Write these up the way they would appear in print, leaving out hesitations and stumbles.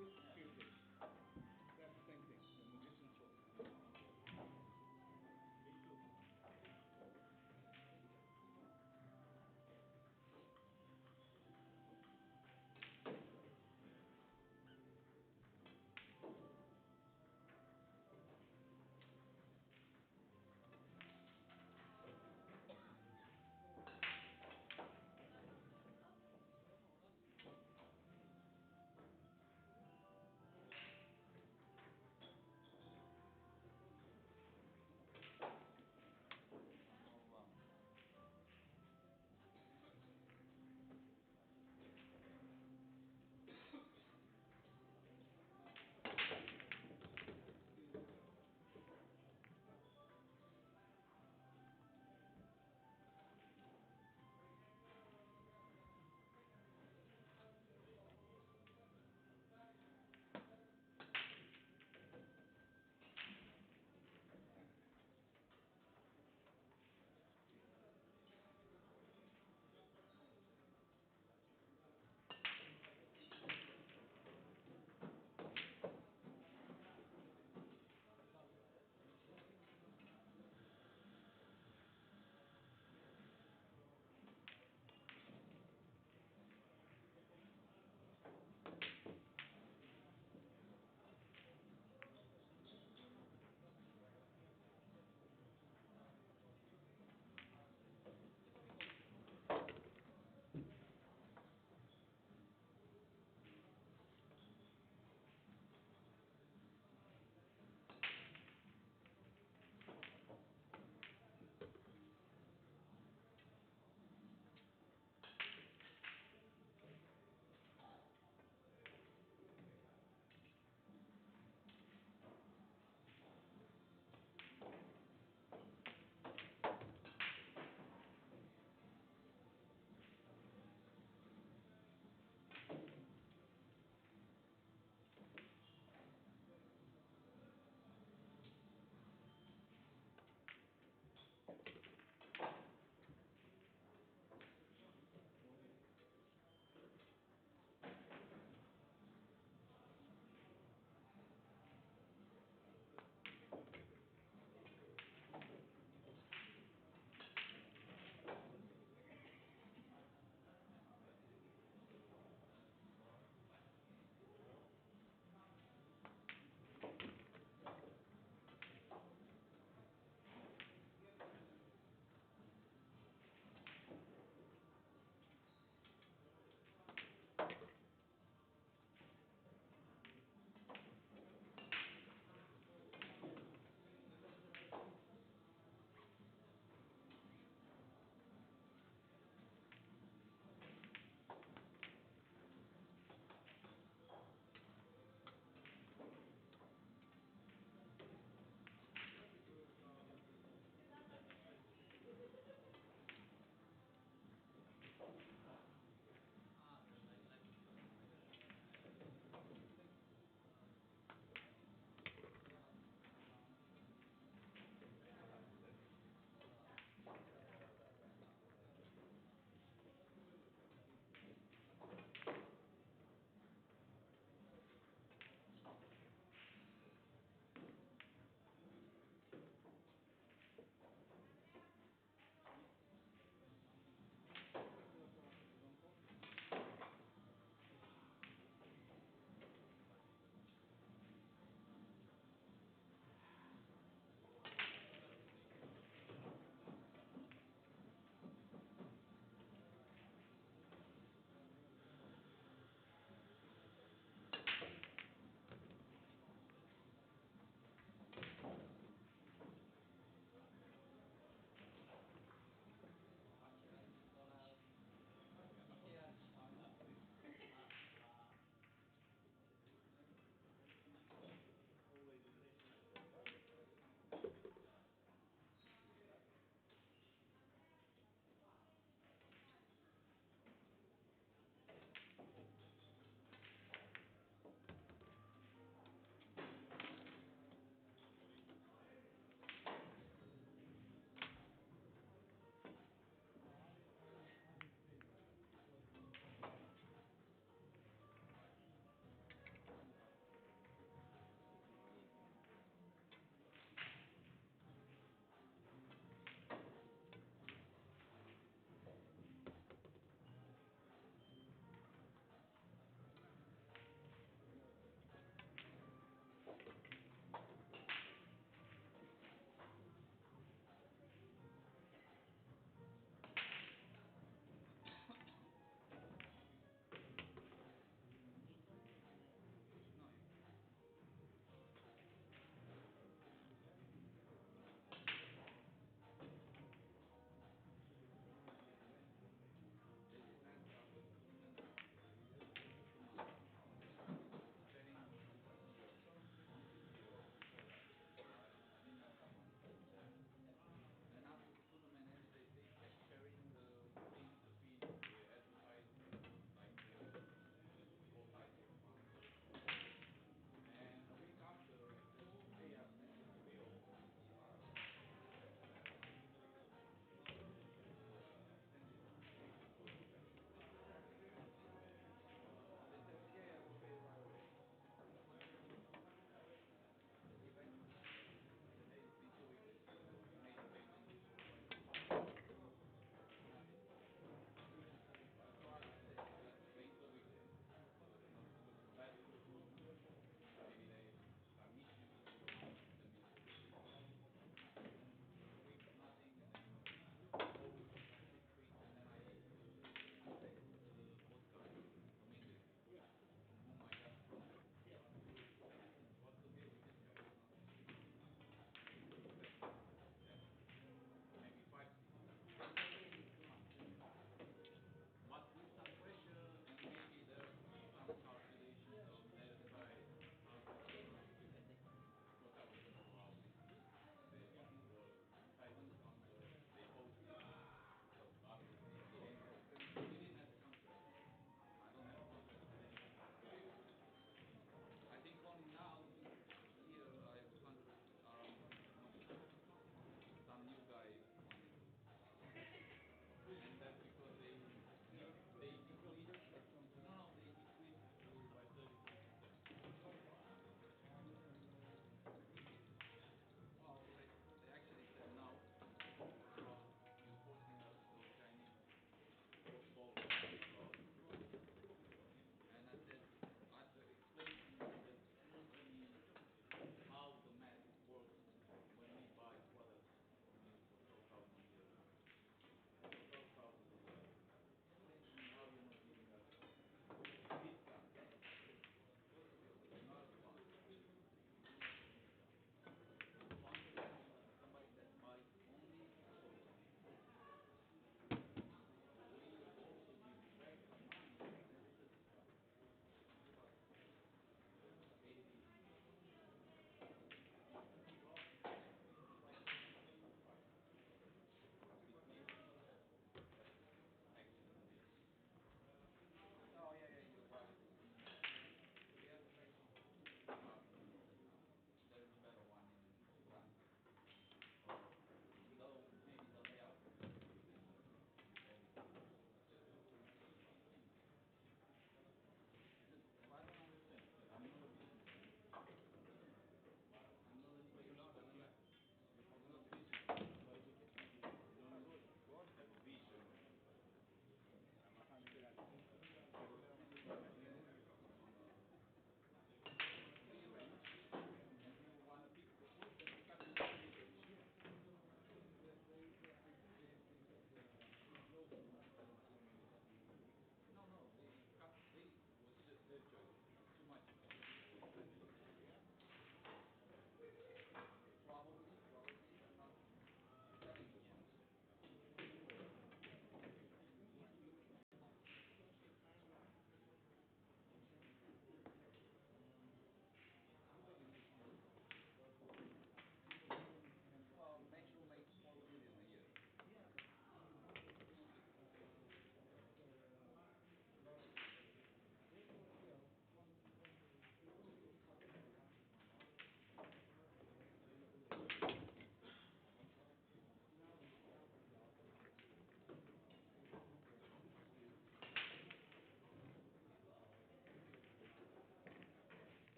First field pitch. That's the same thing, the magician's choice.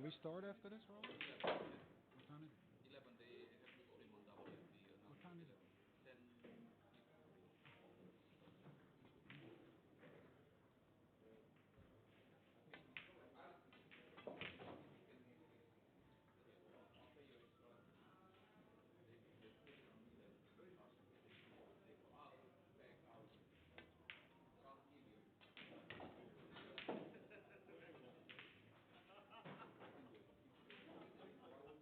Can we start after this, Robert? 11, What time is it? 11 they have to swim on WFB now. What time is it? 11. 10:50. After your extra, they put it on 11 and they ask you, they ask back out. Can't give you.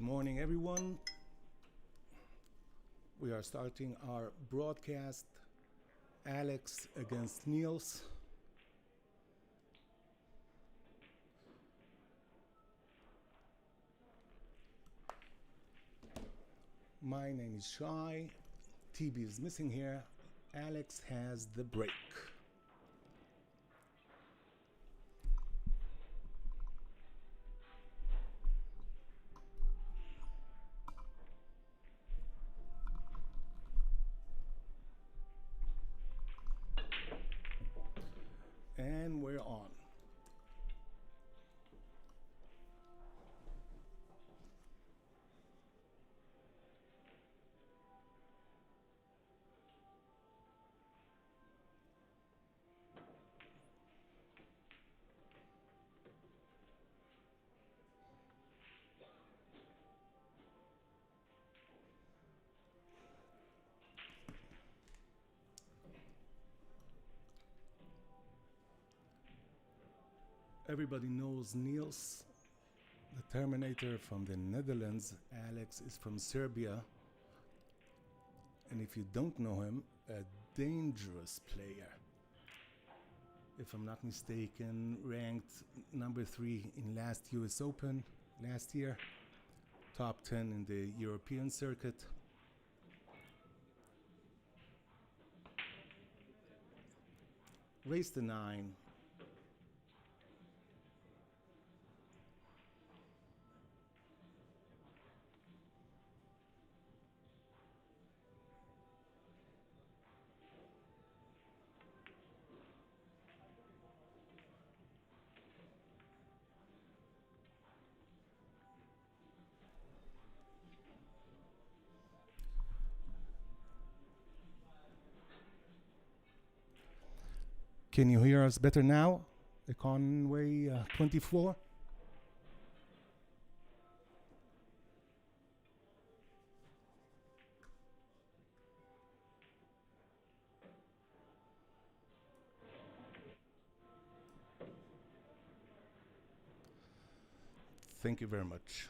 morning, everyone. We are starting our broadcast, Alex against Niels. My name is Shai. TB is missing here. Alex has the break. And we're on. Everybody knows Niels, the Terminator from the Netherlands. Alex is from Serbia. And if you don't know him, a dangerous player. If I'm not mistaken, ranked number 3 in last US Open last year. Top 10 in the European circuit. Raised the 9. Can you hear us better now? The Conway 24. Thank you very much.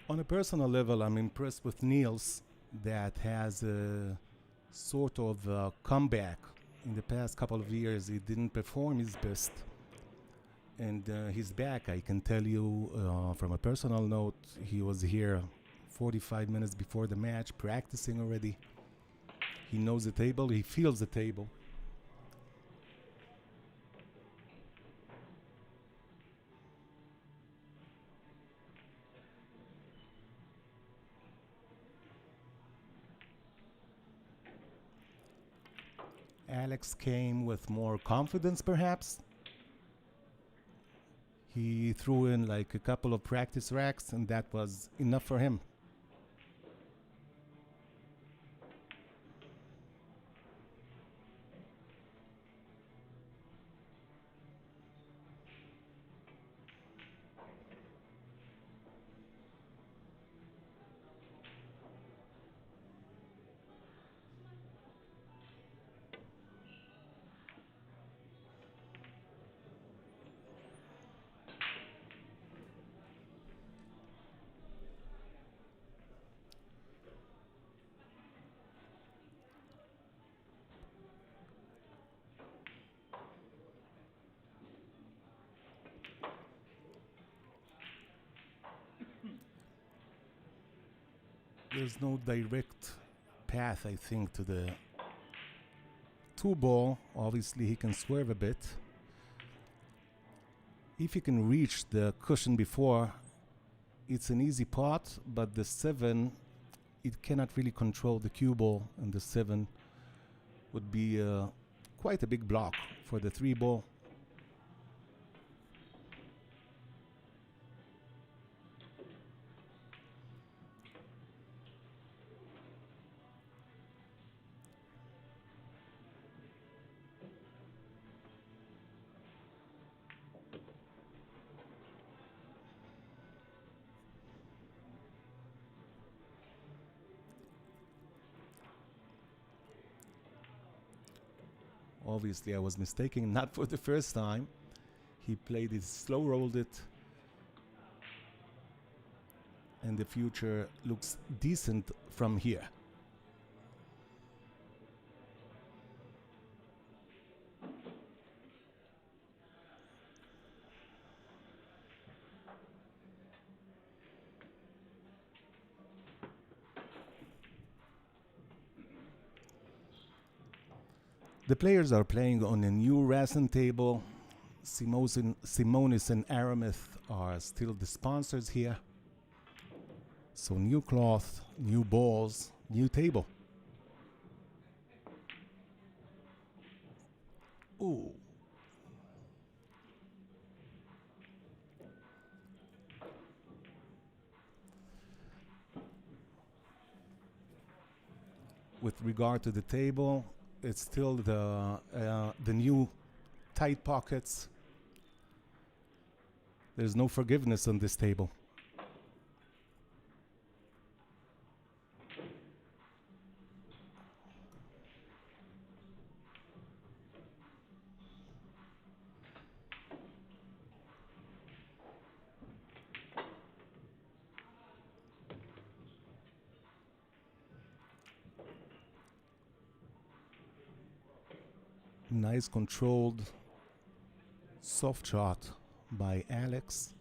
On a personal level, I'm impressed with Niels that has a sort of a comeback. In the past couple of years, he didn't perform his best. And he's back. I can tell you from a personal note, he was here 45 minutes before the match, practicing already. He knows the table, he feels the table. Alex came with more confidence, perhaps. He threw in like a couple of practice racks, and that was enough for him. There's no direct path, I think, to the 2-ball. Obviously, he can swerve a bit. If he can reach the cushion before, it's an easy pot, but the 7, it cannot really control the cue ball, and the 7 would be quite a big block for the 3-ball. Obviously, I was mistaken, not for the first time. He played it, slow rolled it, and the future looks decent from here. The players are playing on a new resin table. Simonis and Aramith are still the sponsors here. So new cloth, new balls, new table. Ooh. With regard to the table, it's still the new tight pockets. There's no forgiveness on this table. Nice controlled soft shot by Alex.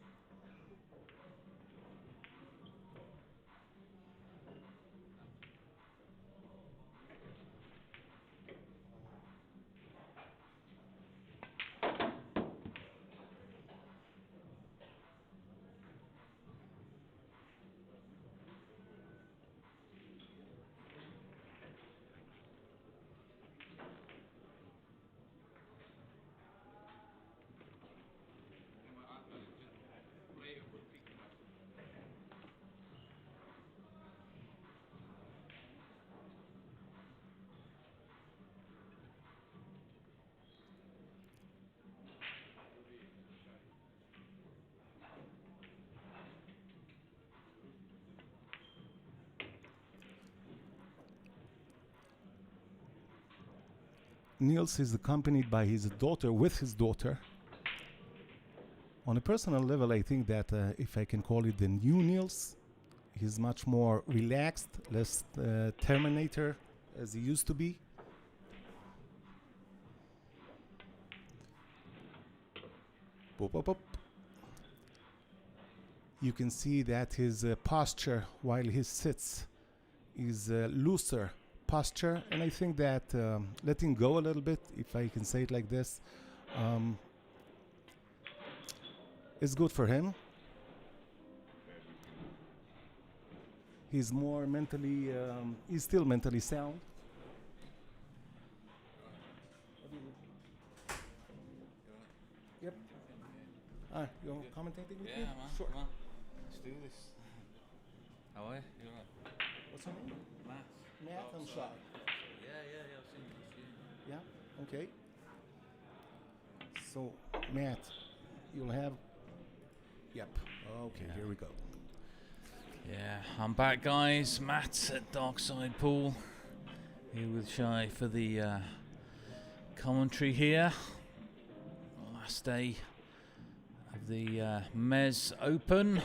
Niels is accompanied by his daughter, with his daughter. On a personal level, I think that if I can call it the new Niels, he's much more relaxed, less Terminator as he used to be. Boop, boop, boop. You can see that his posture while he sits is looser posture, and I think that letting go a little bit, if I can say it like this, is good for him. He's more mentally, he's still mentally sound. Yep. You're commentating with me? Yeah, man. Sure. Come on. Let's do this. How are you? You alright? What's your name? Matt. Matt, I'm shy. Yeah, I've seen you. Yeah, okay. So, Matt, you'll have... Yep, okay, here we go. Yeah, I'm back, guys. Matt at Darkside Pool. Here with Shai for the commentary here. Last day of the MEZZ Open.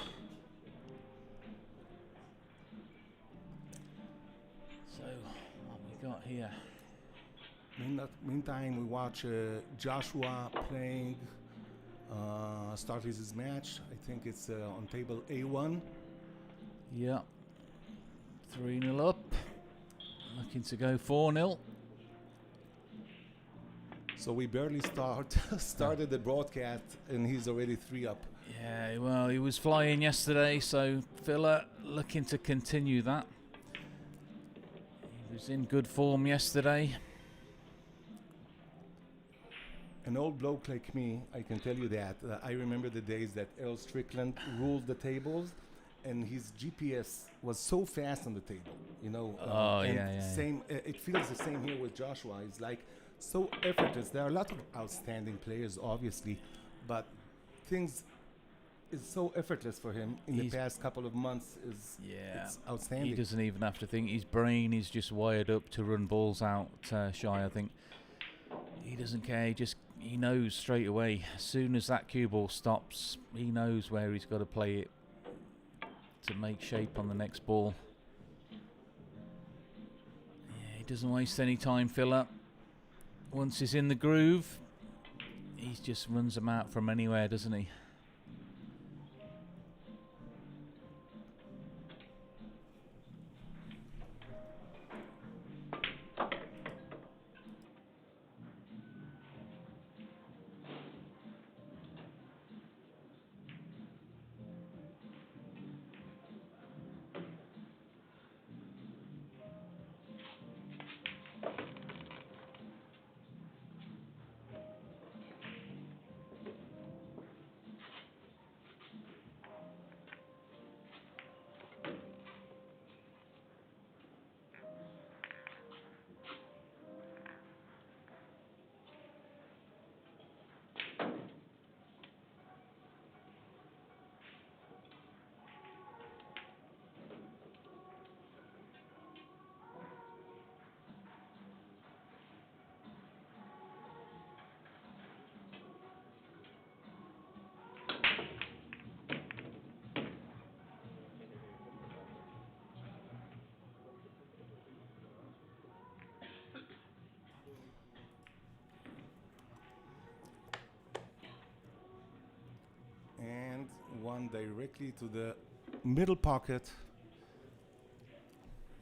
So, what we got here? Meantime, we watch Joshua playing, start his match. I think it's on table A1. Yeah. 3-0 up. Looking to go 4-0. So we barely started the broadcast, and he's already 3 up. Yeah, well, he was flying yesterday, so Villa looking to continue that. He was in good form yesterday. An old bloke like me, I can tell you that. I remember the days that Earl Strickland ruled the tables, and his GPS was so fast on the table, you know. Same. It feels the same here with Joshua. He's like so effortless. There are a lot of outstanding players, obviously, but things is so effortless for him in the past couple of months. It's outstanding. He doesn't even have to think. His brain is just wired up to run balls out shy. I think He doesn't care. He knows straight away. As soon as that cue ball stops, he knows where he's got to play it to make shape on the next ball. Yeah, he doesn't waste any time, Philip. Once he's in the groove, he just runs them out from anywhere, doesn't he? And one directly to the middle pocket.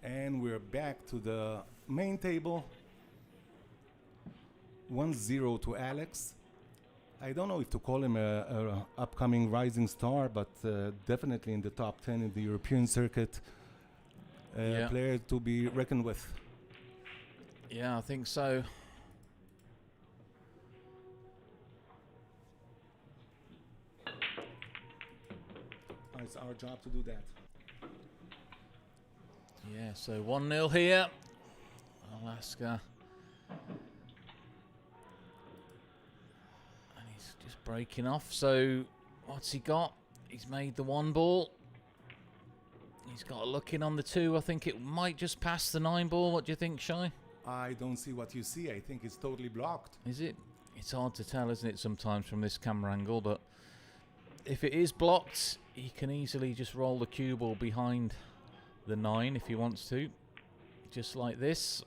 And we're back to the main table. 1-0 to Alex. I don't know if to call him a upcoming rising star, but definitely in the top 10 in the European circuit. Yeah. Player to be reckoned with. Yeah, I think so. It's our job to do that. Yeah, so 1-0 here. Alaska. And he's just breaking off. So what's he got? He's made the 1 ball. He's got a look in on the 2. I think it might just pass the 9 ball. What do you think, Shai? I don't see what you see. I think it's totally blocked. Is it? It's hard to tell, isn't it, sometimes from this camera angle, but if it is blocked, he can easily just roll the cue ball behind the 9 if he wants to. Just like this.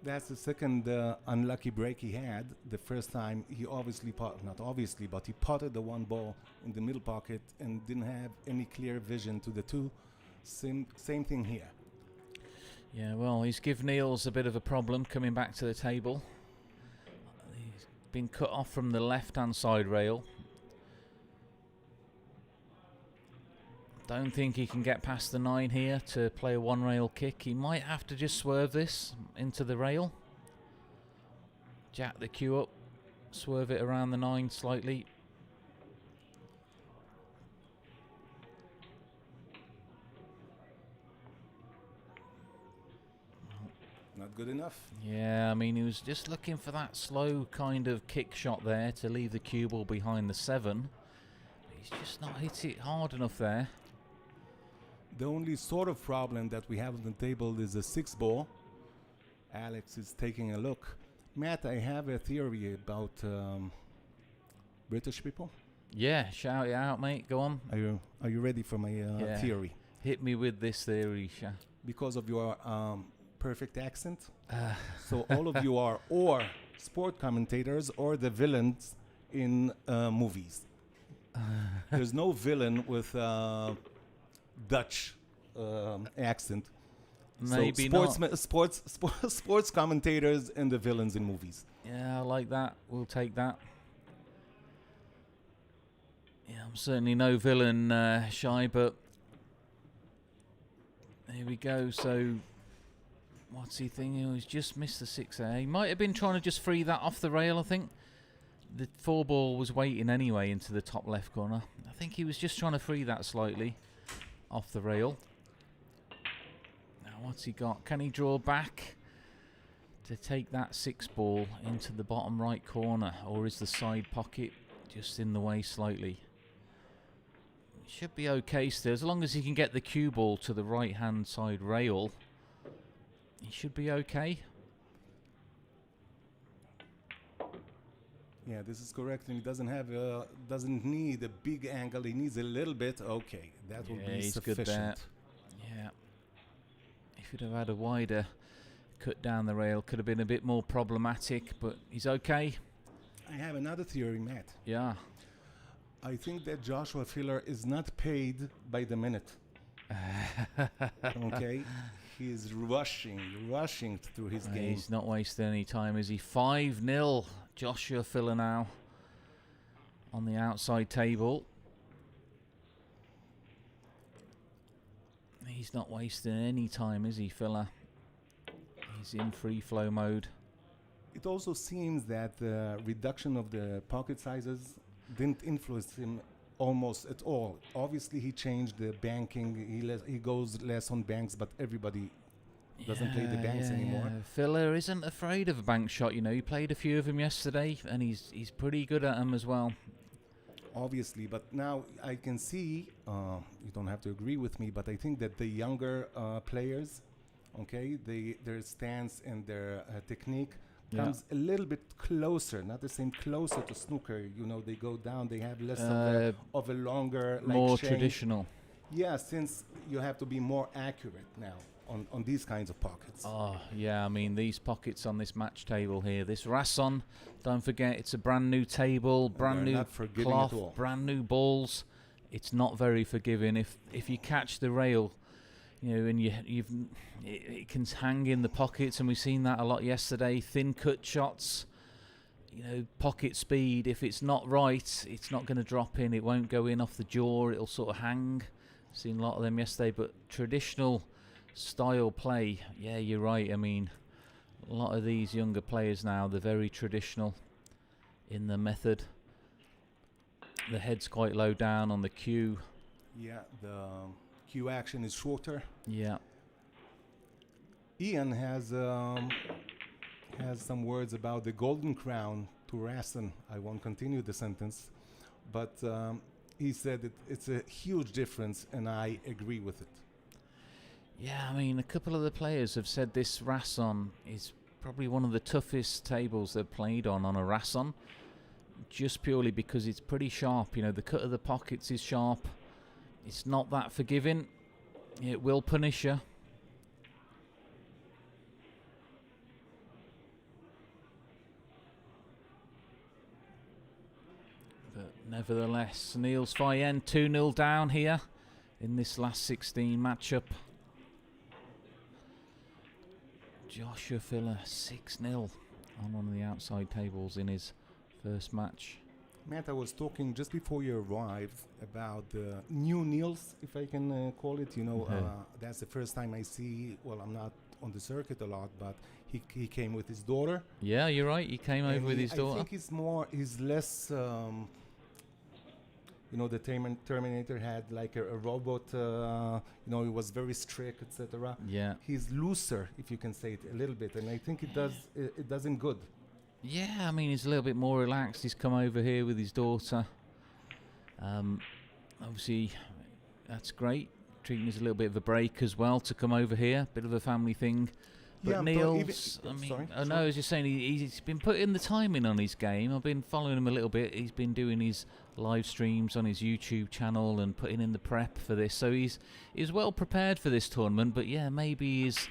That's the second unlucky break he had. The first time he obviously, not obviously, but he potted the 1 ball in the middle pocket and didn't have any clear vision to the 2. Same thing here. Yeah, well, he's given Niels a bit of a problem coming back to the table. He's been cut off from the left-hand side rail. Don't think he can get past the 9 here to play a 1-rail kick. He might have to just swerve this into the rail. Jack the cue up. Swerve it around the 9 slightly. Not good enough. Yeah, I mean, he was just looking for that slow kind of kick shot there to leave the cue ball behind the 7. He's just not hit it hard enough there. The only sort of problem that we have on the table is a 6 ball. Alex is taking a look. Matt, I have a theory about British people. Yeah, shout it out, mate. Go on. Are you ready for my Yeah. theory? Hit me with this theory, Sha. Because of your perfect accent. So all of you are or sport commentators or the villains in movies. There's no villain with Dutch accent. Maybe so not. sports commentators and the villains in movies. Yeah, I like that. We'll take that. Yeah, I'm certainly no villain, Shy, but here we go. So, what's he thinking? He's just missed the 6 there. He might have been trying to just free that off the rail, I think. The 4 ball was waiting anyway into the top left corner. I think he was just trying to free that slightly off the rail. Now, what's he got? Can he draw back to take that 6 ball into the bottom right corner? Or is the side pocket just in the way slightly? Should be okay still. As long as he can get the cue ball to the right-hand side rail, he should be okay. Yeah, this is correct. And he doesn't need a big angle. He needs a little bit. Okay, that will be he's good there. sufficient. Yeah. If he'd have had a wider cut down the rail, could have been a bit more problematic, but he's okay. I have another theory, Matt. Yeah. I think that Joshua Filler is not paid by the minute. Okay? He's rushing through his game. He's not wasting any time, is he? 5-0. Joshua Filler now on the outside table. He's not wasting any time, is he, Filler? He's in free flow mode. It also seems that the reduction of the pocket sizes didn't influence him almost at all. Obviously, he changed the banking. He goes less on banks, but everybody doesn't play the banks anymore. Yeah. Filler isn't afraid of a bank shot. You know, he played a few of them yesterday, and he's pretty good at them as well. Obviously, but now I can see, you don't have to agree with me, but I think that the younger players, okay, their stance and their technique comes a little bit closer, not the same, closer to snooker. You know, they go down, they have less of a longer, more chain. Traditional. Yeah, since you have to be more accurate now on these kinds of pockets. Oh, yeah, I mean, these pockets on this match table here, this Rasson, don't forget, it's a brand new table, brand new cloth, brand new balls. It's not very forgiving. If you catch the rail, you know, and it can hang in the pockets, and we've seen that a lot yesterday. Thin cut shots, you know, pocket speed. If it's not right, it's not going to drop in. It won't go in off the jaw. It'll sort of hang. Seen a lot of them yesterday, but traditional style play, yeah, you're right. I mean, a lot of these younger players now, they're very traditional in the method. The head's quite low down on the cue. Yeah, the cue action is shorter. Yeah. Ian has some words about the golden crown to Rasson. I won't continue the sentence, but he said it's a huge difference, and I agree with it. Yeah, I mean, a couple of the players have said this Rasson is probably one of the toughest tables they've played on a Rasson, just purely because it's pretty sharp. You know, the cut of the pockets is sharp. It's not that forgiving. It will punish you. But nevertheless, Niels Fayen 2-0 down here in this last 16 matchup. Joshua Filler 6-0 on one of the outside tables in his first match. Matt, I was talking just before you arrived about the new Niels, if I can call it. You know, that's the first time I see. Well, I'm not on the circuit a lot, but he came with his daughter. Yeah, you're right. He came over with his daughter. I think he's less. You know, the Terminator had like a robot. You know, he was very strict, etc. Yeah. He's looser, if you can say it a little bit, and I think it does him good. Yeah, I mean, he's a little bit more relaxed. He's come over here with his daughter. Obviously, that's great. Treating us a little bit of a break as well to come over here. Bit of a family thing. But yeah, Niels, I mean, I know, as you're saying, he's been putting the time in on his game. I've been following him a little bit. He's been doing his live streams on his YouTube channel and putting in the prep for this. So he's well prepared for this tournament. But yeah, maybe his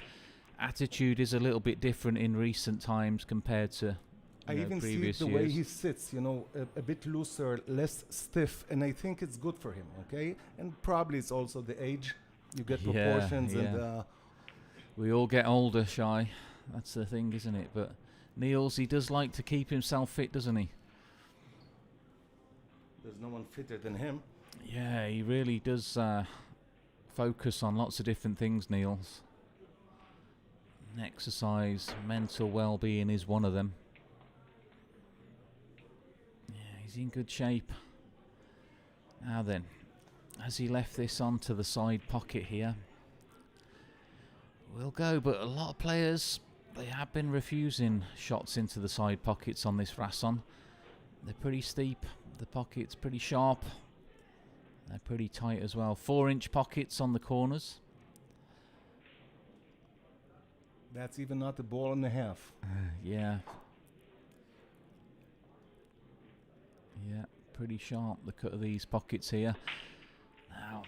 attitude is a little bit different in recent times compared to I even see the way he sits, you know, a bit looser, less stiff, and I think it's good for him, okay? And probably it's also the age. You get proportions and... we all get older, Shy. That's the thing, isn't it? But Niels, he does like to keep himself fit, doesn't he? There's no one fitter than him. Yeah, he really does focus on lots of different things, Niels. And exercise, mental well-being is one of them. He's in good shape. Now then, has he left this onto the side pocket here? We'll go, but a lot of players, they have been refusing shots into the side pockets on this Rasson. They're pretty steep, the pocket's pretty sharp, they're pretty tight as well. 4-inch pockets on the corners. That's even not a ball and a half. Yeah. Pretty sharp, the cut of these pockets here. Now,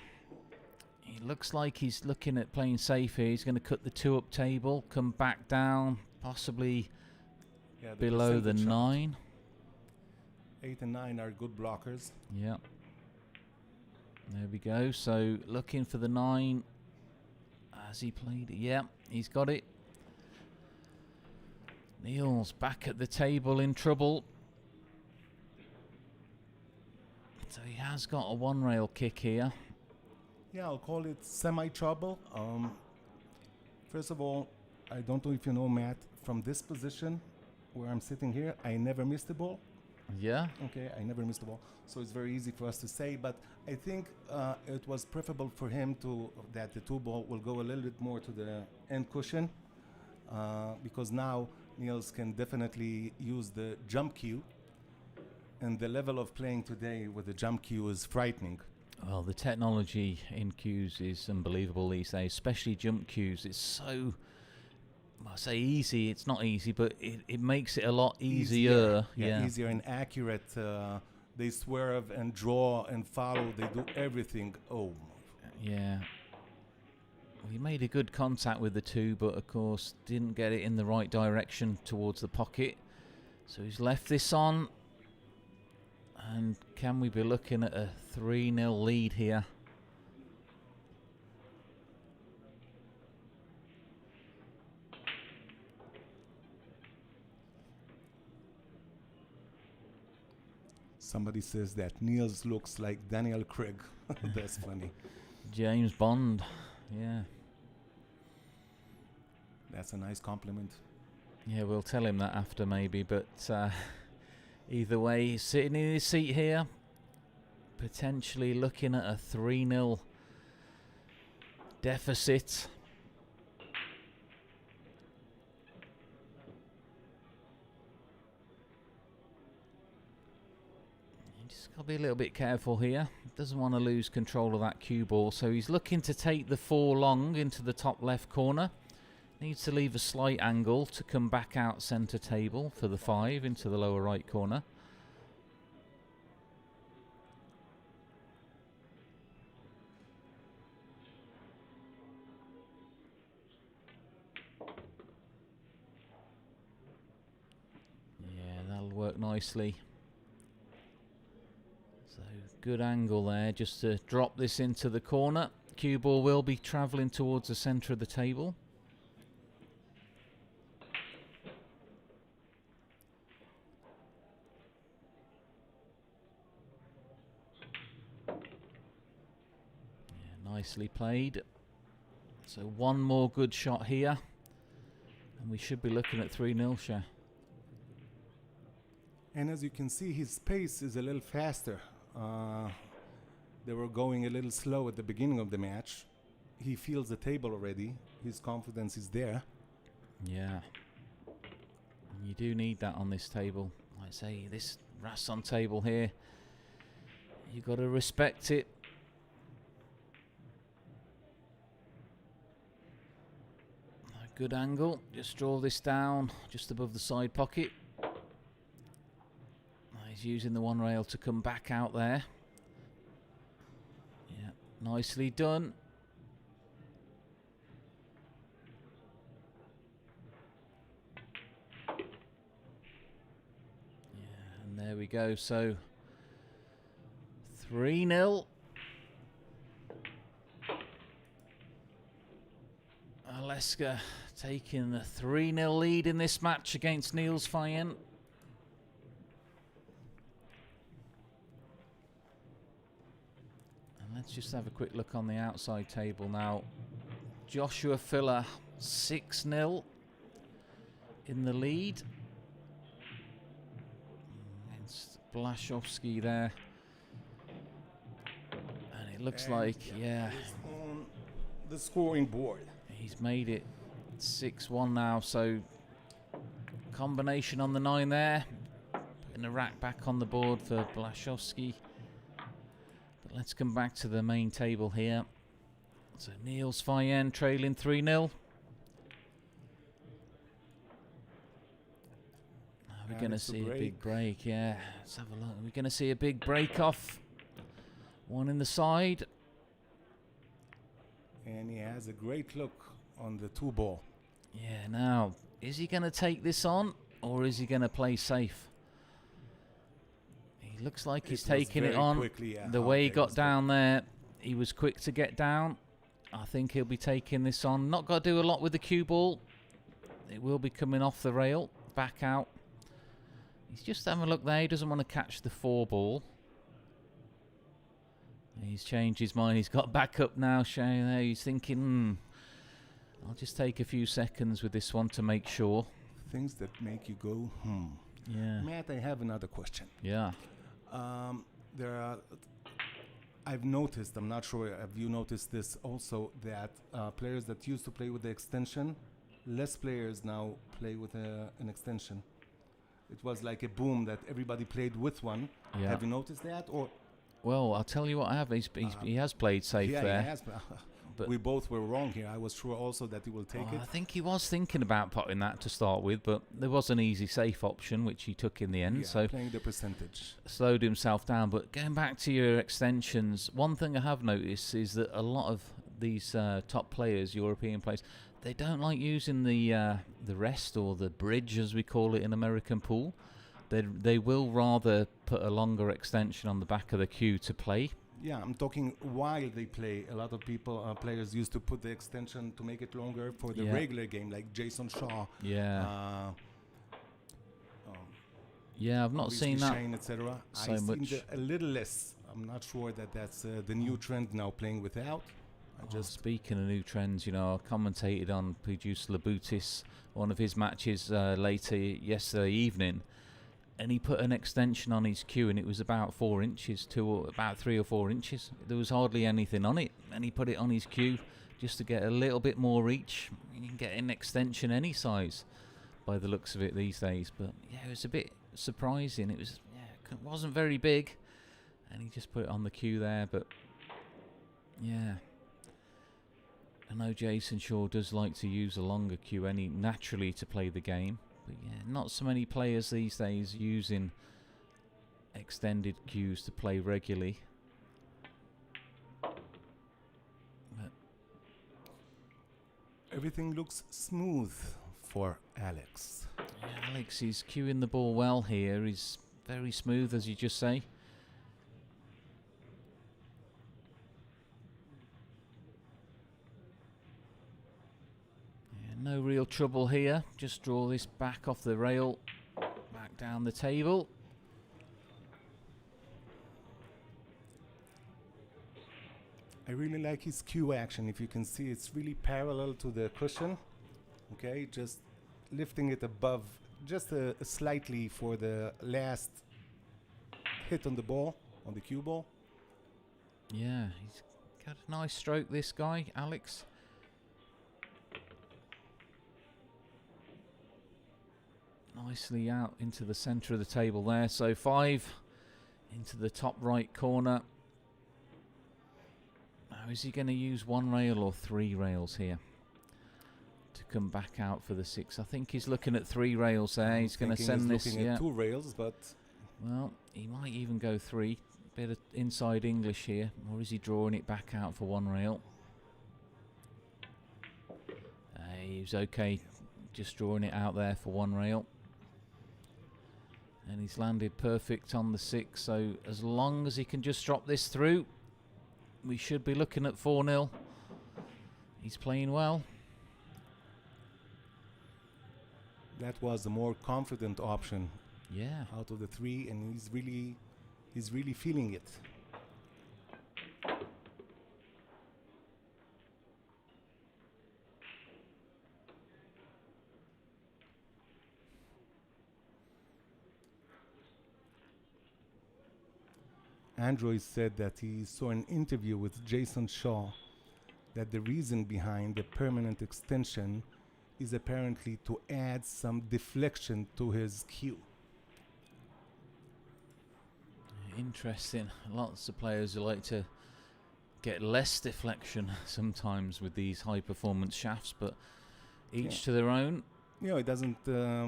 he looks like he's looking at playing safe here. He's going to cut the 2-up table, come back down, possibly below the 9. 8 and 9 are good blockers. Yeah. There we go. So looking for the 9. Has he played it? Yeah, he's got it. Niels back at the table in trouble. So he has got a 1-rail kick here. Yeah, I'll call it semi-trouble. First of all, I don't know if you know, Matt, from this position where I'm sitting here, I never missed the ball. Yeah. Okay, I never missed the ball, so it's very easy for us to say. But I think it was preferable for him that the 2-ball will go a little bit more to the end cushion, because now Niels can definitely use the jump cue, and the level of playing today with the jump cue is frightening. Well, the technology in cues is unbelievable these days, especially jump cues. It's so, I say easy, it's not easy, but it makes it a lot easier. Yeah, easier and accurate. They swerve and draw and follow. They do everything. Oh. Yeah. Well, he made a good contact with the 2, but of course didn't get it in the right direction towards the pocket. So he's left this on. And can we be looking at a 3-0 lead here? Somebody says that Niels looks like Daniel Craig. That's funny. James Bond, yeah. That's a nice compliment. Yeah, we'll tell him that after maybe, but either way, he's sitting in his seat here, potentially looking at a 3-0 deficit. Just got to be a little bit careful here. Doesn't want to lose control of that cue ball, so he's looking to take the 4 long into the top left corner. Needs to leave a slight angle to come back out centre table for the 5 into the lower right corner. Yeah, that'll work nicely. So good angle there just to drop this into the corner. Cue ball will be travelling towards the centre of the table. Nicely played. So one more good shot here, and we should be looking at 3-0, Shah. And as you can see, his pace is a little faster. They were going a little slow at the beginning of the match. He feels the table already. His confidence is there. Yeah. You do need that on this table. Like I say, this Rasson table here, you got to respect it. Good angle. Just draw this down just above the side pocket. He's using the 1-rail to come back out there. Yeah, nicely done. Yeah, and there we go. So 3-0. Aleska taking the 3-0 lead in this match against Niels Hyden. And let's just have a quick look on the outside table now. Joshua Filler 6-0 in the lead against Blaszczowski there. And it looks like, yeah, on the scoring board. He's made it 6-1 now, so combination on the 9 there. Putting the rack back on the board for Blaszczowski. But let's come back to the main table here. So Niels Hyden trailing 3-0. We're going to see a big break, yeah. Let's have a look. We're going to see a big break off. One in the side. And he has a great look on the 2-ball. Yeah, now, is he going to take this on, or is he going to play safe? He looks like he's taking it on. Quickly, the way he got down there, he was quick to get down. I think he'll be taking this on. Not got to do a lot with the cue ball. It will be coming off the rail, back out. He's just having a look there. He doesn't want to catch the 4-ball. He's changed his mind. He's got back up now, showing there. He's thinking, I'll just take a few seconds with this one to make sure. Things that make you go, Yeah. Matt, I have another question. Yeah. There are, I've noticed, I'm not sure, have you noticed this also, that players that used to play with the extension, less players now play with an extension. It was like a boom that everybody played with one. Yeah. Have you noticed that? Or Well, I'll tell you what I have. He has played safe there. He has. But we both were wrong here. I was sure also that he will take it. I think he was thinking about putting that to start with, but there was an easy safe option, which he took in the end. Yeah, so playing the percentage. Slowed himself down. But going back to your extensions, one thing I have noticed is that a lot of these top players, European players, they don't like using the rest or the bridge, as we call it in American pool. They will rather put a longer extension on the back of the cue to play. Yeah, I'm talking while they play. A lot of players used to put the extension to make it longer for the regular game, like Jason Shaw. Yeah. Yeah, I've not seen that Shane, etc. so much. A little less. I'm not sure that that's the new trend now, playing without. Speaking of new trends, I commentated on Pugus Labutis, one of his matches later yesterday evening, and he put an extension on his cue, and it was about 4 inches, about 3 or 4 inches. There was hardly anything on it, and he put it on his cue just to get a little bit more reach. You can get an extension any size by the looks of it these days, but yeah, it was a bit surprising. It wasn't very big, and he just put it on the cue there, but yeah. I know Jason Shaw does like to use a longer cue naturally to play the game. But yeah, not so many players these days using extended cues to play regularly. But everything looks smooth for Alex. Yeah, Alex is cueing the ball well here. He's very smooth, as you just say. No real trouble here. Just draw this back off the rail, back down the table. I really like his cue action. If you can see, it's really parallel to the cushion. Okay, just lifting it above, just slightly for the last hit on the ball, on the cue ball. Yeah, he's got a nice stroke, this guy, Alex. Nicely out into the centre of the table there. So 5 into the top right corner. Now, is he going to use 1 rail or 3 rails here to come back out for the 6? I think he's looking at 3 rails there. He's going to send this. Looking at 2 rails, but well, he might even go 3. Bit of inside English here, or is he drawing it back out for 1 rail? He's okay, just drawing it out there for 1 rail. And he's landed perfect on the 6, so as long as he can just drop this through, we should be looking at 4-0. He's playing well. That was the more confident option. Yeah. Out of the 3, and he's really feeling it. Android said that he saw an interview with Jason Shaw that the reason behind the permanent extension is apparently to add some deflection to his cue. Interesting. Lots of players who like to get less deflection sometimes with these high performance shafts, but each to their own. You know, it doesn't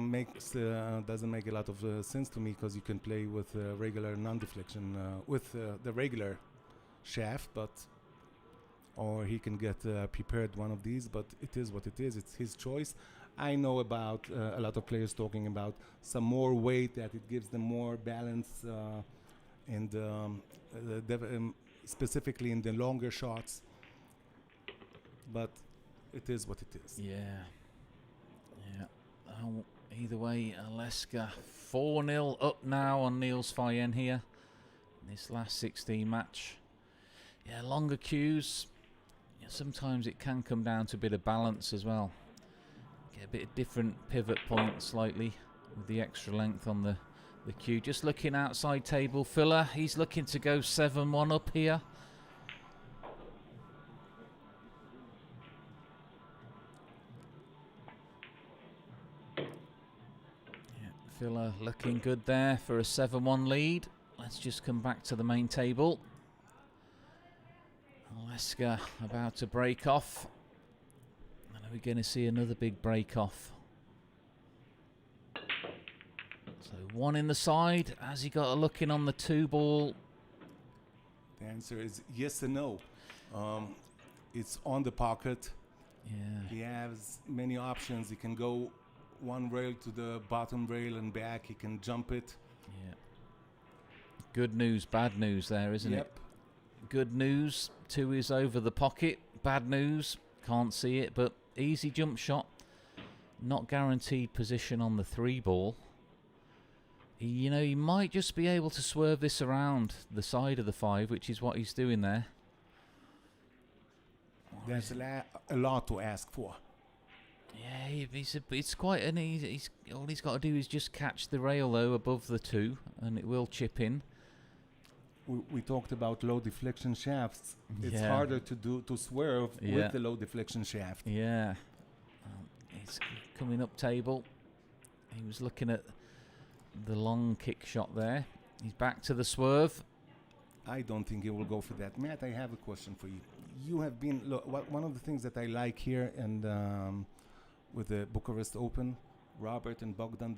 make a lot of sense to me because you can play with regular non-deflection with the regular shaft, but or he can get prepared one of these. But it is what it is. It's his choice. I know about a lot of players talking about some more weight that it gives them more balance and specifically in the longer shots. But it is what it is. Yeah. Oh, either way, Aleska 4-0 up now on Niels Fayen here. This last 16 match. Yeah, longer cues. Yeah, sometimes it can come down to a bit of balance as well. Get a bit of different pivot point slightly with the extra length on the cue. Just looking outside table, Filler. He's looking to go 7-1 up here. Filler looking good there for a 7-1 lead. Let's just come back to the main table. Aleska about to break off. And are we going to see another big break off? So one in the side. Has he got a look in on the 2 ball? The answer is yes and no. It's on the pocket. Yeah. He has many options. He can go one rail to the bottom rail and back. He can jump it. Yeah. Good news, bad news there, isn't it? Good news, 2 is over the pocket. Bad news, can't see it, but easy jump shot. Not guaranteed position on the 3 ball. You know, he might just be able to swerve this around the side of the 5, which is what he's doing there. There's a lot to ask for. Yeah, it's quite an easy. All he's got to do is just catch the rail though above the 2, and it will chip in. We talked about low deflection shafts. It's harder to swerve with the low deflection shaft. Yeah, it's coming up table. He was looking at the long kick shot there. He's back to the swerve. I don't think he will go for that. Matt, I have a question for you. You have been one of the things that I like here and. With the Bucharest Open, Robert and Bogdan,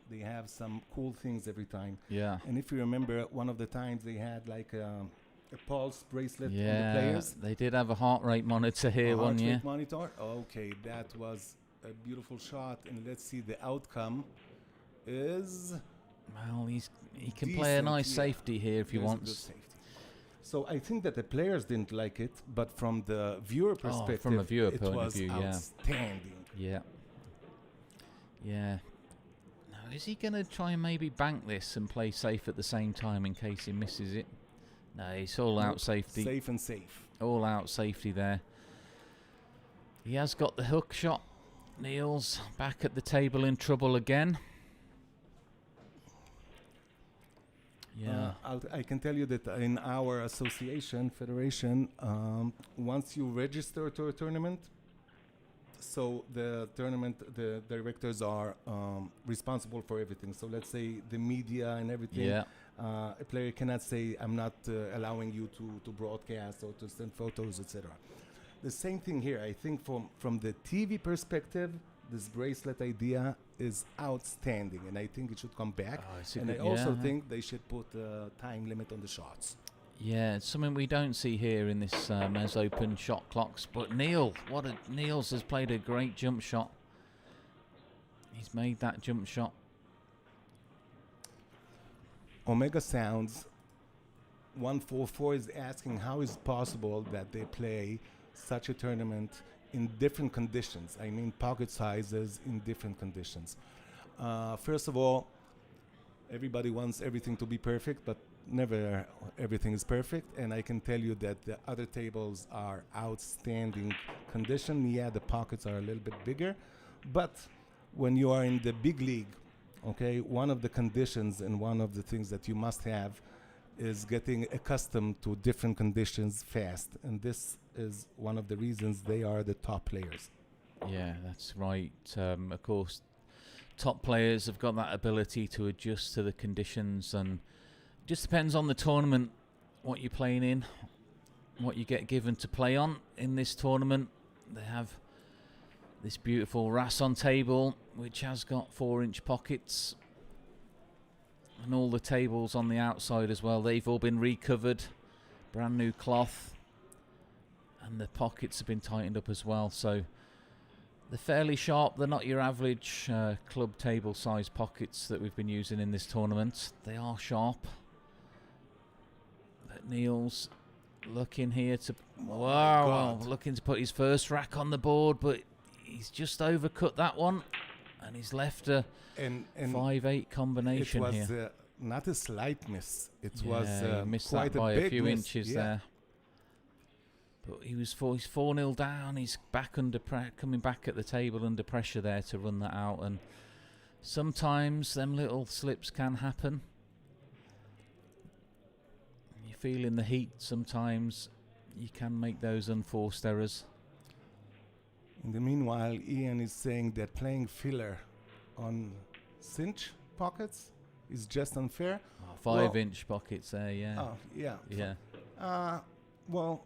they have some cool things every time. Yeah. And if you remember, one of the times they had like a pulse bracelet on the Yeah, players. they did have a heart rate monitor here one year. Heart rate monitor? Okay, that was a beautiful shot. And let's see, the outcome is... Well, he can play a nice safety here if he wants. So I think that the players didn't like it, but from the viewer perspective, from a viewer it point of was view, outstanding. Yeah. Now, is he going to try and maybe bank this and play safe at the same time in case he misses it? No, he's all out safety. Safe and safe. All out safety there. He has got the hook shot. Niels back at the table in trouble again. Yeah. I can tell you that in our association, federation, once you register to a tournament, so the directors are responsible for everything. So let's say the media and everything. Yeah. A player cannot say, I'm not allowing you to broadcast or to send photos, etc. The same thing here. I think from the TV perspective, this bracelet idea is outstanding, and I think it should come back. And I also think they should put a time limit on the shots. Yeah, it's something we don't see here in this MEZZ Open shot clocks. But Niels has played a great jump shot. He's made that jump shot. Omega Sounds 144 is asking how is it possible that they play such a tournament in different conditions. I mean pocket sizes in different conditions. First of all, everybody wants everything to be perfect, but never everything is perfect, and I can tell you that the other tables are outstanding condition. Yeah, the pockets are a little bit bigger, but when you are in the big league, okay, one of the conditions and one of the things that you must have is getting accustomed to different conditions fast, and this is one of the reasons they are the top players. Yeah, that's right. Of course, top players have got that ability to adjust to the conditions, and just depends on the tournament, what you're playing in, what you get given to play on. In this tournament, they have this beautiful Rasson table, which has got 4-inch pockets. And all the tables on the outside as well, they've all been recovered. Brand new cloth. And the pockets have been tightened up as well. So they're fairly sharp. They're not your average club table size pockets that we've been using in this tournament. They are sharp. But Neil's looking here to... Wow, looking to put his first rack on the board, but he's just overcut that one. And he's left a 5-8 combination here. It was not a slight miss. It Yeah, was he missed quite that by a a few miss. inches Yeah. there. But he's 4-0 down. He's back under coming back at the table under pressure there to run that out. And sometimes them little slips can happen. You feel in the heat. Sometimes you can make those unforced errors. In the meanwhile, Ian is saying that playing filler on cinch pockets is just unfair. 5-inch pockets there, yeah. Oh, yeah. Yeah. Well,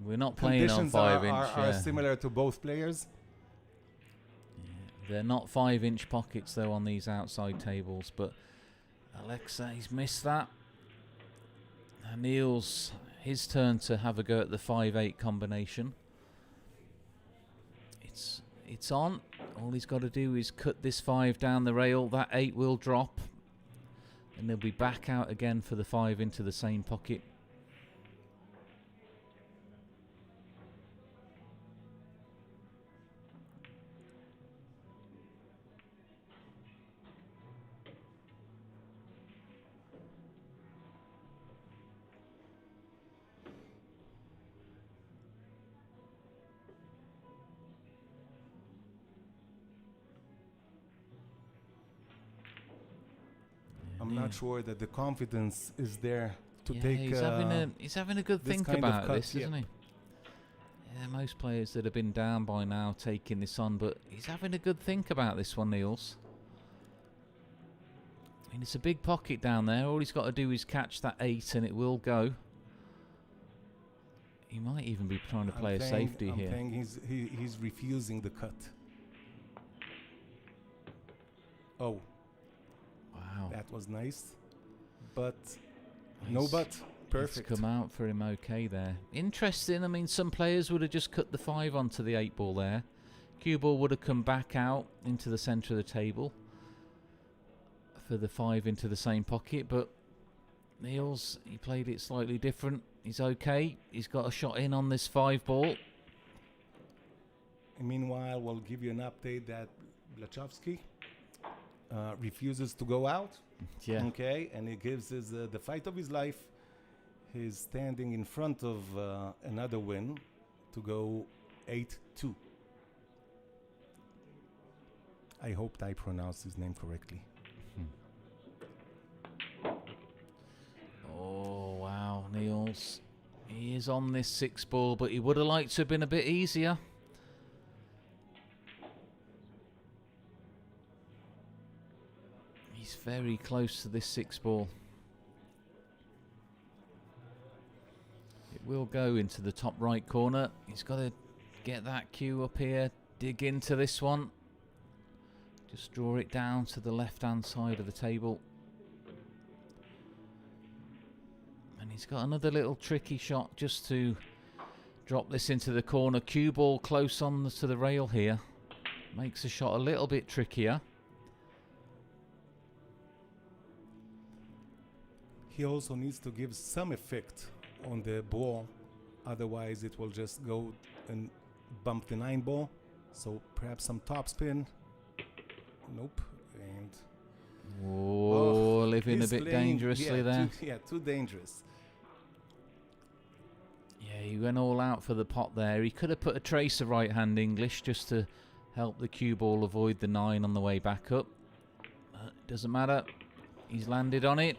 We're not playing on conditions 5-inch. are similar to both players. Yeah. They're not 5-inch pockets though on these outside tables, but Alexei's missed that. And Neil's his turn to have a go at the 5-8 combination. It's on. All he's got to do is cut this 5 down the rail. That 8 will drop. And they'll be back out again for the 5 into the same pocket. I'm not sure that the confidence is there to Yeah, take. he's having a good this think kind of about cut, this, isn't he? Yeah, most players that have been down by now taking this on, but he's having a good think about this one, Niels. I mean, it's a big pocket down there. All he's got to do is catch that 8 and it will go. He might even be trying to play a safety here. I'm saying he's refusing the cut. Oh. Wow. That was nice. But no but. Perfect. It's come out for him okay there. Interesting. I mean, some players would have just cut the 5 onto the 8 ball there. Cue ball would have come back out into the centre of the table for the 5 into the same pocket. But Niels, he played it slightly different. He's okay. He's got a shot in on this 5 ball. And meanwhile, we'll give you an update that Blachowski refuses to go out. Yeah. Okay, and he gives his the fight of his life. He's standing in front of another win to go 8-2. I hope I pronounced his name correctly. Oh, wow, Niels. He is on this 6 ball, but he would have liked to have been a bit easier. He's very close to this 6 ball. It will go into the top right corner. He's got to get that cue up here, dig into this one. Just draw it down to the left-hand side of the table. And he's got another little tricky shot just to drop this into the corner. Cue ball close on to the rail here. Makes the shot a little bit trickier. He also needs to give some effect on the ball, otherwise it will just go and bump the 9 ball. So perhaps some topspin. Nope. And living a he's bit playing- dangerously yeah, there. Too dangerous. Yeah, he went all out for the pot there. He could have put a tracer right-hand English just to help the cue ball avoid the 9 on the way back up. Doesn't matter. He's landed on it.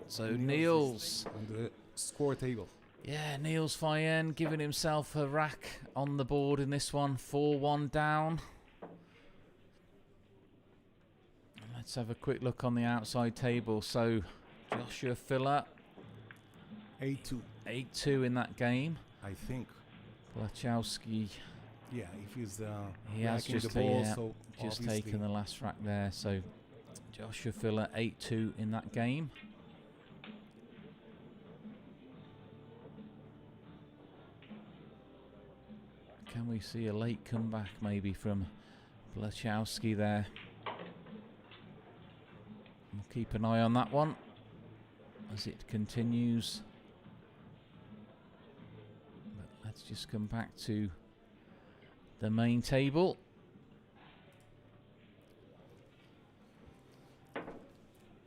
So Niels. On the score table. Yeah, Niels Fayen giving himself a rack on the board in this one. 4-1 down. Let's have a quick look on the outside table. So Joshua Filler. 8-2. 8-2 in that game. I think. Blachowski Yeah, if he's He has racking just the ball, yeah, so just obviously taken the last rack there. So Joshua Filler 8-2 in that game. Can we see a late comeback maybe from Blachowski there? We'll keep an eye on that one as it continues. But let's just come back to the main table.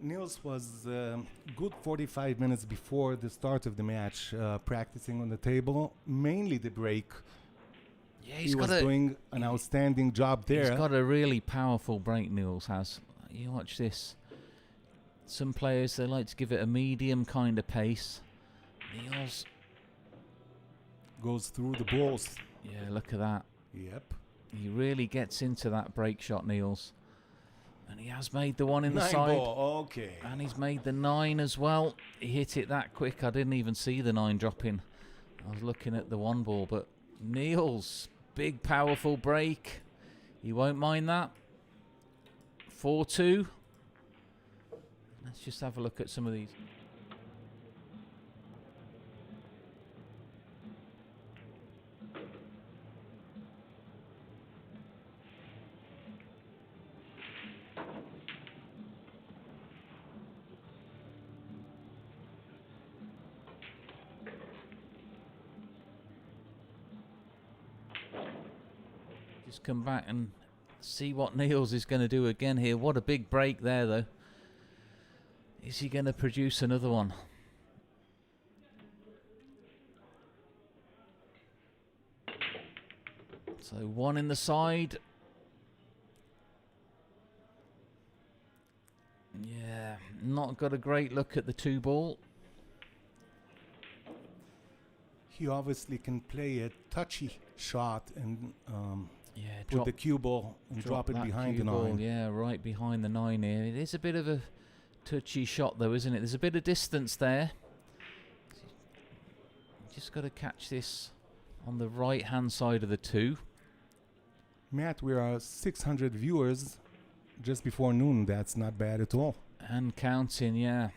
Niels was good 45 minutes before the start of the match, practicing on the table, mainly the break. Yeah, He was doing an outstanding job there. He's got a really powerful break, Niels has. You watch this. Some players, they like to give it a medium kind of pace. Niels goes through the balls. Yeah, look at that. Yep. He really gets into that break shot, Niels. And he has made the one in the 9 side. ball, okay. And he's made the 9 as well. He hit it that quick, I didn't even see the 9 dropping. I was looking at the 1 ball, but Niels, big powerful break. He won't mind that. 4-2. Let's just have a look at some of these. Just come back and see what Niels is going to do again here. What a big break there, though. Is he going to produce another one? So 1 in the side. Yeah, not got a great look at the 2 ball. He obviously can play a touchy shot and yeah, put the cue ball and drop it behind the 9. Yeah, right behind the 9 here. It is a bit of a touchy shot though, isn't it? There's a bit of distance there. Just got to catch this on the right hand side of the 2. Matt, we are 600 viewers just before noon. That's not bad at all. And counting, yeah.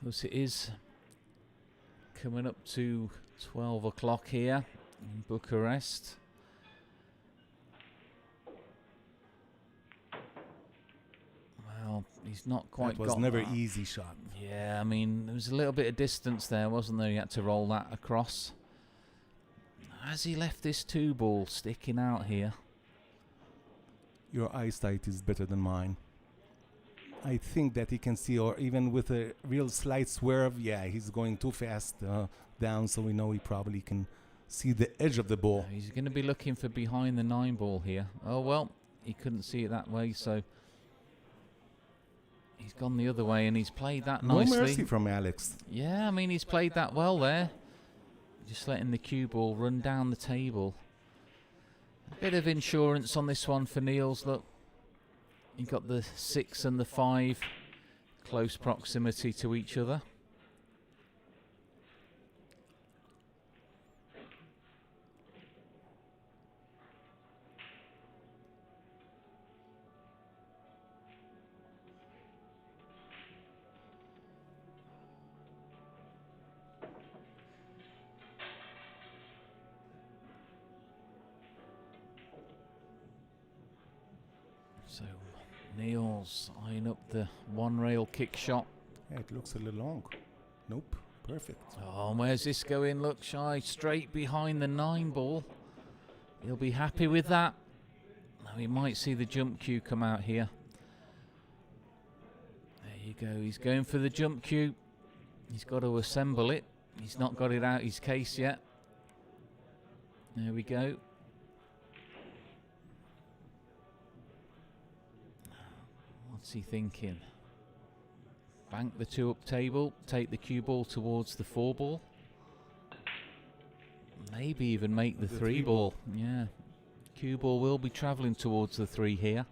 Because it is coming up to 12 o'clock here in Bucharest. Well, he's not quite got that. Was never that. Easy shot. Yeah, I mean, there was a little bit of distance there, wasn't there? He had to roll that across. Has he left this 2 ball sticking out here? Your eyesight is better than mine. I think that he can see, or even with a real slight swerve, yeah, he's going too fast down, so we know he probably can see the edge of the ball. He's going to be looking for behind the 9 ball here. Oh, well, he couldn't see it that way, so he's gone the other way, and he's played that nicely. No mercy from Alex. Yeah, I mean, he's played that well there. Just letting the cue ball run down the table. A bit of insurance on this one for Niels, look. You got the 6 and the 5, close proximity to each other. So Niels eyeing up the 1 rail kick shot. Yeah, it looks a little long. Nope, perfect. Oh, where's this going? Look, Shy, straight behind the 9 ball. He'll be happy with that. Now we might see the jump cue come out here. There you go, he's going for the jump cue. He's got to assemble it. He's not got it out his case yet. There we go. What's he thinking? Bank the 2 up table, take the cue ball towards the 4 ball. Maybe even make the 3 ball. Yeah. Cue ball will be travelling towards the 3 here.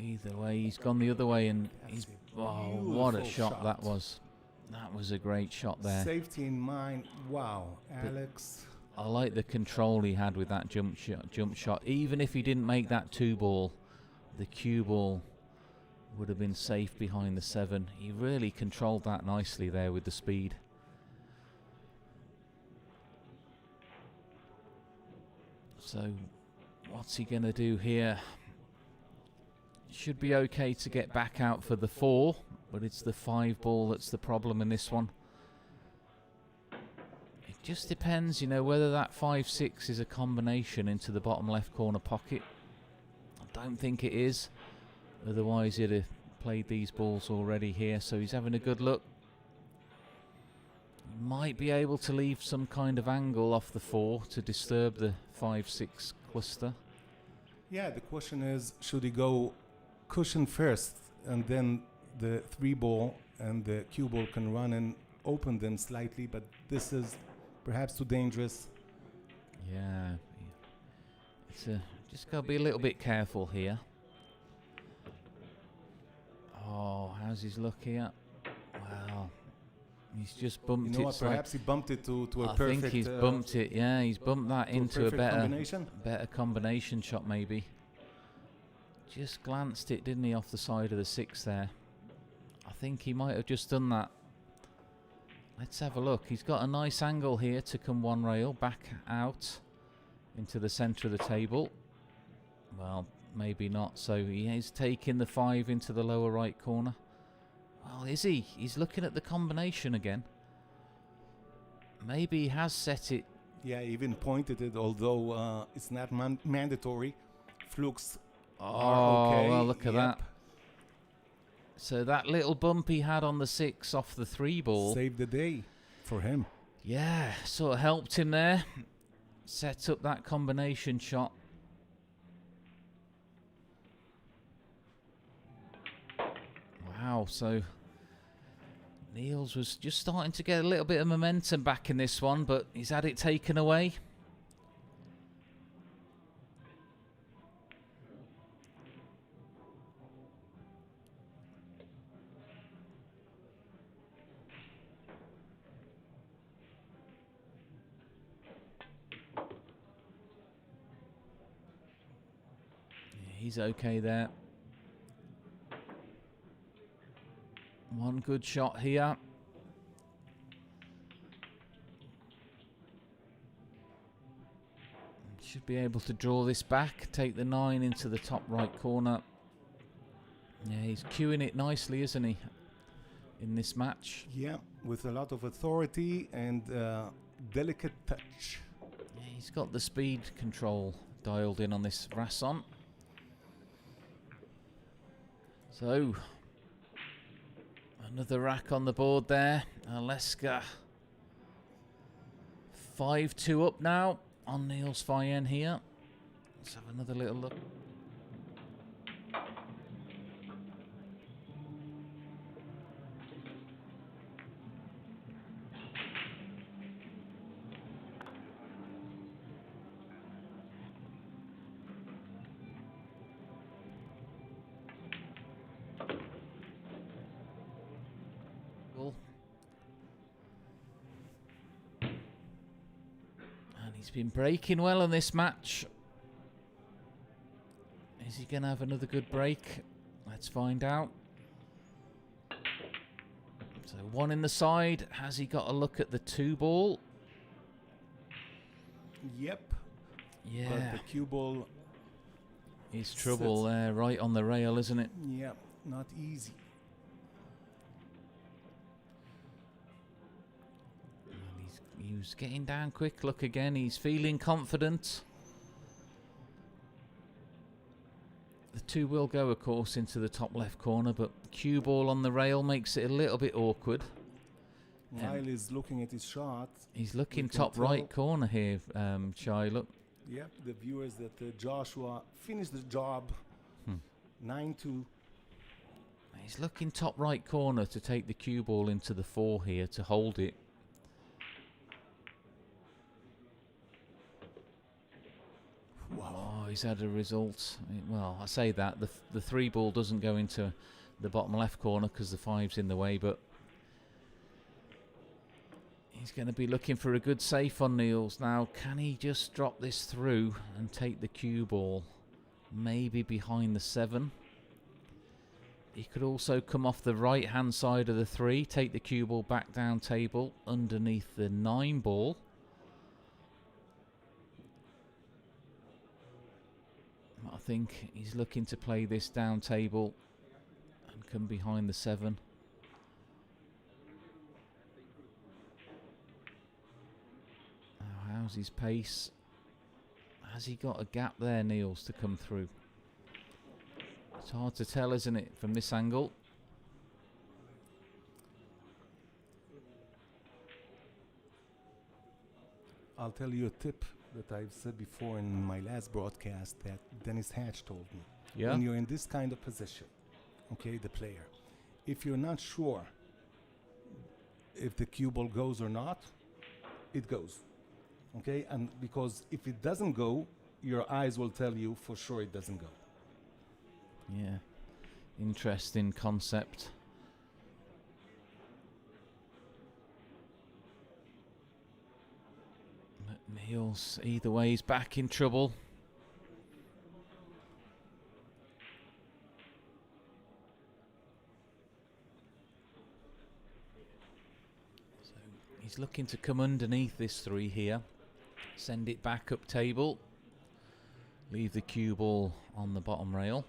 Either way, he's gone the other way, and he's... Oh, what a shot that was. That was a great shot there. Safety in mind. Wow, Alex. I like the control he had with that jump shot. Even if he didn't make that 2-ball, the cue ball would have been safe behind the 7. He really controlled that nicely there with the speed. So, what's he going to do here? Should be okay to get back out for the 4, but it's the 5-ball that's the problem in this one. It just depends, you know, whether that 5-6 is a combination into the bottom left corner pocket. I don't think it is. Otherwise, he'd have played these balls already here. So he's having a good look. Might be able to leave some kind of angle off the 4 to disturb the 5-6 cluster. Yeah, the question is, should he go cushion first and then the 3-ball and the cue ball can run and open them slightly, but this is perhaps too dangerous. Yeah, it's just got to be a little bit careful here. Oh, how's his luck here? Wow, he's just bumped You know it. what, perhaps he bumped it to a I perfect... think he's bumped it, yeah, he's bumped that into a better combination shot maybe. Just glanced it, didn't he, off the side of the 6 there. I think he might have just done that. Let's have a look. He's got a nice angle here to come 1 rail back out into the centre of the table. Well, maybe not. So he is taking the 5 into the lower right corner. Well, is he? He's looking at the combination again. Maybe he has set it. Yeah, he even pointed it, although it's not mandatory. Flukes are okay. Well, look at that. So that little bump he had on the 6 off the 3-ball saved the day for him. Yeah, sort of helped him there. Set up that combination shot. Wow, so Niels was just starting to get a little bit of momentum back in this one, but he's had it taken away. He's okay there. One good shot here. Should be able to draw this back, take the 9 into the top right corner. Yeah, he's cueing it nicely, isn't he, in this match? Yeah, with a lot of authority and delicate touch. Yeah, he's got the speed control dialed in on this Rasson. So, another rack on the board there. Aleska 5-2 up now on Niels Fayen here. Let's have another little look. He's been breaking well in this match. Is he going to have another good break? Let's find out. So 1 in the side. Has he got a look at the 2-ball? Yep. Yeah. But the cue ball... He's trouble there, right on the rail, isn't it? Yep, not easy. He's getting down quick. Look again. He's feeling confident. The 2 will go, of course, into the top left corner, but cue ball on the rail makes it a little bit awkward. While he's looking at his shot, he's looking top right corner here, Shai. Look. Yep, the viewers that Joshua finished the job. 9-2. He's looking top right corner to take the cue ball into the 4 here to hold it. Wow, he's had a result. Well, I say that the 3 ball doesn't go into the bottom left corner because the 5's in the way, but he's going to be looking for a good safe on Niels now. Can he just drop this through and take the cue ball? Maybe behind the 7. He could also come off the right hand side of the 3, take the cue ball back down table underneath the 9 ball. I think he's looking to play this down table and come behind the 7. Now, how's his pace? Has he got a gap there, Niels, to come through? It's hard to tell, isn't it, from this angle? I'll tell you a tip that I've said before in my last broadcast that Dennis Hatch told me. Yeah. When you're in this kind of position, okay, the player, if you're not sure if the cue ball goes or not, it goes. Okay, and because if it doesn't go, your eyes will tell you for sure it doesn't go. Yeah, interesting concept. But Niels, either way, he's back in trouble. So he's looking to come underneath this 3 here, send it back up table, leave the cue ball on the bottom rail.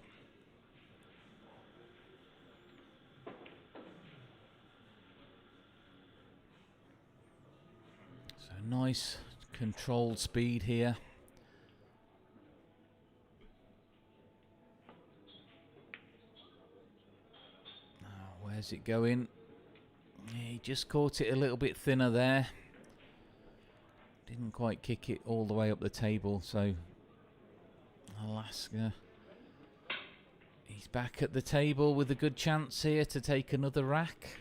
So nice controlled speed here. Now, where's it going? Yeah, he just caught it a little bit thinner there. Didn't quite kick it all the way up the table, so Alaska. He's back at the table with a good chance here to take another rack.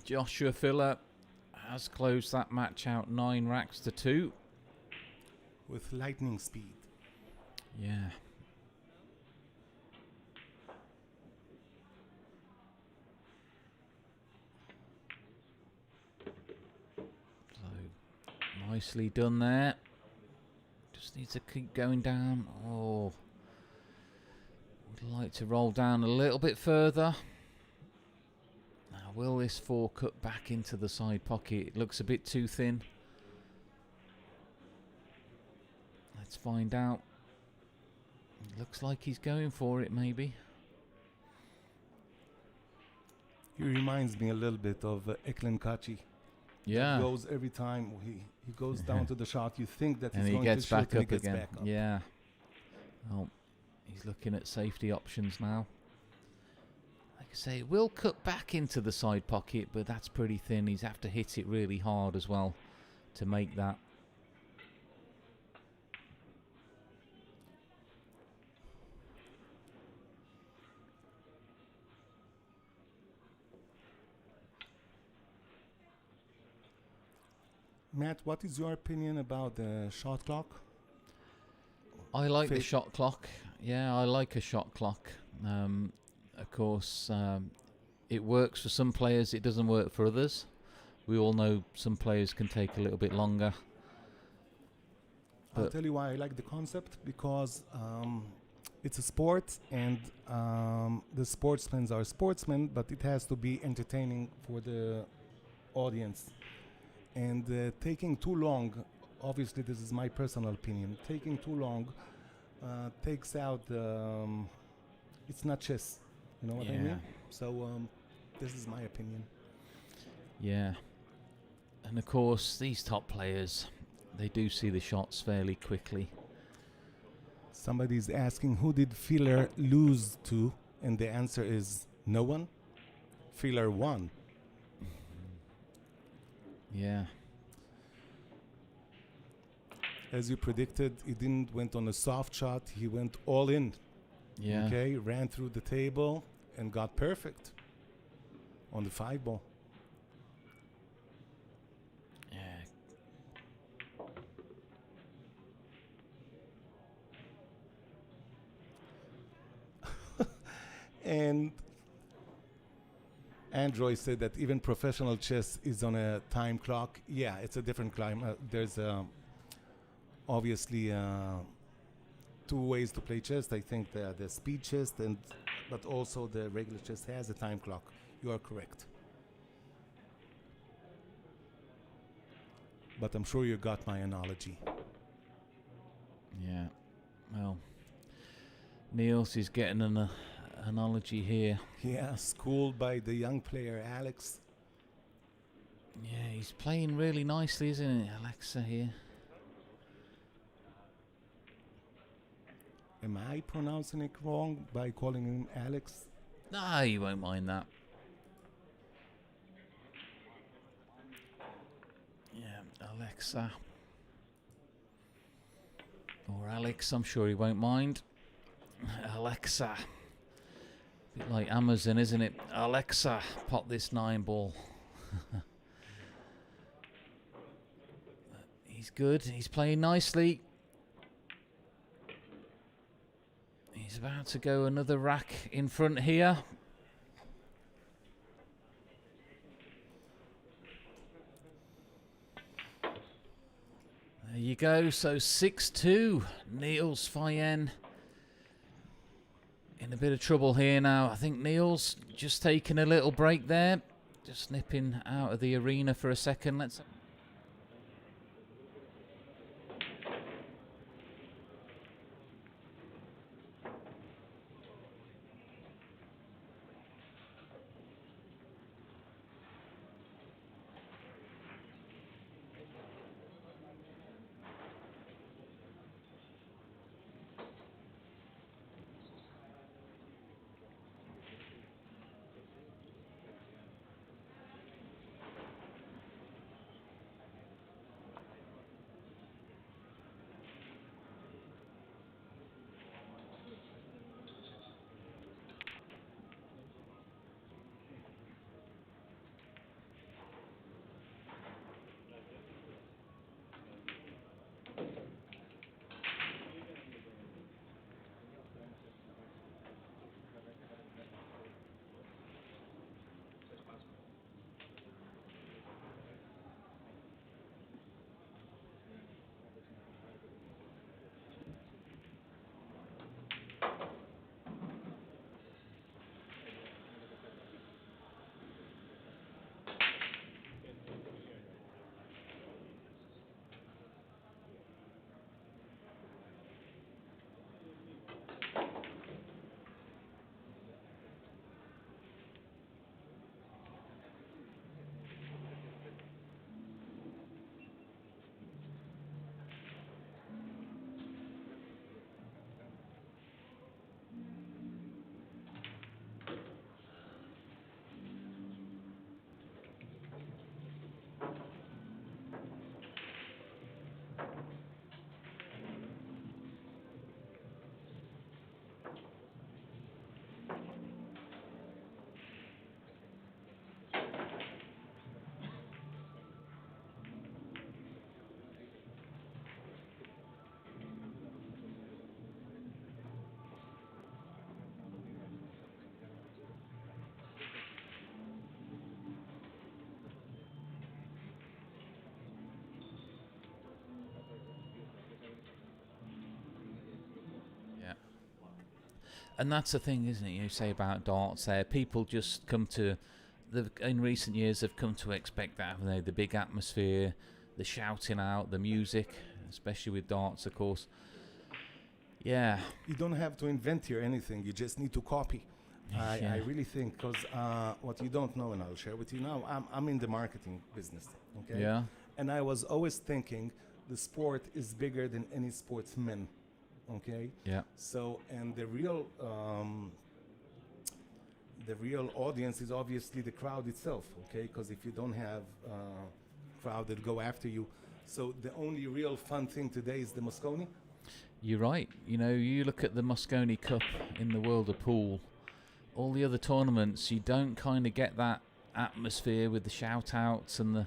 Joshua Filler has closed that match out 9 racks to 2. With lightning speed. Yeah. So, nicely done there. Just needs to keep going down. Oh. Would like to roll down a little bit further. Now, will this 4 cut back into the side pocket? It looks a bit too thin. Let's find out. It looks like he's going for it, maybe. He reminds me a little bit of Eklund Kachi. Yeah. He goes every time he goes down to the shot. You think that And he's he going gets to shoot back and he up gets again. back up. Yeah. Oh, he's looking at safety options now. Like I say, it will cut back into the side pocket, but that's pretty thin. He's have to hit it really hard as well to make that. Matt, what is your opinion about the shot clock? I like the Fit. shot clock. Yeah, I like a shot clock. Of course, it works for some players. It doesn't work for others. We all know some players can take a little bit longer. I'll But tell you why I like the concept, because it's a sport, and the sportsmen are sportsmen, but it has to be entertaining for the audience. And taking too long, obviously this is my personal opinion, taking too long takes out, it's not chess, you know what I Yeah. mean? So this is my opinion. yeah, and of course these top players, they do see the shots fairly quickly. Somebody's asking, who did Filler lose to? And the answer is no one. Filler won. Yeah, As you predicted, he didn't went on a soft shot. He went all in. yeah. Okay, ran through the table and got perfect. on the 5 ball. Yeah. And Android said that even professional chess is on a time clock. Yeah, it's a different climate. There's obviously 2 ways to play chess. I think the speed chess, but also the regular chess has a time clock. You are correct. But I'm sure you got my analogy. Yeah. Well, Niels is getting an analogy here. Yeah, schooled by the young player Alex. Yeah, he's playing really nicely, isn't it, Alexa here? Am I pronouncing it wrong by calling him Alex? No, you won't mind that. Yeah, Alexa. Or Alex, I'm sure he won't mind. Alexa. Bit like Amazon, isn't it? Alexa, pop this 9 ball. He's good. He's playing nicely. He's about to go another rack in front here. There you go. So 6-2. Niels Fayen in a bit of trouble here now. I think Niels just taking a little break there. Just nipping out of the arena for a second. Let's... And that's the thing, isn't it? You say about darts there. People just come to, in recent years, have come to expect that, haven't they? The big atmosphere, the shouting out, the music, especially with darts, of course. Yeah. You don't have to invent here anything. You just need to copy. Yeah. I really think, because what you don't know, and I'll share with you now, I'm in the marketing business, okay? Yeah. And I was always thinking the sport is bigger than any sportsman, okay? Yeah. So, and the real audience is obviously the crowd itself, okay? Because if you don't have crowd that go after you, so the only real fun thing today is the Mosconi. You're right. You know, you look at the Mosconi Cup in the world of pool, all the other tournaments, you don't kind of get that atmosphere with the shout outs and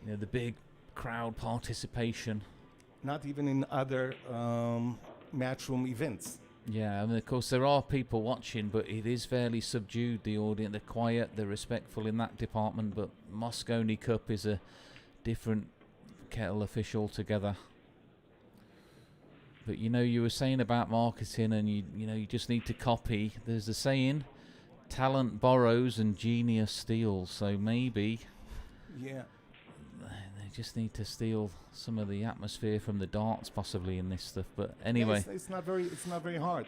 the big crowd participation. Not even in other matchroom events. Yeah, I mean, of course there are people watching, but it is fairly subdued, the audience. They're quiet, they're respectful in that department, but Moscone Cup is a different kettle of fish altogether. But you were saying about marketing, and you just need to copy. There's a saying, talent borrows and genius steals. So maybe they just need to steal some of the atmosphere from the darts, possibly, in this stuff. But anyway, it's not very hard.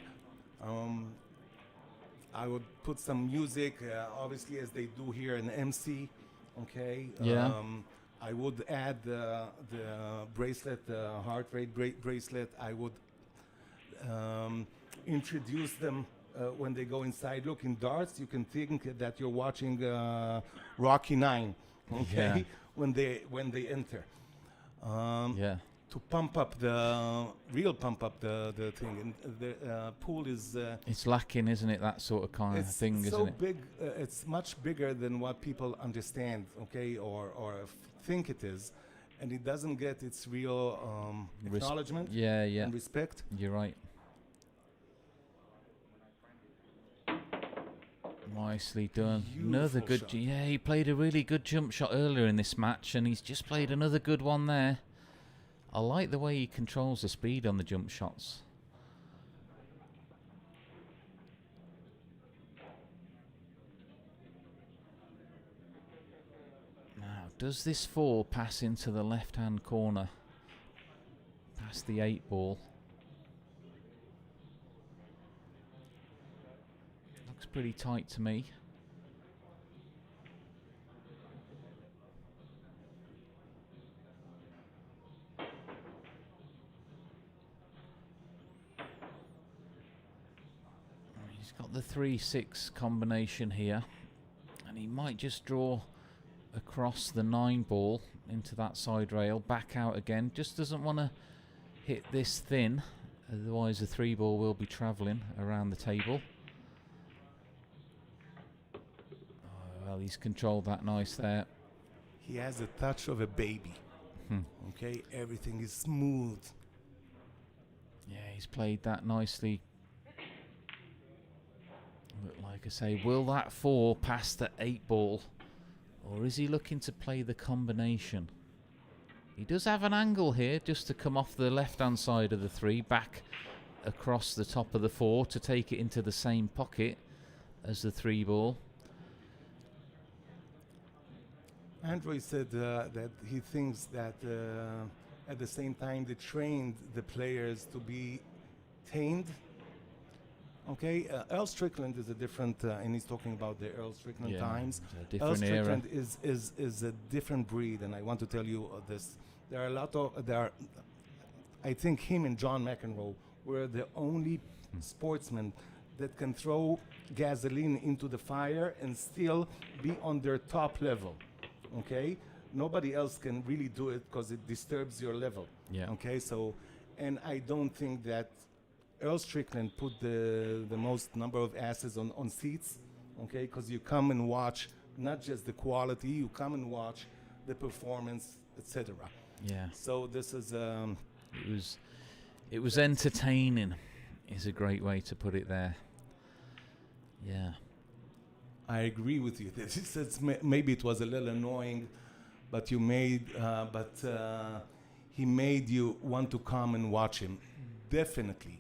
I would put some music, obviously, as they do here in MC. Okay. Yeah. I would add the bracelet, heart rate bracelet. I would introduce them when they go inside. Look, in darts, you can think that you're watching Rocky 9, okay? Yeah. when they enter. Yeah. To pump up the thing. And the pool is... it's lacking, isn't it, that sort of kind of thing, so isn't it? big. It's much bigger than what people understand, okay, or think it is, and it doesn't get its real acknowledgement and respect. You're right. Nicely done. Another good shot. he played a really good jump shot earlier in this match, and he's just played another good one there. I like the way he controls the speed on the jump shots. Does this 4 pass into the left-hand corner? Past the 8 ball. Looks pretty tight to me. He's got the 3-6 combination here, and he might just draw across the 9 ball into that side rail, back out again. Just doesn't want to hit this thin, otherwise the 3 ball will be travelling around the table. Oh, well, he's controlled that nice there. He has a touch of a baby. Okay, everything is smooth. Yeah, he's played that nicely. But like I say, will that 4 pass the 8 ball? Or is he looking to play the combination? He does have an angle here, just to come off the left-hand side of the 3, back across the top of the 4 to take it into the same pocket as the 3 ball. Andrew said that he thinks that at the same time they trained the players to be tamed. Okay, Earl Strickland is a different, and he's talking about the Earl Strickland times. Earl Strickland is a different breed, and I want to tell you this. I think him and John McEnroe were the only sportsmen that can throw gasoline into the fire and still be on their top level. Okay, nobody else can really do it because it disturbs your level. Yeah. Okay, so, and I don't think that Earl Strickland put the most number of asses on seats, okay? Because you come and watch not just the quality, you come and watch the performance, etc. Yeah. So this is it was entertaining, is a great way to put it there. Yeah. I agree with you. Maybe it was a little annoying, but he made you want to come and watch him. Definitely.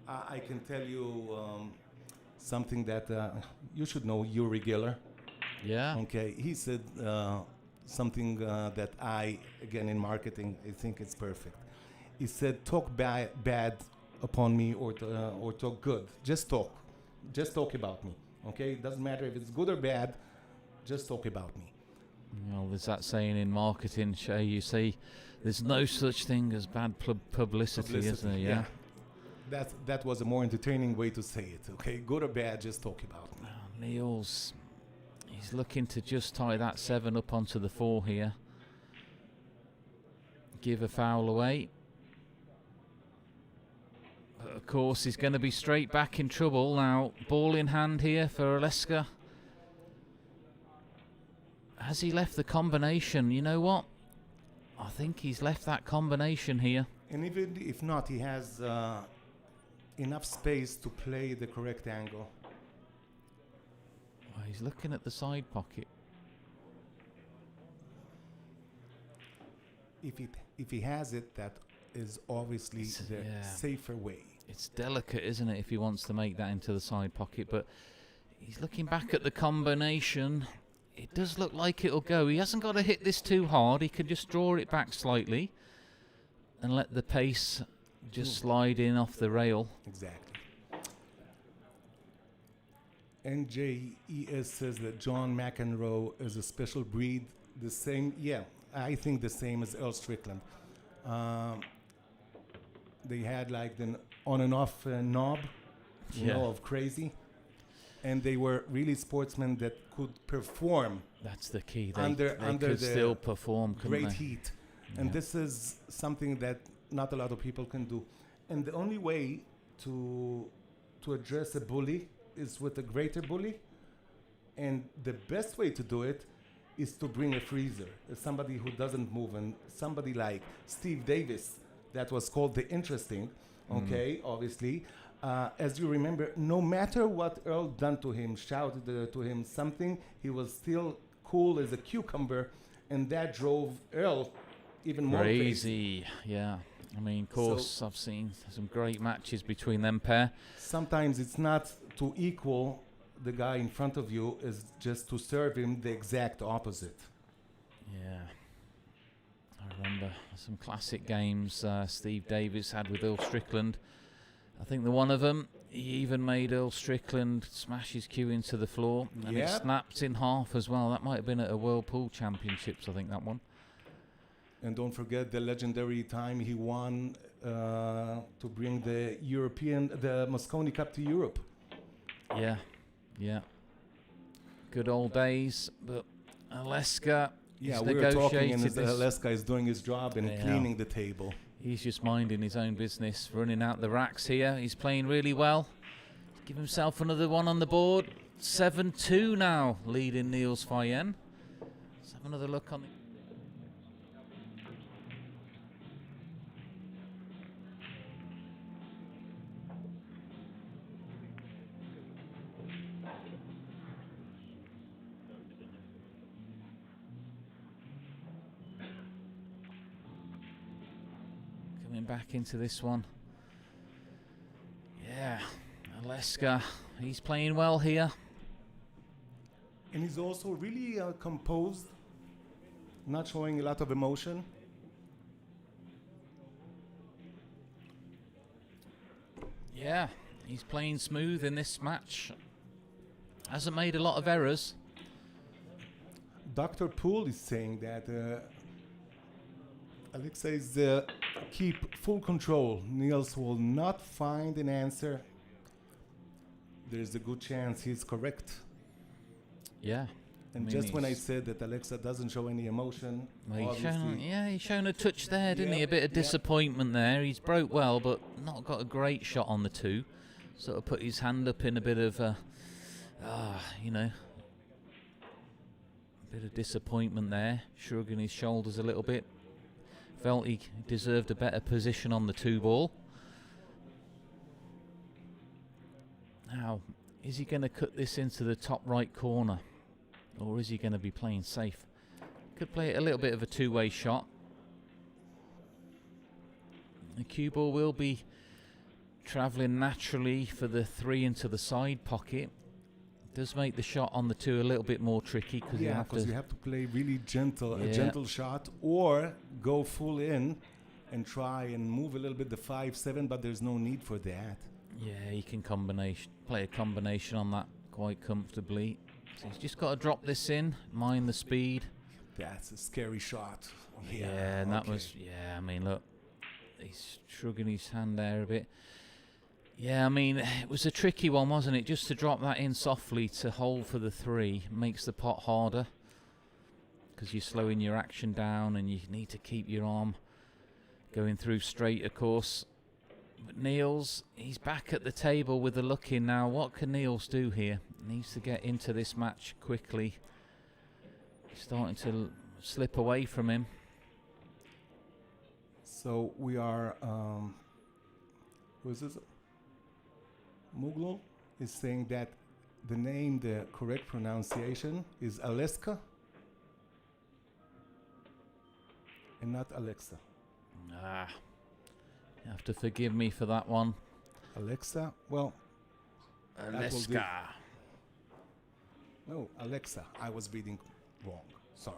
I can tell you something that you should know, Uri Geller. Yeah. Okay, he said something that again in marketing, I think it's perfect. He said, talk bad upon me or talk good. Just talk. Just talk about me. Okay, it doesn't matter if it's good or bad, just talk about me. Well, there's that saying in marketing, Shay, you say there's no such thing as bad publicity, is there? Yeah. That was a more entertaining way to say it, okay? Good or bad, just talk about me. Oh, he's looking to just tie that 7 up onto the 4 here. Give a foul away. But of course, he's going to be straight back in trouble now. Ball in hand here for Oleska. Has he left the combination? You know what? I think he's left that combination here. And even if not, he has enough space to play the correct angle. Well, he's looking at the side pocket. If he has it, that is obviously the safer way. It's delicate, isn't it, if he wants to make that into the side pocket, but he's looking back at the combination. It does look like it'll go. He hasn't got to hit this too hard. He can just draw it back slightly and let the pace just slide in off the rail. Exactly. NJES says that John McEnroe is a special breed. The same, I think the same as Earl Strickland. They had like the on and off knob, you know, of crazy. And they were really sportsmen that could perform. That's the key. They Under could the still perform, couldn't great they? heat. And this is something that not a lot of people can do. And the only way to address a bully is with a greater bully. And the best way to do it is to bring a freezer, somebody who doesn't move, and somebody like Steve Davis, that was called the interesting, obviously. As you remember, no matter what Earl done to him, shouted to him something, he was still cool as a cucumber, and that drove Earl even more crazy. Yeah. I mean, of course, I've seen some great matches between them pair. Sometimes it's not to equal the guy in front of you, is just to serve him the exact opposite. Yeah. I remember some classic games Steve Davis had with Earl Strickland. I think the one of them, he even made Earl Strickland smash his cue into the floor, and it snapped in half as well. That might have been at a World Pool Championships, I think, that one. And don't forget the legendary time he won to bring the Mosconi Cup to Europe. Yeah. Good old days, but Aleska we were negotiated talking, and this. Aleska is doing his job and cleaning the table. He's just minding his own business, running out the racks here. He's playing really well. Give himself another one on the board. 7-2 now, leading Niels Fayen. Let's have another look on the... back into this one. Yeah, Aleska, he's playing well here. And he's also really composed, not showing a lot of emotion. Yeah, he's playing smooth in this match. Hasn't made a lot of errors. Dr. Poole is saying that Alexa is keep full control. Niels will not find an answer. There's a good chance he's correct. Yeah. And just when I said that Alexa doesn't show any emotion, well, he's shown a touch there, didn't he? A bit of disappointment there. He's broke well, but not got a great shot on the two. Sort of put his hand up in a bit of, a bit of disappointment there. Shrugging his shoulders a little bit. Felt he deserved a better position on the two ball. Now, is he going to cut this into the top right corner? Or is he going to be playing safe? Could play it a little bit of a two-way shot. The cue ball will be travelling naturally for the 3 into the side pocket. Does make the shot on the 2 a little bit more tricky because you have to play really gentle, a gentle shot, or go full in and try and move a little bit the 5-7, but there's no need for that. Yeah, he can play a combination on that quite comfortably. So he's just got to drop this in, mind the speed. That's a scary shot. Yeah, and that was, I mean, look, he's shrugging his hand there a bit. Yeah, I mean, it was a tricky one, wasn't it? Just to drop that in softly to hold for the 3 makes the pot harder because you're slowing your action down and you need to keep your arm going through straight, of course. But Niels, he's back at the table with the look in now. What can Niels do here? Needs to get into this match quickly. Starting to slip away from him. So we are, who is this? Mughal is saying that the name, the correct pronunciation is Aleska and not Alexa. Ah, you have to forgive me for that one. Alexa, well, Aleska. no, Alexa, I was reading wrong, sorry.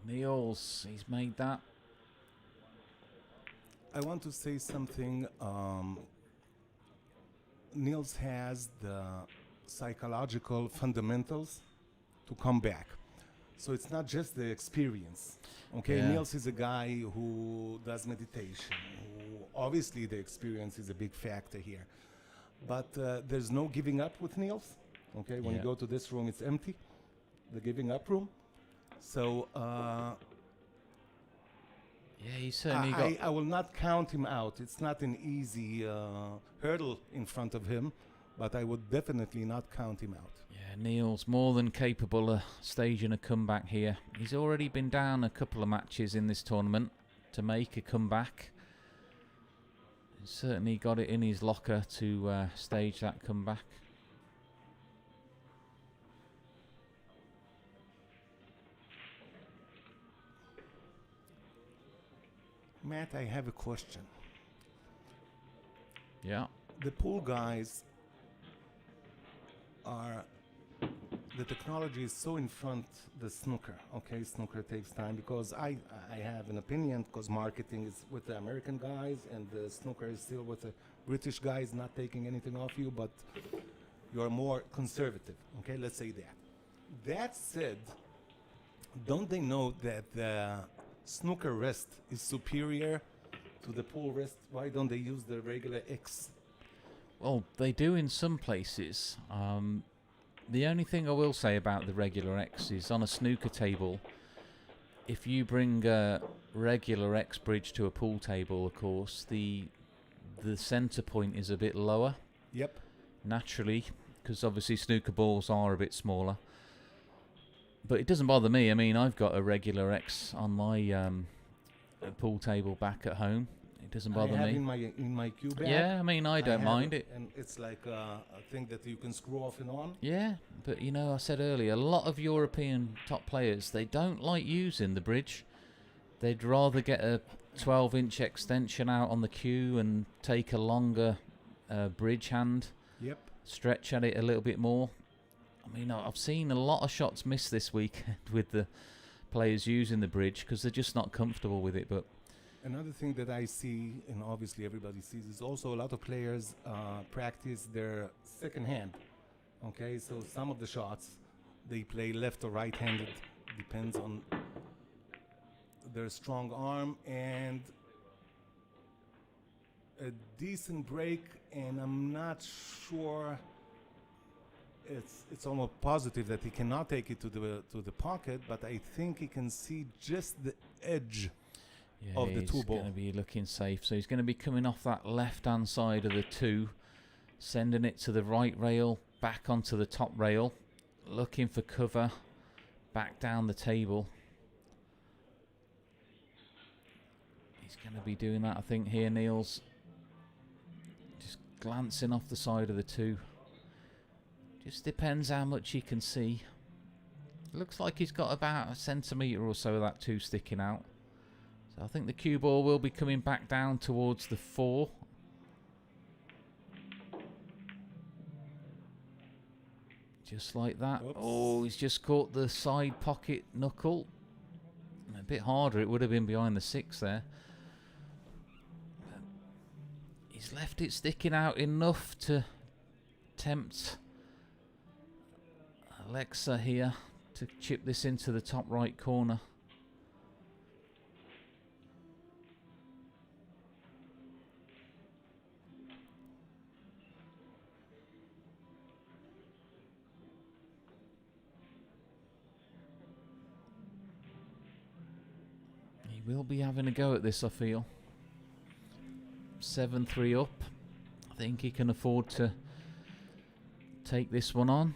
Niels, he's made that. I want to say something. Niels has the psychological fundamentals to come back. So it's not just the experience. Okay, Yeah. Niels is a guy who does meditation. Who obviously, the experience is a big factor here. But there's no giving up with Niels. Okay, when you Yeah. go to this room, it's empty, the giving up room. So Yeah, he's certainly got. I will not count him out. It's not an easy hurdle in front of him, but I would definitely not count him out. Yeah, Niels more than capable of staging a comeback here. He's already been down a couple of matches in this tournament to make a comeback. He's certainly got it in his locker to stage that comeback. Matt, I have a question. Yeah. The pool guys are, the technology is so in front the snooker. Okay, snooker takes time because I have an opinion because marketing is with the American guys and the snooker is still with the British guys, not taking anything off you, but you're more conservative. Okay, let's say that. That said, don't they know that the snooker rest is superior to the pool rest? Why don't they use the regular X? Well, they do in some places. The only thing I will say about the regular X is on a snooker table, if you bring a regular X bridge to a pool table, of course, the center point is a bit lower. Yep. Naturally, because obviously snooker balls are a bit smaller. But it doesn't bother me. I mean, I've got a regular X on my pool table back at home. It doesn't bother I have me. in my cue bag. Yeah, I mean, I don't have mind it. And it's like a thing that you can screw off and on. Yeah, but you know, I said earlier, a lot of European top players, they don't like using the bridge. They'd rather get a 12-inch extension out on the cue and take a longer bridge hand. Yep. Stretch at it a little bit more. I mean, I've seen a lot of shots missed this weekend with the players using the bridge because they're just not comfortable with it. But another thing that I see, and obviously everybody sees, is also a lot of players practice their second hand. Okay, so some of the shots they play left or right-handed, depends on their strong arm and a decent break. And I'm not sure. It's almost positive that he cannot take it to the pocket, but I think he can see just the edge of the two he's ball. going to be looking safe. So he's going to be coming off that left-hand side of the two, sending it to the right rail, back onto the top rail, looking for cover, back down the table. He's going to be doing that, I think, here, Niels. Just glancing off the side of the two. Just depends how much he can see. Looks like he's got about a centimetre or so of that two sticking out. So I think the cue ball will be coming back down towards the 4. Just like that. Whoops. Oh, he's just caught the side pocket knuckle. A bit harder, it would have been behind the 6 there. But he's left it sticking out enough to tempt Alexa here to chip this into the top right corner. He will be having a go at this, I feel. 7-3 up. I think he can afford to take this one on.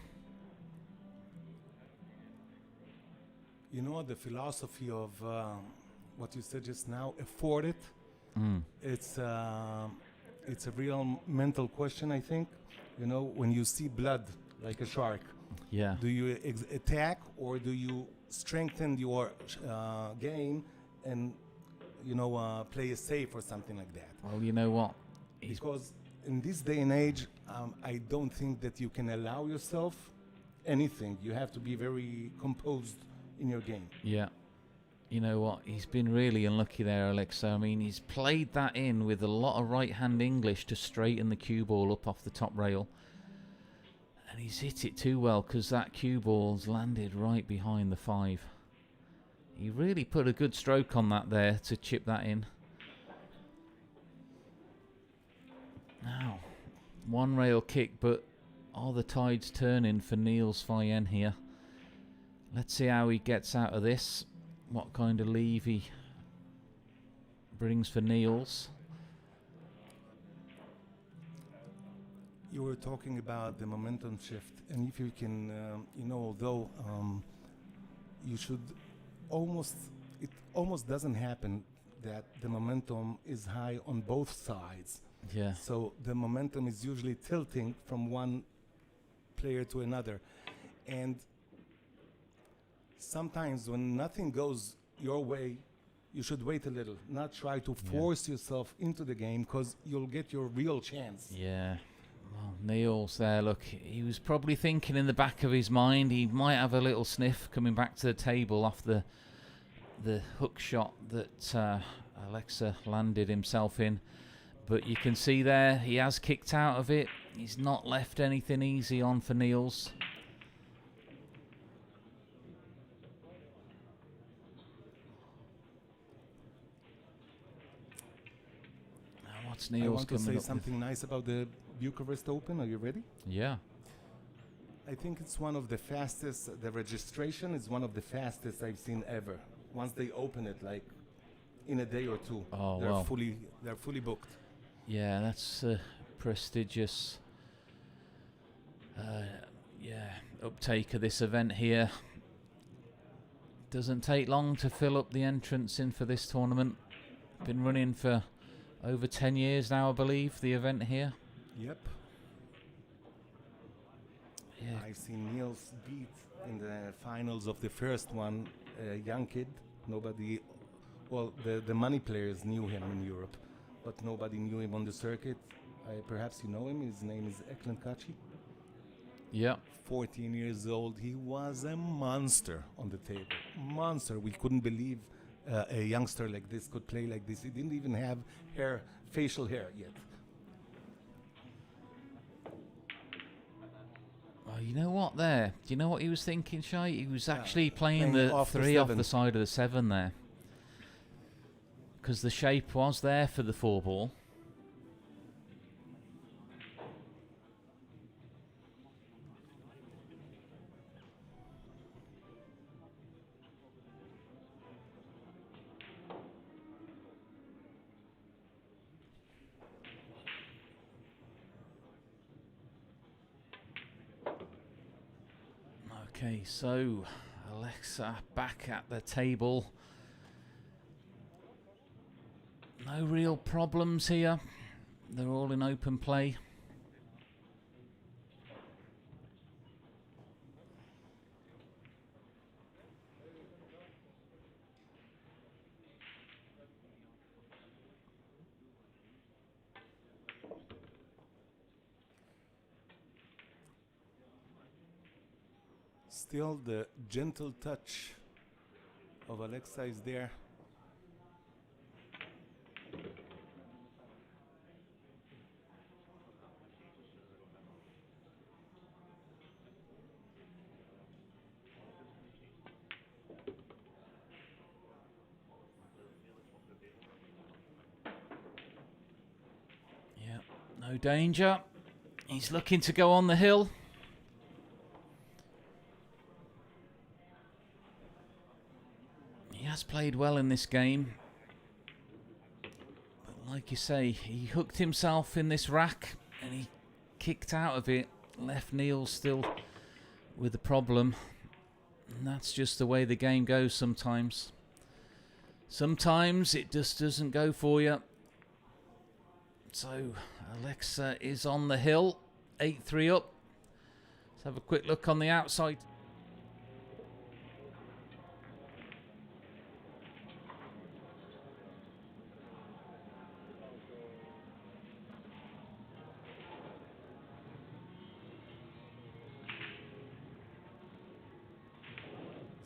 You know, the philosophy of what you said just now, afford it. It's a real mental question, I think. You know, when you see blood like a shark, Yeah. do you attack or do you strengthen your game and, you know, play it safe or something like that? Well, you know what? He's Because in this day and age, I don't think that you can allow yourself anything. You have to be very composed in your game. Yeah. You know what? He's been really unlucky there, Alexa. I mean, he's played that in with a lot of right-hand English to straighten the cue ball up off the top rail. And he's hit it too well because that cue ball's landed right behind the 5. He really put a good stroke on that there to chip that in. Now, one rail kick, but are the tides turning for Niels Fayen here? Let's see how he gets out of this. What kind of leave he brings for Niels. You were talking about the momentum shift, and if you can, you know, although you should it almost doesn't happen that the momentum is high on both sides. Yeah. So the momentum is usually tilting from one player to another. And sometimes when nothing goes your way, you should wait a little, not try to force yourself into the game because you'll get your real chance. Yeah. Well, Niels there, look, he was probably thinking in the back of his mind he might have a little sniff coming back to the table off the hook shot that Alexa landed himself in. But you can see there, he has kicked out of it. He's not left anything easy on for Niels. Now what's I Niels want to coming say up something nice about the Bucharest Open. Are you ready? with? Yeah. I think it's one of the fastest, the registration is one of the fastest I've seen ever. Once they open it, like in a day or two, Oh, they're wow. fully booked. Yeah, that's prestigious. Uptake of this event here. Doesn't take long to fill up the entrance in for this tournament. Been running for over 10 years now, I believe, the event here. Yep. Yeah. I've seen Niels beat in the finals of the first one, a young kid. Nobody, well, the money players knew him in Europe, but nobody knew him on the circuit. Perhaps you know him. His name is Eklan Kachi. Yeah. 14 years old. He was a monster on the table. Monster. We couldn't believe a youngster like this could play like this. He didn't even have hair, facial hair yet. Oh, you know what there? Do you know what he was thinking, Shai? He was actually playing playing the off the 3 off 7. the side of the 7 there. Because the shape was there for the 4 ball. Okay, so Alexa back at the table. No real problems here. They're all in open play. Still, the gentle touch of Alexa is there. Yeah, no danger. He's looking to go on the hill. He has played well in this game, but like you say, he hooked himself in this rack and he kicked out of it. Left Niels still with the problem. And that's just the way the game goes sometimes. Sometimes it just doesn't go for you. So Alexa is on the hill, 8-3 up. Let's have a quick look on the outside.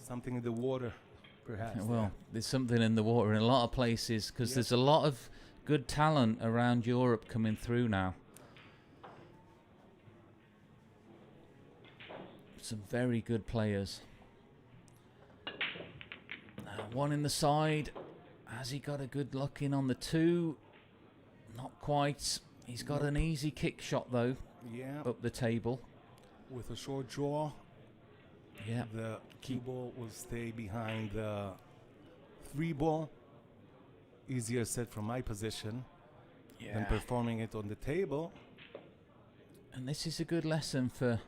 Something in the water, perhaps. Well, there's something in the water in a lot of places because there's a lot of good talent around Europe coming through now. Some very good players. One in the side. Has he got a good look in on the 2? Not quite. He's got an easy kick shot though. Yeah. Up the table. With a short draw. Yeah. The cue ball will stay behind the 3 ball. Easier said from my position than performing it on the table. And this is a good lesson for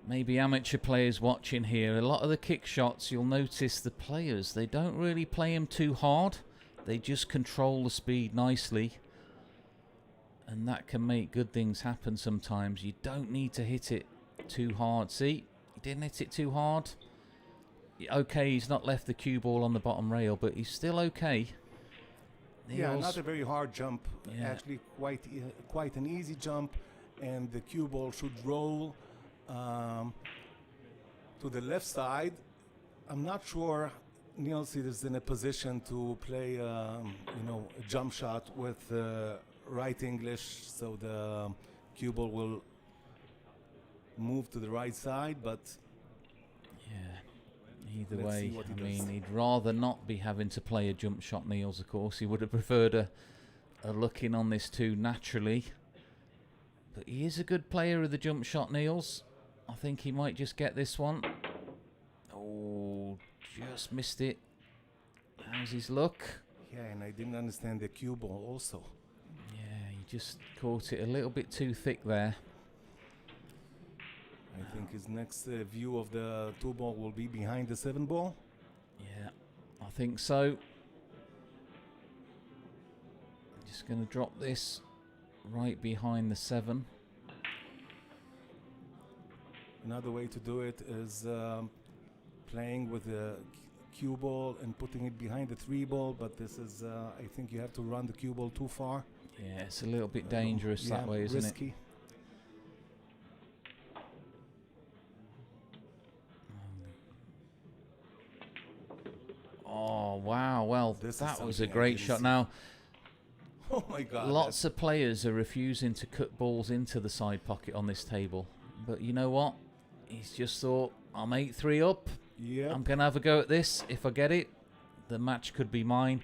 maybe amateur players watching here. A lot of the kick shots, you'll notice the players, they don't really play them too hard. They just control the speed nicely. And that can make good things happen sometimes. You don't need to hit it too hard. See? Didn't hit it too hard. Okay, he's not left the cue ball on the bottom rail, but he's still okay. Yeah, not a very hard jump. Yeah. Actually, quite an easy jump, and the cue ball should roll to the left side. I'm not sure Niels is in a position to play, a jump shot with right English, so the cue ball will move to the right side, but either let's way, see what he I does. mean, he'd rather not be having to play a jump shot, Niels, of course. He would have preferred a look in on this 2 naturally. But he is a good player of the jump shot, Niels. I think he might just get this one. Oh, just missed it. How's his look? Yeah, and I didn't understand the cue ball also. Yeah, he just caught it a little bit too thick there. I think his next view of the 2 ball will be behind the 7 ball. Yeah, I think so. Just going to drop this right behind the 7. Another way to do it is playing with the cue ball and putting it behind the 3 ball, but this is, I think you have to run the cue ball too far. Yeah, it's a little bit dangerous that way, isn't risky. it? Oh, wow. Well, that was a great shot. Now, oh my God. Lots of players are refusing to cut balls into the side pocket on this table. But you know what? He's just thought, I'm 8-3 up. Yeah. I'm going to have a go at this. If I get it, the match could be mine.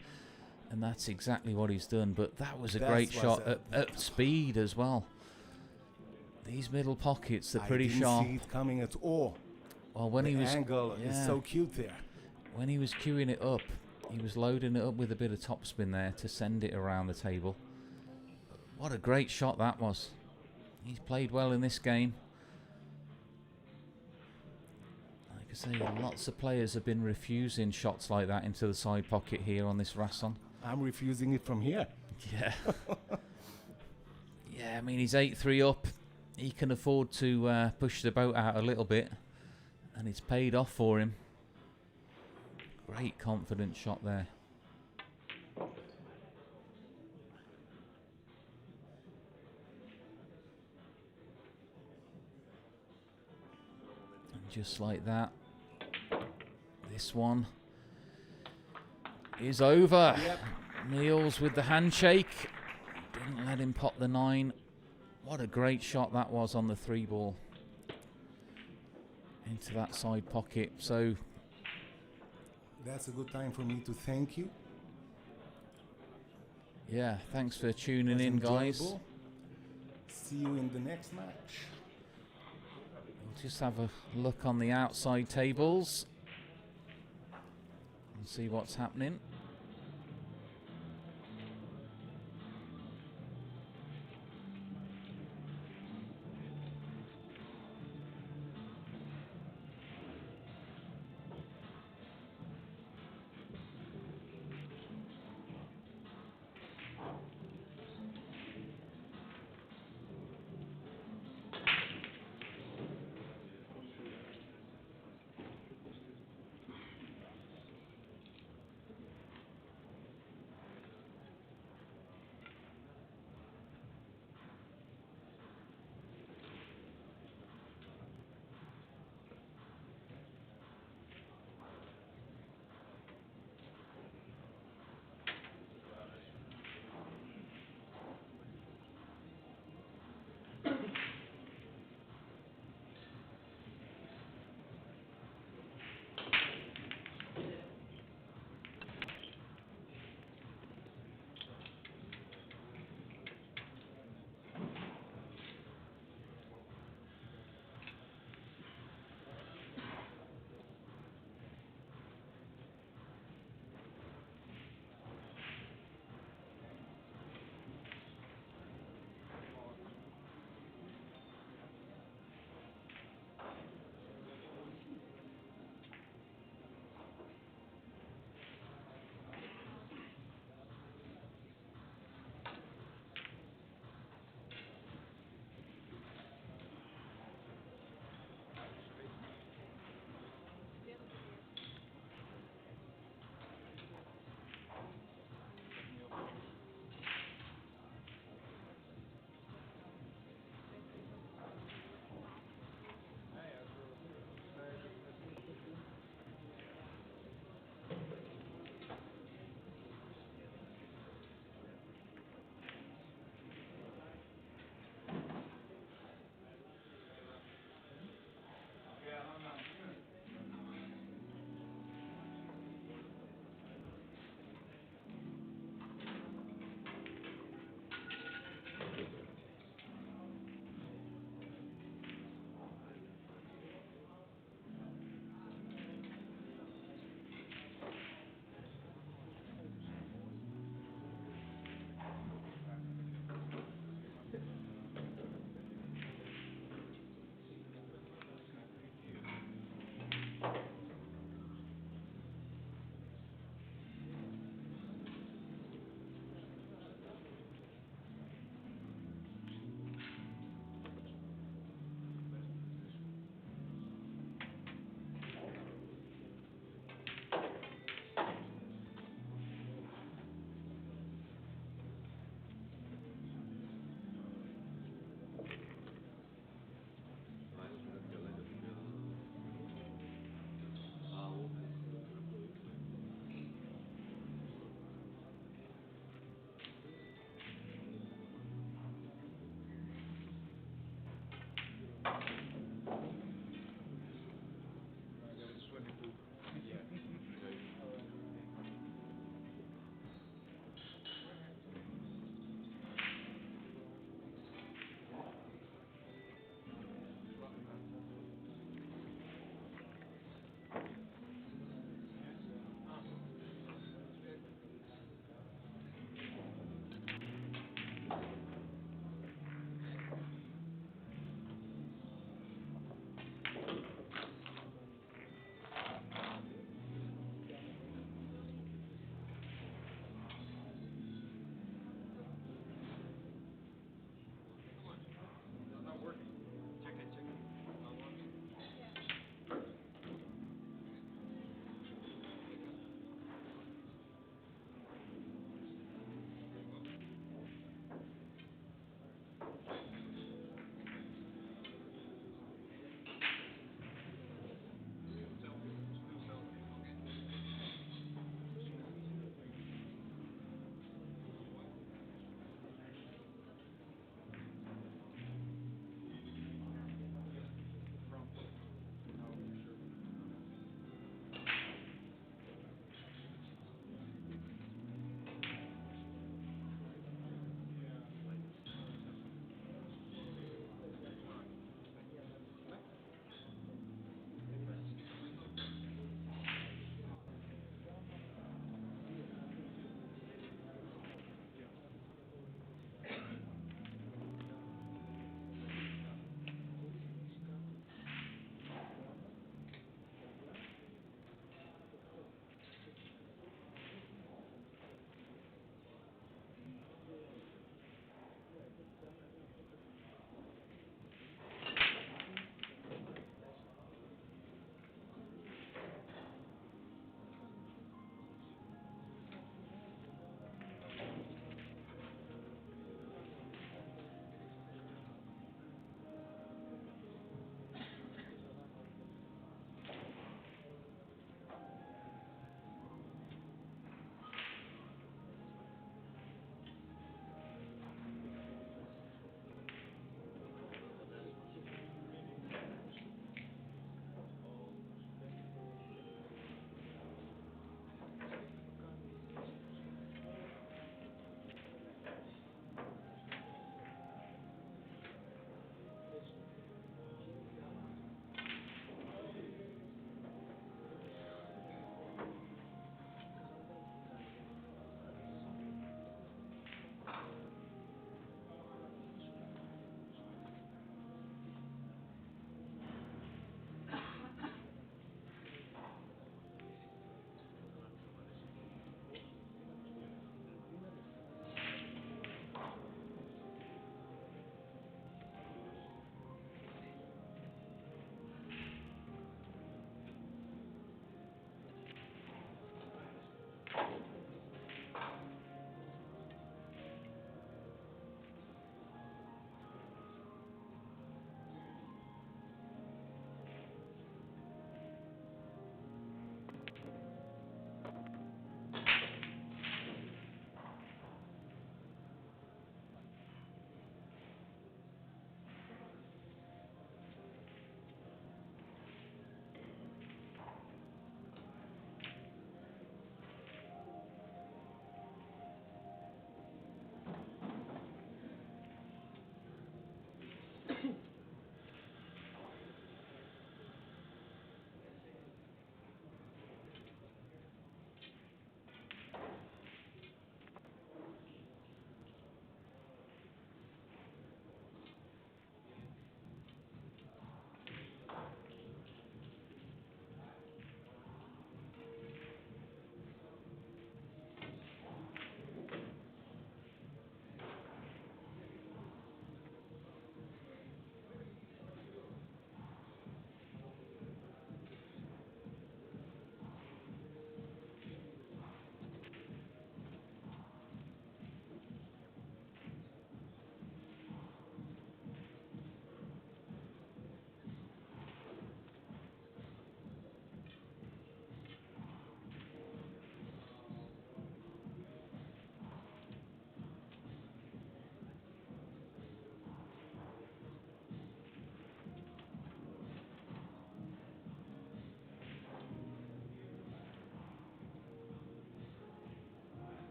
And that's exactly what he's done. But that was a great shot at speed as well. These middle pockets are pretty sharp. I didn't see it coming at all. Well, when the he was angle is so cute there. When he was queuing it up, he was loading it up with a bit of topspin there to send it around the table. What a great shot that was. He's played well in this game. Like I say, lots of players have been refusing shots like that into the side pocket here on this Rasson. I'm refusing it from here. Yeah. Yeah, I mean, he's 8-3 up. He can afford to push the boat out a little bit. And it's paid off for him. Great confident shot there. And just like that, this one is over. Yep. Niels with the handshake. Didn't let him pop the 9. What a great shot that was on the 3 ball. Into that side pocket. So that's a good time for me to thank you. Yeah, thanks for tuning in, guys. See you in the next match. We'll just have a look on the outside tables and see what's happening.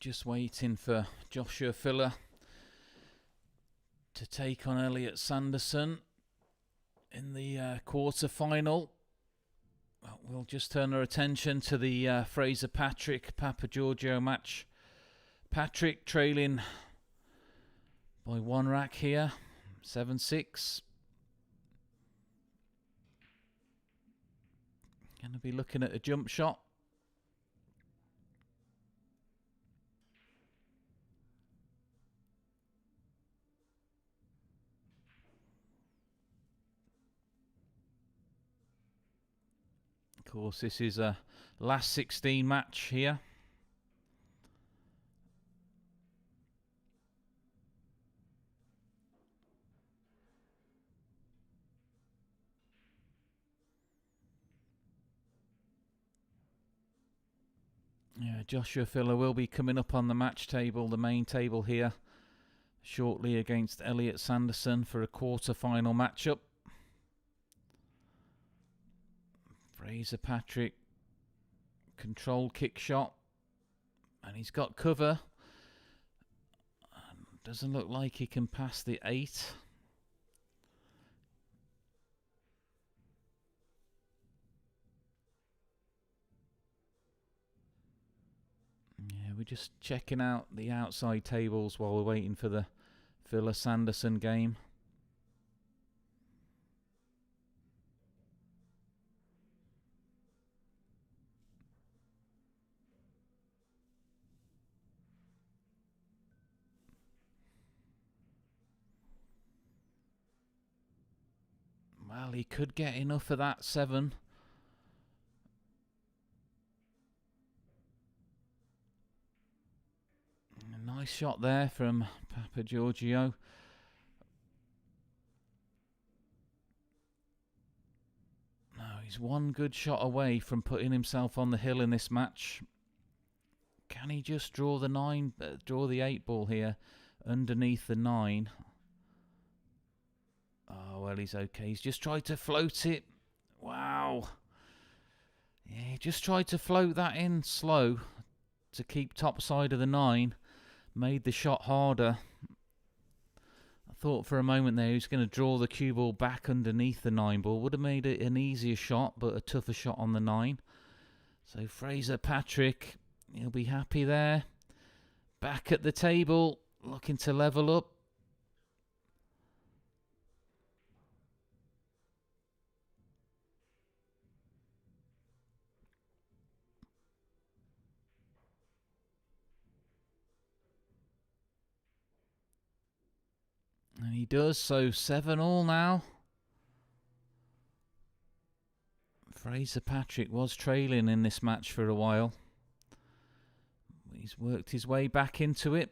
Just waiting for Joshua Filler to take on Elliot Sanderson in the quarter-final. Well, we'll just turn our attention to the Fraser Patrick Papa Giorgio match. Patrick trailing by 1 rack here, 7-6. Going to be looking at a jump shot. Of course, this is a last 16 match here. Yeah, Joshua Filler will be coming up on the match table, the main table here, shortly against Elliot Sanderson for a quarter-final matchup. Fraser Patrick, controlled kick shot, and he's got cover. Doesn't look like he can pass the 8. Yeah, we're just checking out the outside tables while we're waiting for the Filler Sanderson game. Well, he could get enough of that 7. A nice shot there from Papa Giorgio. No, he's one good shot away from putting himself on the hill in this match. Can he just draw the 8 ball here underneath the 9? Oh, well, he's okay. He's just tried to float it. Wow. Yeah, he just tried to float that in slow to keep top side of the 9. Made the shot harder. I thought for a moment there he was going to draw the cue ball back underneath the 9 ball. Would have made it an easier shot, but a tougher shot on the 9. So Fraser Patrick, he'll be happy there. Back at the table, looking to level up. And he does, so 7-all now. Fraser Patrick was trailing in this match for a while. He's worked his way back into it.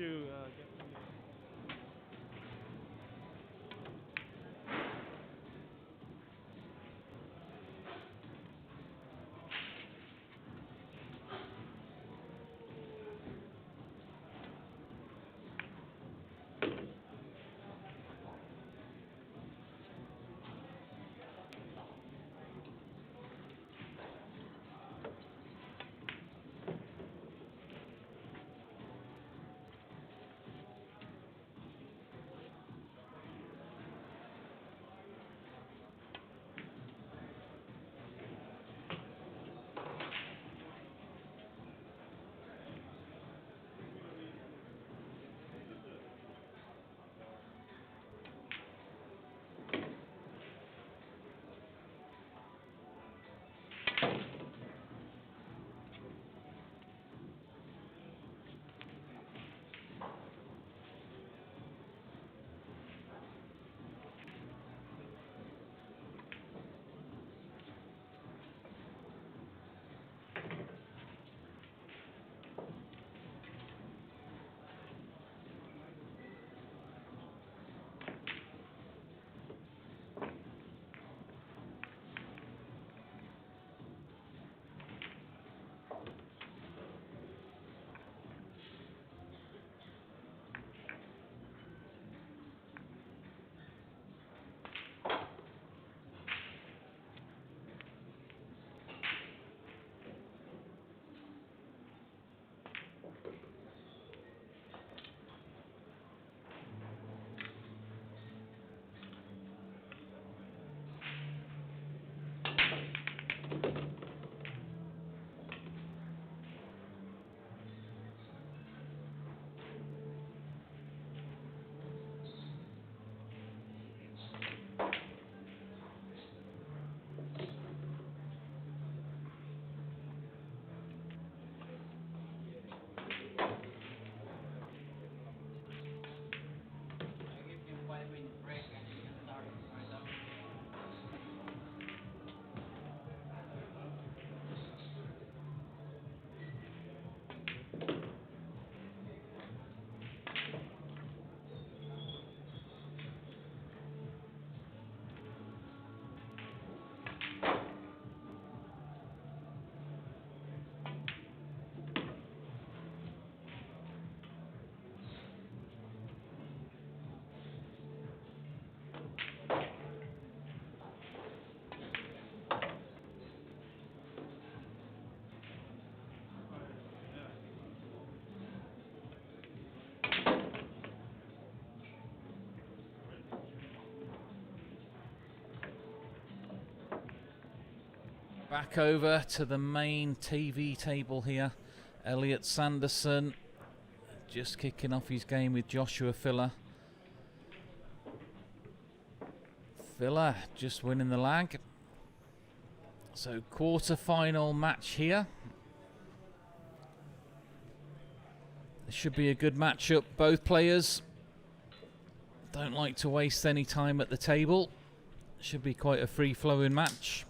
you get from the Back over to the main TV table here. Elliot Sanderson just kicking off his game with Joshua Filler. Filler just winning the lag. So quarter-final match here. It should be a good matchup. Both players don't like to waste any time at the table. Should be quite a free-flowing match.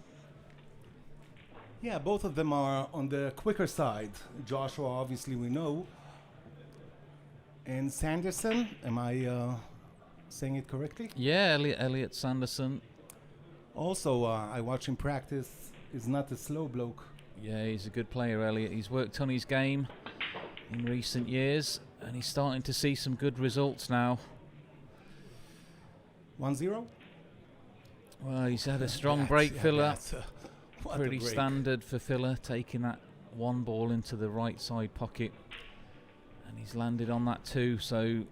Yeah, both of them are on the quicker side. Joshua, obviously, we know. And Sanderson, am I saying it correctly? Yeah, Elliot Sanderson. Also, I watch him practice. He's not a slow bloke. Yeah, he's a good player, Elliot. He's worked on his game in recent years, and he's starting to see some good results now. 1-0? Well, he's had a strong break, Filler. Pretty break. standard for Filler, taking that one ball into the right side pocket. And he's landed on that too, so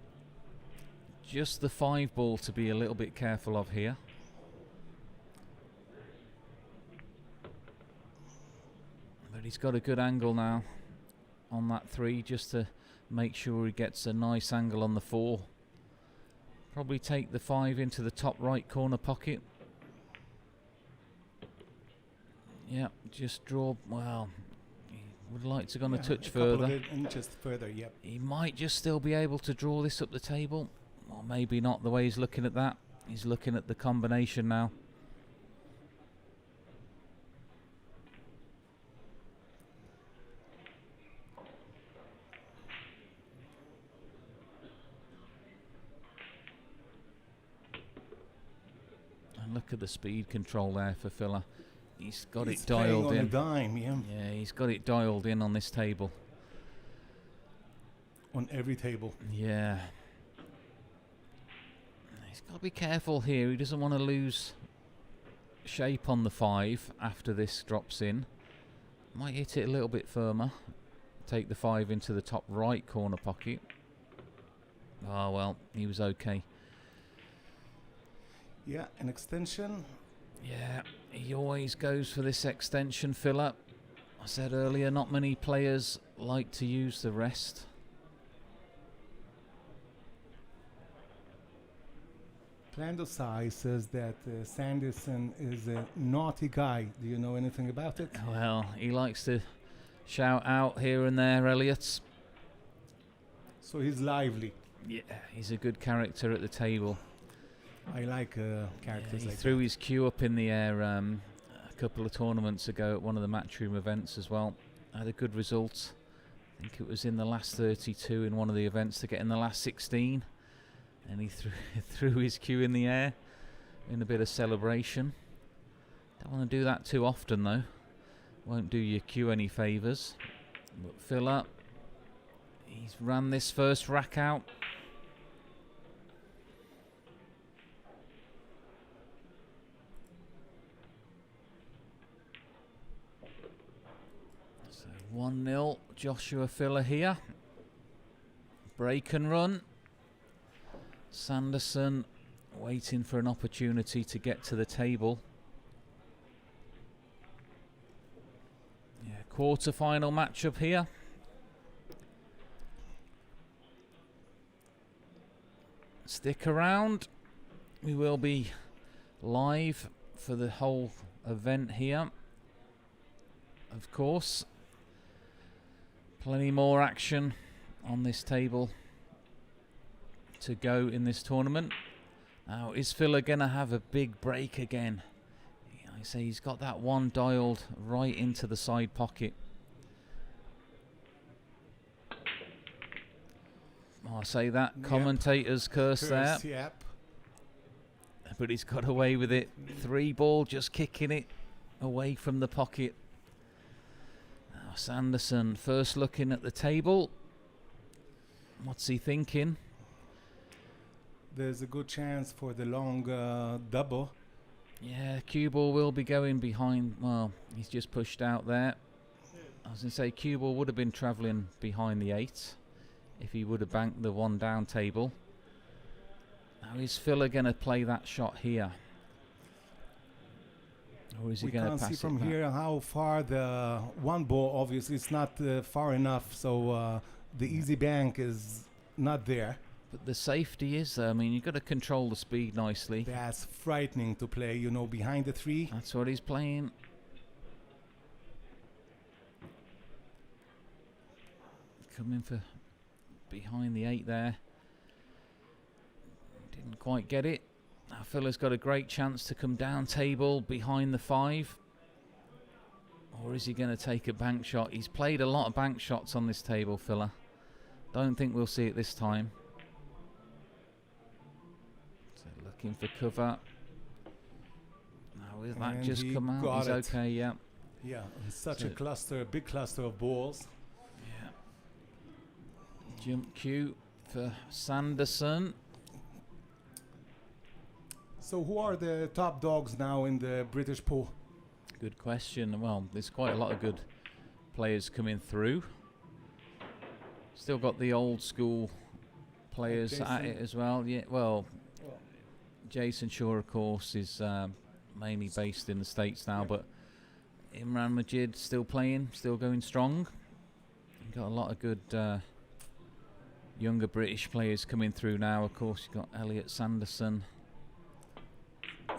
just the 5 ball to be a little bit careful of here. But he's got a good angle now on that 3, just to make sure he gets a nice angle on the 4. Probably take the 5 into the top right corner pocket. Yeah, just draw. Well, he would like to go on a touch further. Inches further, yep. He might just still be able to draw this up the table, or maybe not. The way he's looking at that, he's looking at the combination now. Look at the speed control there for Filler. He's got He's it dialed playing in. on a dime, yeah. Yeah, he's got it dialed in on this table. On every table. Yeah. He's got to be careful here. He doesn't want to lose shape on the 5 after this drops in. Might hit it a little bit firmer. Take the 5 into the top right corner pocket. Oh, well, he was okay. Yeah, an extension. Yeah, he always goes for this extension Filler. I said earlier, not many players like to use the rest. Plandosai says that Sanderson is a naughty guy. Do you know anything about it? Well, he likes to shout out here and there, Elliot. So he's lively. Yeah, he's a good character at the table. I like characters He like threw that. his cue up in the air a couple of tournaments ago at one of the matchroom events as well. Had a good result. I think it was in the last 32 in one of the events to get in the last 16. And he threw his cue in the air in a bit of celebration. Don't want to do that too often though. Won't do your cue any favours. But Filler, he's ran this first rack out. So 1-0 Joshua Filler here. Break and run. Sanderson waiting for an opportunity to get to the table. Yeah, quarter-final matchup here. Stick around. We will be live for the whole event here. Of course. Plenty more action on this table to go in this tournament. Now, is Filler going to have a big break again? I say he's got that one dialed right into the side pocket. I say that Yep. commentator's curse there, Yep. but he's got away with it. 3 ball, just kicking it away from the pocket. Now Sanderson first looking at the table. What's he thinking? There's a good chance for the long double. Yeah, cue ball will be going behind. Well, he's just pushed out there. I was going to say cue ball would have been travelling behind the 8 if he would have banked the 1 down table. Now is Filler going to play that shot here? Or is he We going to can't pass see it from back? here how far the 1 ball, obviously it's not far enough, so the easy bank is not there. But the safety is, I mean, you've got to control the speed nicely. That's frightening to play, you know, behind the 3. That's what he's playing. Coming for behind the 8 there. Didn't quite get it. Now Filler's got a great chance to come down table behind the 5. Or is he going to take a bank shot? He's played a lot of bank shots on this table, Filler. Don't think we'll see it this time. So looking for cover. Now with that And just he come out, got he's it. okay, yeah. Yeah, and such So- a cluster, a big cluster of balls. Yeah. Jump cue for Sanderson. So who are the top dogs now in the British pool? Good question. Well, there's quite a lot of good players coming through. Still got the old school players at it Jason. as well. Yeah, well, Jason Shaw, of course, is mainly based in the States now, but Imran Majid still playing, still going strong. Got a lot of good younger British players coming through now. Of course, you've got Elliot Sanderson.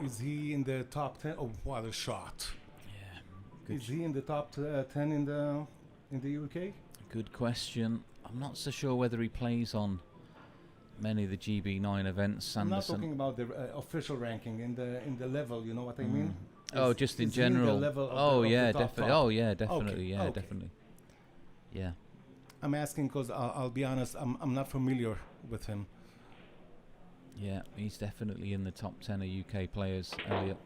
Is he in the top 10? Oh, what a shot! Yeah, good Is he in the top 10 in the UK? Good question. I'm not so sure whether he plays on many of the GB9 events. I'm not Sanderson. talking about the official ranking in the level. You know what I mean? Oh, Is- just in is he in the general. level of Oh the yeah, top definitely. top? Oh yeah, definitely. Okay, Yeah, okay. definitely. Yeah. I'm asking because I'll be honest, I'm not familiar with him. Yeah, he's definitely in the top 10 of UK players, Elliot.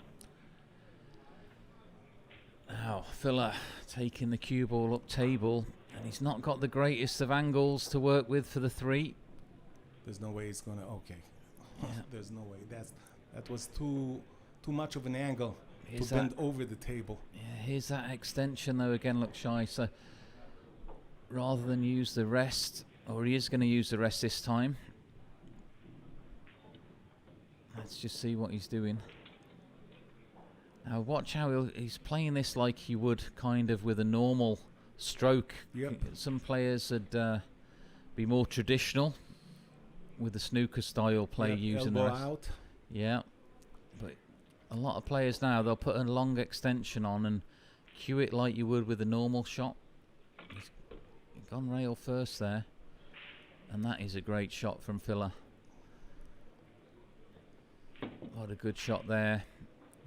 Now, Filler taking the cue ball up table, and he's not got the greatest of angles to work with for the 3. There's no way it's gonna. Okay. Yeah. There's no way. That was too much of an angle Here's to bend over the table. Yeah, here's that extension though. Again, looks shy. So rather than use the rest, or he is going to use the rest this time. Let's just see what he's doing. Now watch how he's playing this like he would kind of with a normal stroke. Yep. Some players would be more traditional with the snooker style play, Yep, using the elbow rest. out. Yeah, but a lot of players now, they'll put a long extension on and cue it like you would with a normal shot. He's gone rail first there, and that is a great shot from Filler. What a good shot there.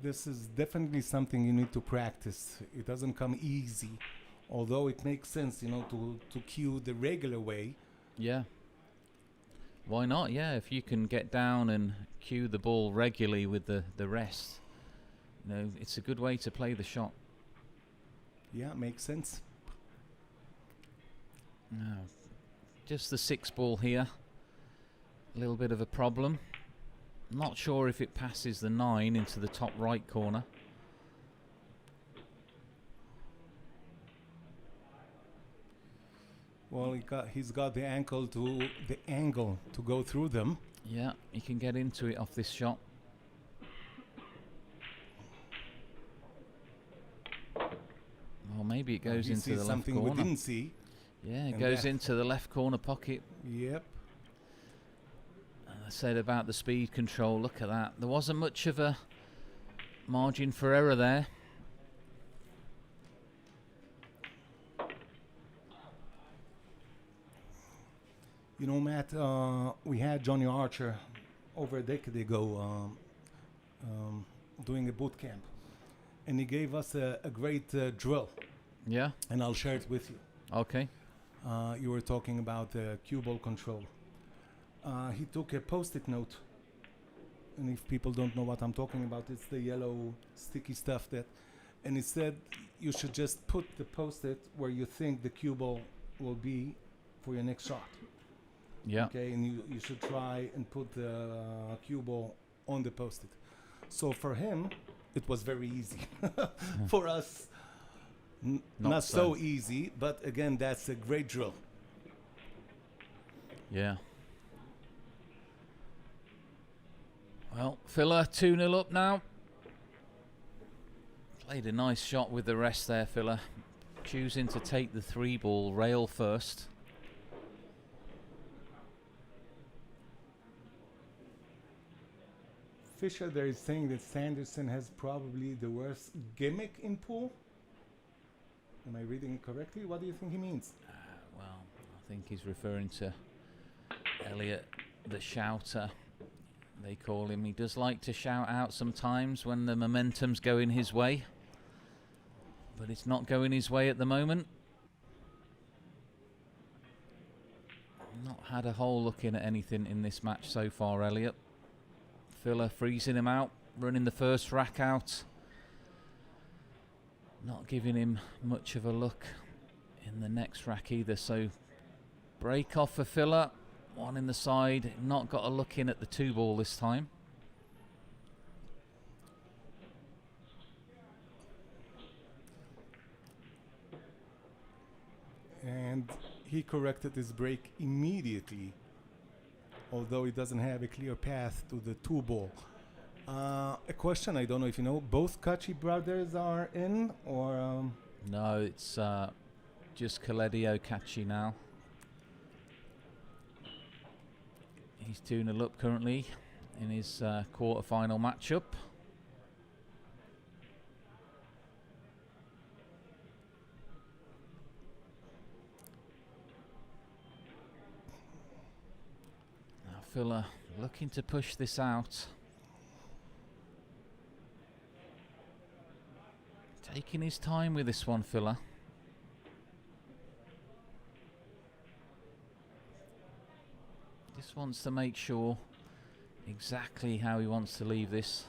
This is definitely something you need to practice. It doesn't come easy, although it makes sense, you know, to cue the regular way. Yeah. Why not? Yeah, if you can get down and cue the ball regularly with the rest, you know, it's a good way to play the shot. Yeah, makes sense. Now, just the 6 ball here. A little bit of a problem. Not sure if it passes the 9 into the top right corner. Well, he's got the angle to go through them. Yeah, he can get into it off this shot. Well, maybe it goes He into sees the left something corner. we didn't see. Yeah, it and goes that- into the left corner pocket. Yep. I said about the speed control, look at that. There wasn't much of a margin for error there. You know, Matt, we had Johnny Archer over a decade ago doing a boot camp, and he gave us a great drill, Yeah, and I'll share it with you. okay. You were talking about cue ball control. He took a post-it note, and if people don't know what I'm talking about, it's the yellow sticky stuff and he said you should just put the post-it where you think the cue ball will be for your next shot. Yeah, Okay, and you should try and put the cue ball on the post-it. So for him, it was very easy. For us, not so easy, but again, that's a great drill. yeah. Well, Filler 2-0 up now. Played a nice shot with the rest there, Filler. Choosing to take the 3 ball rail first. Fisher there is saying that Sanderson has probably the worst gimmick in pool. Am I reading it correctly? What do you think he means? Well, I think he's referring to Elliot, the shouter, they call him. He does like to shout out sometimes when the momentum's going his way, but it's not going his way at the moment. Not had a whole look in at anything in this match so far, Elliot. Filler freezing him out, running the first rack out. Not giving him much of a look in the next rack either, so break off for Filler. 1 in the side, not got a look in at the 2 ball this time. And he corrected his break immediately, although he doesn't have a clear path to the 2 ball. A question, I don't know if you know, both Kachi brothers are in, or No, it's just Kaledio Kachi now. He's 2-0 up currently in his quarter-final matchup. Now Filler looking to push this out. Taking his time with this one, Filler. Just wants to make sure exactly how he wants to leave this.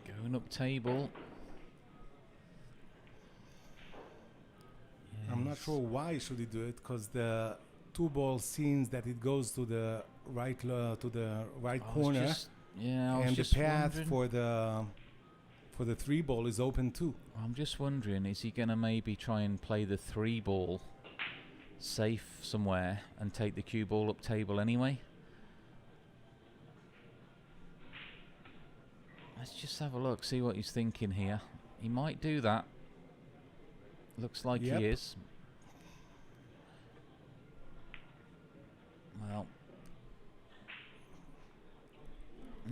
Going up table. I'm not sure why should he do it, because the two ball seems that it goes to the right corner, and the path for the three ball is open too. I'm just wondering, is he going to maybe try and play the three ball safe somewhere and take the cue ball up table anyway? Let's just have a look, see what he's thinking here. He might do that. Looks like he is. Well,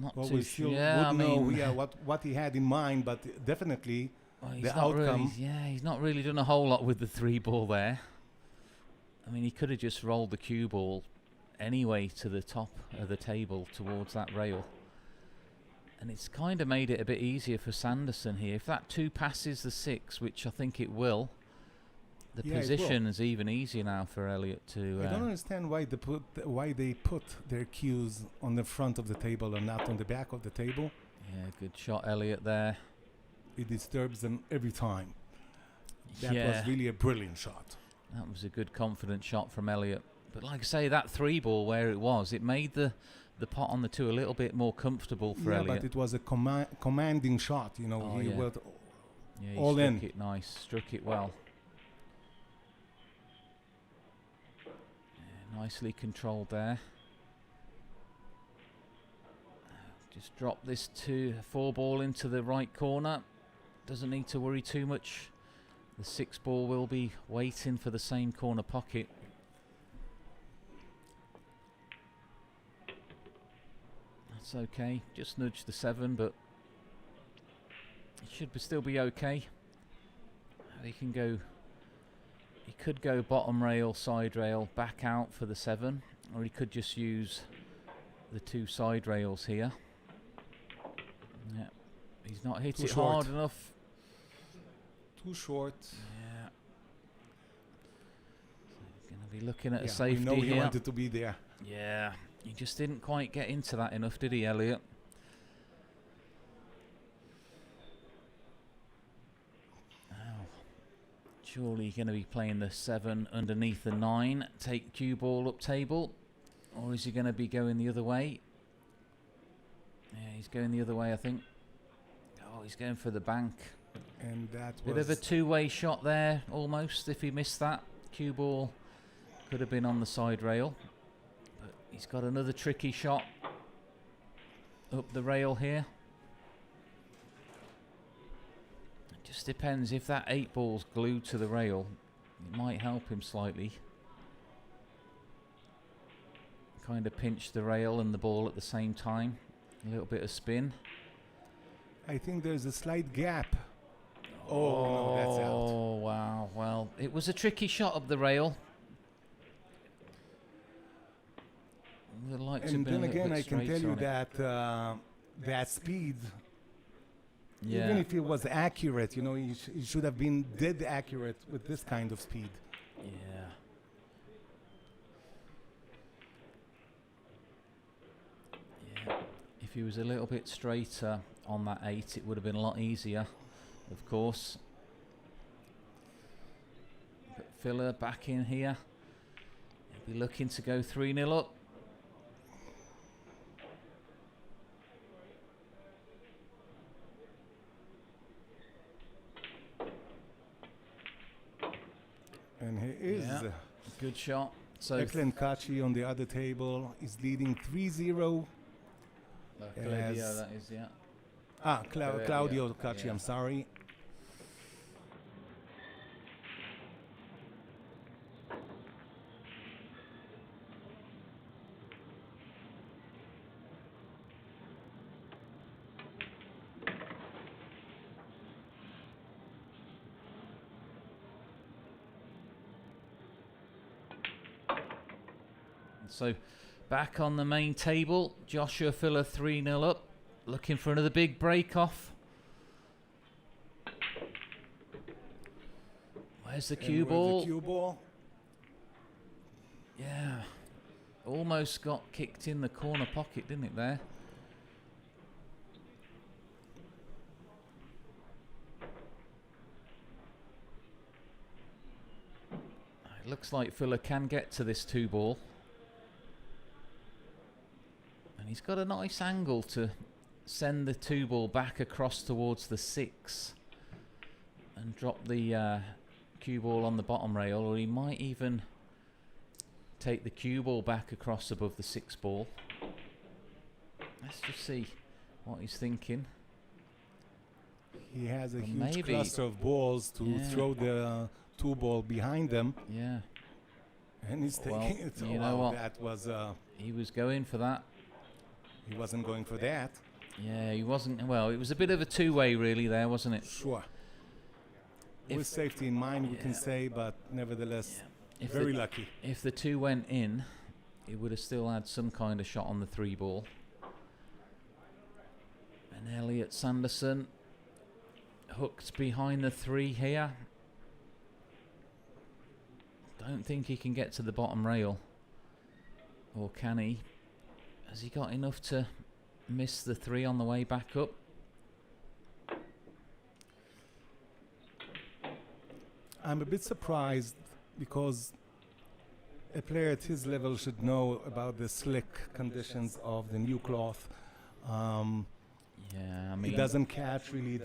not Well, too we still sure. Yeah, would I know mean, what he had in mind, but definitely well, the outcome. He's not really done a whole lot with the three ball there. I mean, he could have just rolled the cue ball anyway to the top of the table towards that rail. And it's kind of made it a bit easier for Sanderson here. If that 2 passes the 6, which I think it will, the position is even easier now for Elliott to... I don't understand why they put their cues on the front of the table and not on the back of the table. Yeah, good shot, Elliott, there. It disturbs them every time. That was really a brilliant shot. That was a good, confident shot from Elliott. But like I say, that 3 ball where it was, it made the pot on the 2 a little bit more comfortable for Elliott. But it was a commanding shot, you know. Oh, he went he all struck in. It nice, struck it well. Yeah, nicely controlled there. Just drop this 4 ball into the right corner. Doesn't need to worry too much. The 6 ball will be waiting for the same corner pocket. That's okay. Just nudge the 7, but it should still be okay. He can go. He could go bottom rail, side rail, back out for the 7, or he could just use the 2 side rails here. Yeah, he's not hit it hard enough. Too short. Yeah. So going to be looking at a safety we know here. he wanted to be there. Yeah, he just didn't quite get into that enough, did he, Elliott? Oh, surely going to be playing the 7 underneath the 9. Take cue ball up table, or is he going to be going the other way? Yeah, he's going the other way, I think. Oh, he's going for the bank. And that Bit was of a 2-way shot there, almost. If he missed that, cue ball could have been on the side rail. But he's got another tricky shot up the rail here. It just depends. If that 8 ball's glued to the rail, it might help him slightly. Kind of pinch the rail and the ball at the same time. A little bit of spin. I think there's a slight gap. Oh, no, that's out. Oh, wow. Well, it was a tricky shot up the rail. And then again, I can tell you that that speed, even if it was accurate, you know, he should have been dead accurate with this kind of speed. Yeah. Yeah. If he was a little bit straighter on that 8, it would have been a lot easier, of course. But Filler back in here. He'll be looking to go 3-0 up. And he is. Yeah. Good shot. So excellent Kachi on the other table. He's leading 3-0. Claudio, that is, yeah. Claudio Kachi, yeah. I'm sorry. So back on the main table, Joshua Filler 3-0 up, looking for another big break off. Where's the cue ball? The cue ball. Yeah, almost got kicked in the corner pocket, didn't it there? It looks like Filler can get to this 2-ball. And he's got a nice angle to send the 2-ball back across towards the 6 and drop the cue ball on the bottom rail, or he might even take the cue ball back across above the 6-ball. Let's just see what he's thinking. He has a Well, huge maybe cluster of balls to throw the 2-ball behind them. Yeah. And he's Well, taking it. you know what? That was. He was going for that. He wasn't going for that. Yeah, he wasn't. Well, it was a bit of a two-way, really, there, wasn't it? Sure. If- With safety in mind, we can Yeah. say, but nevertheless, If very the, lucky. If the 2 went in, he would have still had some kind of shot on the 3-ball. And Elliot Sanderson hooked behind the 3 here. Don't think he can get to the bottom rail. Or can he? Has he got enough to miss the 3 on the way back up? I'm a bit surprised because a player at his level should know about the slick conditions of the new cloth. Yeah, I mean, It doesn't catch really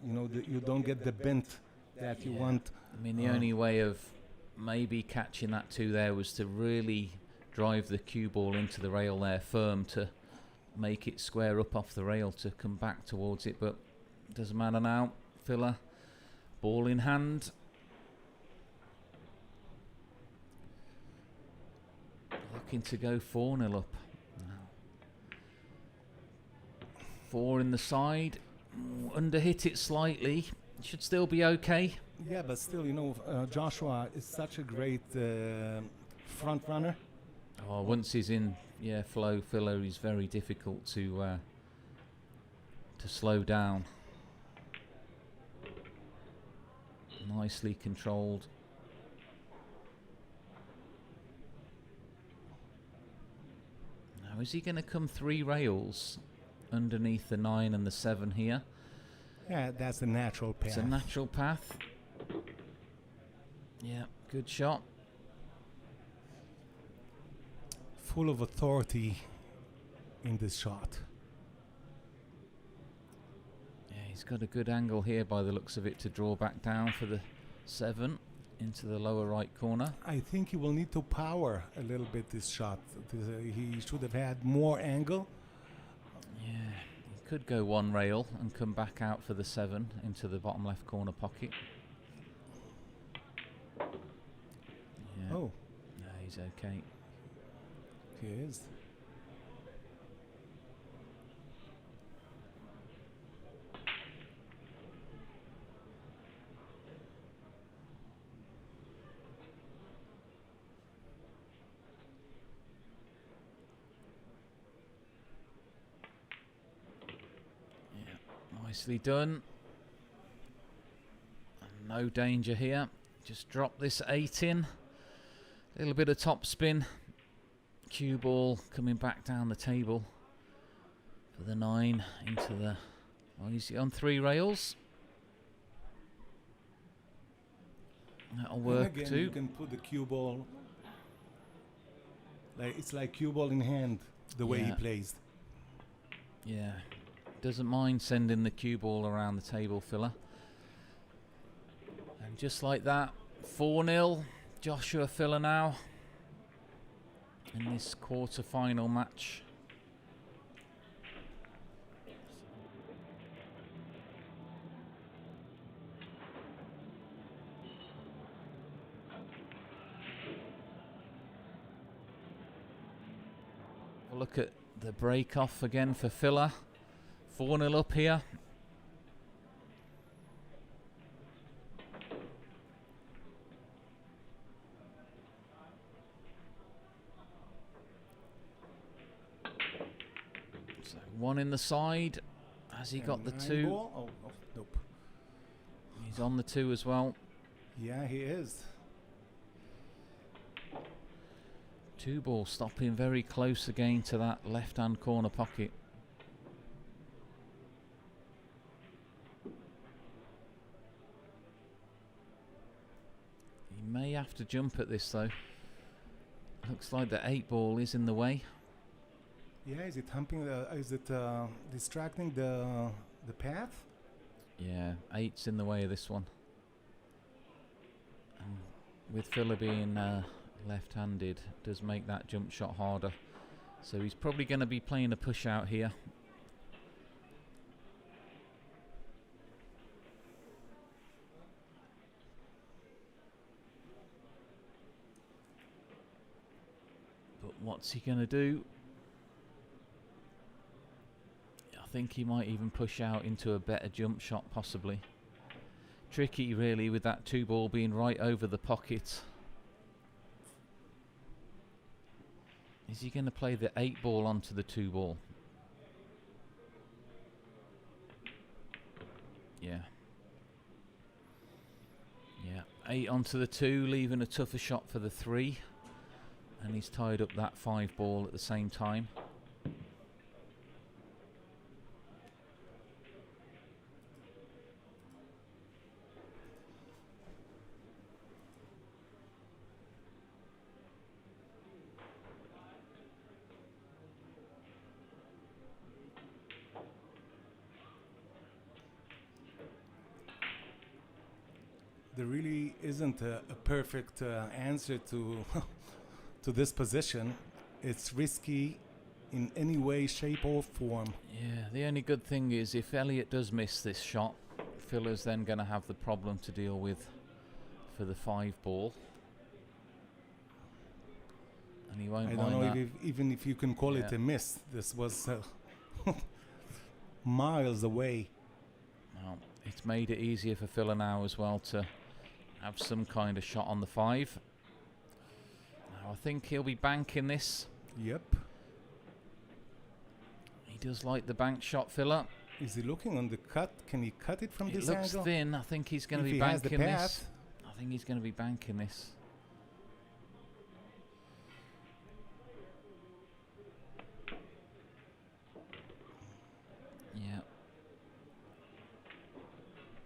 you don't get the bent that you want. I mean, the only way of maybe catching that 2 there was to really drive the cue ball into the rail there firm to make it square up off the rail to come back towards it, but doesn't matter now. Filler, ball in hand. Looking to go 4-0 up. 4 in the side. Underhit it slightly. Should still be okay. Yeah, but still, Joshua is such a great front runner. Oh, once he's in, flow, Filler, he's very difficult to slow down. Nicely controlled. Now, is he going to come 3 rails underneath the 9 and the 7 here? Yeah, that's the natural path. It's a natural path. Yeah, good shot. Full of authority in this shot. Yeah, he's got a good angle here by the looks of it to draw back down for the 7 into the lower right corner. I think he will need to power a little bit this shot. He should have had more angle. Yeah, he could go 1 rail and come back out for the 7 into the bottom left corner pocket. Yeah. Oh, No, he's okay. he is. Nicely done. And no danger here. Just drop this 8 in. A little bit of top spin. Cue ball coming back down the table for the 9 into the... Well, he's on 3 rails. That'll And work again, too. you can put the cue ball. It's like cue ball in hand, the way he Yeah. plays. Yeah. Doesn't mind sending the cue ball around the table, Filler. And just like that, 4-0. Joshua Filler now in this quarter-final match. We'll look at the break-off again for Filler. 4-0 up here. One in the side. Has he got the Nine two? ball? Oh, nope. He's on the two as well. Yeah, he is. Two ball stopping very close again to that left-hand corner pocket. He may have to jump at this though. Looks like the 8 ball is in the way. Yeah, is it humping is it distracting the path? Yeah, 8's in the way of this one. And with Filler being left-handed, does make that jump shot harder. So he's probably going to be playing a push out here. But what's he going to do? I think he might even push out into a better jump shot, possibly. Tricky, really, with that 2 ball being right over the pocket. Is he going to play the 8 ball onto the 2 ball? Yeah. Yeah, 8 onto the 2, leaving a tougher shot for the 3. And he's tied up that 5 ball at the same time. There really isn't a perfect answer to to this position. It's risky in any way, shape or form. Yeah, the only good thing is if Elliot does miss this shot, Filler's then going to have the problem to deal with for the 5 ball. And he won't I mind don't know that. even if you can call it Yeah. a miss. This was miles away. Well, it's made it easier for Filler now as well to have some kind of shot on the 5. Now I think he'll be banking this. Yep. He does like the bank shot, Filler. Is he looking on the cut? Can he cut it from It this looks angle? thin. I think he's going to If be he has the banking this. path. I think he's going to be banking this. Yeah.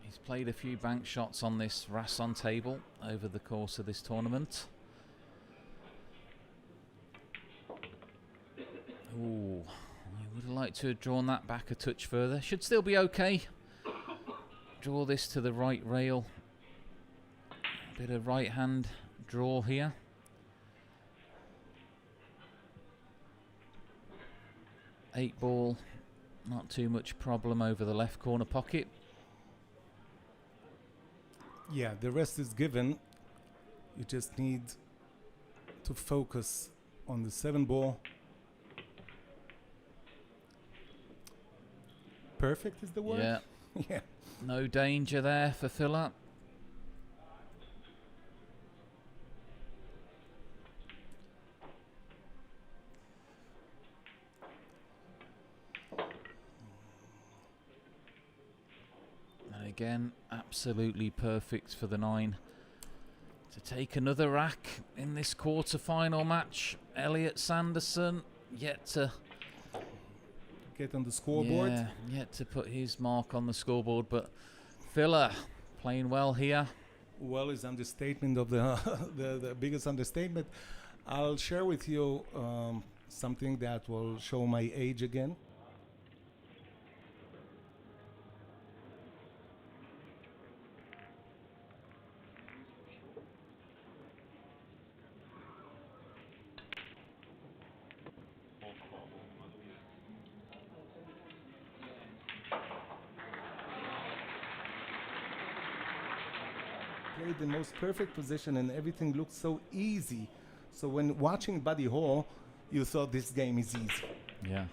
He's played a few bank shots on this Rasson table over the course of this tournament. Ooh, I would have liked to have drawn that back a touch further. Should still be okay. Draw this to the right rail. A bit of right hand draw here. Eight ball, not too much problem over the left corner pocket. Yeah, the rest is given. You just need to focus on the 7 ball. Perfect is the word? Yeah, Yeah. no danger there for Filler. And again, absolutely perfect for the 9 to take another rack in this quarter-final match. Elliot Sanderson yet to Get on the scoreboard. Yeah, yet to put his mark on the scoreboard, but Filler playing well here. Well is understatement of the the biggest understatement. I'll share with you something that will show my age again. Played the most perfect position and everything looked so easy. So when watching Buddy Hall, you thought this game is easy. Yeah.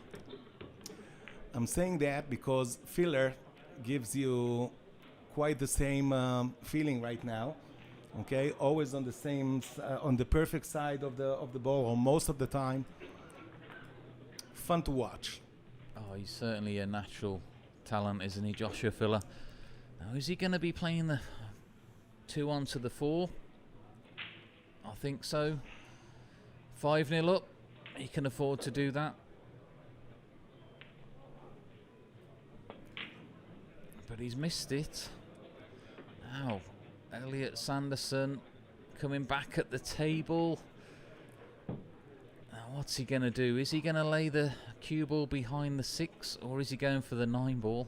I'm saying that because Filler gives you quite the same feeling right now. Okay, always on the same, on the perfect side of the ball, or most of the time. Fun to watch. Oh, he's certainly a natural talent, isn't he, Joshua Filler? Now, is he going to be playing the 2 on to the 4? I think so. 5-0 up. He can afford to do that. But he's missed it. Now, Elliot Sanderson coming back at the table. Now, what's he going to do? Is he going to lay the cue ball behind the 6, or is he going for the 9 ball?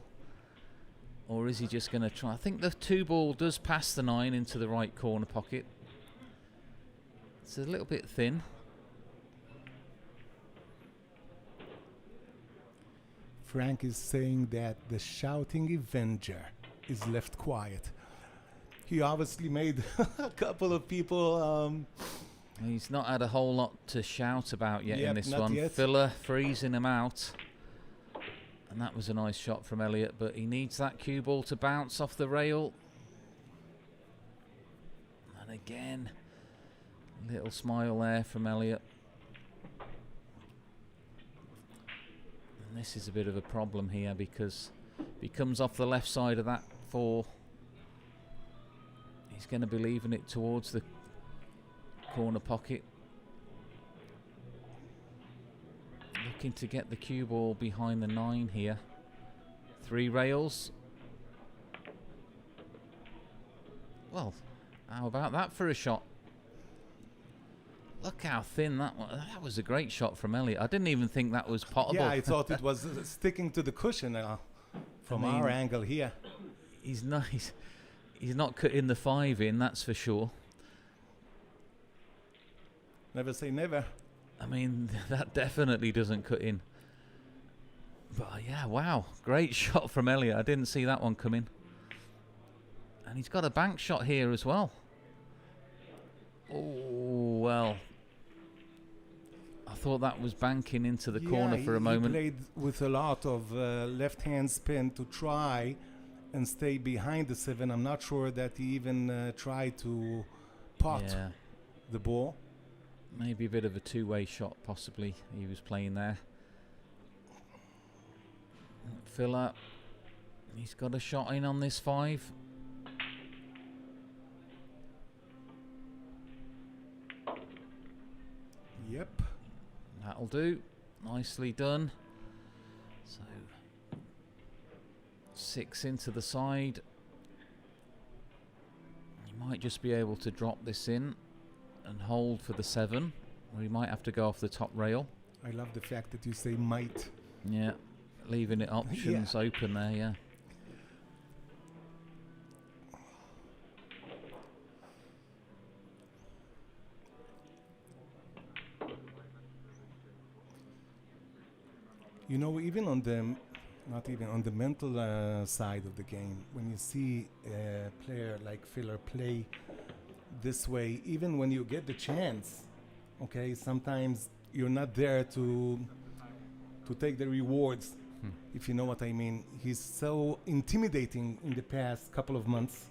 Or is he just going to try? I think the 2 ball does pass the 9 into the right corner pocket. It's a little bit thin. Frank is saying that the shouting Avenger is left quiet. He obviously made a couple of people... He's not had a whole lot to shout about yet in this not one. yet. Filler freezing him out. And that was a nice shot from Elliot, but he needs that cue ball to bounce off the rail. And again, little smile there from Elliot. And this is a bit of a problem here because if he comes off the left side of that 4, he's going to be leaving it towards the corner pocket. Looking to get the cue ball behind the 9 here. 3 rails. Well, how about that for a shot? Look how thin that was. That was a great shot from Elliot. I didn't even think that was potable. Yeah, I thought it was sticking to the cushion from our angle here. He's nice. He's not cutting the 5 in, that's for sure. Never say never. I mean, that definitely doesn't cut in. But yeah, wow. Great shot from Elliot. I didn't see that one coming. And he's got a bank shot here as well. Oh, well. I thought that was banking into the corner for a moment. He played with a lot of left-hand spin to try and stay behind the 7. I'm not sure that he even tried to pot the ball. Maybe a bit of a two-way shot, possibly, he was playing there. Filler, he's got a shot in on this 5. Yep. That'll do. Nicely done. So, 6 into the side. He might just be able to drop this in and hold for the 7, or he might have to go off the top rail. I love the fact that you say might. Yeah, leaving it options open there, yeah. You know, even on the, not even on the mental side of the game, when you see a player like Filler play this way, even when you get the chance, okay, sometimes you're not there to take the rewards, if you know what I mean. He's so intimidating in the past couple of months.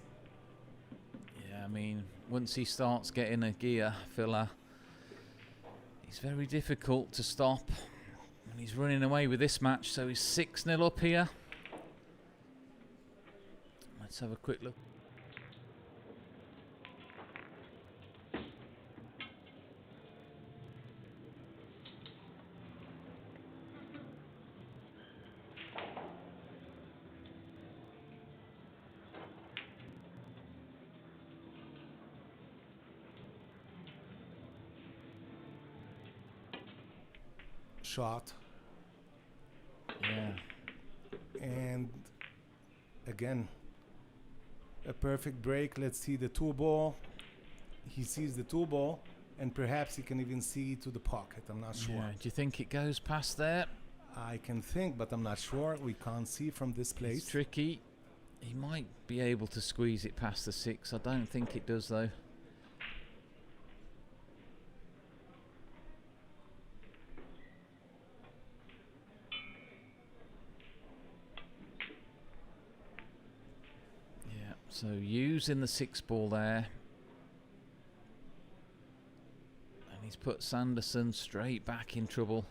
Yeah, I mean, once he starts getting a gear, Filler, he's very difficult to stop. And he's running away with this match, so he's 6-0 up here. Let's have a quick look. Shot. Yeah. And again, a perfect break. Let's see the 2 ball. He sees the 2 ball, and perhaps he can even see to the pocket. I'm not sure. Yeah. Do you think it goes past there? I can think, but I'm not sure. We can't see from this place. It's tricky. He might be able to squeeze it past the 6. I don't think it does, though. So using the 6 ball there, and he's put Sanderson straight back in trouble.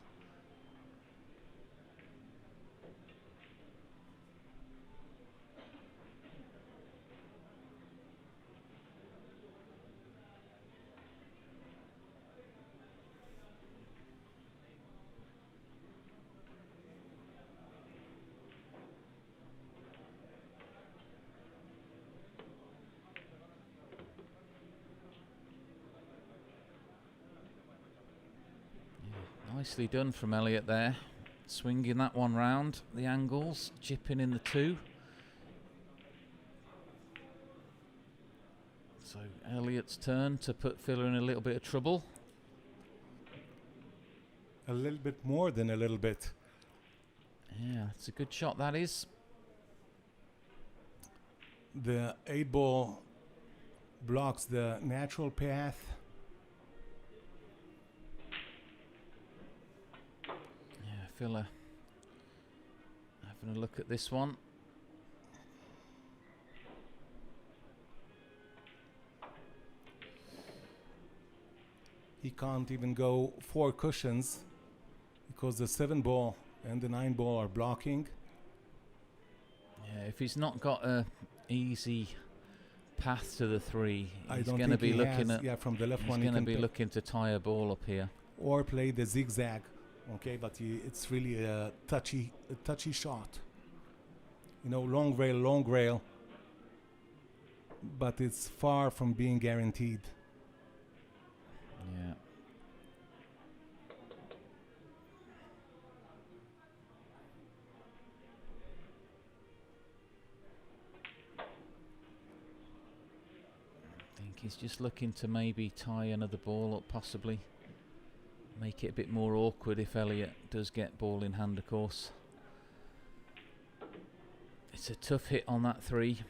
Nicely done from Elliott there. Swinging that one round, the angles, chipping in the 2. So Elliott's turn to put Filler in a little bit of trouble. A little bit more than a little bit. Yeah, it's a good shot, that is. The 8-ball blocks the natural path. Yeah, Filler having a look at this one. He can't even go 4 cushions because the 7-ball and the 9-ball are blocking. Yeah, if he's not got a easy path to the 3, I he's don't going to think be he looking has, at. from the left He's one. going to be looking to tie a ball up here. Or play the zigzag, okay? But it's really a touchy shot. You know, long rail, but it's far from being guaranteed. Yeah. I think he's just looking to maybe tie another ball up, possibly. Make it a bit more awkward if Elliott does get ball in hand, of course. It's a tough hit on that 3.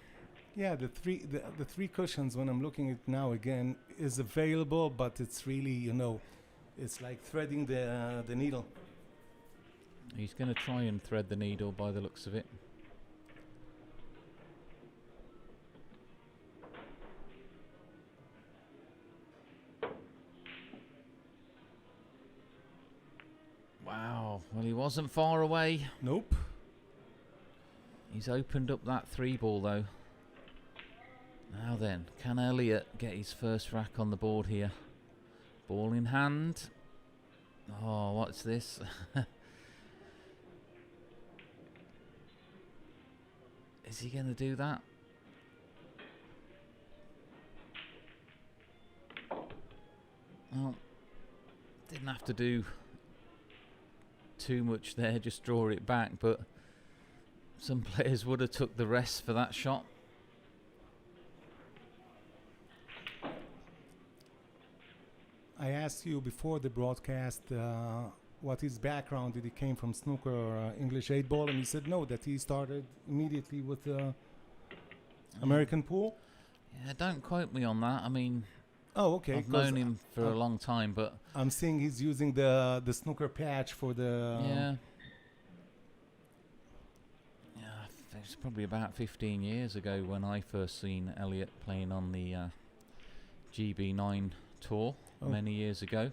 Yeah, the 3 cushions, when I'm looking at it now again, is available, but it's really, you know, it's like threading the needle. He's going to try and thread the needle by the looks of it. Wow, well, he wasn't far away. Nope. He's opened up that 3-ball though. Now then, can Elliott get his first rack on the board here? Ball in hand. Oh, what's this? Is he going to do that? Well, didn't have to do too much there, just draw it back, but some players would have took the rest for that shot. I asked you before the broadcast what his background, did he came from snooker or English 8-ball, and he said no, that he started immediately with American pool. Yeah, don't quote me on that. I mean, oh, okay. I've known him for a long time, but I'm seeing he's using the snooker patch for the. Yeah, it was probably about 15 years ago when I first seen Elliott playing on the GB9 tour many years ago.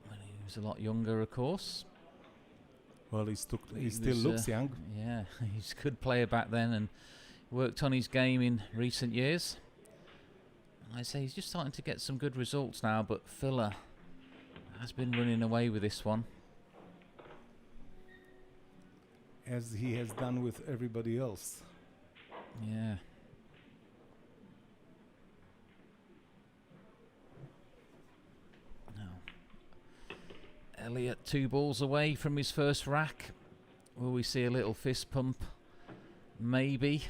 When he was a lot younger, of course. Well, he still looks young. Yeah, he's a good player back then and worked on his game in recent years. I say he's just starting to get some good results now, but Filler has been running away with this one. As he has done with everybody else. Yeah. Now, Elliott 2 balls away from his first rack. Will we see a little fist pump? Maybe.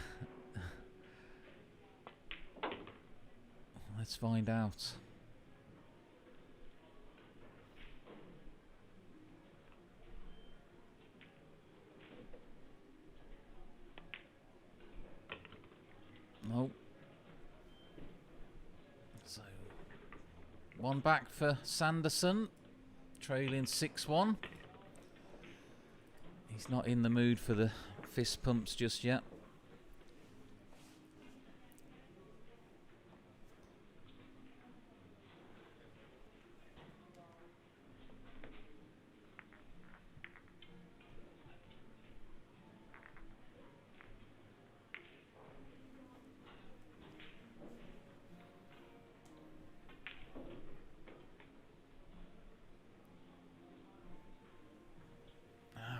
Let's find out. Nope. So, 1 back for Sanderson, trailing 6-1. He's not in the mood for the fist pumps just yet.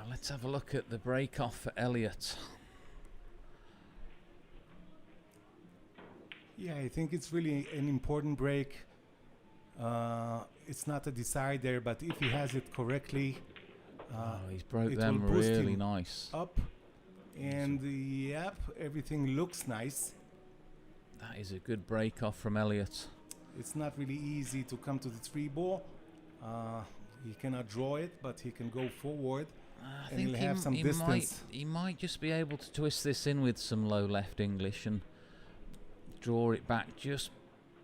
Let's have a look at the break off for Elliott. Yeah, I think it's really an important break. It's not a decider, but if he has it correctly, He's broke it them will boost really him nice. up. And yep, everything looks nice. That is a good break off from Elliott. It's not really easy to come to the 3-ball. He cannot draw it, but he can go forward. I And think he'll have some distance. he might just be able to twist this in with some low left English and draw it back just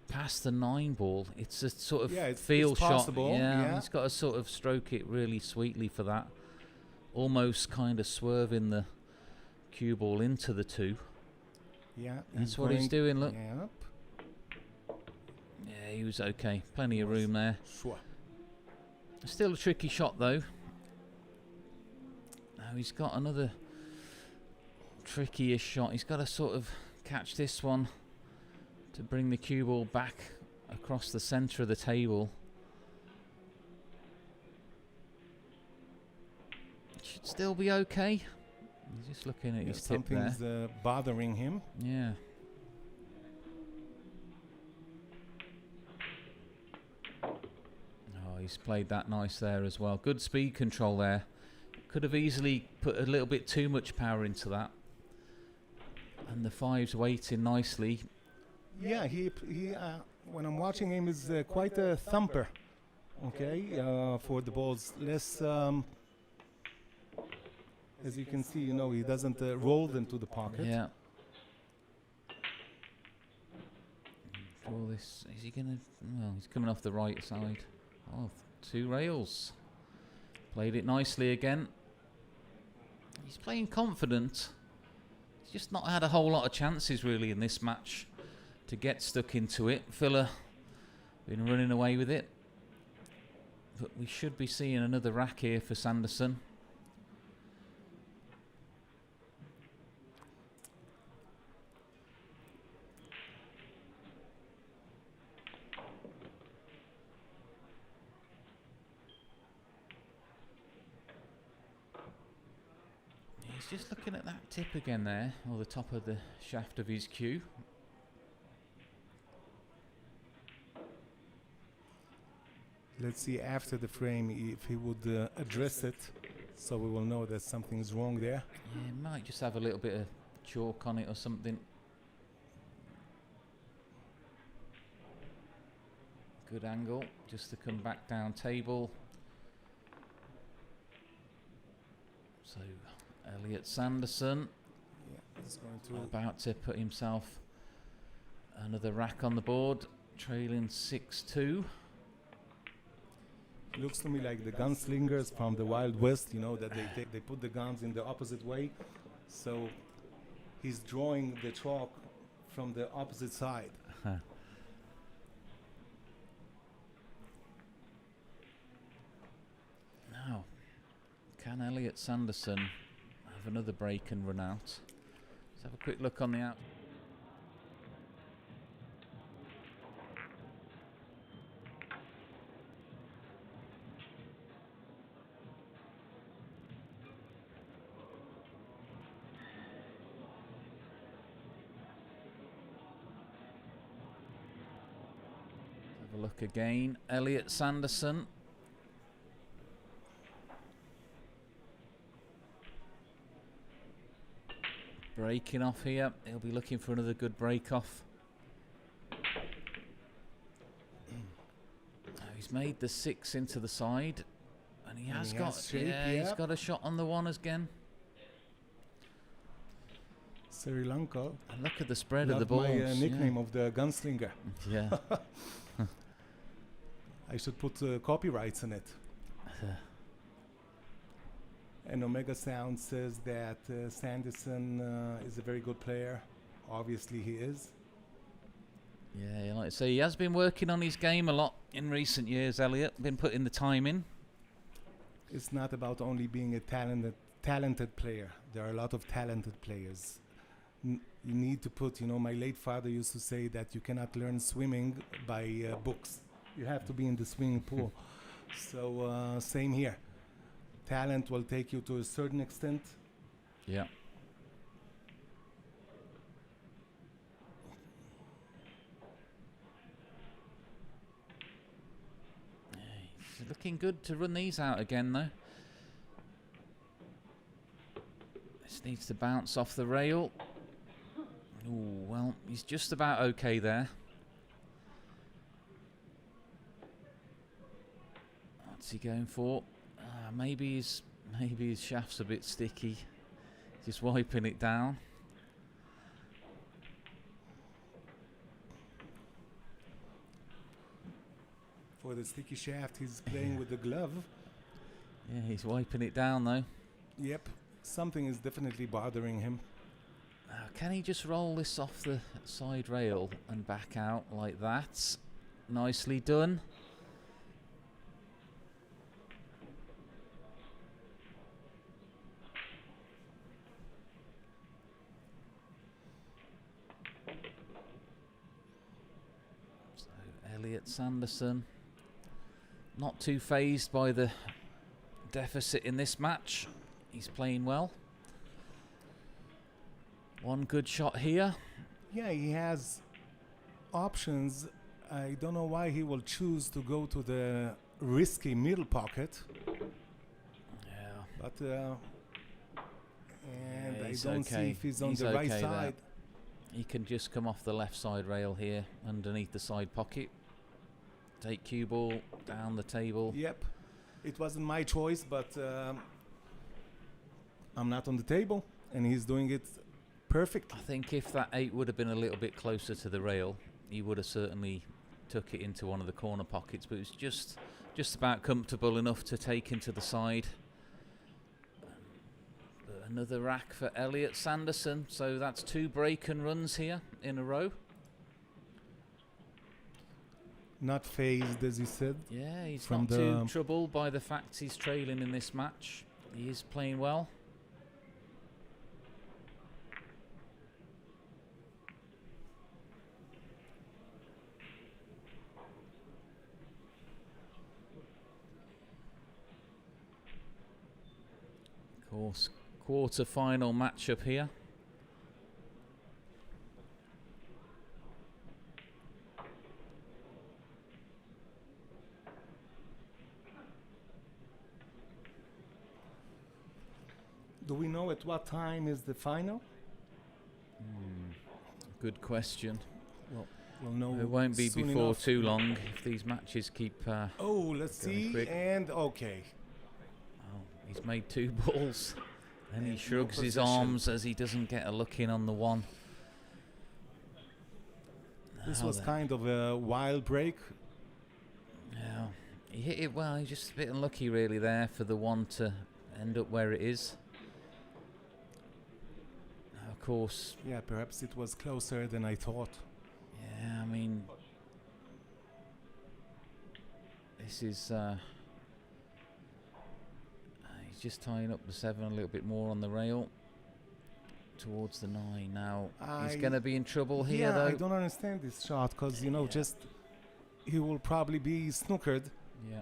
past the 9-ball. It's a sort of Yeah, it's feel shot. possible, yeah. He's got to sort of stroke it really sweetly for that. Almost kind of swerving the cue ball into the 2. Yeah, That's what he's doing, look. Yep. Yeah, he was okay. Plenty of room there. Sure. Still a tricky shot though. Now he's got another trickiest shot. He's got to sort of catch this one to bring the cue ball back across the centre of the table. It should still be okay. He's just looking at his tip there. Something's bothering him. Yeah. Oh, he's played that nice there as well. Good speed control there. Could have easily put a little bit too much power into that. And the 5's waiting nicely. Yeah, he when I'm watching him, is quite a thumper. Okay, for the balls, less. As you can see, you know, he doesn't roll them to the pocket. Yeah. Draw this. Is he gonna? Well, he's coming off the right side. Oh, 2 rails. Played it nicely again. He's playing confident. He's just not had a whole lot of chances really in this match to get stuck into it. Filler been running away with it. But we should be seeing another rack here for Sanderson. He's just looking at that tip again there, or the top of the shaft of his cue. Let's see after the frame if he would address it, so we will know that something's wrong there. Yeah, might just have a little bit of chalk on it or something. Good angle, just to come back down table. So, Elliott Sanderson Yeah, he's going to. about to put himself another rack on the board, trailing 6-2. Looks to me like the gunslingers from the Wild West, you know, that they put the guns in the opposite way. So he's drawing the chalk from the opposite side. Now, can Elliott Sanderson have another break and run out? Let's have a quick look on the out. Have a look again. Elliott Sanderson. Breaking off here. He'll be looking for another good break off. He's made the 6 into the side, and he has got shape, he's got a shot on the 1 again. Sri Lanka. And look at the spread of the Loved balls. my nickname of the gunslinger. Yeah. I should put copyrights in it. And Omega Sound says that Sanderson is a very good player. Obviously he is. Yeah, like I say, he has been working on his game a lot in recent years, Elliott. Been putting the time in. It's not about only being a talented player. There are a lot of talented players. You need to put, you know, my late father used to say that you cannot learn swimming by books. You have to be in the swimming pool. So same here. Talent will take you to a certain extent. Yeah. looking good to run these out again, though. This needs to bounce off the rail. Oh, well, he's just about okay there. What's he going for? Maybe his shaft's a bit sticky. Just wiping it down. For the sticky shaft, he's playing with the glove. Yeah, he's wiping it down though. Yep, something is definitely bothering him. Can he just roll this off the side rail and back out like that? Nicely done. So Elliot Sanderson not too phased by the deficit in this match. He's playing well. One good shot here. Yeah, he has options. I don't know why he will choose to go to the risky middle pocket. Yeah. But and I he's don't okay. see if he's on He's the right okay side. He can just come off the left side rail here, underneath the side pocket. Take cue ball down the table. Yep, it wasn't my choice, but I'm not on the table, and he's doing it perfect. I think if that 8 would have been a little bit closer to the rail, he would have certainly took it into one of the corner pockets, but it was just about comfortable enough to take into the side. But another rack for Elliot Sanderson, so that's 2 break and runs here in a row. Not phased, as you said. Yeah, he's From not the too troubled by the fact he's trailing in this match. He is playing well. Of course, quarter-final matchup here. Do we know at what time is the final? Good question. Well, we'll know. It won't be soon before enough. too long if these matches keep. Oh, let's going see. quick. And okay. Oh, he's made 2 balls. Then he And no shrugs his possession. arms as he doesn't get a look in on the one. This Now was then. kind of a wild break. Yeah, he hit it well. He's just a bit unlucky, really, there for the one to end up where it is. Now, of course, Yeah, perhaps it was closer than I thought. yeah, I mean, this is. He's just tying up the 7 a little bit more on the rail towards the 9. Now he's going to be in trouble here, yeah, though. I don't understand this shot because you know Yeah. just he will probably be snookered. Yeah.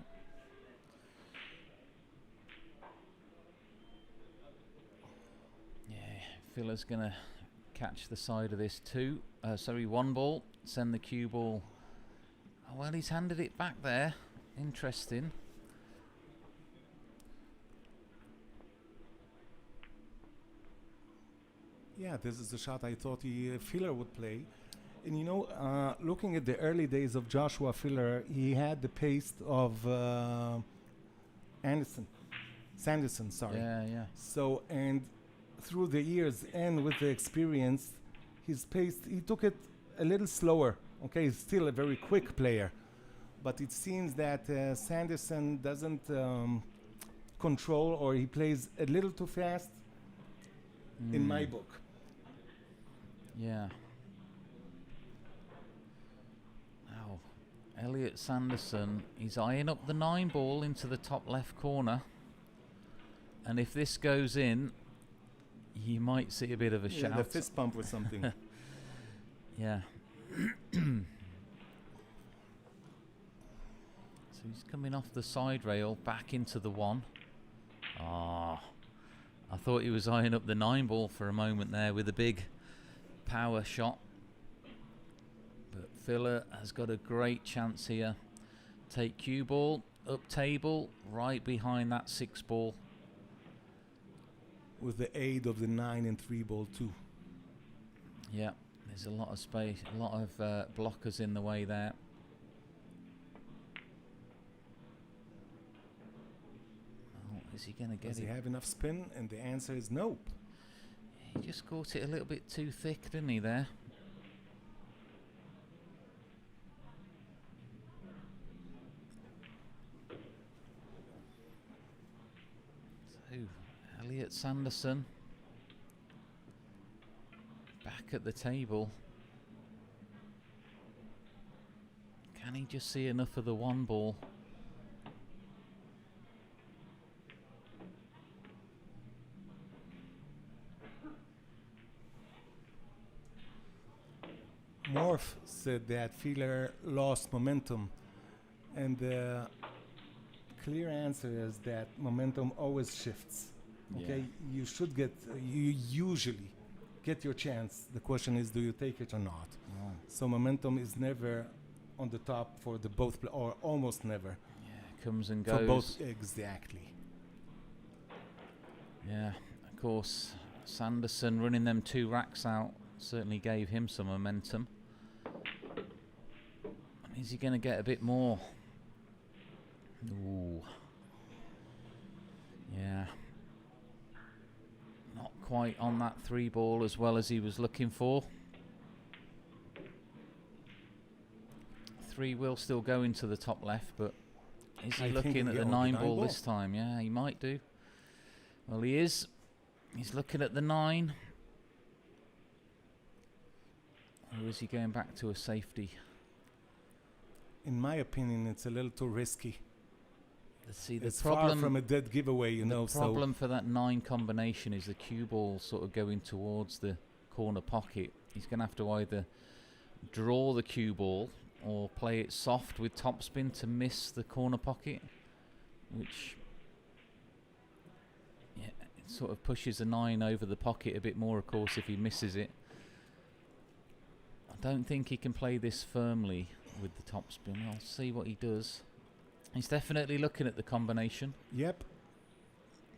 Yeah, Filler's going to catch the side of this too. Sorry, 1 ball. Send the cue ball. Oh, well, he's handed it back there. Interesting. Yeah, this is the shot I thought Filler would play. And you know, looking at the early days of Joshua Filler, he had the pace of Sanderson, sorry. Yeah, yeah. So, and through the years and with the experience, his pace, he took it a little slower. Okay, he's still a very quick player. But it seems that Sanderson doesn't control, or he plays a little too fast in my book. Yeah. Now, Elliot Sanderson, he's eyeing up the 9 ball into the top left corner. And if this goes in, you might see a bit of a Yeah, shout. the fist pump or something. Yeah. So he's coming off the side rail back into the 1. Ah, I thought he was eyeing up the 9 ball for a moment there with a big power shot. But Filler has got a great chance here. Take cue ball. up table, right behind that 6 ball. With the aid of the 9 and 3 ball too. Yeah, there's a lot of space, a lot of blockers in the way there. Oh, is he going to get Does it? he have enough spin? And the answer is no. He just caught it a little bit too thick, didn't he, there? So, Elliot Sanderson back at the table. Can he just see enough of the 1 ball? Morph said that Fieler lost momentum, and the clear answer is that momentum always shifts. Okay, Yeah. you should get, you usually get your chance. The question is, do you take it or not? Oh. So momentum is never on the top for the both, or almost never Yeah, comes and for goes. both. Exactly. Yeah, of course, Sanderson running them 2 racks out certainly gave him some momentum. Is he going to get a bit more? Ooh. Yeah. Not quite on that 3 ball as well as he was looking for. 3 will still go into the top left, but is he I think looking he'll at get the on 9 the 9 ball ball. this time? Yeah, he might do. Well, he is. He's looking at the 9. Or is he going back to a safety? In my opinion, it's a little too risky. Let's see, the It's far problem from a dead giveaway, you know. The problem for that 9 combination is the cue ball sort of going towards the corner pocket. He's going to have to either draw the cue ball or play it soft with topspin to miss the corner pocket, which it sort of pushes the 9 over the pocket a bit more, of course, if he misses it. I don't think he can play this firmly with the topspin. I'll see what he does. He's definitely looking at the combination. Yep.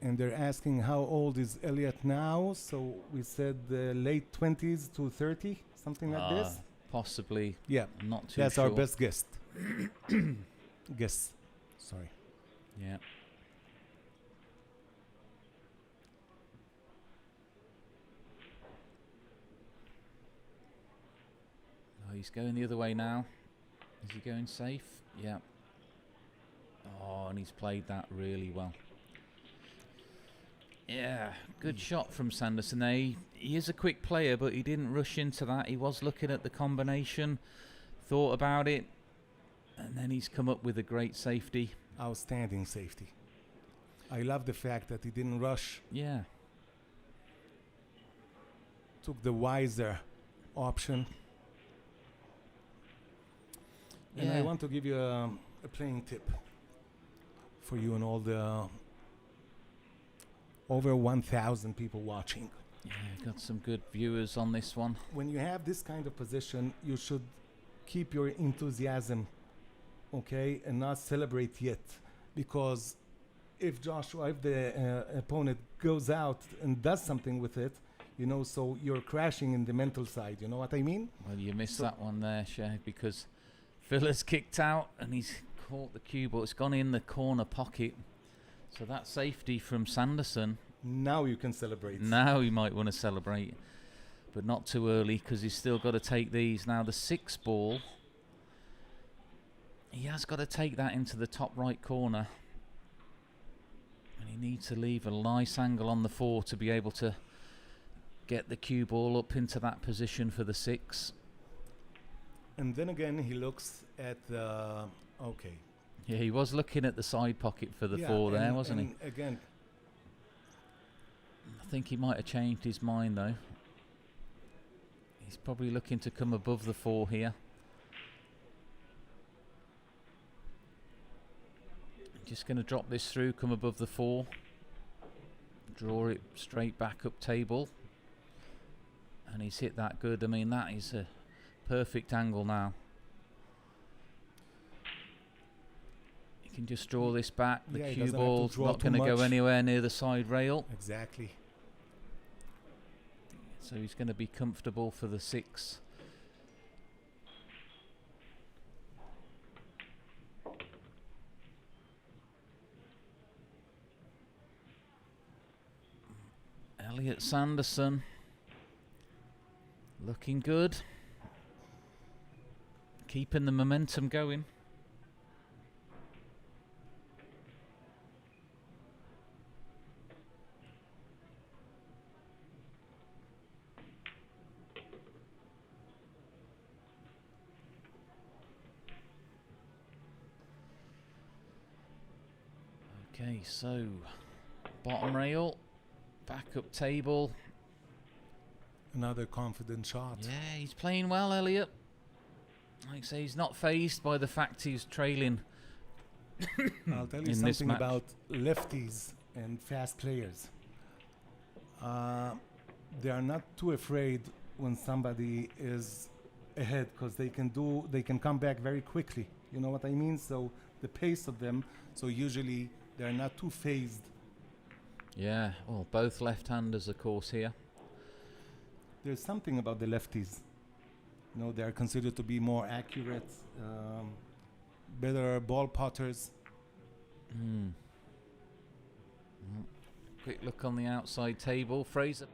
And they're asking how old is Elliot now. So we said late 20s to 30, something like this. Possibly. Yeah, Not too that's sure. our best guess. Guess. Sorry. Yeah. Oh, he's going the other way now. Is he going safe? Yeah. Oh, and he's played that really well. Yeah, good shot from Sanderson there. He is a quick player, but he didn't rush into that. He was looking at the combination, thought about it, and then he's come up with a great safety. Outstanding safety. I love the fact that he didn't rush, Yeah. took the wiser option. And I Yeah. want to give you a playing tip for you and all the over 1,000 people watching. Yeah, got some good viewers on this one. When you have this kind of position, you should keep your enthusiasm, okay, and not celebrate yet. Because if the opponent goes out and does something with it, you know, so you're crashing in the mental side, you know what I mean? Well, you missed that one there, Shay, because Phil's kicked out and he's caught the cue ball. It's gone in the corner pocket. So that safety from Sanderson. Now you can celebrate. Now he might want to celebrate, but not too early because he's still got to take these. Now the 6 ball, he has got to take that into the top right corner. And he needs to leave a nice angle on the 4 to be able to get the cue ball up into that position for the 6. And then again, he looks at the, okay. Yeah, he was looking at the side pocket for the 4 there, wasn't he? Again, I think he might have changed his mind though. He's probably looking to come above the 4 here. Just going to drop this through, come above the 4. Draw it straight back up table. And he's hit that good. I mean, that is a perfect angle now. can just draw this back. The Yeah, he cue doesn't have to ball's draw not too going to go much. anywhere near the side rail. Exactly. So he's going to be comfortable for the 6. Elliot Sanderson looking good. Keeping the momentum going. Okay, so bottom rail, backup table. Another confident shot. Yeah, he's playing well, Elliot. Like I say, he's not phased by the fact he's trailing. I'll tell you in this something match. about lefties and fast players. They are not too afraid when somebody is ahead because they can come back very quickly. You know what I mean? So the pace of them. So usually they're not too phased. Yeah, well, both left-handers, of course, here. There's something about the lefties. You know, they are considered to be more accurate, better ball putters. Quick look on the outside table. Fraser.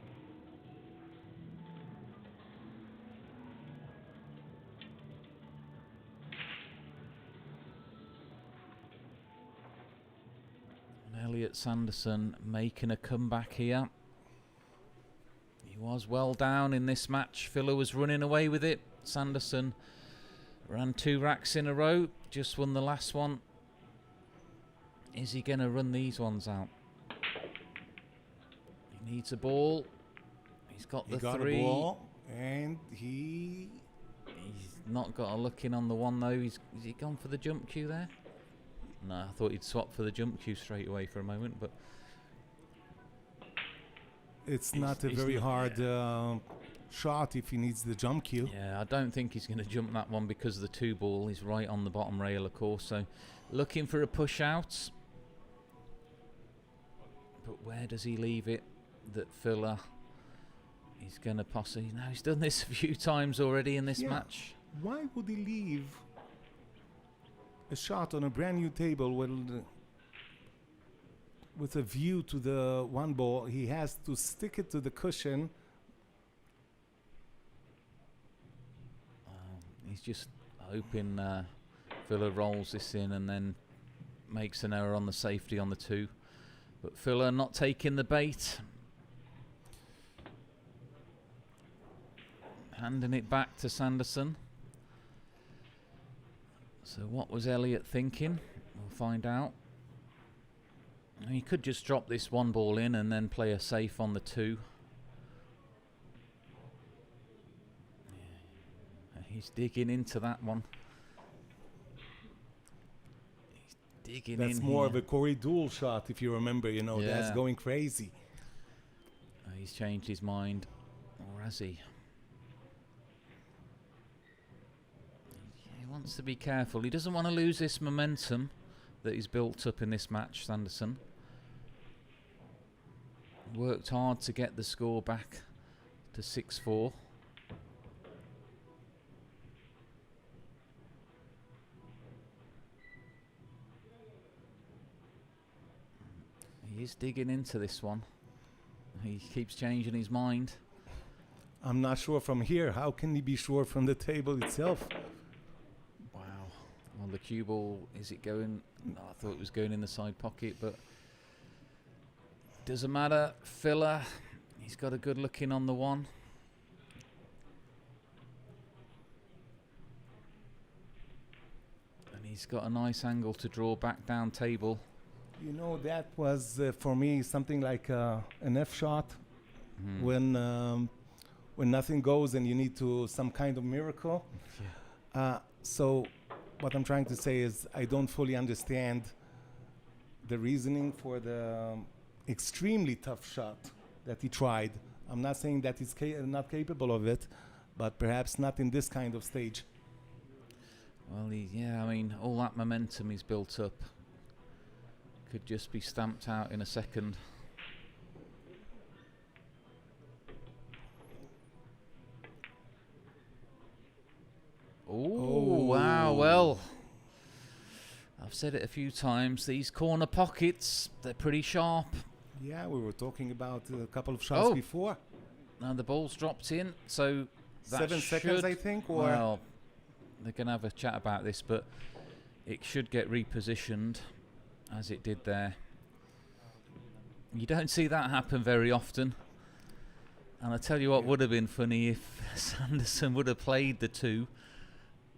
And Elliot Sanderson making a comeback here. He was well down in this match. Filler was running away with it. Sanderson ran 2 racks in a row. Just won the last one. Is he going to run these ones out? He needs a ball. He's got the 3. A ball, and he's not got a look in on the one though. Is he gone for the jump cue there? No, I thought he'd swap for the jump cue straight away for a moment, but it's not a very hard shot if he needs the jump cue. Yeah, I don't think he's going to jump that one because the 2 ball is right on the bottom rail, of course. So looking for a push out. But where does he leave it? That Filler is going to possibly... Now, he's done this a few times already in this match. Why would he leave a shot on a brand new table with a view to the 1 ball? He has to stick it to the cushion. He's just hoping Filler rolls this in and then makes an error on the safety on the 2. But Filler not taking the bait. Handing it back to Sanderson. So what was Elliot thinking? We'll find out. He could just drop this 1 ball in and then play a safe on the 2. He's digging into that one. He's digging in. That's more of a Corey Dual shot, if you remember. You know, that's Yeah. going crazy. He's changed his mind, or has he? He wants to be careful. He doesn't want to lose this momentum that he's built up in this match, Sanderson. Worked hard to get the score back to 6-4. He is digging into this one. He keeps changing his mind. I'm not sure from here. How can he be sure from the table itself? Wow. Well, the cue ball, is it going? No, I thought it was going in the side pocket, but doesn't matter. Filler, he's got a good look in on the 1. And he's got a nice angle to draw back down table. You know, that was for me something like an F shot when nothing goes and you need to some kind of miracle. So what I'm trying to say is I don't fully understand the reasoning for the extremely tough shot that he tried. I'm not saying that he's not capable of it, but perhaps not in this kind of stage. Well, I mean, all that momentum he's built up could just be stamped out in a second. Oh, wow, well, I've said it a few times, these corner pockets, they're pretty sharp. Yeah, we were talking about a couple of shots before. Now the ball's dropped in, so that 7 seconds, I think, or... Well, they're going to have a chat about this, but it should get repositioned, as it did there. You don't see that happen very often. And I tell you what would have been funny if Sanderson would have played the 2,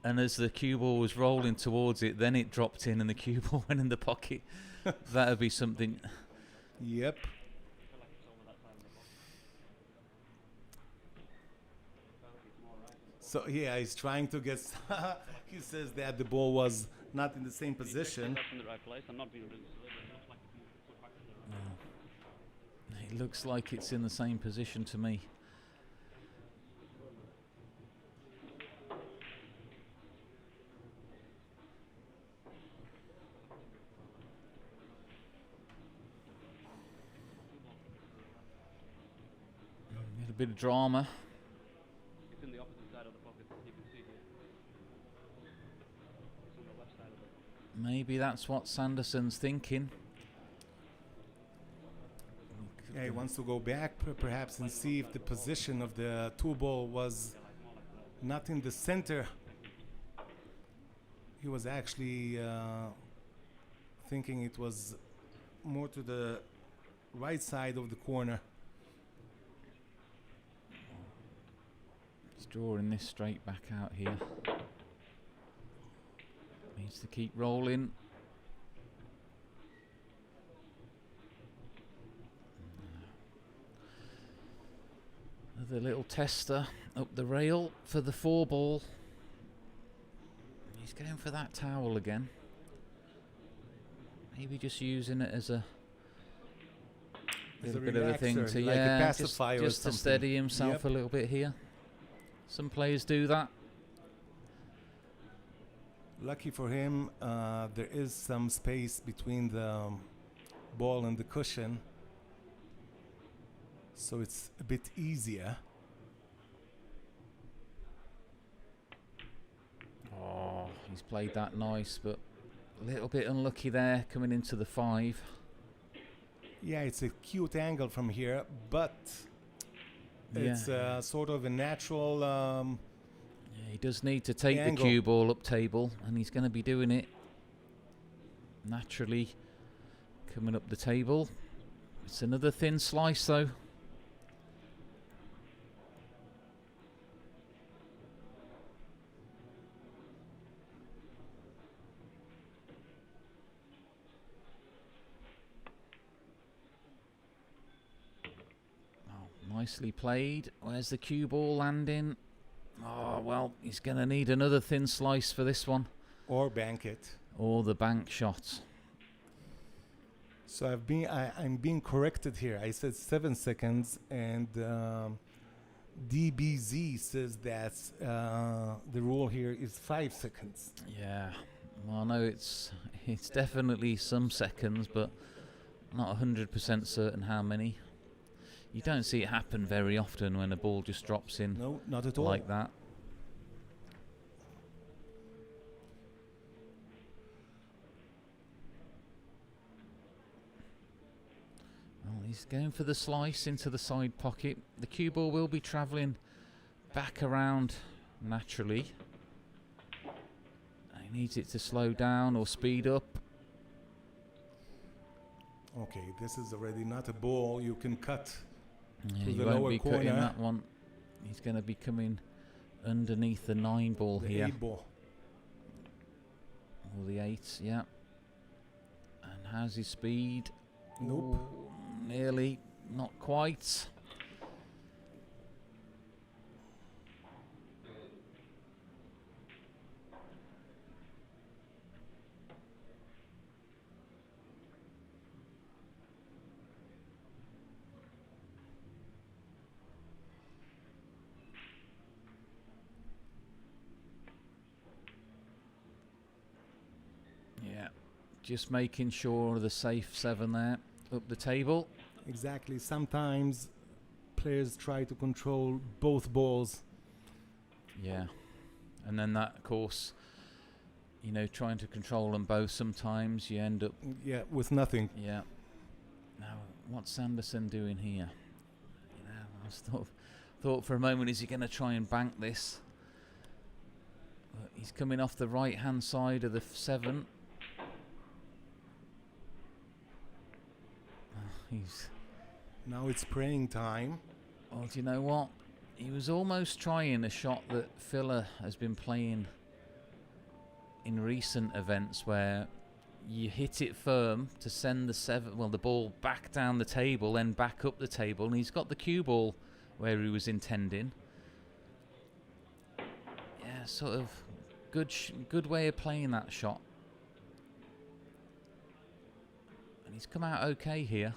and as the cue ball was rolling towards it, then it dropped in and the cue ball went in the pocket. That would be something. Yep. So yeah, he's trying to get... He says that the ball was not in the same position. It looks like it's in the same position to me. Get a bit of drama. It's in the opposite side of the pocket. You can see here. It's on the left side of the... Maybe that's what Sanderson's thinking. Yeah, he wants to go back perhaps and see if the position of the 2 ball was not in the center. He was actually thinking it was more to the right side of the corner. He's drawing this straight back out here. Needs to keep rolling. Another little tester up the rail for the 4 ball. He's going for that towel again. Maybe just using it as a little bit of a thing to, like a pacifier just to steady himself a little bit here. Some players do that. Lucky for him, there is some space between the ball and the cushion, so it's a bit easier. Oh, he's played that nice, but a little bit unlucky there coming into the 5. Yeah, it's a cute angle from here, but it's sort of a natural yeah, he does need to take angle. the cue ball up table, and he's going to be doing it naturally coming up the table. It's another thin slice though. Nicely played. Where's the cue ball landing? Oh, well, he's going to need another thin slice for this one. Or bank it. Or the bank shot. So I'm being corrected here. I said 7 seconds, and DBZ says that the rule here is 5 seconds. Yeah, well, I know it's definitely some seconds, but not 100% certain how many. You don't see it happen very often when a ball just drops in. No, not at all. Like that. Well, he's going for the slice into the side pocket. The cue ball will be travelling back around naturally. He needs it to slow down or speed up. Okay, this is already not a ball you can cut. Yeah, to he the won't lower be cutting corner. that one. He's going to be coming underneath the 9 ball The here. 8 ball. Or the 8, yeah. And how's his speed? Nope. Ooh, nearly, not quite. Just making sure the safe 7 there up the table. Exactly. Sometimes players try to control both balls. Yeah. And then that, of course, you know, trying to control them both, sometimes you end up... Yeah, with nothing. Yeah. Now, what's Sanderson doing here? You know, I was thought for a moment, is he going to try and bank this? But he's coming off the right-hand side of the 7. He's... Now it's praying time. Well, do you know what? He was almost trying a shot that Filler has been playing in recent events, where you hit it firm to send the ball back down the table, then back up the table, and he's got the cue ball where he was intending. Yeah, sort of good way of playing that shot. And he's come out okay here.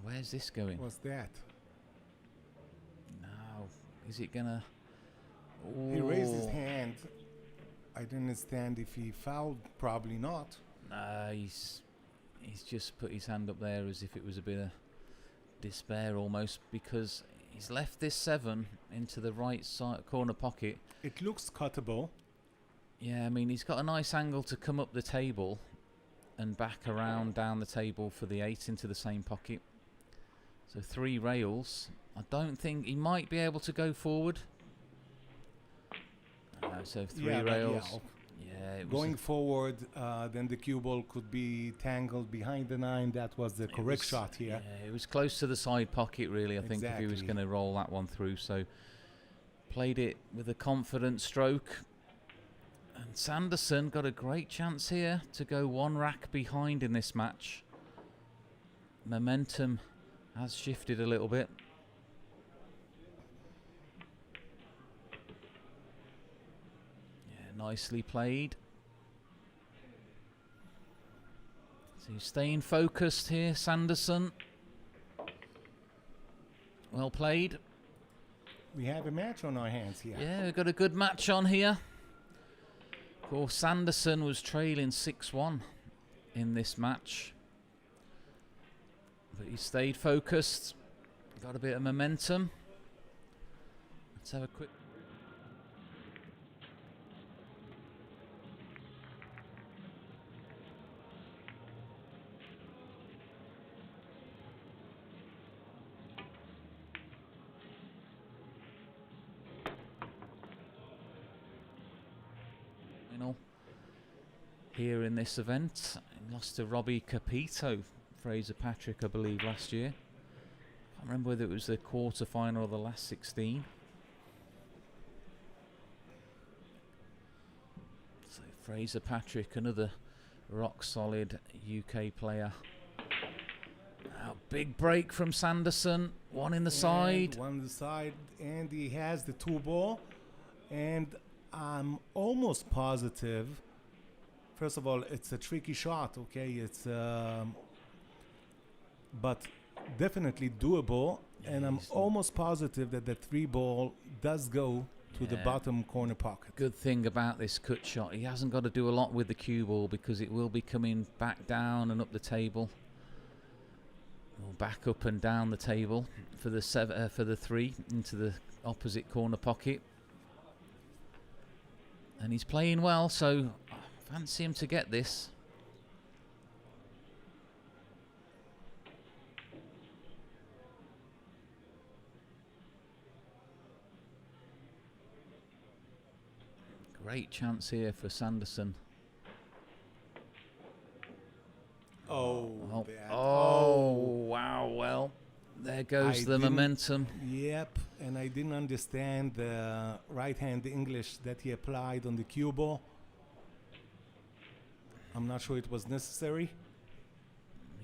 Where's this going? What's that? No. Is it gonna... He raised his hand. I didn't understand if he fouled. Probably not. He's just put his hand up there as if it was a bit of despair almost, because he's left this 7 into the right side corner pocket. It looks cuttable. Yeah, I mean, he's got a nice angle to come up the table and back around down the table for the 8 into the same pocket. So 3 rails. I don't think he might be able to go forward. So 3 rails. Yeah, it was going forward, then the cue ball could be tangled behind the 9. That was the correct shot here. Yeah, it was close to the side pocket, really, I think, if he was Exactly. going to roll that one through. So played it with a confident stroke. And Sanderson got a great chance here to go 1 rack behind in this match. Momentum has shifted a little bit. Yeah, nicely played. So he's staying focused here, Sanderson. Well played. We have a match on our hands here. Yeah, we've got a good match on here. Of course, Sanderson was trailing 6-1 in this match. But he stayed focused. Got a bit of momentum. Let's have a quick... Here in this event, he lost to Robbie Capito, Fraser Patrick, I believe, last year. I can't remember whether it was the quarter final or the last 16. So Fraser Patrick, another rock solid UK player. Now, big break from Sanderson, 1 in the side. 1 in the side, and he has the 2 ball. And I'm almost positive. First of all, it's a tricky shot, okay? It's but definitely doable, and I'm almost positive that the 3 ball does go to the bottom corner pocket. Good thing about this cut shot, he hasn't got to do a lot with the cue ball, because it will be coming back down and up the table, or back up and down the table for the 3 into the opposite corner pocket. And he's playing well, so I fancy him to get this. Great chance here for Sanderson. Oh, Wow, well, there goes the momentum. Yep, and I didn't understand the right-hand English that he applied on the cue ball. I'm not sure it was necessary.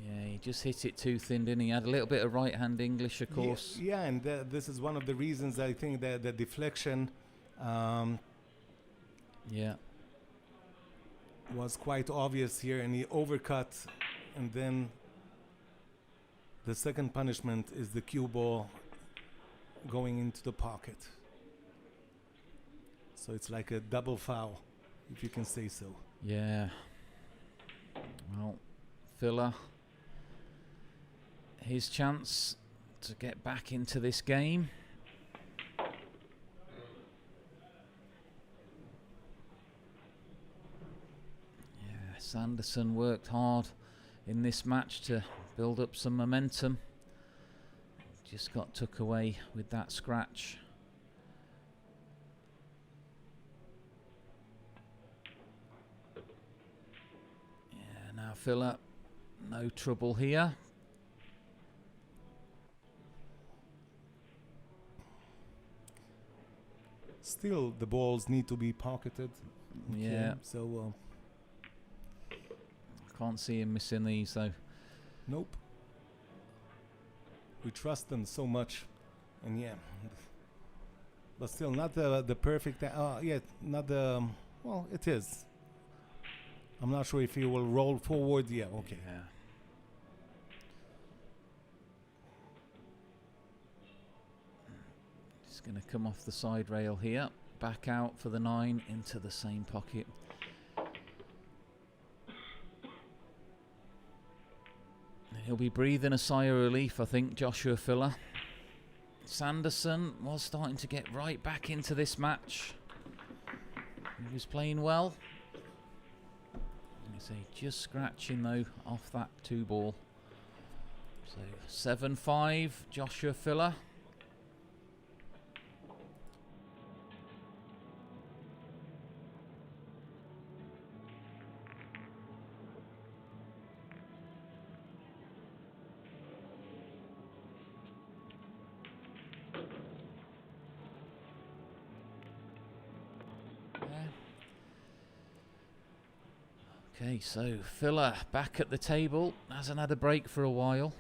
Yeah, he just hit it too thin, didn't he? He had a little bit of right-hand English, of course. Yeah, and this is one of the reasons I think that the deflection was quite obvious here, and he overcut, and then the second punishment is the cue ball going into the pocket. So it's like a double foul. if you can say so. Yeah. Well, Filler, his chance to get back into this game. Yeah, Sanderson worked hard in this match to build up some momentum. Just got took away with that scratch. Yeah, now Filler, no trouble here. Still, the balls need to be pocketed. Yeah. So, Can't see him missing these though. nope. We trust them so much, and yeah. But still, not the perfect. Yeah, not the. Well, it is. I'm not sure if he will roll forward. Yeah, okay. Yeah. Just going to come off the side rail here. Back out for the 9 into the same pocket. And he'll be breathing a sigh of relief, I think, Joshua Filler. Sanderson was starting to get right back into this match. He was playing well. I say just scratching though off that 2 ball. So 7-5, Joshua Filler. Okay, so Filler back at the table, hasn't had a break for a while.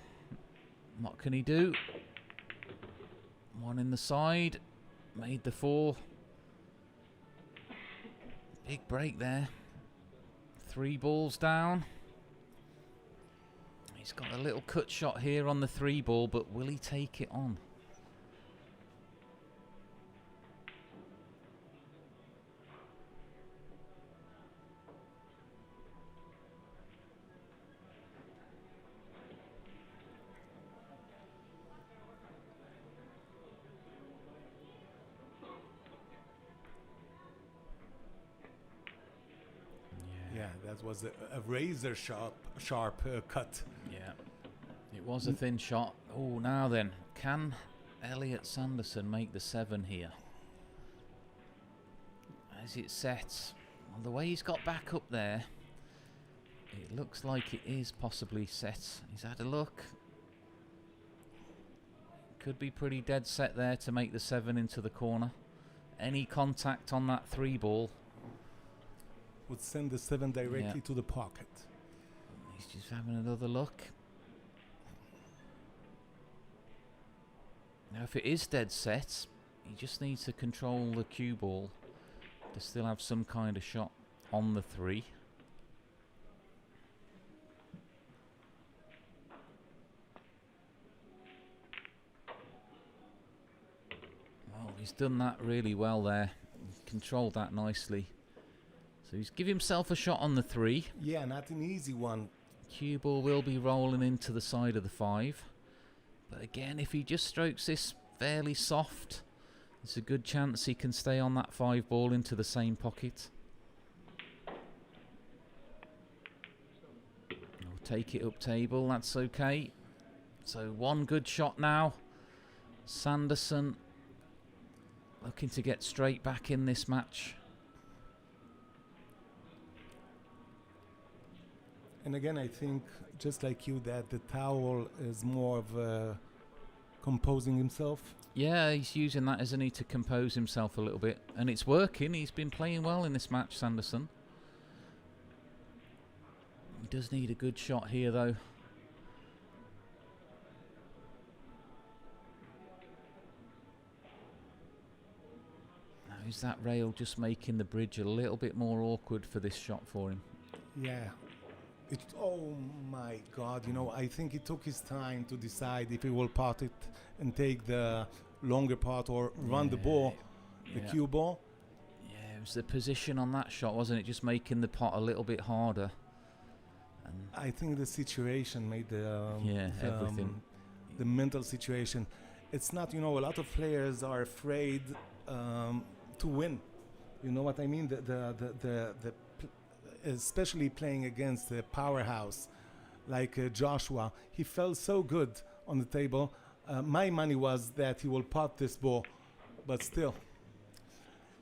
What can he do? 1 in the side, made the 4. Big break there. 3 balls down. He's got a little cut shot here on the 3 ball, but will he take it on? Yeah, that was a razor sharp cut. Yeah, it was a thin shot. Oh, now then, can Elliot Sanderson make the 7 here? As it sets, well, the way he's got back up there, it looks like it is possibly set. He's had a look. Could be pretty dead set there to make the 7 into the corner. Any contact on that 3 ball would send the 7 directly to the pocket. He's just having another look. Now if it is dead set, he just needs to control the cue ball to still have some kind of shot on the 3. Well, he's done that really well there. He's controlled that nicely. So he's give himself a shot on the 3. Yeah, not an easy one. Cue ball will be rolling into the side of the 5. But again, if he just strokes this fairly soft, there's a good chance he can stay on that 5 ball into the same pocket. I'll take it up table, that's okay. So 1 good shot now. Sanderson looking to get straight back in this match. And again, I think, just like you, that the towel is more of composing himself. Yeah, he's using that, isn't he, to compose himself a little bit. And it's working. He's been playing well in this match, Sanderson. He does need a good shot here, though. Now, is that rail just making the bridge a little bit more awkward for this shot for him? Yeah. Oh my God, you know, I think he took his time to decide if he will pot it and take the longer pot or run the ball, the cue ball. Yeah, it was the position on that shot, wasn't it? Just making the pot a little bit harder. And I think the situation made everything. The mental situation. It's not, a lot of players are afraid to win. You know what I mean? Especially playing against the powerhouse like Joshua. He felt so good on the table. My money was that he will pot this ball, but still.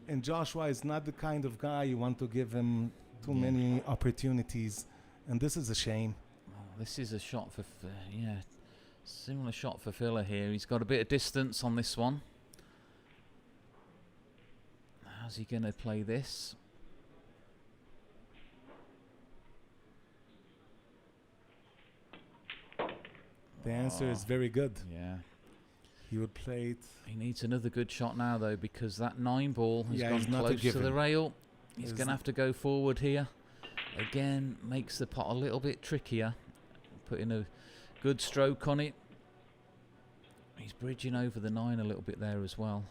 And Joshua is not the kind of guy you want to give him too many opportunities, and this is a shame. Oh, this is a shot for, similar shot for Filler here. He's got a bit of distance on this one. How's he going to play this? The answer is very good. Yeah. He would play it. He needs another good shot now, though, because that 9 ball has Yeah, gone he's not a close to the given. rail. He's going to have to go forward here. Again, makes the pot a little bit trickier. Putting a good stroke on it. He's bridging over the 9 a little bit there as well.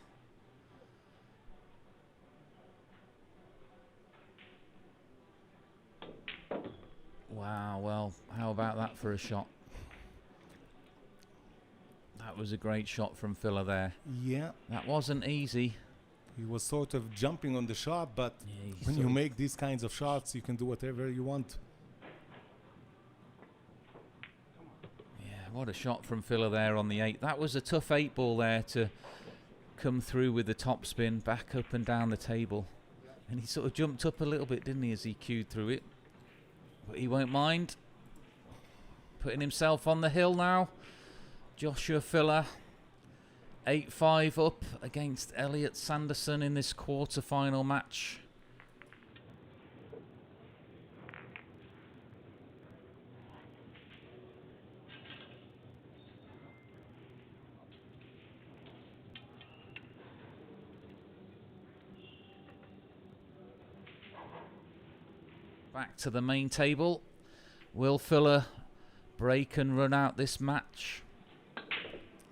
Wow, well, how about that for a shot? That was a great shot from Filler there. Yeah. That wasn't easy. He was sort of jumping on the shot, but Yeah, he when sort you of- make these kinds of shots, you can do whatever you want. Yeah, what a shot from Filler there on the 8. That was a tough 8 ball there to come through with the top spin back up and down the table. And he sort of jumped up a little bit, didn't he, as he cued through it. But he won't mind. Putting himself on the hill now. Joshua Filler, 8-5 up against Elliot Sanderson in this quarter-final match. Back to the main table. Will Filler break and run out this match?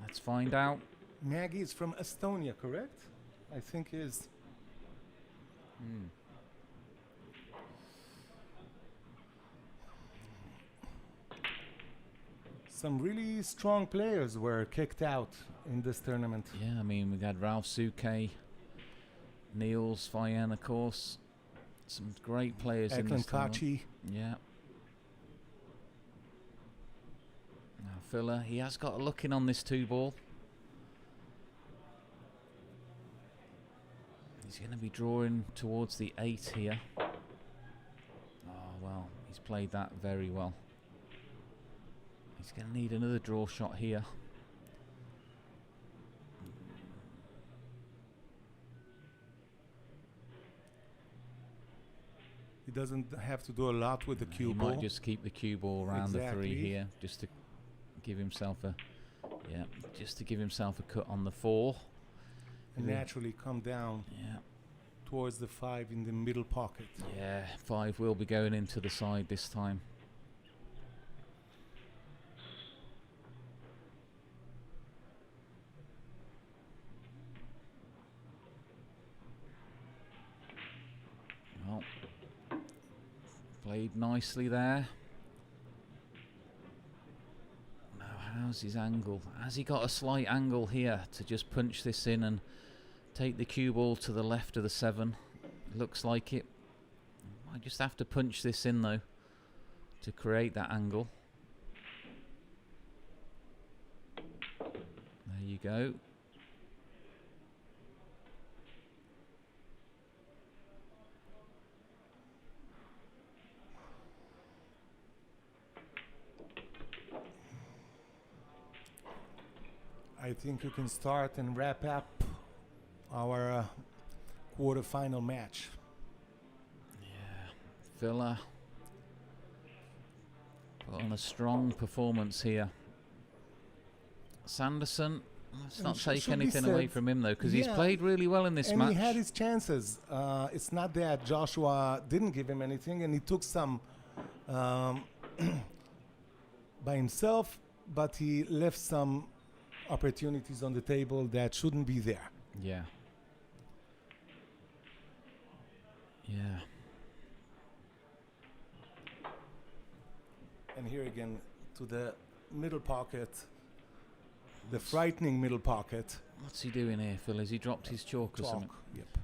Let's find out. Maggie is from Estonia, correct? I think is. Some really strong players were kicked out in this tournament. Yeah, I mean, we had Ralph Suke, Niels Vian, of course. Some great players in this Eklund tournament. Kachi. Yeah. Now Filler, he has got a look in on this 2 ball. He's going to be drawing towards the 8 here. Oh, well, he's played that very well. He's going to need another draw shot here. He doesn't have to do a lot with the cue He ball. might just keep the cue ball around the 3 Exactly. here, just to give himself a, just to give himself a cut on the 4. and Yeah. naturally come down Yeah, towards the 5 in the middle pocket. yeah. 5 will be going into the side this time. Well, played nicely there. Now, how's his angle? Has he got a slight angle here to just punch this in and take the cue ball to the left of the 7? Looks like it. I just have to punch this in though to create that angle. There you go. I think you can start and wrap up our quarter-final match. Yeah, Villa put on a strong performance here. Sanderson, let's And not take should be anything away said, from him though, because he's yeah, played really well in this and match. he had his chances. It's not that Joshua didn't give him anything, and he took some by himself, but he left some opportunities on the table that shouldn't be there. Yeah. Yeah. And here again to the middle pocket, the frightening middle pocket. What's he doing here, Phil? Has he dropped his chalk or something? Yep.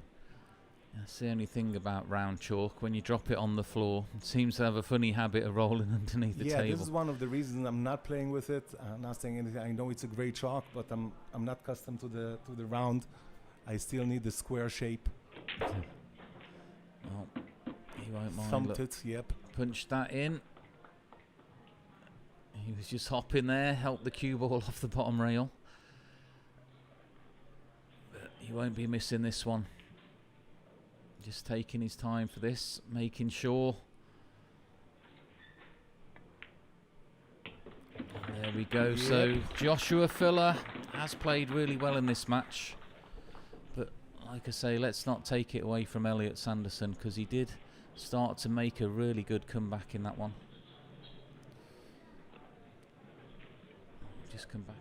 That's the only thing about round chalk. When you drop it on the floor, it seems to have a funny habit of rolling underneath the Yeah, table. this is one of the reasons I'm not playing with it. I'm not saying anything. I know it's a great chalk, but I'm not accustomed to the round. I still need the square shape. Oh, he won't mind. Thumped Look, it. Yep. punched that in. He was just hopping there, helped the cue ball off the bottom rail. But he won't be missing this one. Just taking his time for this, making sure. And there we go. Yep. So Joshua Filler has played really well in this match. But like I say, let's not take it away from Elliot Sanderson, because he did start to make a really good comeback in that one. Just come back.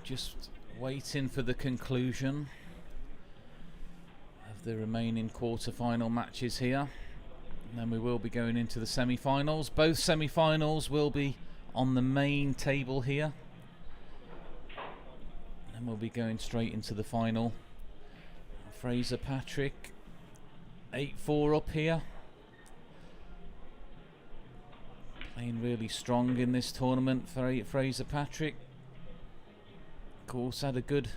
just waiting for the conclusion of the remaining quarter-final matches here. And then we will be going into the semi-finals. Both semi-finals will be on the main table here. And then we'll be going straight into the final. Fraser Patrick, 8-4 up here. Playing really strong in this tournament for Fraser Patrick. Of course, had a good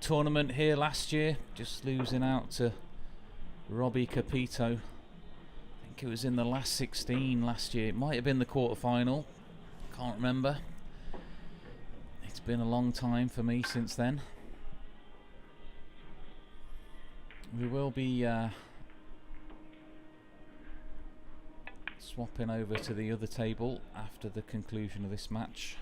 tournament here last year, just losing out to Robbie Capito. I think it was in the last 16 last year. It might have been the quarter-final. Can't remember. It's been a long time for me since then. We will be swapping over to the other table after the conclusion of this match.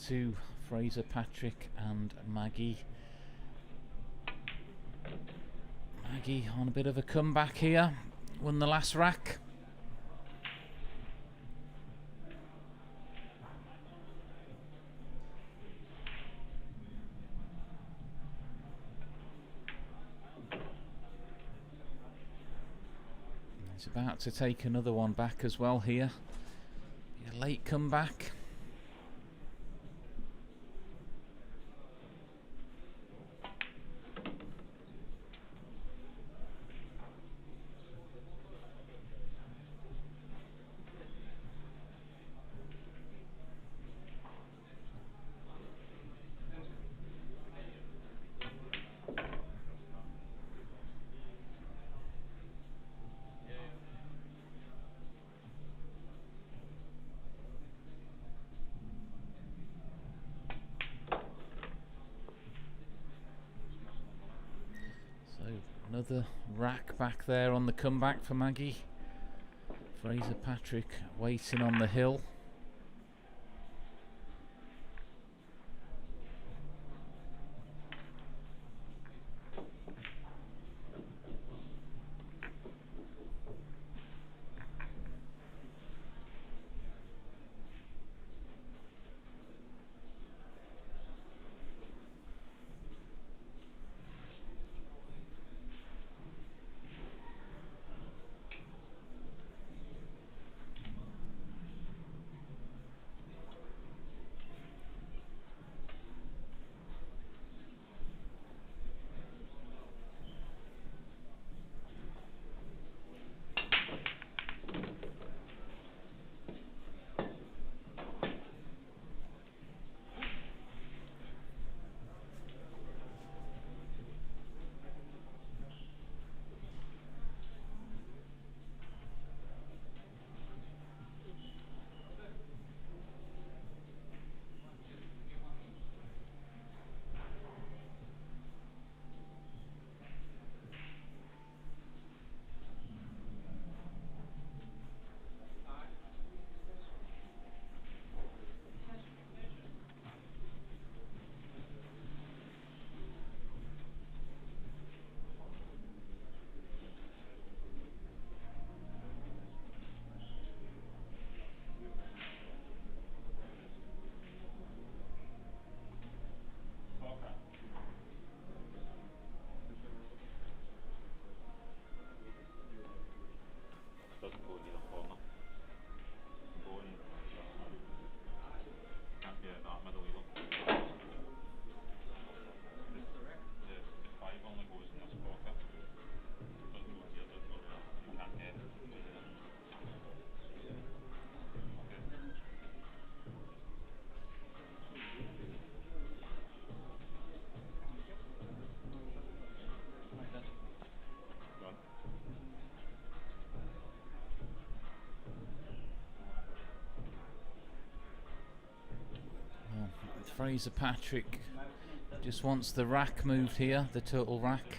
To Fraser Patrick and Maggie. Maggie on a bit of a comeback here. Won the last rack. He's about to take another one back as well here. A late comeback. Another rack back there on the comeback for Maggie. Fraser Patrick waiting on the hill. Fraser Patrick just wants the rack moved here, the turtle rack.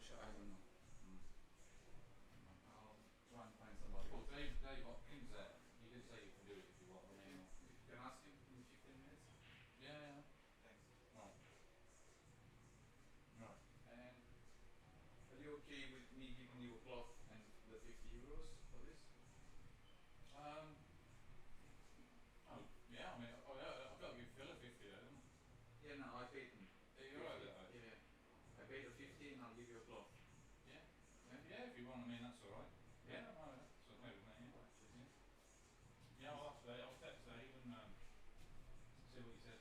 I don't know. I'll try and find somebody. Well, Dave Hopkins there. He did say you can do it if you want. I mean, if you can ask him in 15 minutes. Yeah. Thanks. Right. Right. And are you okay with me giving you a cloth and the 50 euros for this? Oh, yeah. I mean, I've got to give Phil a 50, haven't I? Yeah, no, I paid him. You're right there. Yeah. I paid a 50 and I'll give you a cloth. Yeah. Yeah, if you want. I mean, that's all right. Yeah, no, that's okay with me. Yeah, I'll ask Dave. I'll text Dave and see what he says.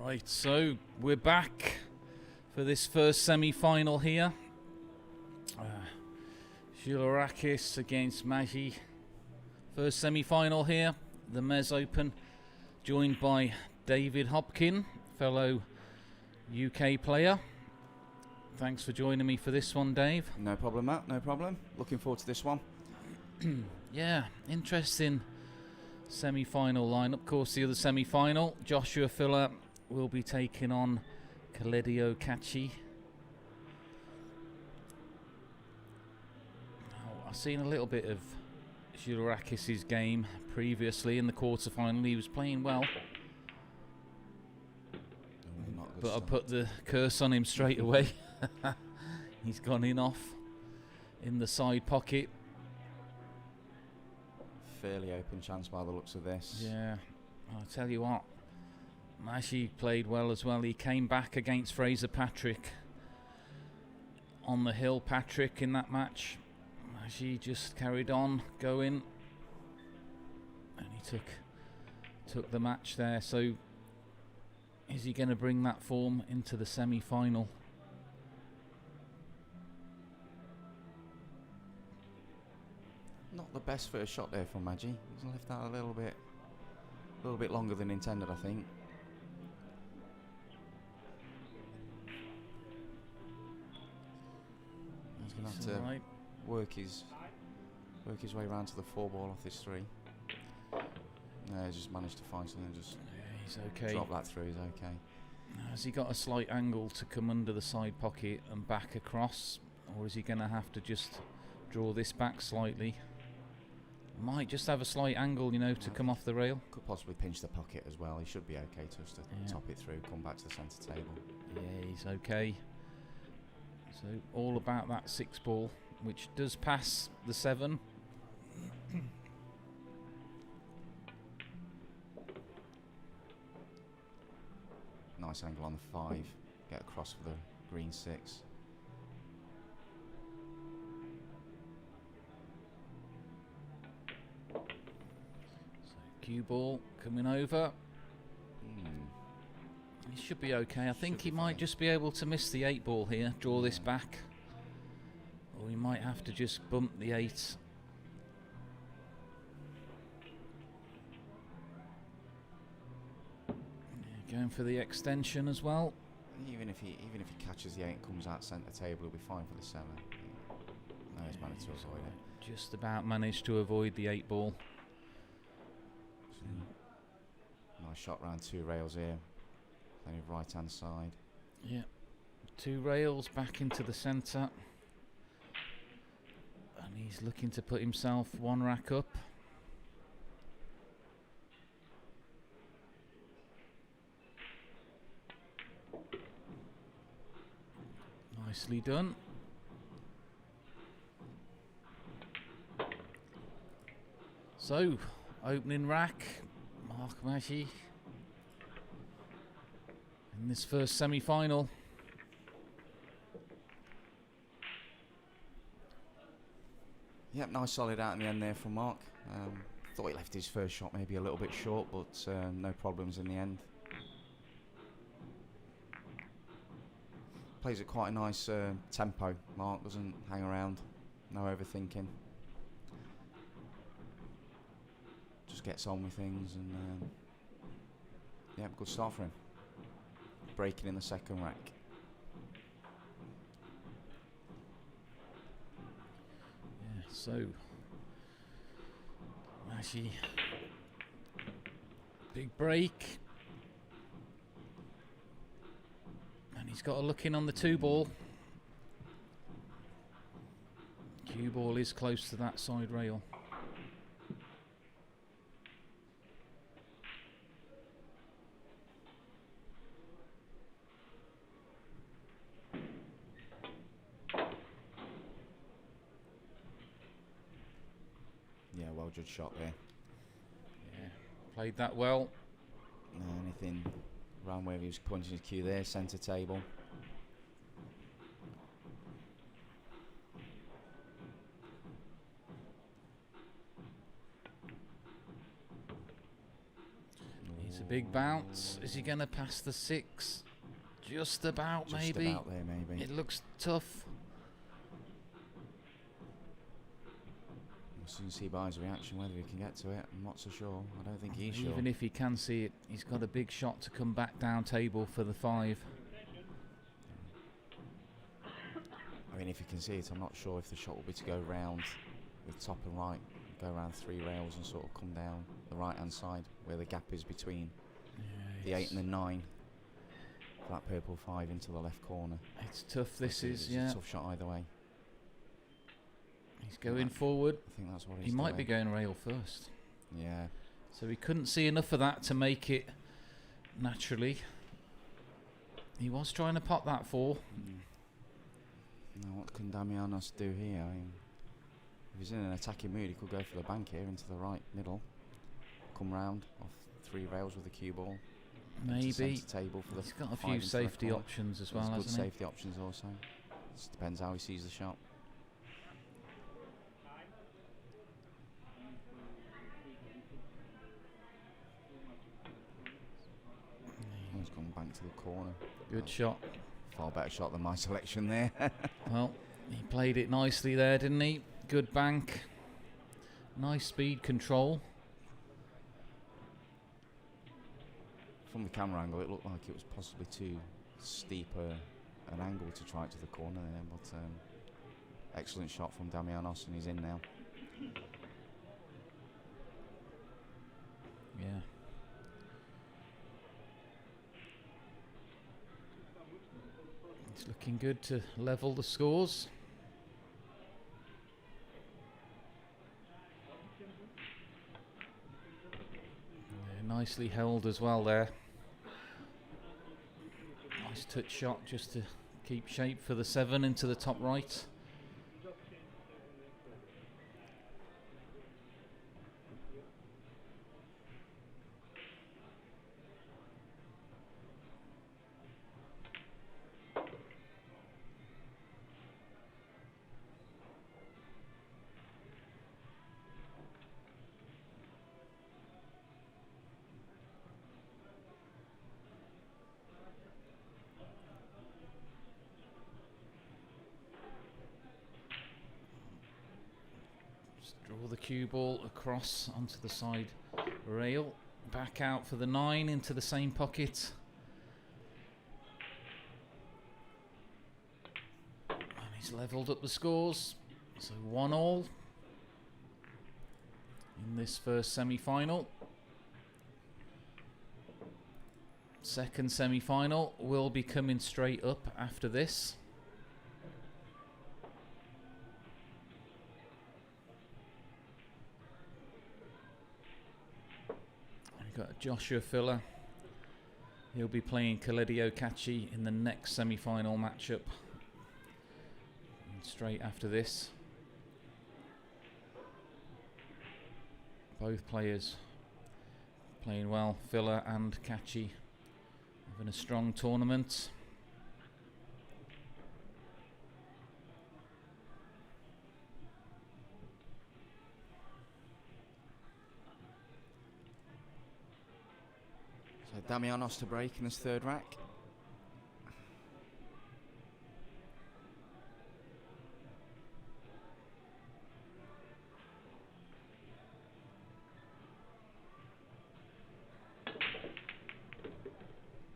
Right, so we're back for this first semi-final here. Zhilourakis against MEZZ. First semi-final here, the MEZZ Open, joined by David Hopkin, fellow UK player. Thanks for joining me for this one, Dave. No problem, Matt, no problem. Looking forward to this one. Yeah, interesting semi-final line. Of course, the other semi-final, Joshua Filler will be taking on Keledio Kachi. Now, I've seen a little bit of Zhilourakis' game previously in the quarter-final. He was playing well, but I put the curse on him straight away. He's gone in off in the side pocket. Fairly open chance by the looks of this. Yeah, I'll tell you what, MEZZ played well as well. He came back against Fraser Patrick on the hill. Patrick in that match. MEZZ just carried on going, and he took the match there. So is he going to bring that form into the semi-final? Not the best first shot there from MEZZ. He's left that a little bit longer than intended, I think. He's gonna have to work his way around to the 4-ball off this 3. No, he's just managed to find something. Just he's okay. Drop that through. He's okay. Has he got a slight angle to come under the side pocket and back across, or is he going to have to just draw this back slightly? Might just have a slight angle, you know, to come off the rail. Could possibly pinch the pocket as well. He should be okay just to top it through, come back to the centre table. Yeah, he's okay. So all about that 6-ball, which does pass the 7. Nice angle on the 5. Get across for the green 6. Cue ball coming over. He should be okay. I think he might just be able to miss the 8-ball here, draw this back. Or he might have to just bump the 8. Yeah, going for the extension as well. Even if he catches the 8 and comes out centre table, he'll be fine for the 7. No, he's managed to avoid it. Just about managed to avoid the 8-ball. Nice shot round 2 rails here. Playing right hand side. Yeah. 2 rails back into the centre. And he's looking to put himself 1 rack up. Nicely done. So, opening rack, Mark MEZZ in this first semi-final. Yep, nice solid out in the end there from Mark. Thought he left his first shot maybe a little bit short, but no problems in the end. Plays at quite a nice tempo. Mark doesn't hang around, no overthinking. Just gets on with things, and yeah, good start for him. Breaking in the second rack. Yeah, so MEZZ, big break, and he's got a look in on the 2-ball. Cue ball is close to that side rail. Judged shot there. Yeah, played that well. No, anything around where he was punching his cue there, centre table. It's a big bounce. Is he going to pass the 6? Just about, Just maybe. about there, maybe. It looks tough. We'll soon see by his reaction whether he can get to it. I'm not so sure. I don't think he's sure. Even if he can see it, he's got a big shot to come back down table for the 5. I mean, if he can see it, I'm not sure if the shot will be to go round with top and right, go around 3 rails and sort of come down the right-hand side where the gap is between the 8 and the 9. That purple 5 into the left corner. It's tough. This is, it's yeah. a tough shot either way. He's going forward. I think that's what He might be going rail first. Yeah. So he couldn't see enough of that to make it naturally. He was trying to pop that 4. Now what can Damianos do here? I mean, if he's in an attacking mood, he could go for the bank here into the right middle. Come round off 3 rails with the cue ball. Maybe. Table for the He's got a 5 few into the safety corner. options as well, There's good hasn't he? safety options also. Just depends how he sees the shot. He's gone back to the corner. Good shot. Far better shot than my selection there. Well, he played it nicely there, didn't he? Good bank. Nice speed control. From the camera angle, it looked like it was possibly too steep an angle to try it to the corner there, but excellent shot from Damianos, and he's in now. Yeah. It's looking good to level the scores. Yeah, nicely held as well there. Nice touch shot just to keep shape for the 7 into the top right. Draw the cue ball across onto the side rail, back out for the 9 into the same pocket. And he's levelled up the scores, so 1-1 in this first semi-final. Second semi-final will be coming straight up after this. We've got Joshua Filler. He'll be playing Khaledi Okachi in the next semi-final matchup. And straight after this, both players playing well. Filler and Kachi having a strong tournament. So Damianos to break in his 3rd rack.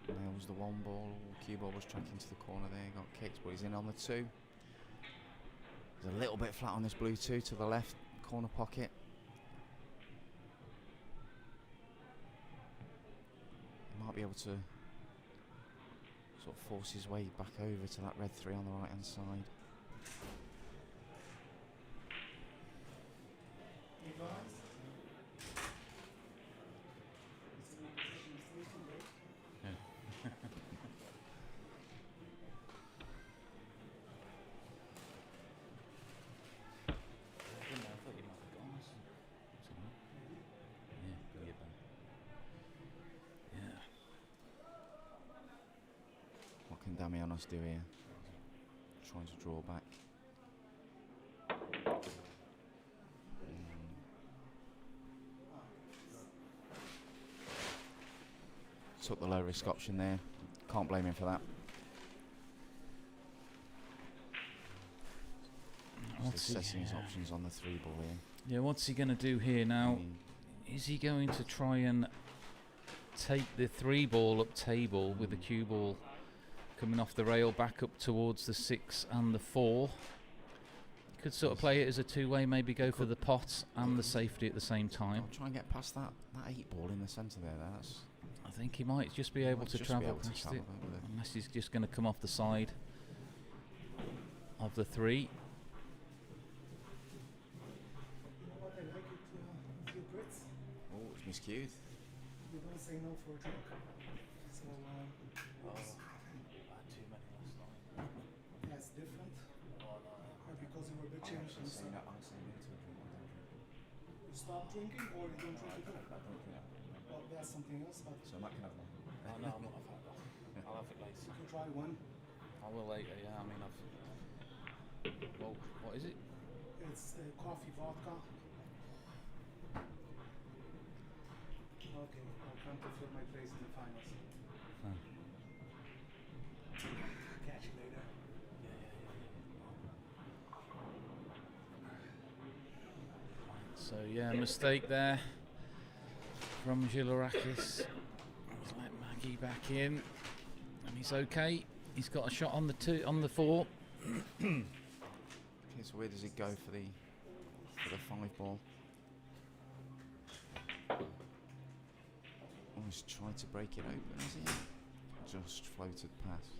There was the 1 ball. Cue ball was tracking to the corner there. Got kicked, but he's in on the 2. He's a little bit flat on this blue 2 to the left corner pocket. Might be able to sort of force his way back over to that red 3 on the right hand side. What can Damianos do here? Trying to draw back. took the low risk option there. Can't blame him for that. Just assessing his options on the 3 ball here. Yeah, what's he going to do here now? Is he going to try and take the 3 ball up table with the cue ball coming off the rail back up towards the 6 and the 4? Could sort of play it as a 2-way, maybe go for the pot and the safety at the same time. I'll try and get past that 8 ball in the centre there. That's I think he might just be able to travel past it, unless he's just going to come off the side of the 3. Oh, it's miscued. You don't say no for a drink. So, too many last night. that's different. Or because you were a bit changed and so. You stop drinking or you don't drink at all? Well, that's something else, but So Matt can have one. Oh, no, I'm not. I'll have it later. you can try one. I will later, yeah. I mean, well, what is it? It's coffee vodka. Okay, I'll come to fill my place in the finals. Catch you later. So yeah, mistake there from Gilourakis. He's let Maggie back in, and he's okay. He's got a shot on the 4. Okay, so where does it go for the 5 ball? Oh, he's tried to break it open, has he? Just floated past.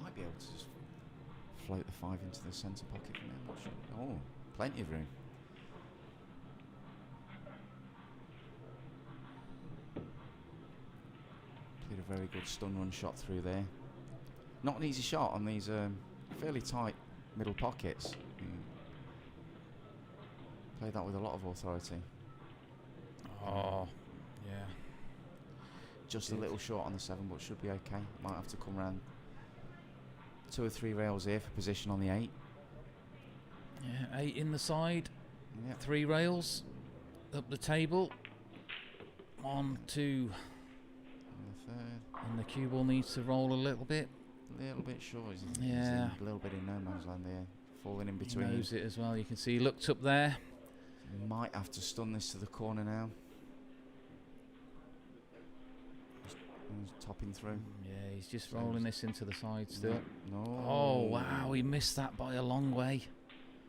Might be able to just float the 5 into the centre pocket from there. I'm not sure. Oh, plenty of room. Played a very good stun run shot through there. Not an easy shot on these fairly tight middle pockets. Played that with a lot of authority. Oh, yeah. Just a little short on the 7, but should be okay. Might have to come round 2 or 3 rails here for position on the 8. Yeah, 8 in the side. Yep. 3 rails up the table. 1, 2, And the 3rd. and the cue ball needs to roll a little bit. A little bit short. He's Yeah. a little bit in no man's land there. Falling in He between. knows it as well. You can see he looked up there. Might have to stun this to the corner now. He's topping through. Yeah, he's just rolling this into the side still. No. Oh, wow, he missed that by a long way.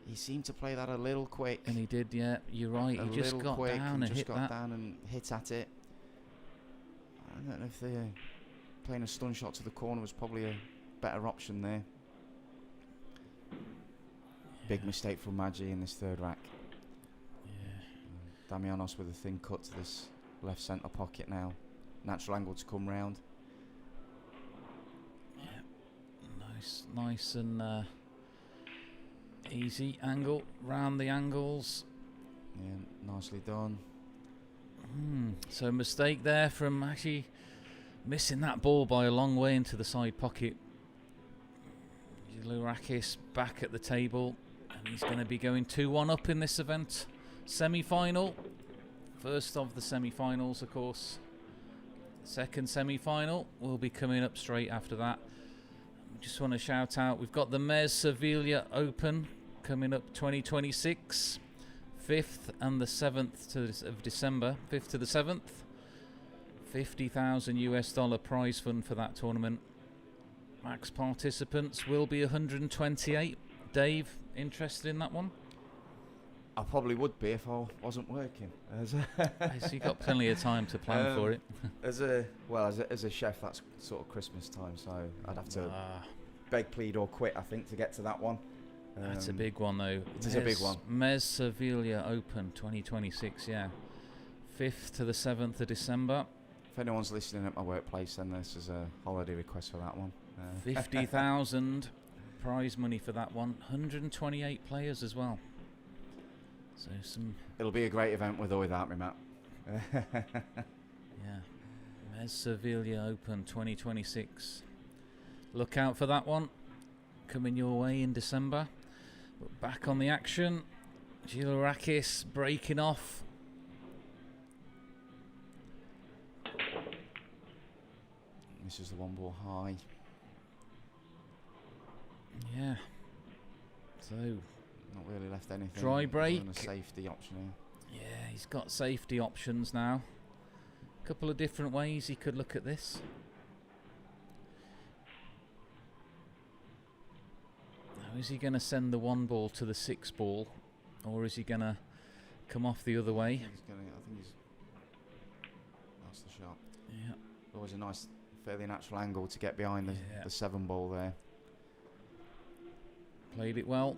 He seemed to play that a little quick. And he did, yeah, you're right. A He just little got quick down and just hit got that. down and hit at it. I don't know if they're playing a stun shot to the corner was probably a better option there. Big mistake from Maggi in this 3rd rack. Yeah. Damianos with a thin cut to this left centre pocket now. Natural angle to come round. Yeah. Nice and easy angle. Round the angles. Yeah, nicely done. So mistake there from actually missing that ball by a long way into the side pocket. Gilourakis back at the table, and he's going to be going 2-1 up in this event. Semi-final. First of the semi-finals, of course. Second semi-final will be coming up straight after that. Just want to shout out, we've got the MEZZ Sevilla Open coming up 2026. 5th and the 7th of December, 5th to the 7th. $50,000 prize fund for that tournament. Max participants will be 128. Dave, interested in that one? I probably would be if I wasn't working. So you got plenty of time to plan for it. As a chef, that's sort of Christmas time, so I'd have to beg, plead, or quit. I think to get to that one. That's a big one, though. It is a big one. MEZZ Sevilla Open 2026, yeah. 5th to the 7th of December. If anyone's listening at my workplace, then this is a holiday request for that one. 50,000 prize money for that one. 128 players as well. So It'll be a great event with or without me, Matt. Yeah. MEZZ Sevilla Open 2026. Look out for that one. coming your way in December. But back on the action. Gilourakis breaking off. This is the one ball high. Yeah. So Not really left anything. Dry break. And a safety option here. yeah, he's got safety options now. A couple of different ways he could look at this. Now, is he going to send the one ball to the 6 ball, or is he going to come off the other way? I think he's. That's the shot. Yeah. Always a nice, fairly natural angle to get behind Yeah. the 7 ball there. Played it well.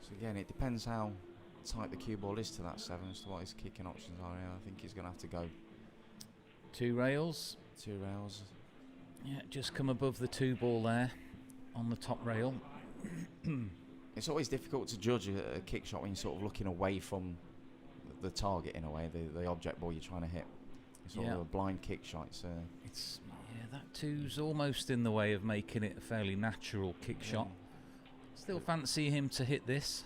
So again, it depends how tight the cue ball is to that 7 as to what his kicking options are here. I think he's going to have to go 2 rails. 2 rails. Yeah, just come above the 2 ball there on the top rail. It's always difficult to judge a kick shot when you're sort of looking away from the target in a way, the object ball you're trying to hit. It's sort Yeah. of a blind kick shot. It's that 2's almost in the way of making it a fairly natural kick shot. Still fancy him to hit this.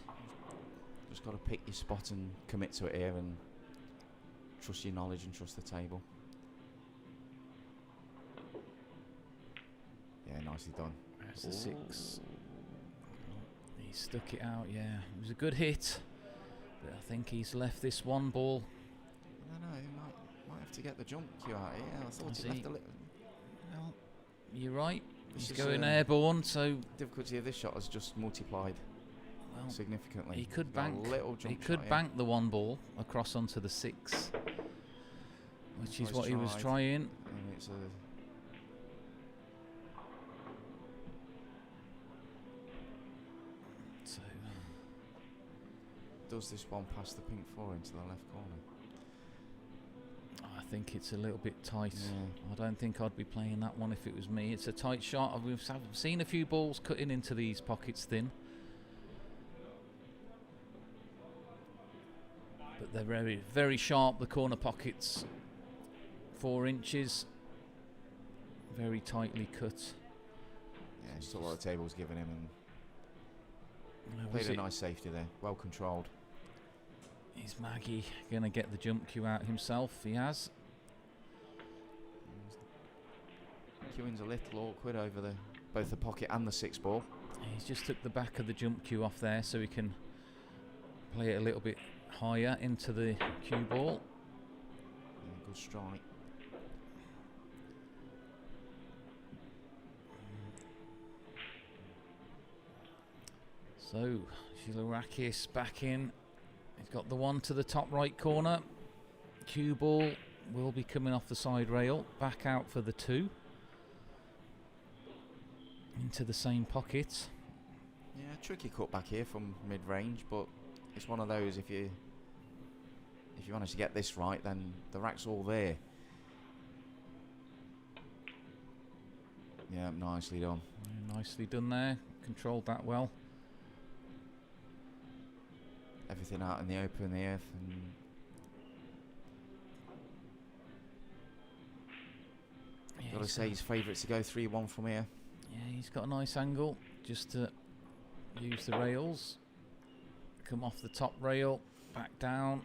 Just got to pick your spot and commit to it here and trust your knowledge and trust the table. Yeah, nicely done. There's the 6. He stuck it out, yeah. It was a good hit. But I think he's left this one ball. I don't know, he might have to get the jump cue out here. I thought Has he he? left a little. Well, you're right. This He's is, going airborne, so difficulty of this shot has just multiplied well, significantly. he could Got a bank. little jump He could shot here. bank the one ball across onto the 6, which is He's what he was tried. trying. And it's So does this one past the pink 4 into the left corner? I think it's a little bit tight. Yeah. I don't think I'd be playing that one if it was me. It's a tight shot. We've seen a few balls cutting into these pockets thin, but they're very, very sharp. The corner pockets, 4 inches, very tightly cut. Yeah, it's still what the table's given him, and Was played a it- nice safety there, well controlled. Is Maggie going to get the jump cue out himself? He has. Cueing's a little awkward over both the pocket and the 6 ball. He's just took the back of the jump cue off there so he can play it a little bit higher into the cue ball. Yeah, good strike. So, Gilourakis back in. He's got the one to the top right corner. Cue ball will be coming off the side rail. Back out for the 2. Into the same pocket. Yeah, tricky cut back here from mid-range, but it's one of those, if you manage to get this right, then the rack's all there. Yeah, nicely done. Yeah, nicely done there. Controlled that well. Everything out in the open here. Yeah, Got to he's say his favourite to go 3-1 from here. Yeah, he's got a nice angle just to use the rails. Come off the top rail, back down.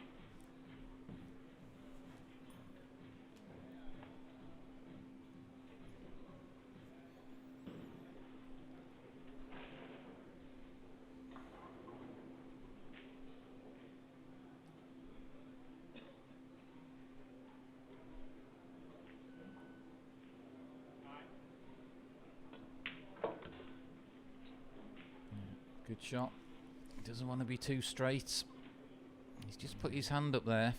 Good shot. Doesn't want to be too straight. He's just put his hand up there.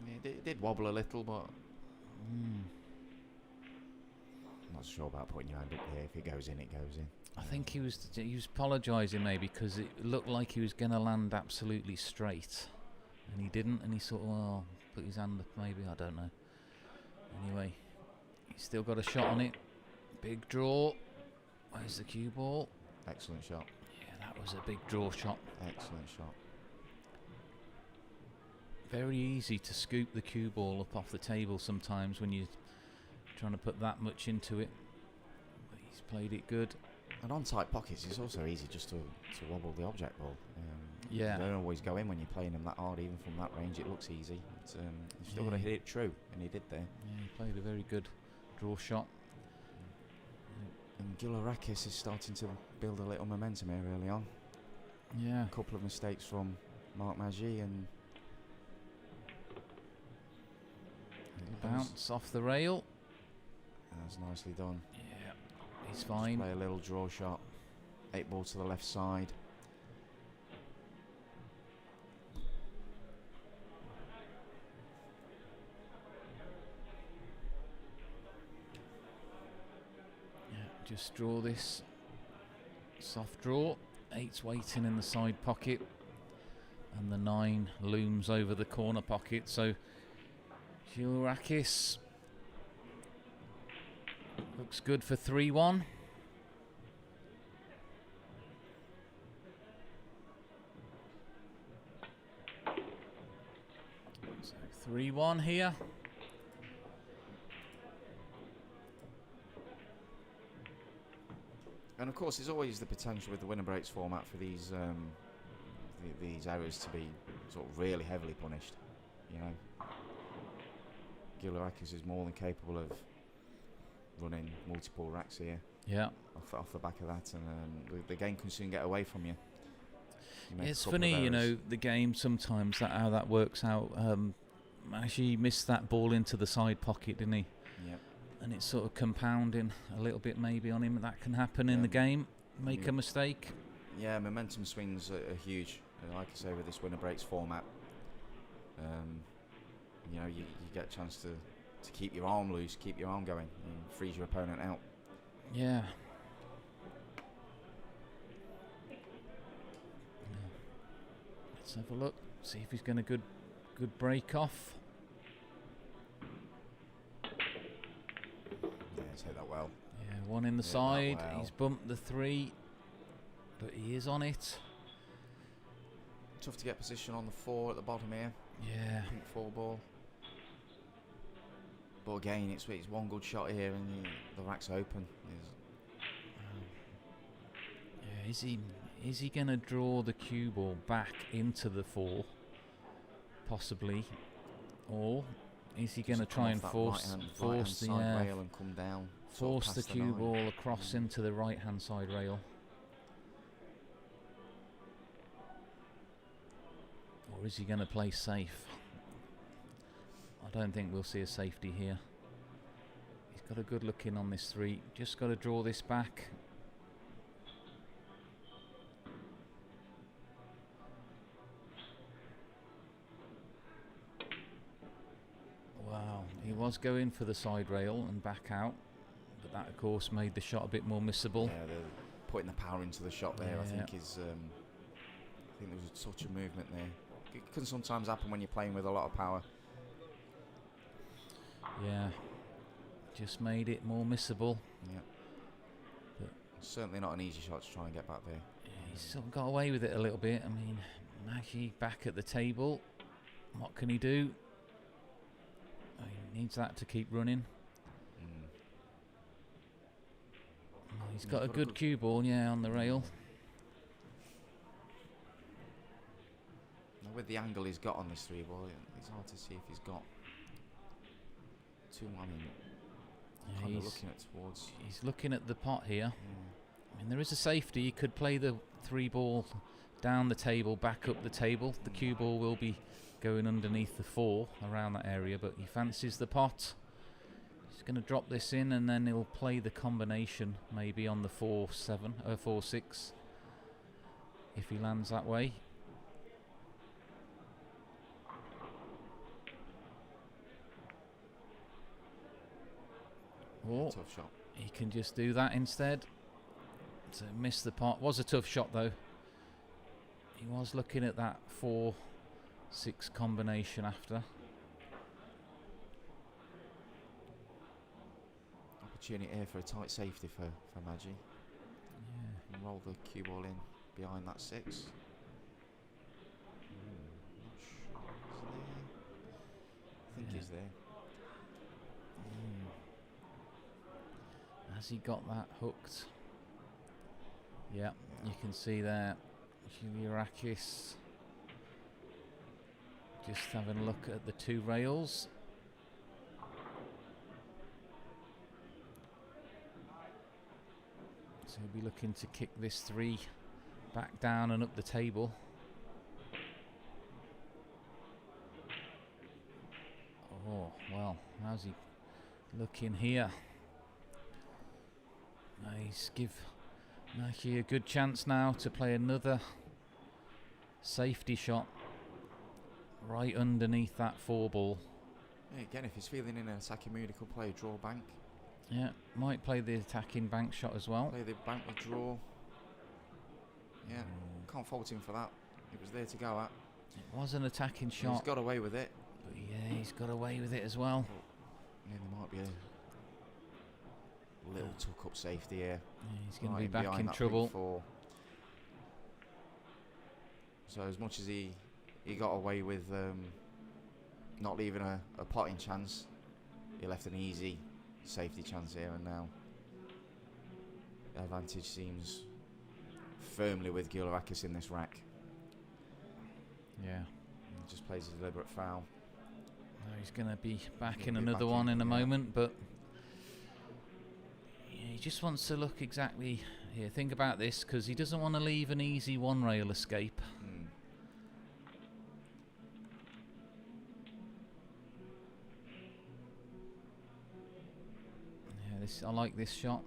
Yeah, it did wobble a little, but not sure about putting your hand up here. If it goes in, it goes in. I think he was apologising maybe because it looked like he was going to land absolutely straight, and he didn't. And he sort of put his hand up maybe. I don't know. Anyway, he's still got a shot on it. Big draw. Where's the cue ball? Excellent shot. Yeah, that was a big draw shot. Excellent shot. Very easy to scoop the cue ball up off the table sometimes when you're trying to put that much into it. But he's played it good. And on tight pockets, it's also easy just to wobble the object ball. Yeah. They don't always go in when you're playing them that hard, even from that range. It looks easy. But, you've still got to hit it true, and he did there. Yeah, he played a very good draw shot. And Gilarakis is starting to build a little momentum here early on. Yeah. A couple of mistakes from Mark Maggi, and Bounce off the rail. that's nicely done. Yeah, he's Just fine. play a little draw shot. 8 ball to the left side. Yeah, just draw this. Soft draw. 8's waiting in the side pocket. And the 9 looms over the corner pocket. So Gilarakis looks good for 3-1. So 3-1 here. And of course, there's always the potential with the winner breaks format for these these errors to be sort of really heavily punished. You know, Gilarakis is more than capable of running multiple racks here. Yeah. Off the back of that, and the game can soon get away from you. It's funny, you know, the game sometimes how that works out. Actually missed that ball into the side pocket, didn't he? Yep. And it's sort of compounding a little bit maybe on him. That can happen in the game. Make a mistake. Yeah, momentum swings are huge. Like I say, with this winner breaks format, you know, you get a chance to keep your arm loose, keep your arm going, and freeze your opponent out. Yeah. Let's have a look. See if he's going to good break off. Yeah, he's hit that well. Yeah, 1 in the Hit that side. well. He's bumped the 3, but he is on it. Tough to get position on the 4 at the bottom here. Yeah. Pink 4 ball. But again, it's one good shot here, and the rack's open. Yeah, is he going to draw the cue ball back into the 4, possibly, or is he going to try and force the rail and come down, force the cue ball across into the right hand side rail, or is he going to play safe? I don't think we'll see a safety here. He's got a good look in on this 3. Just got to draw this back. Wow, he was going for the side rail and back out, but that of course made the shot a bit more missable. Yeah, they're putting the power into the shot there. I Yeah. think there was a touch of movement there. It can sometimes happen when you're playing with a lot of power. Yeah, just made it more missable. Yeah, but certainly not an easy shot to try and get back there. Yeah, he's sort of got away with it a little bit. I mean, Maggi back at the table. What can he do? Oh, he needs that to keep running. Oh, he's got a good cue ball, yeah, on the rail. Now with the angle he's got on this 3 ball, it's hard to see if he's got too many. Yeah, Kind of looking at towards. He's looking at the pot here. Yeah. I mean, there is a safety. He could play the 3 ball down the table, back up the table. The cue ball will be going underneath the 4 around that area, but he fancies the pot. He's going to drop this in, and then he'll play the combination maybe on the 4-7 or 4-6 if he lands that way. Or Tough shot. he can just do that instead. So miss the pot. Was a tough shot though. He was looking at that 4-6 combination after. Opportunity here for a tight safety for Maggi. Yeah. And roll the cue ball in behind that 6. Not sure. is there. Has he got that hooked? Yeah, you can see there. Juliarakis just having a look at the two rails. So he'll be looking to kick this 3 back down and up the table. Oh, well, how's he looking here? Nice, give Naki a good chance now to play another safety shot right underneath that 4 ball. Yeah, again, if he's feeling in an attacking mood, he could play a draw bank. Yeah, might play the attacking bank shot as well. Play the bank with draw. Yeah, can't fault him for that. It was there to go at. It was an attacking shot. He's got away with it. But yeah, he's got away with it as well. Yeah, there might be a little tuck up safety here. Yeah, he's going to Right be back behind in that trouble. big 4. So as much as he got away with not leaving a potting chance, he left an easy safety chance here, and now the advantage seems firmly with Gilarakis in this rack. Yeah. He just plays a deliberate foul. No, he's going to be back He'll in be another back one in a yeah. moment, but yeah, he just wants to look exactly here. Think about this, because he doesn't want to leave an easy 1 rail escape. Yeah, I like this shot.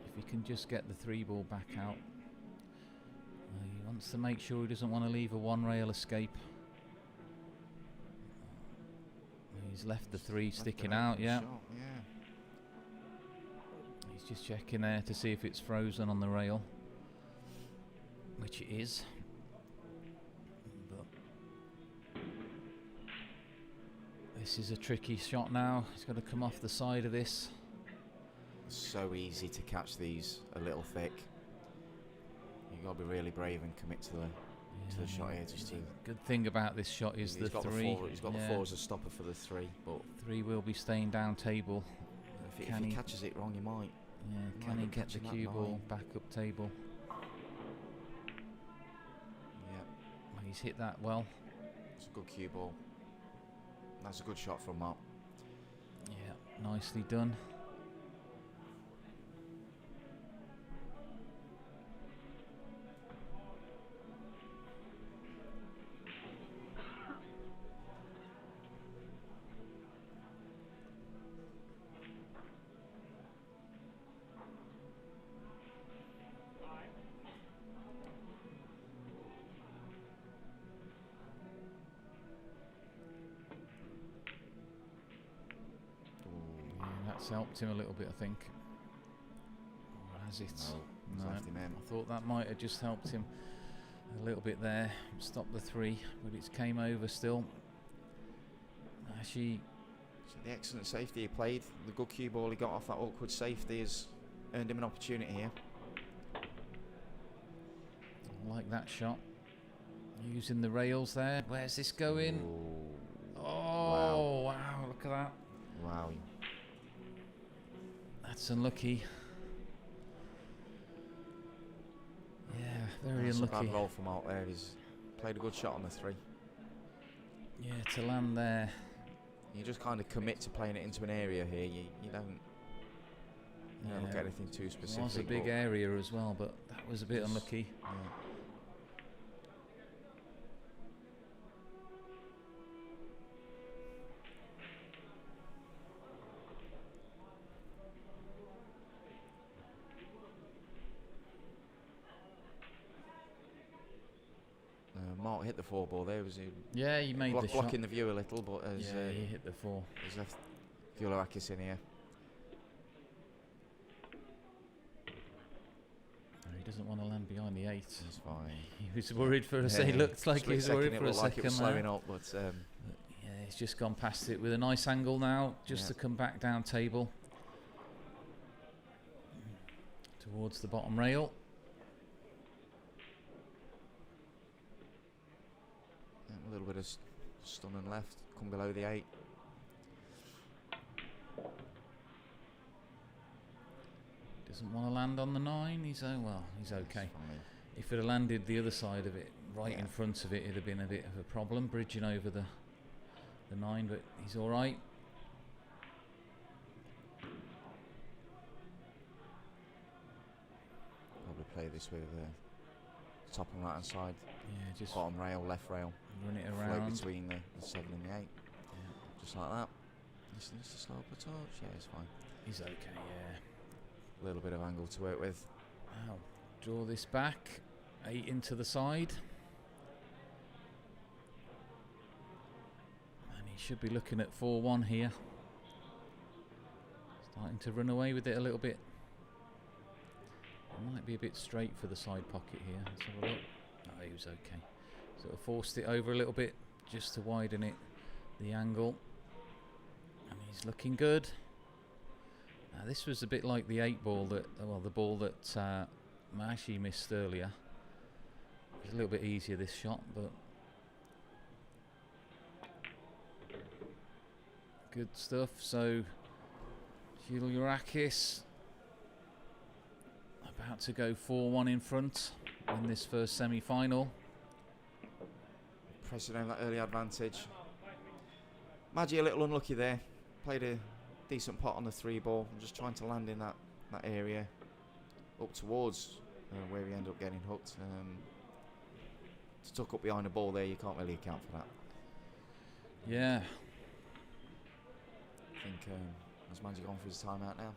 If he can just get the 3 ball back out. He wants to make sure he doesn't want to leave a 1 rail escape. He's left the 3 sticking out, yeah. Shot, yeah. He's just checking there to see if it's frozen on the rail, which it is. But this is a tricky shot now. He's got to come off the side of this. So easy to catch these a little thick. You've got to be really brave and commit to the shot here. Just to good thing about this shot is the 3. He's got the 4 as a stopper for the 3, but 3 will be staying down table. if he catches it wrong, he might. Yeah, can he get the cue ball back up table? Yeah, He's hit that well. it's a good cue ball. That's a good shot from Mark. Yeah, nicely done. That's helped him a little bit, I think. Or has it? No, No. left him in. I thought that might have just helped him a little bit there. Stop the 3, but it came over still. Actually, So the excellent safety he played, the good cue ball he got off that awkward safety has earned him an opportunity here. I like that shot. Using the rails there. Where's this going? Ooh. Oh, wow, look at that. Wow. That's unlucky. Yeah, very That's unlucky. a bad roll from out there. He's played a good shot on the 3. Yeah, to land there. You just kind of commit to playing it into an area here. You don't look at anything too specific. It was a big but area as well, but that was a bit unlucky. yeah. Mark hit the 4 ball there. Was he Yeah, he made the shot. blocking the view a little, but as Yeah, he hit the 4. he's left Gilarakis in here. No, he doesn't want to land behind the 8. It's fine. He was worried for a Yeah, second. He looked like he split was second, worried it for a looked like it was second slowing there. up, but Yeah, he's just gone past it with a nice angle now, just Yeah. to come back down table towards the bottom rail. Stun and left, come below the 8. Doesn't want to land on the 9. He's okay. That's fine. If it had landed the other side of it, right Yeah. in front of it, it'd have been a bit of a problem bridging over the 9. But he's all right. Probably play this with top and right hand side, Yeah, just bottom rail, left rail, run it float around. between the 7 and the 8, just like that. Just needs to slow up a touch. Yeah, it's fine. He's okay. Yeah. A little bit of angle to work with. Now draw this back. 8 into the side. And he should be looking at 4-1 here. Starting to run away with it a little bit. It might be a bit straight for the side pocket here. Let's have a look. Oh, he was okay. Sort of forced it over a little bit just to widen it, the angle. And he's looking good. Now this was a bit like the 8 ball that, well, the ball that Mashi missed earlier. It's a little bit easier this shot, but good stuff. So Juliakis about to go 4-1 in front in this first semi-final. Pressing over that early advantage. Maggi a little unlucky there. Played a decent pot on the 3 ball. I'm just trying to land in that area up towards where he ended up getting hooked. To tuck up behind the ball there, you can't really account for that. Yeah. I think has Maggi gone for his timeout now?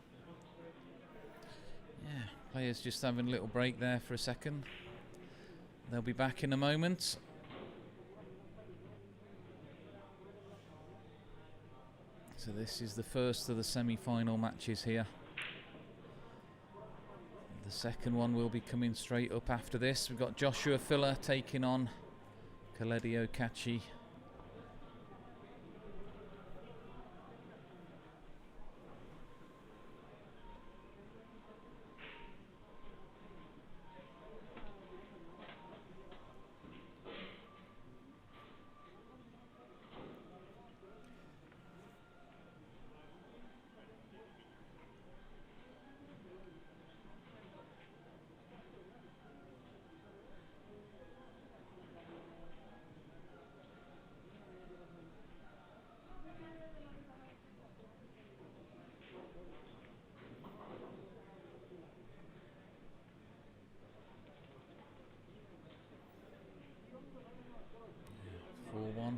Yeah, players just having a little break there for a second. They'll be back in a moment. So this is the first of the semi-final matches here. The second one will be coming straight up after this. We've got Joshua Filler taking on Kaledi Okachi.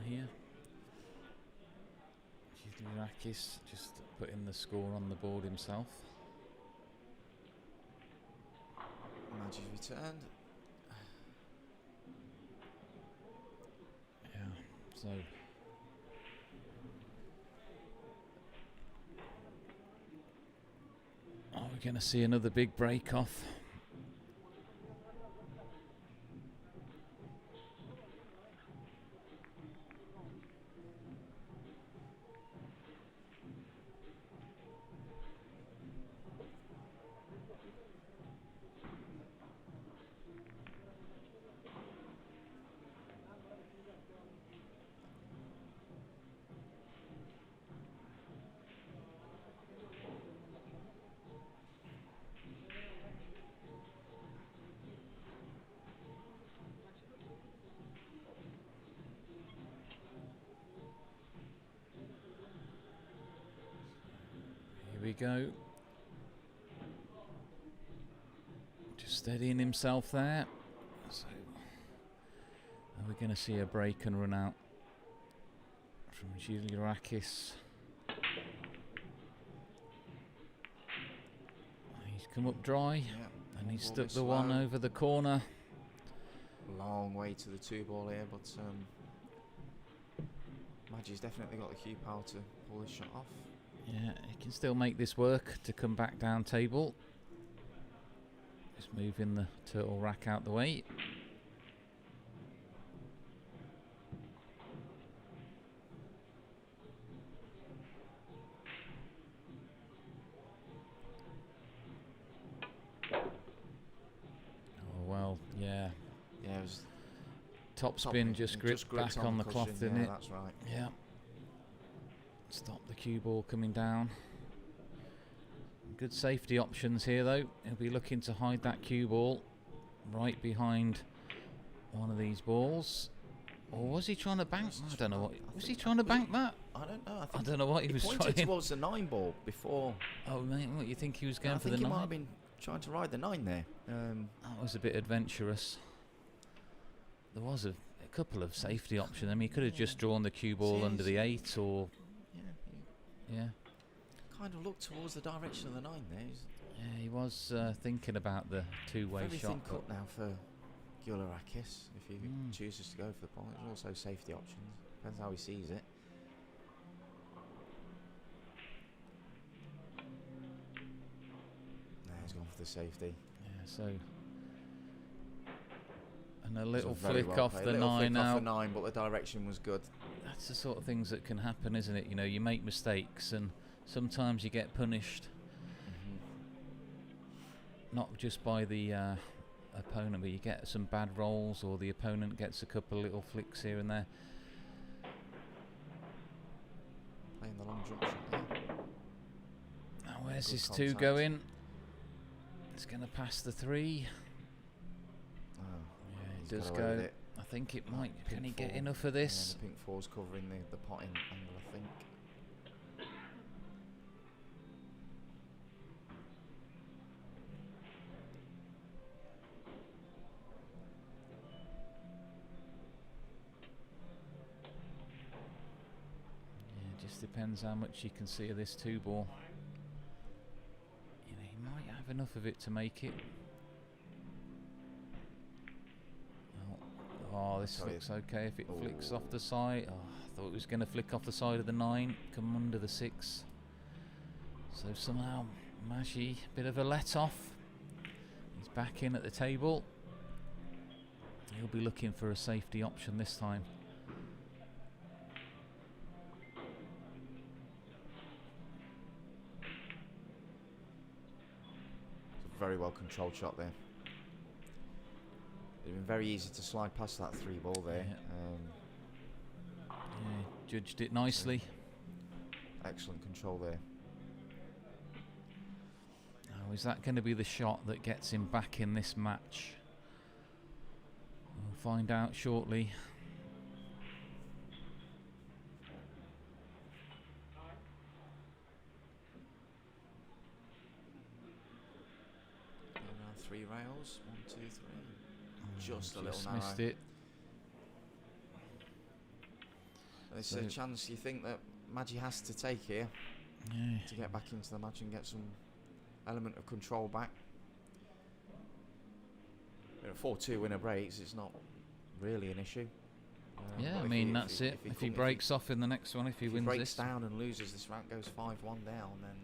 Here. Juliakis just putting the score on the board himself. Maggi's returned. Yeah, so are we going to see another big break off? Here we go. Just steadying himself there. So, are we going to see a break and run out from Juliakis? He's come up dry, Yeah, and he's ball stuck bit the one slow. over the corner. Long way to the 2 ball here, but Maggi's definitely got the cue power to pull this shot off. Yeah, he can still make this work to come back down table. Just moving the turtle rack out the way. Oh well, yeah. Yeah, it was top spin just gripped back on the cloth, didn't it? That's right. Yeah. Stop the cue ball coming down. Good safety options here, though. He'll be looking to hide that cue ball right behind one of these balls. Or was he trying to bank? I don't know what. Was he trying to bank that? I don't know. I don't know what he was pointed trying. towards the 9 ball before. Oh, mate, what, you think he was going I for think the he 9? might have been trying to ride the 9 there. That was a bit adventurous. There was a couple of safety options. I mean, he could have just drawn the cue ball under the 8, or yeah. Kind of looked towards the direction of the 9 there. Yeah, he was thinking about the two-way Very shot. thin cut now for Gularakis. If he chooses to go for the ball, there's also safety options. Depends how he sees it. No, he's gone for the safety. Yeah, so and a little Very flick well off played. the A little 9 flick now. off the 9, but the direction was good. That's the sort of things that can happen, isn't it? You know, you make mistakes and sometimes you get punished. Not just by the opponent, but you get some bad rolls, or the opponent gets a couple of little flicks here and there. Playing the long jump shot there. Now where's Good his 2 contact. going? It's going to pass the 3. Oh, Yeah, it he's does got away with go. it. I think it might. Pink Can he get 4. enough of this? Yeah, the pink 4's covering the potting angle, I think. Yeah, just depends how much you can see of this 2 ball. You know, he might have enough of it to make it. Oh, this looks okay if it flicks off the side. Oh, I thought it was going to flick off the side of the 9, come under the 6. So somehow, Maggi, bit of a let-off. He's back in at the table. He'll be looking for a safety option this time. It's a very well controlled shot there. It'd been very easy to slide past that 3 ball there. Yeah, judged it nicely. Excellent control there. Now, is that going to be the shot that gets him back in this match? We'll find out shortly. Going around 3 rails. 1, 2, 3. Just a little Just narrow. missed it. There's a chance you think that Maggi has to take here to get back into the match and get some element of control back. You know, 4-2 winner breaks, it's not really an issue. Yeah, but I mean, that's it. If he come- breaks off in the next one, if he wins breaks this. down and loses this round, goes 5-1 down, then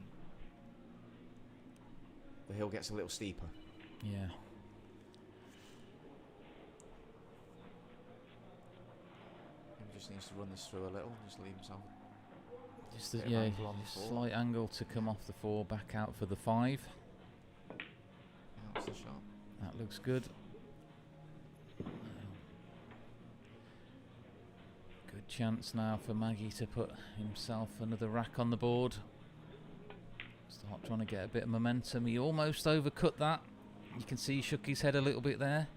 the hill gets a little steeper. Yeah. He just needs to run this through a little, just leave himself. Just Bit a of angle on the 4. slight angle to come off the 4, back out for the 5. That's the shot. That looks good. Good chance now for Maggi to put himself another rack on the board. Start trying to get a bit of momentum. He almost overcut that. You can see he shook his head a little bit there.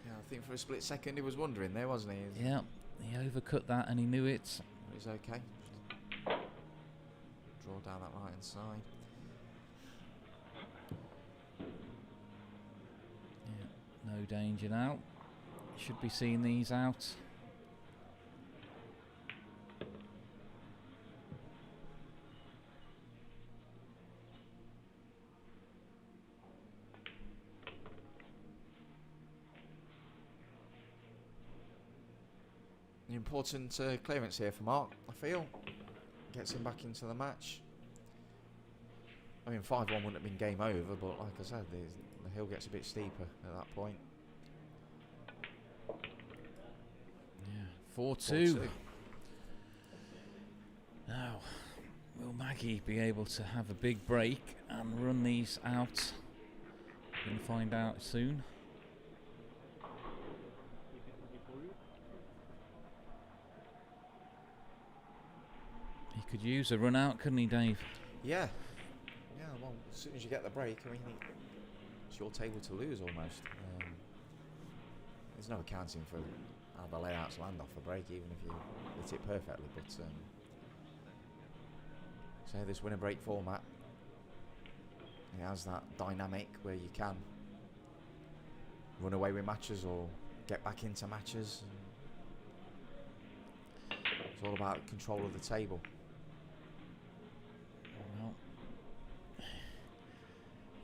Yeah, I think for a split second he was wondering there, wasn't he? Yeah, he overcut that and he knew it. He's okay. Draw down that right hand side. Yeah, no danger now. Should be seeing these out. An important clearance here for Mark, I feel. Gets him back into the match. I mean, 5-1 wouldn't have been game over, but like I said, the hill gets a bit steeper at that point. Yeah, 4-2. Now, will Maggi be able to have a big break and run these out? We're going to find out soon. Could use a run out, couldn't he, Dave? Yeah. Yeah, well, as soon as you get the break, I mean, it's your table to lose almost. There's no accounting for how the layouts land off a break, even if you hit it perfectly. But say this winner break format, it has that dynamic where you can run away with matches or get back into matches. It's all about control of the table. Well,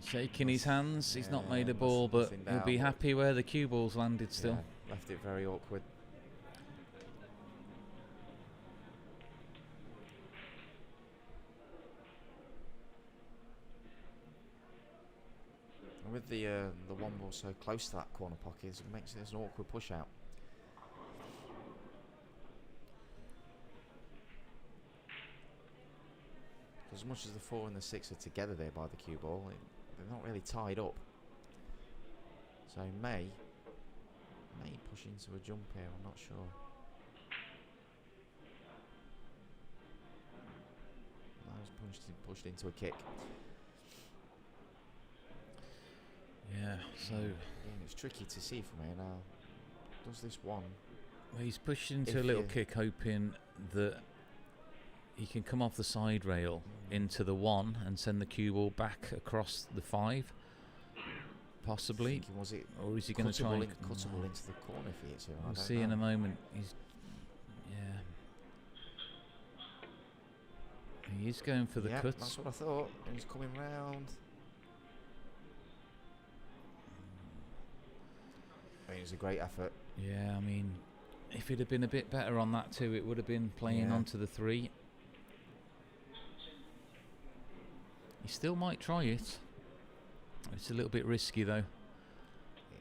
shaking his hands. He's not made a that's ball, but nothing he'll down, be but happy where the cue ball's landed still. Yeah, left it very awkward. And with the one ball so close to that corner pocket, it makes it an awkward push out. As much as the 4 and the 6 are together there by the cue ball, they're not really tied up. So may push into a jump here, I'm not sure. That was pushed into a kick. Yeah, so Yeah, it's tricky to see from here now. Does this one? well, he's pushed into a If little you- kick, hoping that he can come off the side rail into the 1 and send the cue ball back across the 5, possibly. Thinking, was it Or is he going to try and cuttable into the corner if he hits it? I We'll don't see in a know. moment. Yeah. He is going for the Yeah, cuts. that's what I thought. And he's coming round. I mean, it's a great effort. Yeah, I mean, if he'd have been a bit better on that too, it would have been playing Yeah. onto the 3. He still might try it. It's a little bit risky though. Yeah,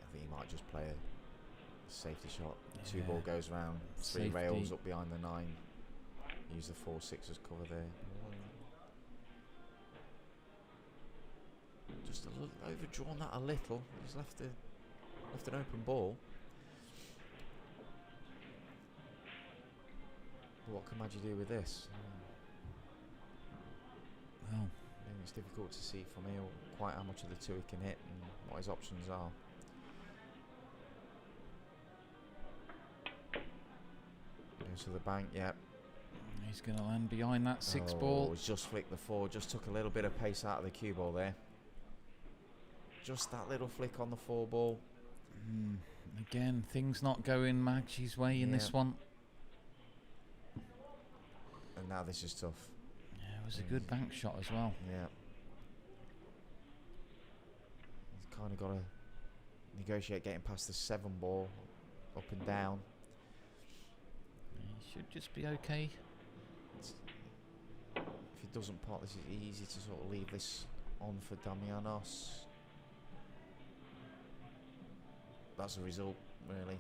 I think he might just play a safety shot. Two Yeah. ball goes round, 3 Safety. rails up behind the 9. Use the 4-6 as cover there. Just overdrawn that a little. He's left an open ball. But what can Maggi do with this? Well, I think it's difficult to see from here quite how much of the 2 he can hit and what his options are. Goes to the bank, yep. he's going to land behind that 6 ball. He's just flicked the 4, just took a little bit of pace out of the cue ball there. Just that little flick on the 4 ball. Again, things not going Maggi's way in this Yeah. one. And now this is tough. Yeah, it was a good bank shot as well. Yeah. He's kind of got to negotiate getting past the 7 ball, up and down. He should just be okay. If he doesn't pot, this is easy to sort of leave this on for Damianos. That's the result, really.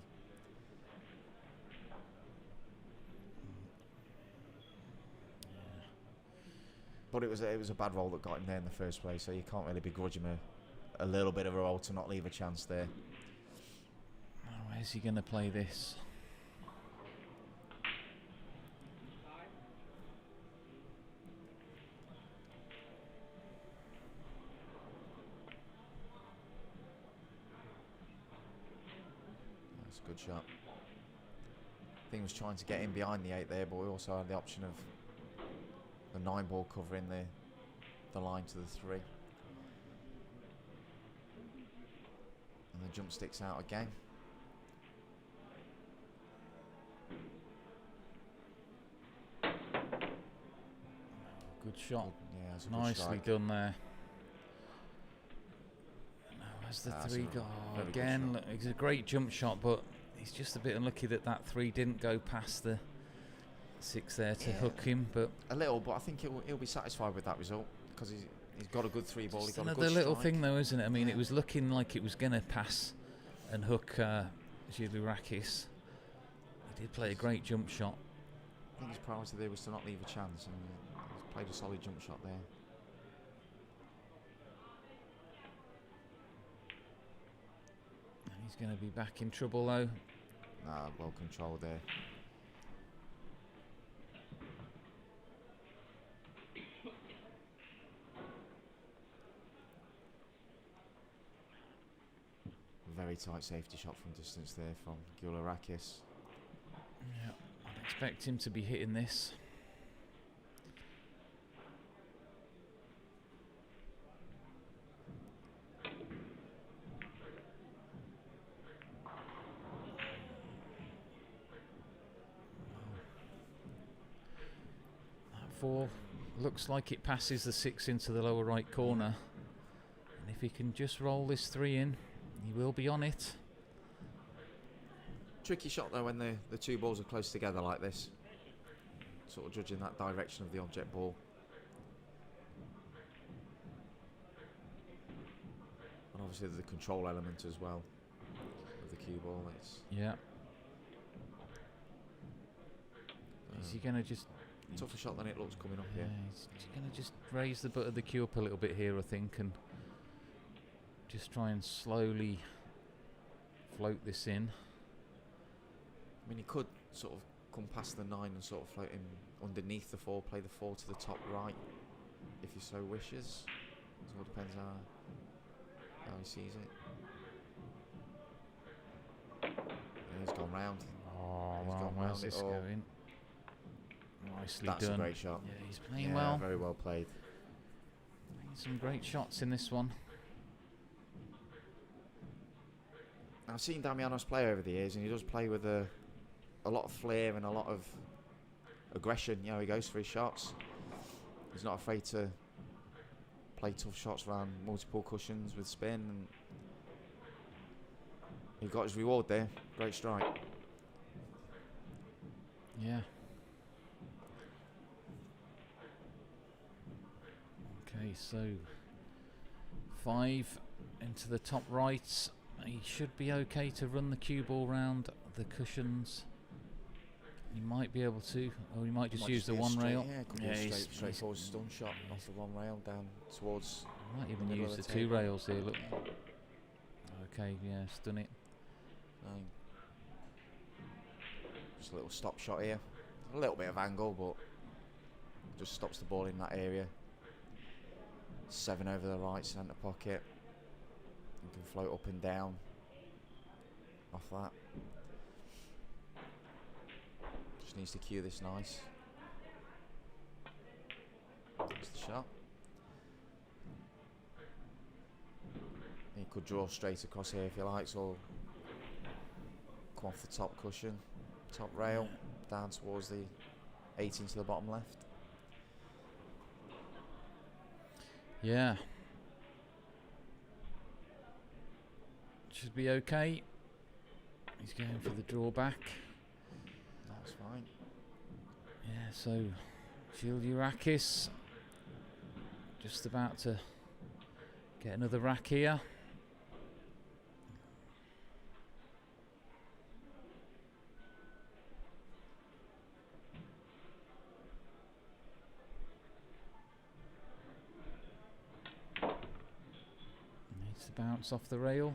But it was a bad roll that got him there in the first place, so you can't really begrudge him a little bit of a roll to not leave a chance there. Oh, where's he going to play this? That's a good shot. I think he was trying to get in behind the 8 there, but we also had the option of the 9 ball covering the line to the 3. And the jump sticks out again. Good shot. Yeah, it's a good Nicely strike. done there. Now, where's the That's 3 a go? very good Again, shot. look, it's a great jump shot, but he's just a bit unlucky that 3 didn't go past the 6 there to Yeah. hook him. But A little, but I think he'll be satisfied with that result because he's got a good 3 ball. He's just got a another good little strike. thing though, isn't it? I mean, Yeah. it was looking like it was going to pass and hook Gilourakis. He did play a great jump shot. I think his priority there was to not leave a chance, and he's played a solid jump shot there. He's going to be back in trouble though. Well controlled there. Very tight safety shot from distance there from Gularakis. Yeah, I'd expect him to be hitting this. That 4 looks like it passes the 6 into the lower right corner. And if he can just roll this 3 in, he will be on it. Tricky shot though when the two balls are close together like this. Sort of judging that direction of the object ball. And obviously there's the control element as well of the cue ball. It's Yeah. Is he going to just... tougher shot than it looks coming up here. He's going to just raise the butt of the cue up a little bit here, I think, and just try and slowly float this in. I mean, he could sort of come past the 9 and sort of float in underneath the 4, play the 4 to the top right, if he so wishes. It all depends how he sees it. Yeah, he's gone round. Oh, He's well, gone where's round it this all. going? Nicely That's done. a great shot. Yeah, he's playing Yeah, well. very well played. Playing some great shots in this one. I've seen Damianos play over the years, and he does play with a lot of flair and a lot of aggression. You know, he goes for his shots. He's not afraid to play tough shots around multiple cushions with spin, and he got his reward there. Great strike. Yeah. Okay, so 5 into the top right. He should be okay to run the cue ball round the cushions. He might be able to, or he might just use the be a one straight- rail. Yeah, it could be a straightforward stun shot off the one rail down towards. Might even middle use of the the 2 table. rails here. Look. Okay, yeah, stun it. Just a little stop shot here. A little bit of angle, but just stops the ball in that area. 7 over the right centre pocket. You can float up and down off that. Just needs to cue this nice. That's the shot. You could draw straight across here if you like, or come off the top cushion, top rail, down towards the 18 to the bottom left. Yeah. Should be okay. He's going for the drawback. That's fine. Yeah, so Giliurakis just about to get another rack here. Needs to bounce off the rail.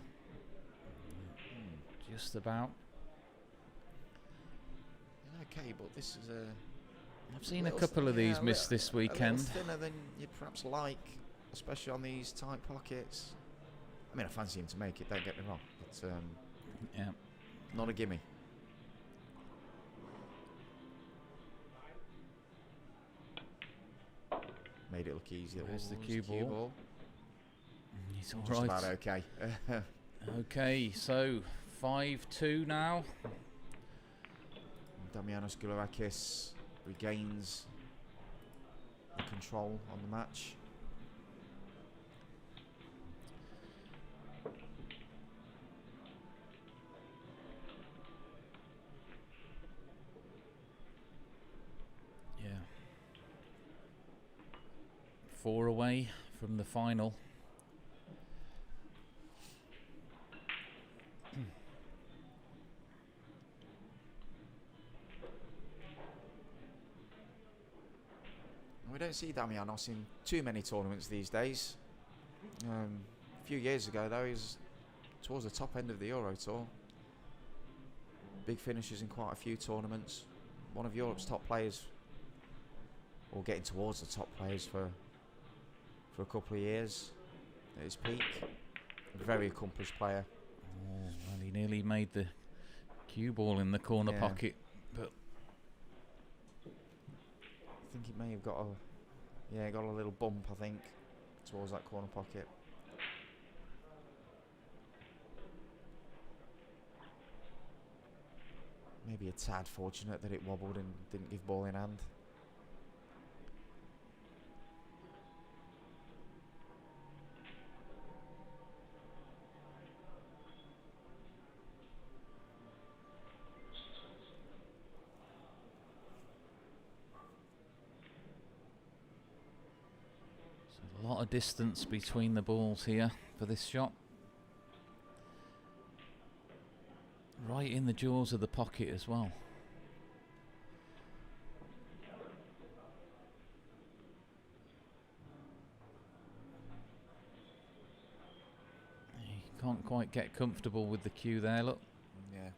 Just about. Okay, but this is a... I've seen a couple of these missed this weekend. A little thinner than you'd perhaps like, especially on these tight pockets. I mean, I fancy him to make it, don't get me wrong. But Yeah. not a gimme. Made it look easier. Where's the What was cue ball? He's all Just right. about okay. Okay, so 5-2 now. Damianos Goulourakis regains the control on the match. Yeah. 4 away from the final. We don't see Damianos in too many tournaments these days. A few years ago, though, he was towards the top end of the Euro Tour. Big finishes in quite a few tournaments. One of Europe's top players, or getting towards the top players for a couple of years at his peak. A very accomplished player. Oh, well, he nearly made the cue ball in the corner Yeah. pocket, but I think he may have got got a little bump, I think, towards that corner pocket. Maybe a tad fortunate that it wobbled and didn't give ball in hand. a lot of distance between the balls here for this shot. Right in the jaws of the pocket as well. He can't quite get comfortable with the cue there, look. Yeah.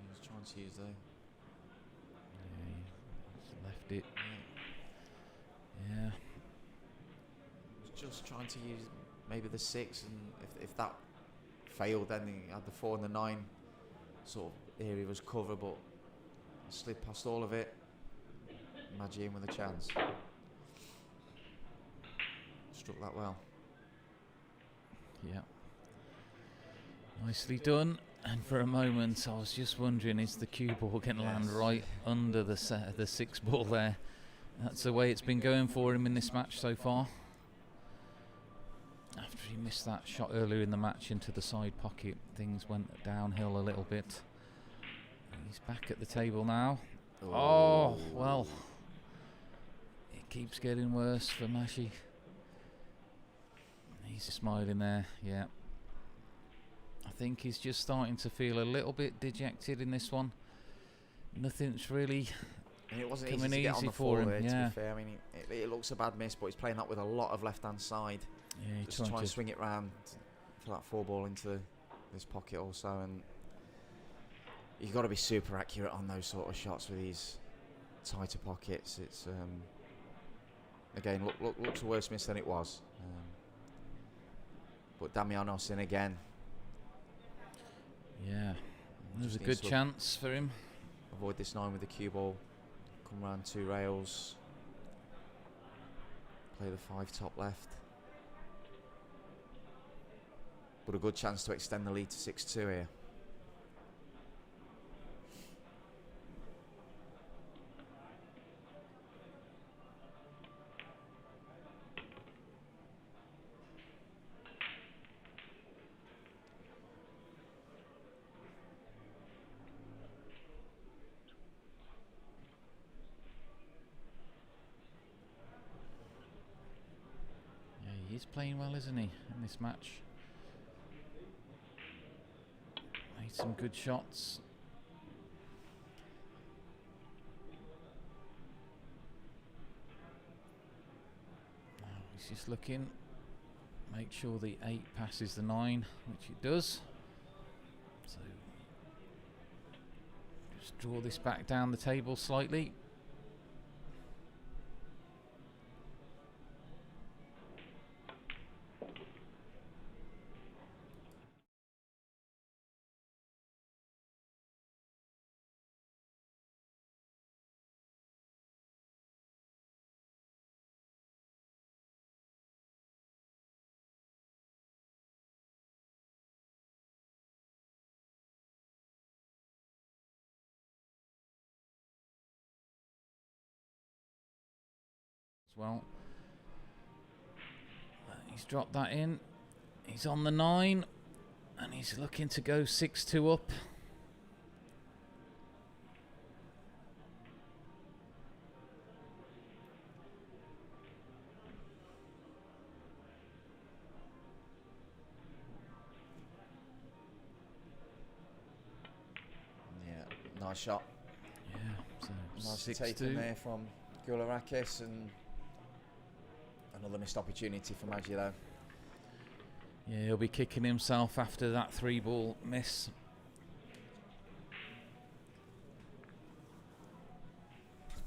He was trying to use though. Yeah, he's left it. Yeah. Was just trying to use maybe the 6, and if that failed, then he had the 4 and the 9 sort of area was cover, but slid past all of it. Maggi in with a chance. Struck that well. Yeah. Nicely done. And for a moment, I was just wondering, is the cue ball going to land right under the 6 ball there? That's the way it's been going for him in this match so far. After he missed that shot earlier in the match into the side pocket, things went downhill a little bit. He's back at the table now. Oh, well. It keeps getting worse for Maggi. He's smiling there, yeah. I think he's just starting to feel a little bit dejected in this one. Nothing's really And it wasn't coming easy to get on easy the for floor him. there, to Yeah, be fair. I mean, it looks a bad miss, but he's playing that with a lot of left-hand side. yeah. He's Just trying trying to to swing it round for that 4 ball into this pocket also, and you've got to be super accurate on those sort of shots with these tighter pockets. It's again looks a worse miss than it was, but Damianos in again. Yeah, there was a Just good needs to chance for him. avoid this 9 with the cue ball, come round 2 rails, play the 5 top left, but a good chance to extend the lead to 6-2 here. Yeah, he's playing well, isn't he, in this match? Made some good shots. Now he's just looking. Make sure the 8 passes the 9, which it does. So just draw this back down the table slightly. As well. He's dropped that in. He's on the 9, and he's looking to go 6-2 up. Yeah, nice shot. Yeah, so Nicely 6-2. taken there from Gularakis, and another missed opportunity for Maggi though. Yeah, he'll be kicking himself after that 3-ball miss.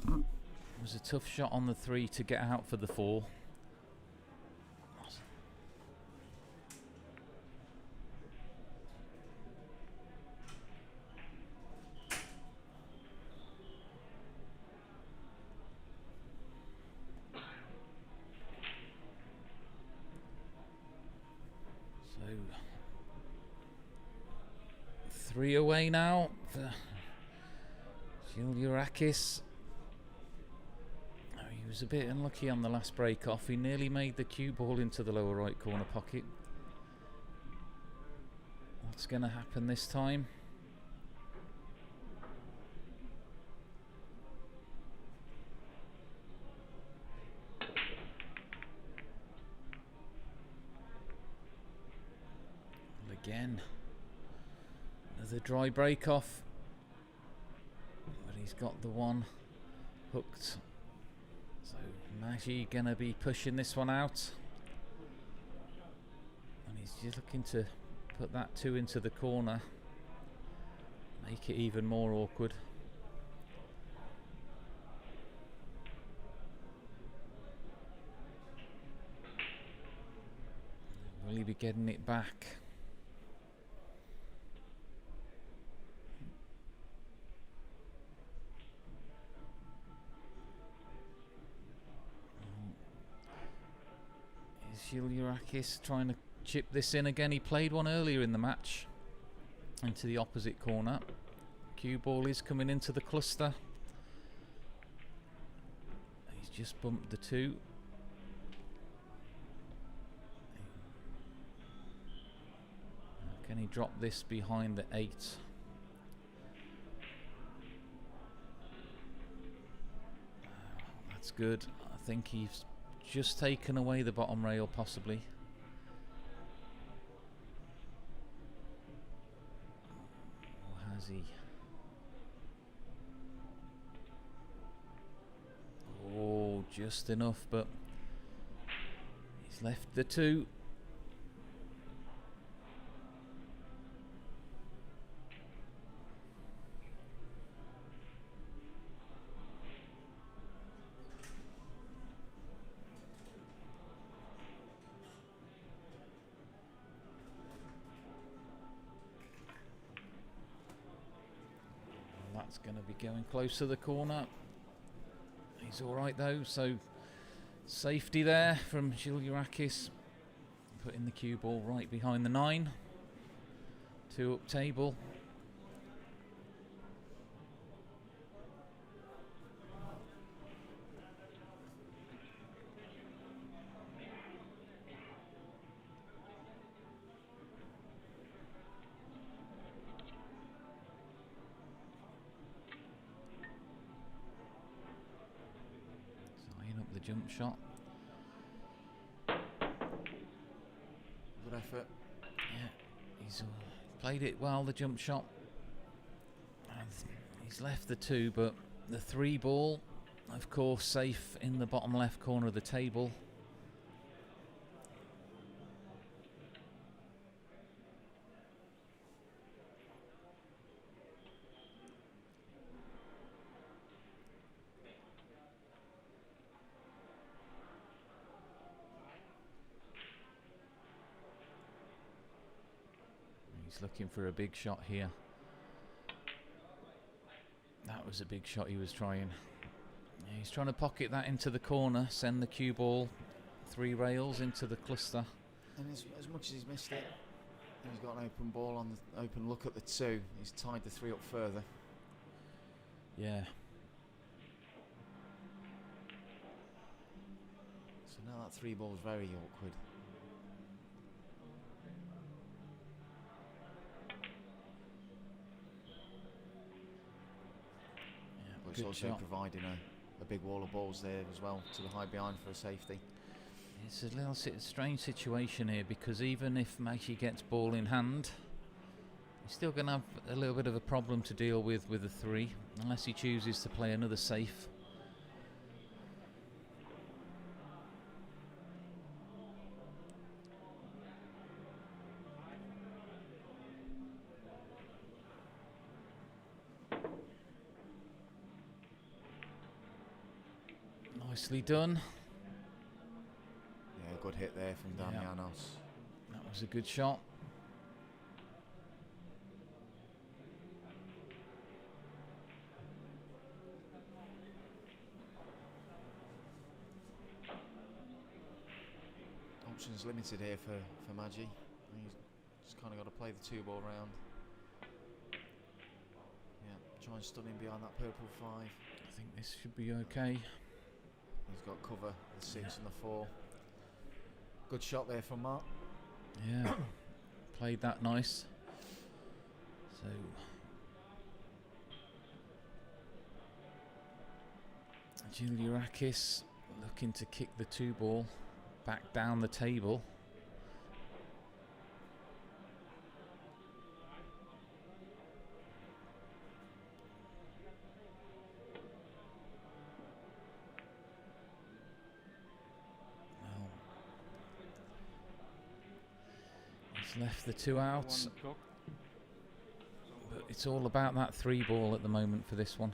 It was a tough shot on the 3 to get out for the 4. So 3 away now for Juliurakis. He was a bit unlucky on the last break off. He nearly made the cue ball into the lower right corner pocket. What's going to happen this time? Well, again, another dry break off. But he's got the one hooked. So Maggi gonna be pushing this one out, and he's just looking to put that 2 into the corner, make it even more awkward. Will he be getting it back? Juliurakis trying to chip this in again. He played one earlier in the match into the opposite corner. Cue ball is coming into the cluster. He's just bumped the 2. Can he drop this behind the 8? That's good. I think he's just taken away the bottom rail, possibly. Or has he? Oh, just enough, but he's left the 2. That's going to be going close to the corner. He's all right though, so safety there from Juliurakis. Putting the cue ball right behind the 9. 2 up table. Jump shot. Good effort. Yeah, he's played it well, the jump shot. And he's left the 2, but the 3 ball, of course, safe in the bottom left corner of the table. He's looking for a big shot here. That was a big shot he was trying. Yeah, he's trying to pocket that into the corner, send the cue ball 3 rails into the cluster. And as much as he's missed it, he's got an open ball on the open look at the 2. He's tied the 3 up further. Yeah. So now that 3 ball's very awkward. But it's Good also shot. providing a big wall of balls there as well to the high behind for a safety. It's a little strange situation here, because even if Maggi gets ball in hand, he's still going to have a little bit of a problem to deal with the 3, unless he chooses to play another safe. Nicely done. Yeah, good hit there from Yeah. Damianos. That was a good shot. Options limited here for Maggi. He's just kind of got to play the 2-ball round. Yeah, try and stun him behind that purple 5. I think this should be okay. He's got cover, the 6 and the 4. Good shot there from Mark. Yeah, played that nice. So Juliarakis looking to kick the 2-ball back down the table. Well, he's left the 2 outs, One clock. but it's all about that 3-ball at the moment for this one.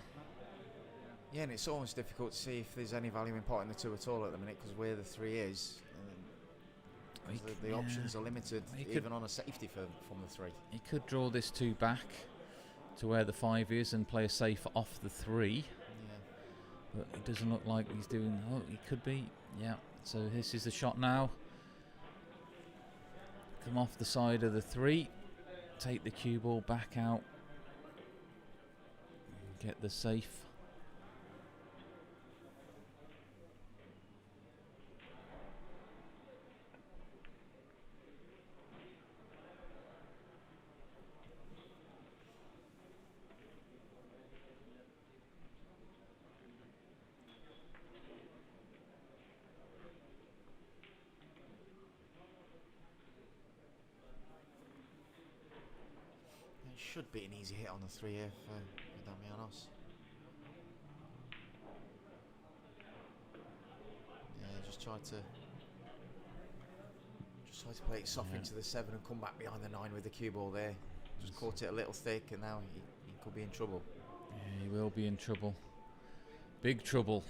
Yeah, and it's almost difficult to see if there's any value in potting the 2 at all at the minute, because where the 3 is, the options are limited, He even could- on a safety from the 3. He could draw this 2 back to where the 5 is and play a safe off the 3. Yeah. But it doesn't look like he's doing... Oh, he could be. Yeah. So this is the shot now. Come off the side of the 3. Take the cue ball back out. Get the safe. It should be an easy hit on the 3 here for Damianos. Yeah, just try to play it soft into the 7 and come back behind the 9 with the cue ball there. Just caught it a little thick, and now he could be in trouble. Yeah, he will be in trouble. Big trouble.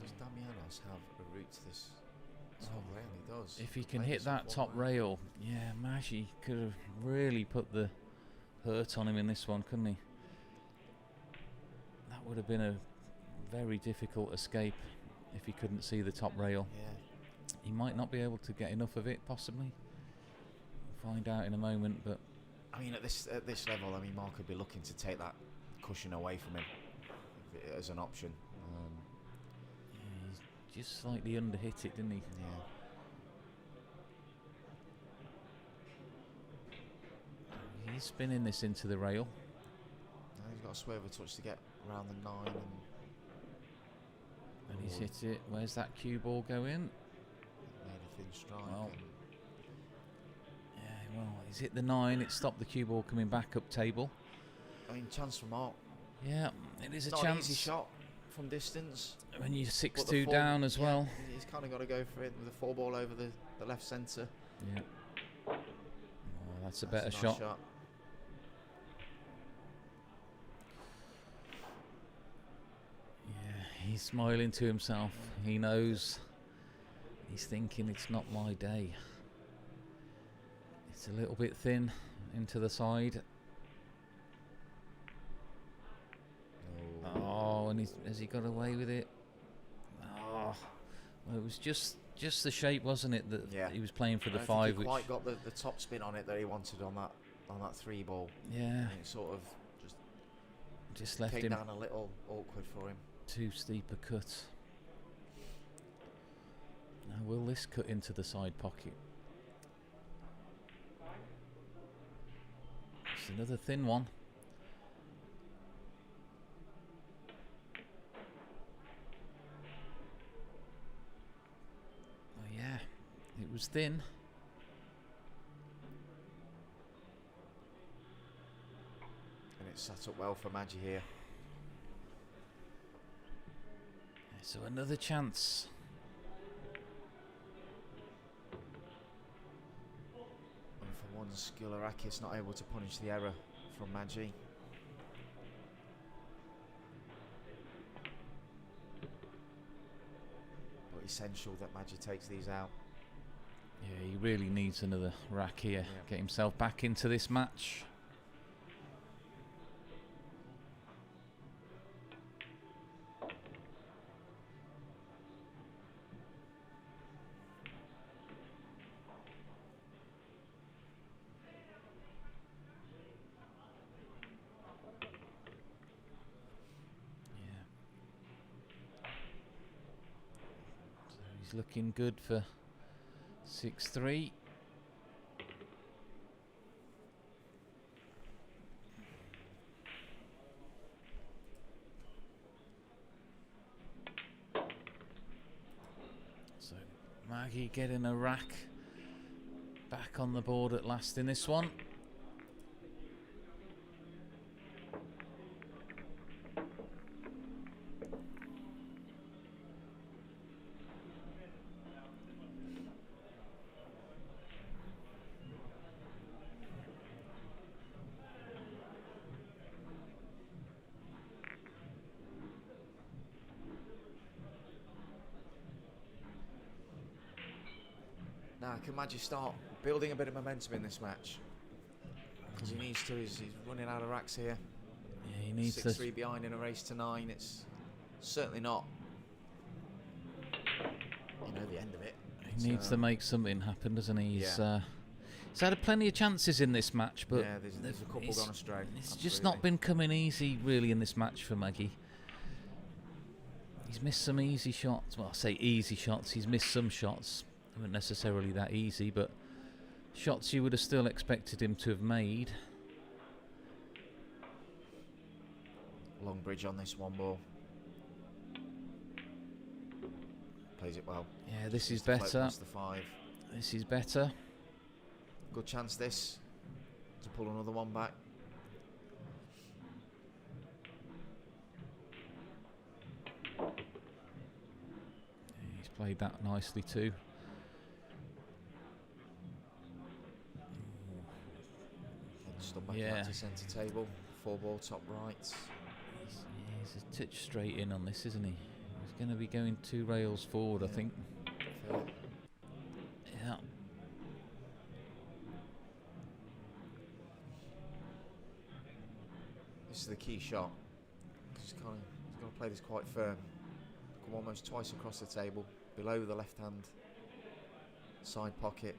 Does Damianos have a route to this top rail? He does. If he can Played hit this that off top one rail. rail, yeah, Maggi could have really put the hurt on him in this one, couldn't he? That would have been a very difficult escape if he couldn't see the top rail. Yeah. He might not be able to get enough of it, possibly. We'll find out in a moment, but I mean, at this level, I mean, Mark could be looking to take that cushion away from him as an option. yeah, he's just slightly underhit it, didn't he? Yeah. He's spinning this into the rail. Now he's got a swerve a touch to get around the 9 And he's hit it. Where's that cue ball going? made a thin strike. Well, and Yeah, well, he's hit the 9. It stopped the cue ball coming back up table. I mean, chance for Mark. Yeah, it is a Not an chance. easy shot from distance. When you're but 6-2 the four- down as yeah, well. He's kind of got to go for it with the 4-ball over the left centre. Yeah. Oh, that's a That's better nice shot. Yeah, he's smiling to himself. He knows. He's thinking it's not my day. It's a little bit thin into the side. Oh, and has he got away with it? Oh, well, it was just the shape, wasn't it? That Yeah. he was playing for I the don't 5. think he Which, quite got the top spin on it that he wanted on that 3-ball. yeah, And it sort of just left came him down a little awkward for him. too steep a cut. Now, will this cut into the side pocket? It's another thin one. Oh yeah, it was thin. And it set up well for Maggi here. So another chance. And for Skularakis not able to punish the error from Maggi. But essential that Maggi takes these out. Yeah, he really needs another rack here. Yeah. Get himself back into this match. Looking good for 6-3. So Maggi getting a rack back on the board at last in this one. Now, can Maggi start building a bit of momentum in this match? Because he needs to. He's running out of racks here. Yeah, he needs 6-3 behind in a race to 9. It's certainly not, you know, the end of it. He needs to make something happen, doesn't he? Yeah. He's had plenty of chances in this match, but yeah, there's a couple gone astray. it's just not been coming easy, really, in this match for Maggi. He's missed some easy shots. Well, I say easy shots. He's missed some shots. They weren't necessarily that easy, but shots you would have still expected him to have made. Long bridge on this one ball. Plays it well. Yeah, this is Just to float better. past the 5. This is better. Good chance this to pull another one back. He's played that nicely too. Stuck back Yeah. back to centre table. 4 ball top right. He's a touch straight in on this, isn't he? He's going to be going 2 rails forward, I think. Fair. Yeah. This is the key shot. He's got to play this quite firm. Come almost twice across the table, below the left hand side pocket.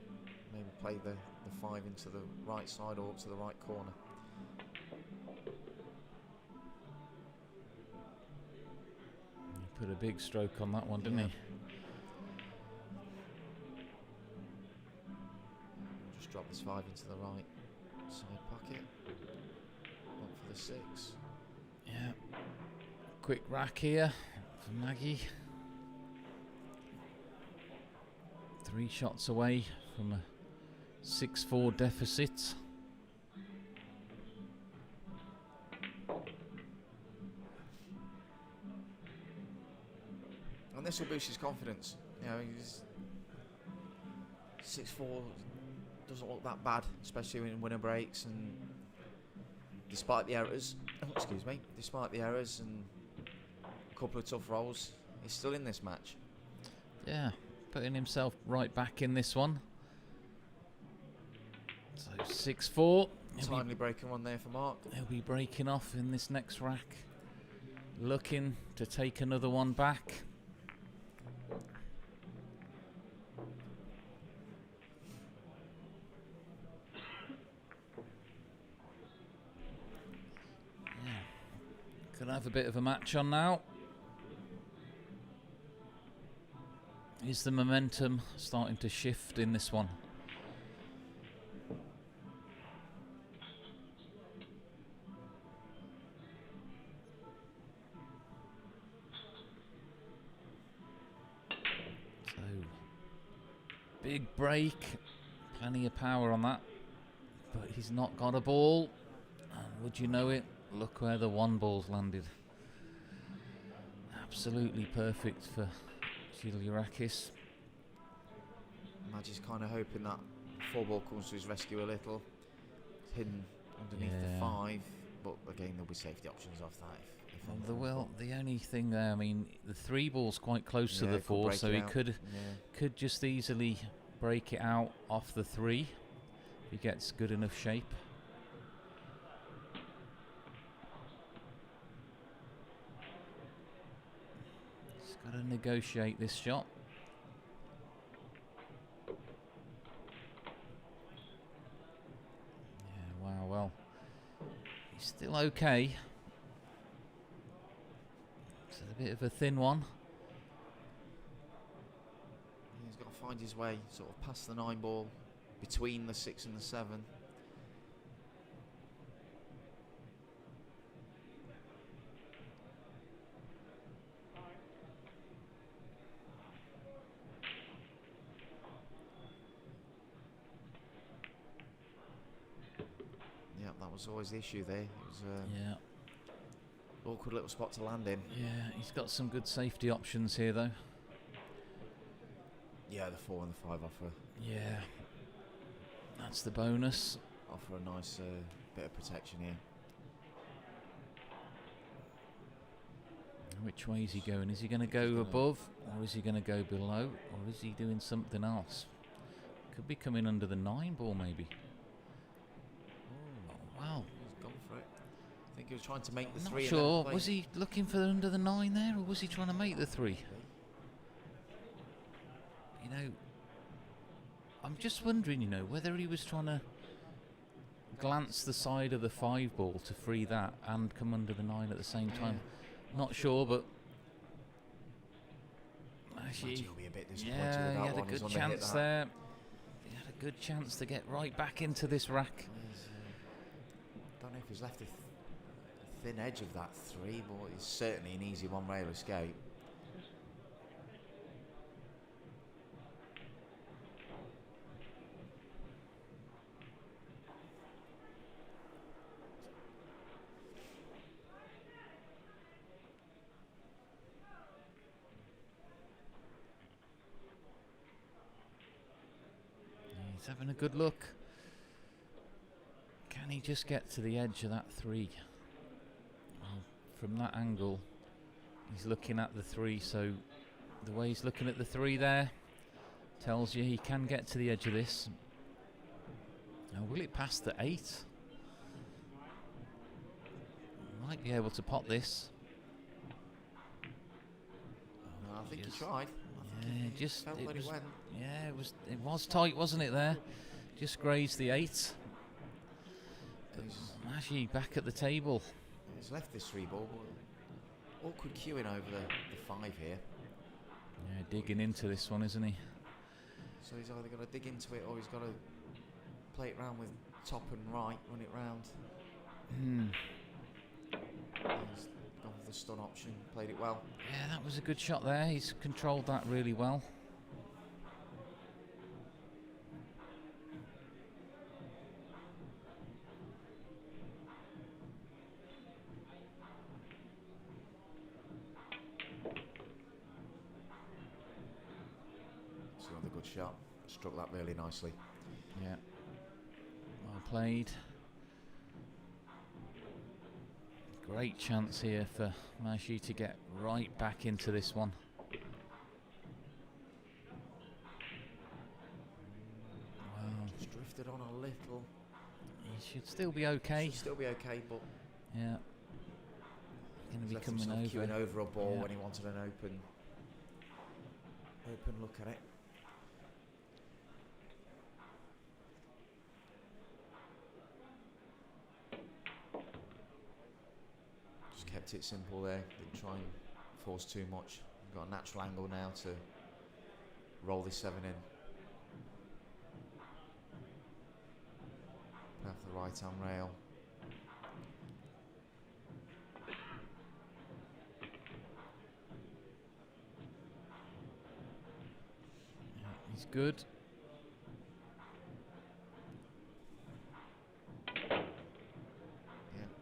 Maybe play the 5 into the right side or up to the right corner. He put a big stroke on that one, didn't Yeah. he? Just drop this 5 into the right side pocket. Up for the 6. Yeah. Quick rack here for Maggi. 3 shots away from a 6-4 deficit. And this will boost his confidence. You know, he's 6-4 doesn't look that bad, especially in winner breaks, and despite the errors, despite the errors and a couple of tough rolls, he's still in this match. Yeah, putting himself right back in this one. So 6-4. Timely break and run there for Mark. He'll be breaking off in this next rack. Looking to take another one back. Yeah. Could have a bit of a match on now. Is the momentum starting to shift in this one? So, big break, plenty of power on that, but he's not got a ball. And would you know it, look where the 1 ball's landed. Absolutely perfect for Skularakis. Maggi's kind of hoping that 4 ball comes to his rescue a little. It's hidden underneath Yeah. the 5, but again there'll be safety options off that. If Well, the only thing there, I mean, the 3 ball's quite close to Yeah, the could 4, break so it he out. could just easily break it out off the 3 if he gets good enough shape. He's got to negotiate this shot. Yeah, wow, well, he's still okay. It's a bit of a thin one. He's got to find his way sort of past the 9 ball, between the 6 and the 7. Yeah, that was always the issue there. It was Yeah. awkward little spot to land in. Yeah, he's got some good safety options here, though. Yeah, the 4 and the 5 offer Yeah, that's the bonus. a nice bit of protection here. Which way is he going? Is he going to go above, or is he going to go below, or is he doing something else? Could be coming under the 9 ball, maybe. Oh, wow. He's gone for it. I think he was trying to make the I'm 3. not sure. Was he looking for under the 9 there, or was he trying to make the 3? You know, I'm just wondering, you know, whether he was trying to glance the side of the 5 ball to free that and come under the 9 at the same time. Not sure, but actually, He'll be a bit disappointed yeah, with he that had a one. He's good on the hit chance that. there. He had a good chance to get right back into this rack. Don't know if he's left the thin edge of that 3, but it's certainly an easy one rail escape. He's having a good look. Can he just get to the edge of that 3? Well, from that angle, he's looking at the 3, so the way he's looking at the 3 there tells you he can get to the edge of this. Now, will it pass the 8? Might be able to pot this. I think he Just- tried. I think Yeah, he just felt it that was. it went. Yeah, it was tight, wasn't it? There, just grazed the 8. Actually, back at the table. He's left this 3 ball, but awkward queuing over the 5 here. Yeah, digging into this one, isn't he? So he's either got to dig into it or he's got to play it round with top and right, run it round. He's gone for the stun option, played it well. Yeah, that was a good shot there. He's controlled that really well. It's another good shot. Struck that really nicely. Yeah, well played. Great chance here for Mashi to get right back into this one. Wow, Just drifted on a little. he should still be okay. Should still be okay, but Yeah, going to he's be left coming himself over. queuing over a ball Yeah. when he wanted an open look at it. Just kept it simple there. Didn't try and force too much. Got a natural angle now to roll this 7 in. Off the right hand rail. Yeah, he's good. Yeah,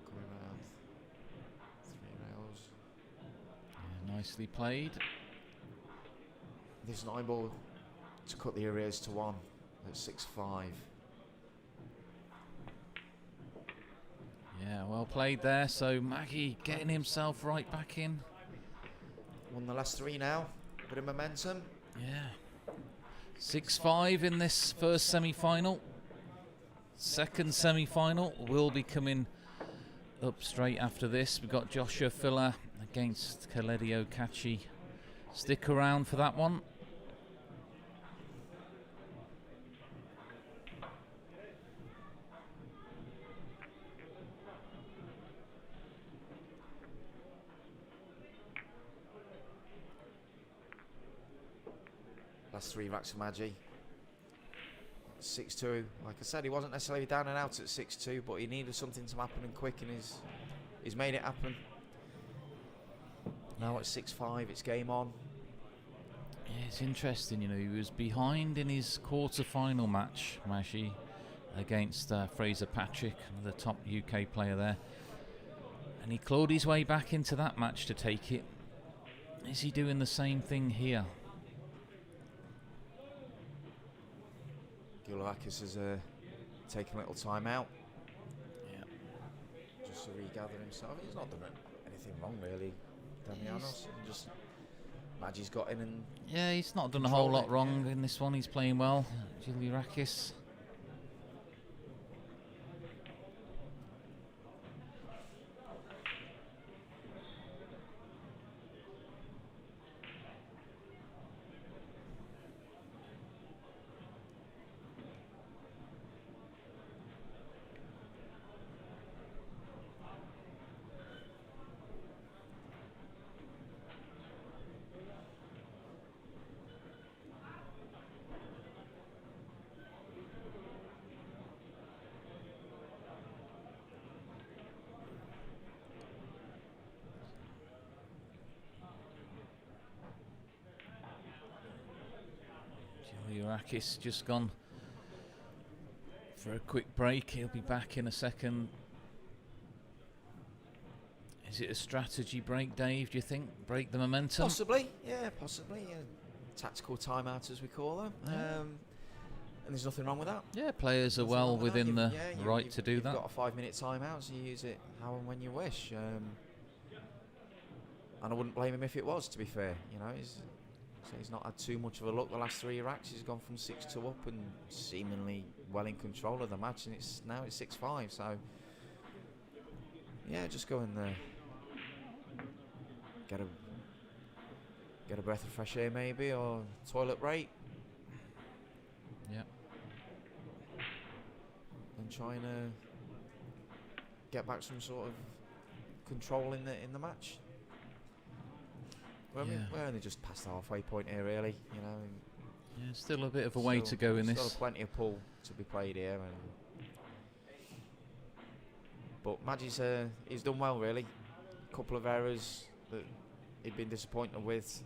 coming around 3 rails. Yeah, nicely played. This 9 ball to cut the arrears to 1. at 6-5. Yeah, well played there. So Maggie getting himself right back in. Won the last 3 now. Bit of momentum. Yeah. 6-5 in this first semi-final. Second semi-final will be coming up straight after this. We've got Joshua Filler against Kaledi Okachi. Stick around for that one. Last 3 racks for Maggi. 6-2. Like I said, he wasn't necessarily down and out at 6-2, but he needed something to happen and quick, and he's made it happen. Now it's 6-5, it's game on. Yeah, it's interesting, you know, he was behind in his quarter-final match, Maggi, against Fraser Patrick, the top UK player there. And he clawed his way back into that match to take it. Is he doing the same thing here? Gulakis has taken a little time out. Yeah. Just to regather himself. He's not done anything wrong, really, Damianos. Just Magi's got in and... Yeah, he's not done a whole lot wrong in this one. He's playing well, Gulakis. Gulakis just gone for a quick break. He'll be back in a second. Is it a strategy break, Dave, do you think? Break the momentum? Possibly, yeah, possibly. Tactical timeout, as we call them. And there's nothing wrong with that. Yeah, players are well within the right to do that. You've got a 5-minute timeout, so you use it how and when you wish. And I wouldn't blame him if it was, to be fair. You know, he's not had too much of a look the last 3 racks. He's gone from 6-2 up and seemingly well in control of the match, and now it's 6-5. So yeah, just go in there, get a breath of fresh air maybe, or toilet break. Yeah. And trying to get back some sort of control in the match. Well, I mean, we're only just past the halfway point here, really. You know. Yeah, still a bit of a way to go in this. Still plenty of pool to be played here, but Magi's he's done well, really. A couple of errors that he'd been disappointed with,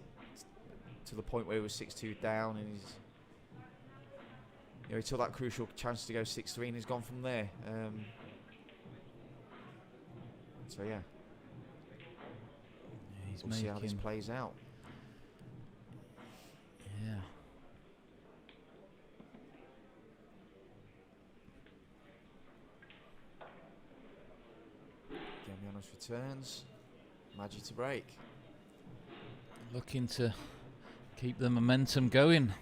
to the point where he was 6-2 down, and he took that crucial chance to go 6-3, and he's gone from there. So yeah. We'll see how this plays out. Yeah. Gamianos returns. Maggi to break. Looking to keep the momentum going.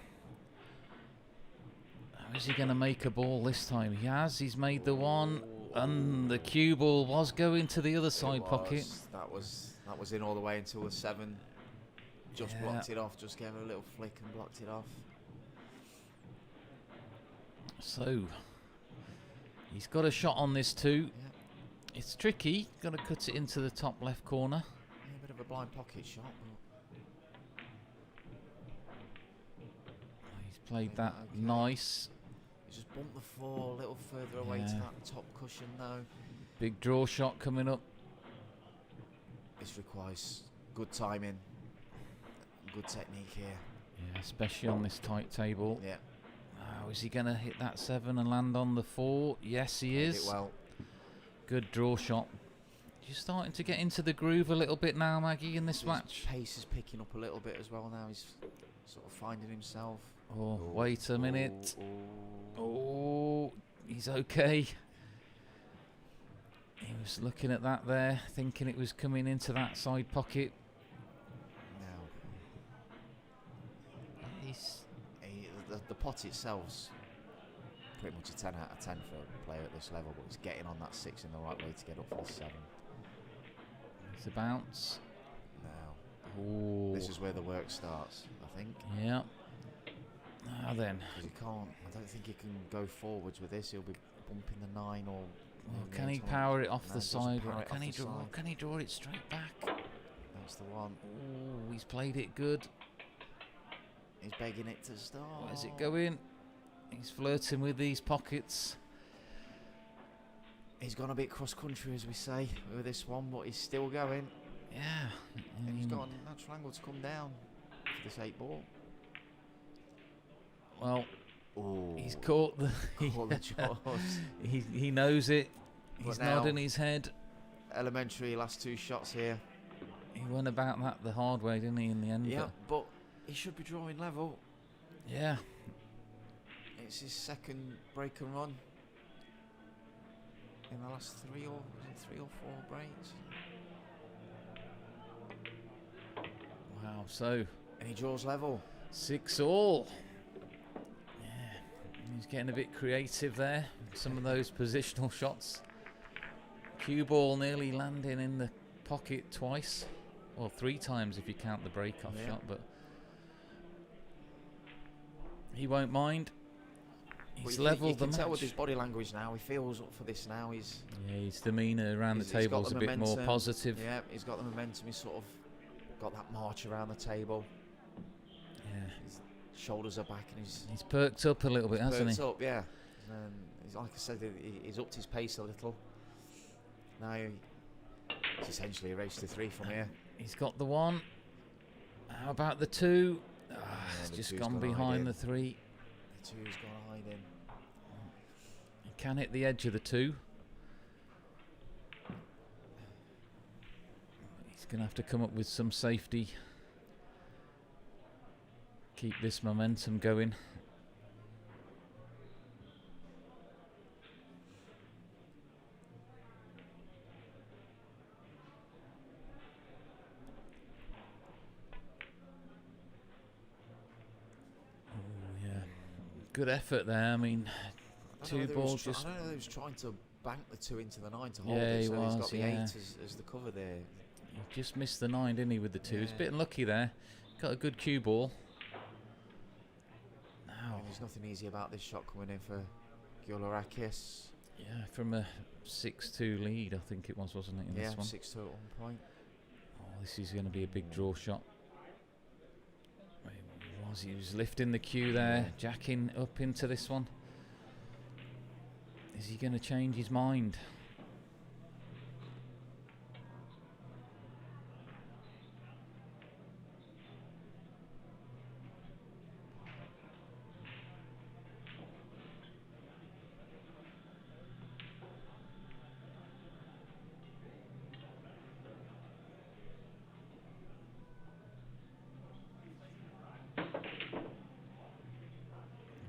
How is he going to make a ball this time? He has. He's made the one, and the cue ball was going to the other side pocket. That was in all the way until the 7 just blocked it off, just gave it a little flick and blocked it off. So, he's got a shot on this too. Yeah. It's tricky, got to cut it into the top left corner. Yeah, a bit of a blind pocket shot. He's played that nice. He's just bumped the 4 a little further away to that top cushion though. Big draw shot coming up. This requires good timing, good technique here. Yeah, especially on this tight table. Yeah. Oh, is he going to hit that 7 and land on the 4? Yes, he is. Did it well. Good draw shot. You're starting to get into the groove a little bit now, Maggie, in this His match. pace is picking up a little bit as well now. He's sort of finding himself. Oh, wait a minute. Oh, he's okay. He was looking at that there, thinking it was coming into that side pocket. Now, He's the pot itself's pretty much a 10 out of 10 for a player at this level, but he's getting on that 6 in the right way to get up for the 7. it's a bounce. Now, Oh, this is where the work starts, I think. yeah. Now then, Because I don't think he can go forwards with this. He'll be bumping the 9 or. well, maybe can he 8 on power it off No, the he doesn't side? power Or it can off he the draw? side. Can he draw it straight back? That's the one. Oh, he's played it good. He's begging it to start. Where's it going? He's flirting with these pockets. He's gone a bit cross country, as we say, with this one, but he's still going. Yeah. And he's got a natural angle to come down for this 8 ball. Well, Oh, he's caught the. caught the jaws. he knows it. He's But now- nodding his head. Elementary last 2 shots here. He went about that the hard way, didn't he, in the end? Yeah, but he should be drawing level. But yeah. It's his second break and run in the last 3 or 4 breaks. Wow. So And he draws level. 6-all. Yeah. He's getting a bit creative there. Some of those positional shots. Cue ball nearly landing in the pocket twice. Well, 3 times if you count the break-off Yeah. shot, but he won't mind. But He's you leveled the can tell with match. his body language now. He feels up for this now. His Demeanour around the he's got table is the a bit more momentum. positive. Yeah, he's got the momentum. He's sort of got that march around the table. Yeah. His shoulders are back and He's perked up a little bit, hasn't perked he? up. Yeah, and he's, like I said, he's upped his pace a little. Now it's essentially a race to 3 from here. He's got the 1. How about the 2? It's the just 2's gone gone behind hiding. the 3. The 2's gone hiding. He can hit the edge of the 2. He's going to have to come up with some safety. Keep this momentum going. Oh, yeah. Good effort there. I mean, I don't 2 know whether he was balls try- just. I don't know whether he was trying to bank the 2 into the 9 to hold Yeah, it, he so he's was, got the yeah. 8 as the cover there. He just missed the 9, didn't he, with the 2? He's a Yeah. bit unlucky there. Got a good cue ball. Now, And there's nothing easy about this shot coming in for Giolarakis. yeah, from a 6-2 lead, I think it was, wasn't it, in Yeah, this one? 6-2 at one point. Oh, this is going to be a big draw shot. He was lifting the cue there, jacking up into this one. Is he going to change his mind?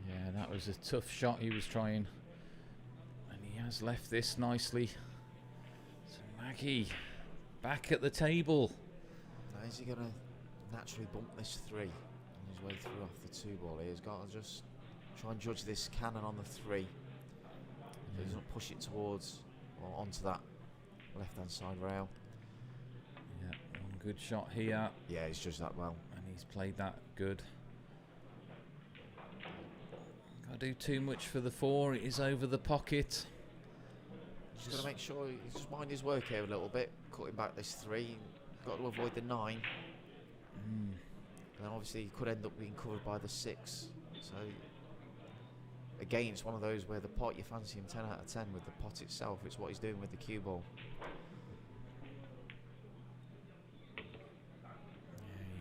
Yeah, that was a tough shot he was trying. And he has left this nicely. So Maggie, back at the table. Now, is he going to naturally bump this 3 on his way through off the 2 ball here? He's got to just try and judge this cannon on the 3. So he doesn't push it towards or onto that left-hand side rail. Yeah, one good shot here. Yeah, he's judged that well. And he's played that good. Can't do too much for the 4. It is over the pocket. Just got to make sure he just mind his work here a little bit, cutting back this 3. Got to avoid the 9. And obviously he could end up being covered by the 6. So again, it's one of those where the pot, you fancy him 10 out of 10 with the pot itself. It's what he's doing with the cue ball. Yeah,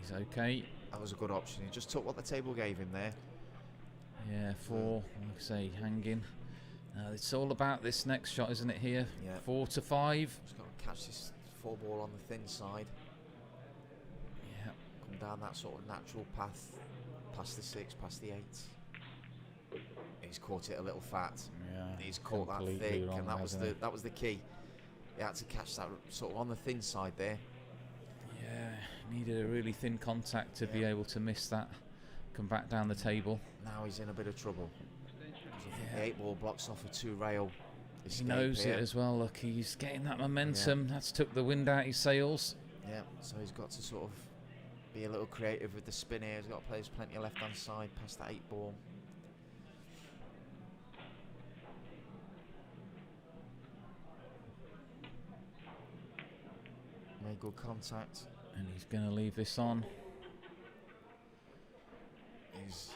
he's okay. That was a good option. He just took what the table gave him there. Yeah, 4, like I say, hanging. It's all about this next shot, isn't it? Here, Yeah. 4 to 5. Just got to catch this 4 ball on the thin side. Yeah. Come down that sort of natural path, past the 6, past the 8. He's caught it a little fat. Yeah. He's caught that completely thick, wrong, and hasn't he? that was the key. He had to catch that sort of on the thin side there. Yeah, needed a really thin contact to be Yeah. able to miss that. Come back down the table. Now he's in a bit of trouble. 'Cause I think Yeah. the 8 ball blocks off a 2 rail. He escape knows here. it as well. Look, he's getting that momentum. That's took the wind out his sails. Yeah, so he's got to sort of be a little creative with the spin here. He's got to play his plenty of left hand side past that 8 ball. Made good contact. And he's going to leave this on. He's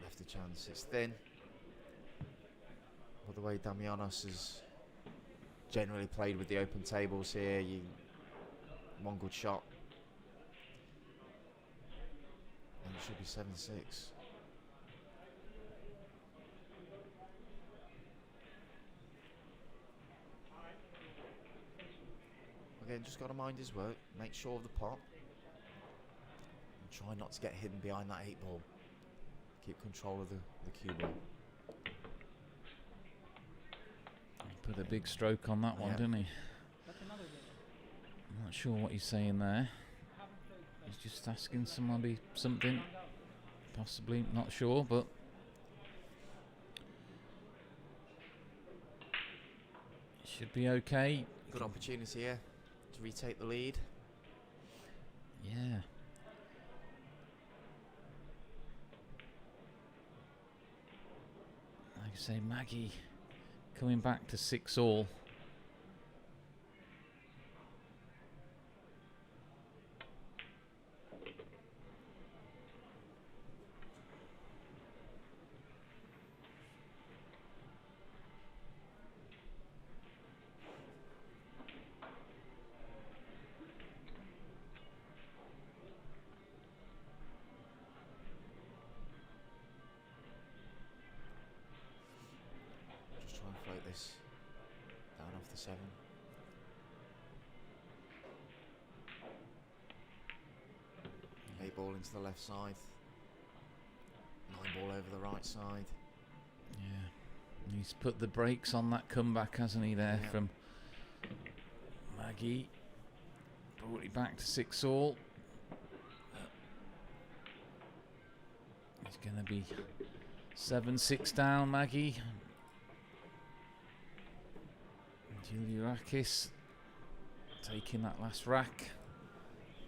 left a chance. It's thin. But the way Damianos has generally played with the open tables here, one good shot. And it should be 7-6. Again, just got to mind his work, make sure of the pot, and try not to get hidden behind that 8 ball. Keep control of the cue ball. He put a big stroke on that one, Yeah. didn't he? I'm not sure what he's saying there. He's just asking somebody something. Possibly, not sure, but should be okay. Good opportunity here to retake the lead. Yeah. Like I say, Maggie coming back to 6-all. Just try and float this down off the 7. Eight ball into the left side. 9 ball over the right side. Yeah. He's put the brakes on that comeback, hasn't he, there Yeah. from Maggie. Brought it back to 6-all. He's going to be 7-6 down, Maggie. Juliakis taking that last rack.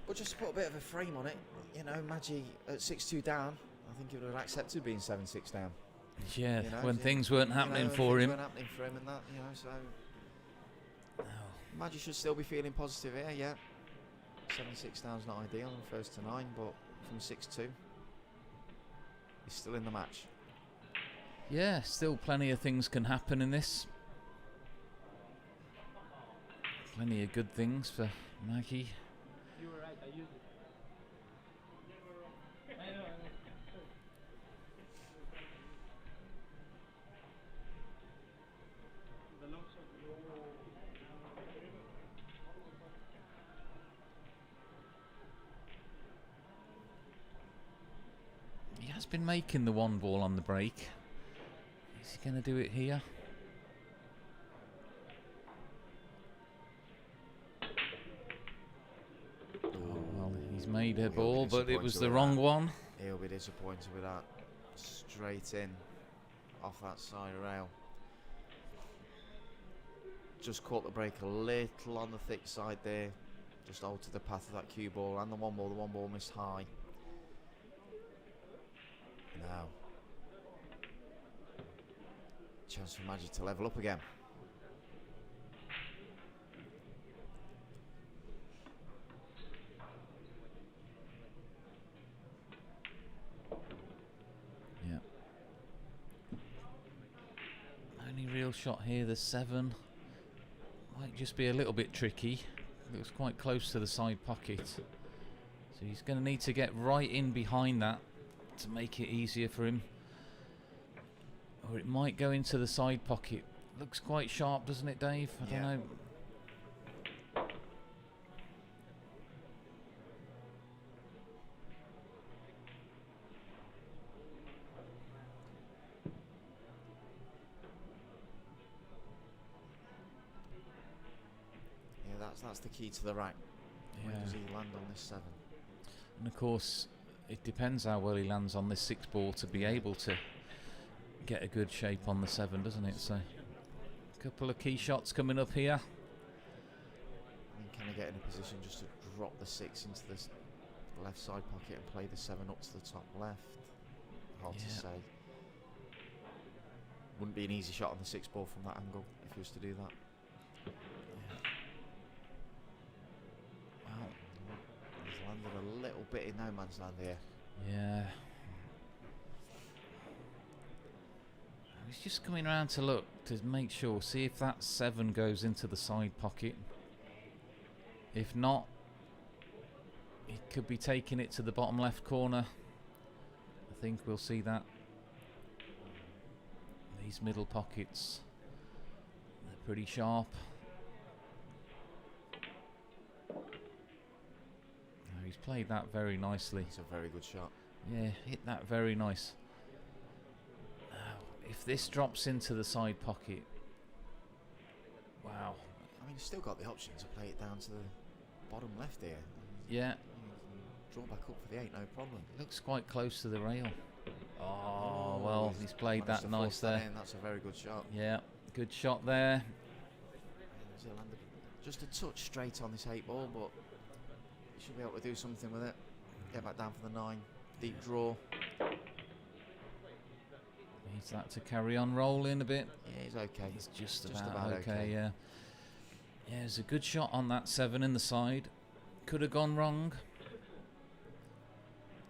But just to put a bit of a frame on it, you know, Maggi at 6-2 down, I think he would have accepted being 7-6 down. Yeah, You know, when yeah, things weren't you know, happening when for things him. weren't happening for him and that, you know, so Oh, Maggi should still be feeling positive here, yeah. 7-6 down's not ideal on first to 9, but from 6-2, he's still in the match. yeah, still plenty of things can happen in this. Plenty of good things for Maggie. You were right, I used it. I know. The long shot. He has been making the 1 ball on the break. Is he going to do it here? Oh, well, he's made a He'll be ball, but it was disappointed the with wrong that. one. He'll be disappointed with that. Straight in, off that side rail. Just caught the break a little on the thick side there. Just altered the path of that cue ball and the 1 ball. The 1 ball missed high. Now, chance for Maggi to level up again. Yeah. Only real shot here, the 7. Might just be a little bit tricky. Looks quite close to the side pocket. So he's going to need to get right in behind that to make it easier for him. Or it might go into the side pocket. Looks quite sharp, doesn't it, Dave? I don't know. Yeah, that's the key to the rack. Where does he land on this 7? And of course, it depends how well he lands on this 6 ball to be able to get a good shape on the 7, doesn't it? So, a couple of key shots coming up here. And can he get in a position just to drop the 6 into the left side pocket and play the 7 up to the top left? Hard to say. Wouldn't be an easy shot on the 6 ball from that angle if he was to do that. Wow. He's landed a little bit in no man's land here. Yeah. He's just coming around to look to make sure, see if that 7 goes into the side pocket. If not, he could be taking it to the bottom left corner. I think we'll see that. These middle pockets, they're pretty sharp. He's played that very nicely. It's a very good shot. Yeah, hit that very nice. If this drops into the side pocket, wow. I mean, he's still got the option to play it down to the bottom left here. Yeah. Draw back up for the 8, no problem. Looks quite close to the rail. Oh, well, he's played that nice there. That's a very good shot. Yeah, good shot there. Just a touch straight on this 8 ball, but he should be able to do something with it. Get back down for the 9. Deep draw. Needs that to carry on rolling a bit. Yeah, he's okay. He's just about okay, yeah. Yeah, it's a good shot on that 7 in the side. Could have gone wrong.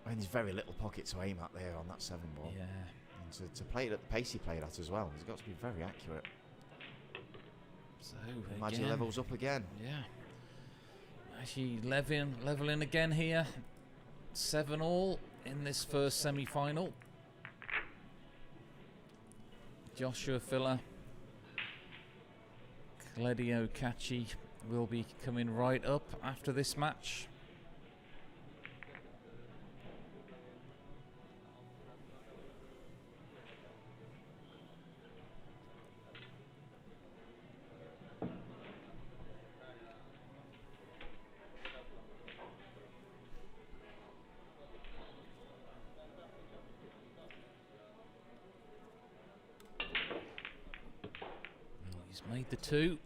I mean, there's very little pocket to aim at there on that 7 ball. Yeah. And to play it at the pace he played at as well, he's got to be very accurate. So, Imagine levels up again. Yeah. Actually leveling again here. 7 all in this first semi-final. Joshua Filler, Kledio Kachi will be coming right up after this match. Made the 2.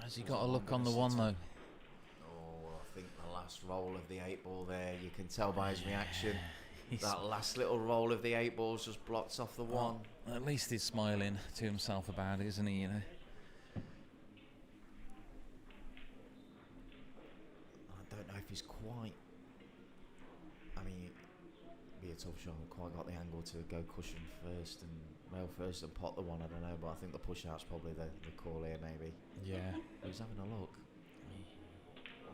Has he got a look on the 1 though? Oh, I think the last roll of the 8 ball there, you can tell by his reaction. That last little roll of the 8 balls just blocks off the 1. Well, at least he's smiling to himself about it, isn't he? You know. I don't know if he's quite. I mean, it'd be a tough shot. Quite got the angle to go cushion first and rail first and pot the 1. I don't know, but I think the push out's probably the call here, maybe. Yeah. But he's having a look.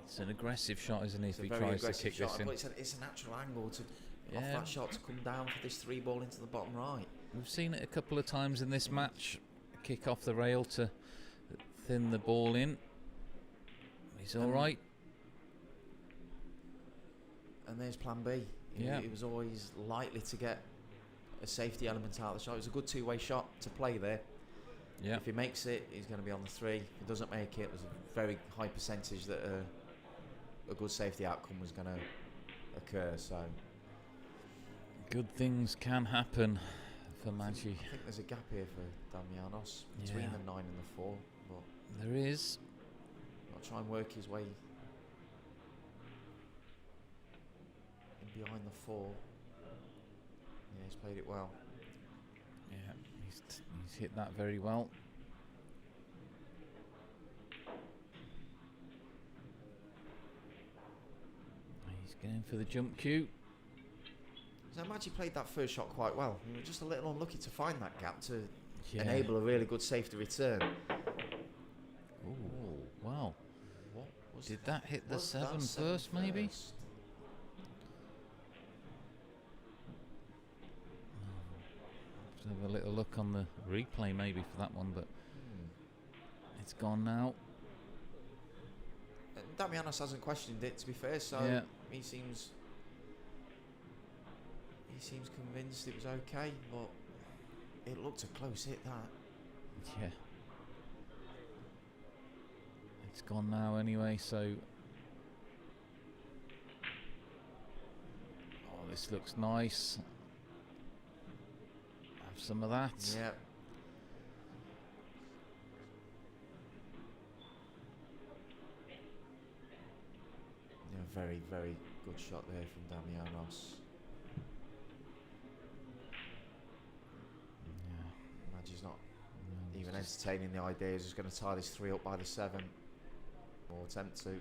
It's an aggressive shot, isn't it? It's if he a very tries to kick shot, this in. but it's a natural angle to off that shot to come down for this 3 ball into the bottom right. We've seen it a couple of times in this match. Kick off the rail to thin the ball in. He's all right. And there's plan B. Yeah. He was always likely to get a safety element out of the shot. It was a good 2-way shot to play there. Yeah. If he makes it, he's going to be on the 3. If he doesn't make it, there's a very high percentage that a good safety outcome was going to occur. So good things can happen for Maggi. I think there's a gap here for Damianos between the 9 and the 4. But there is. I'll try and work his way in behind the 4. Yeah, he's played it well. Yeah, he's hit that very well. He's going for the jump cue. So Maggi played that first shot quite well. We were just a little unlucky to find that gap to enable a really good safety return. Oh, wow. What was Did that hit the was 7 that first, maybe? First? look on the replay maybe for that one, but it's gone now. Damianos hasn't questioned it, to be fair, so Yeah. he seems convinced it was okay, but it looked a close hit, that. Yeah. It's gone now anyway, so... Oh, this looks nice. Have some of that. Yeah. Yeah, very, very good shot there from Damianos. Yeah. Maggie's not even entertaining the idea. He's just going to tie this 3 up by the 7. Or attempt to. We'll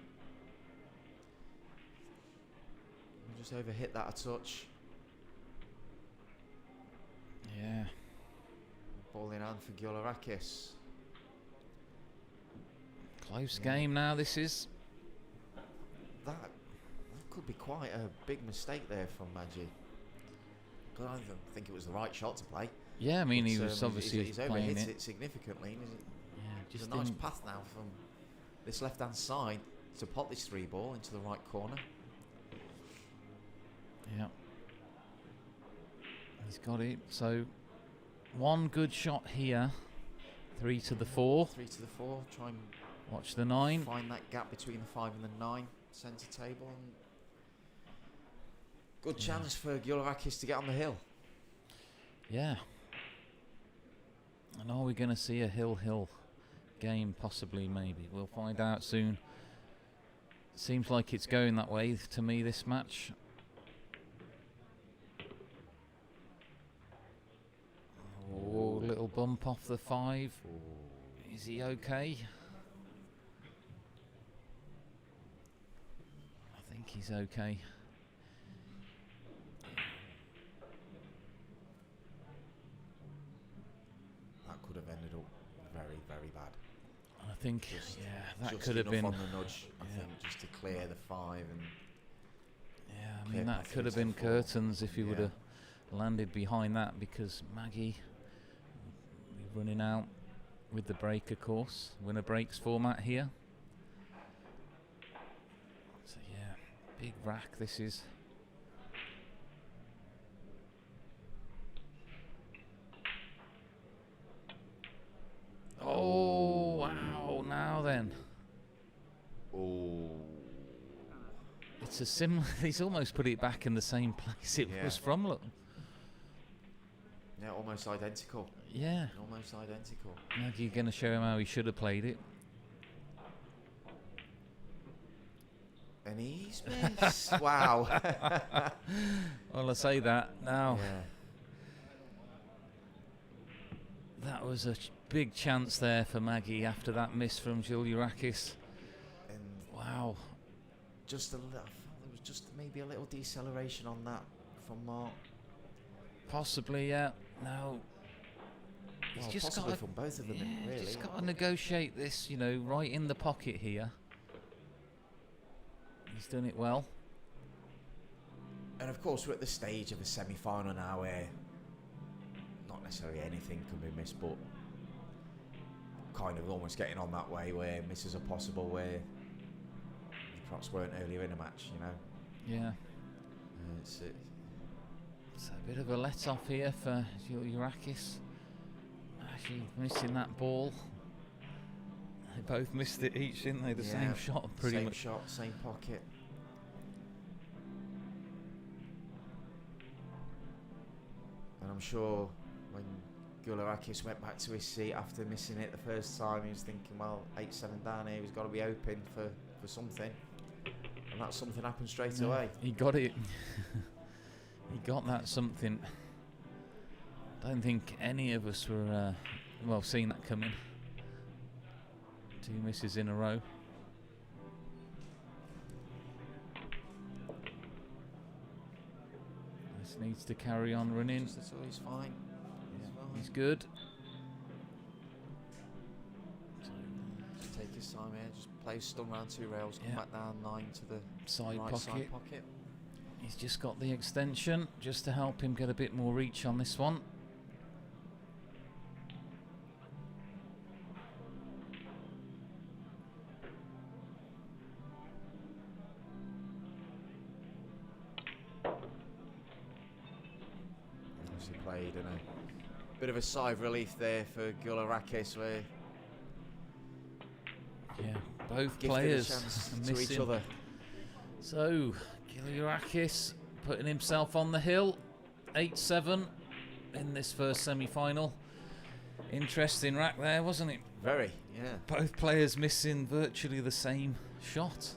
just overhit that a touch. Yeah. Ball in hand for Giolarakis. Close game now, this is. That could be quite a big mistake there from Maggi. Because I don't think it was the right shot to play. Yeah, I mean, But, he was obviously he's playing overhit it. it significantly. Yeah, There's just a nice didn't- path now from this left-hand side to pot this 3 ball into the right corner. Yeah. He's got it. So, one good shot here. 3 to the 4. 3 to the 4. Try and Watch the 9. find that gap between the 5 and the 9 centre table. And good chance for Giolarakis to get on the hill. Yeah. And are we going to see a hill game? Possibly, maybe. We'll find out soon. Seems like it's going that way to me, this match. Oh, little bump off the 5. Is he okay? I think he's okay. That could have ended up very, very bad. I think, Just- yeah, that Just could have enough been. on the nudge, I yeah. think, just to clear the 5 and Yeah, I clear mean, that path could have through to been the 4. curtains if he would Yeah. have landed behind that, because Maggie running out with the break, of course. Winner breaks format here. So, yeah, big rack this is. Oh, wow, now then. Oh, It's a similar, he's almost put it back in the same place it Yeah. was from, look. yeah, almost identical. Yeah. Almost identical. Maggie going to show him how he should have played it. And he's missed. Wow. Well, I say that now. Yeah. That was a big chance there for Maggie after that miss from Giolarakis. And Wow. just a little, there was just maybe a little deceleration on that from Mark. Possibly, yeah. No. He's Well, just possibly got from both of them, really. just got to negotiate this, you know, right in the pocket here. He's done it well. And of course, we're at the stage of a semi-final now where not necessarily anything can be missed, but kind of almost getting on that way where misses are possible, where you perhaps weren't earlier in a match, you know. Yeah. It's It's a bit of a let-off here for Giolarakis. Actually missing that ball. They both missed it each, didn't they? The Yeah, same shot, pretty same much. shot, same pocket. And I'm sure when Giolarakis went back to his seat after missing it the first time, he was thinking, well, 8-7 down here, he's got to be hoping for something. And that something happened straight Yeah, away. He got it. He got that something. Don't think any of us were, well, seeing that coming. 2 misses in a row. This needs to carry on running. So he's fine. He's fine. He's good. Just take his time here, just play stun round 2 rails, come Yeah. back down 9 to the Side right pocket. side pocket. He's just got the extension just to help him get a bit more reach on this one. he played, and a bit of a sigh of relief there for Gularakis, where Yeah, both gifted a players chance are to missing. each other. So, Giliarakis putting himself on the hill, 8-7 in this first semi-final. Interesting rack there, wasn't it? Very, yeah. Both players missing virtually the same shot.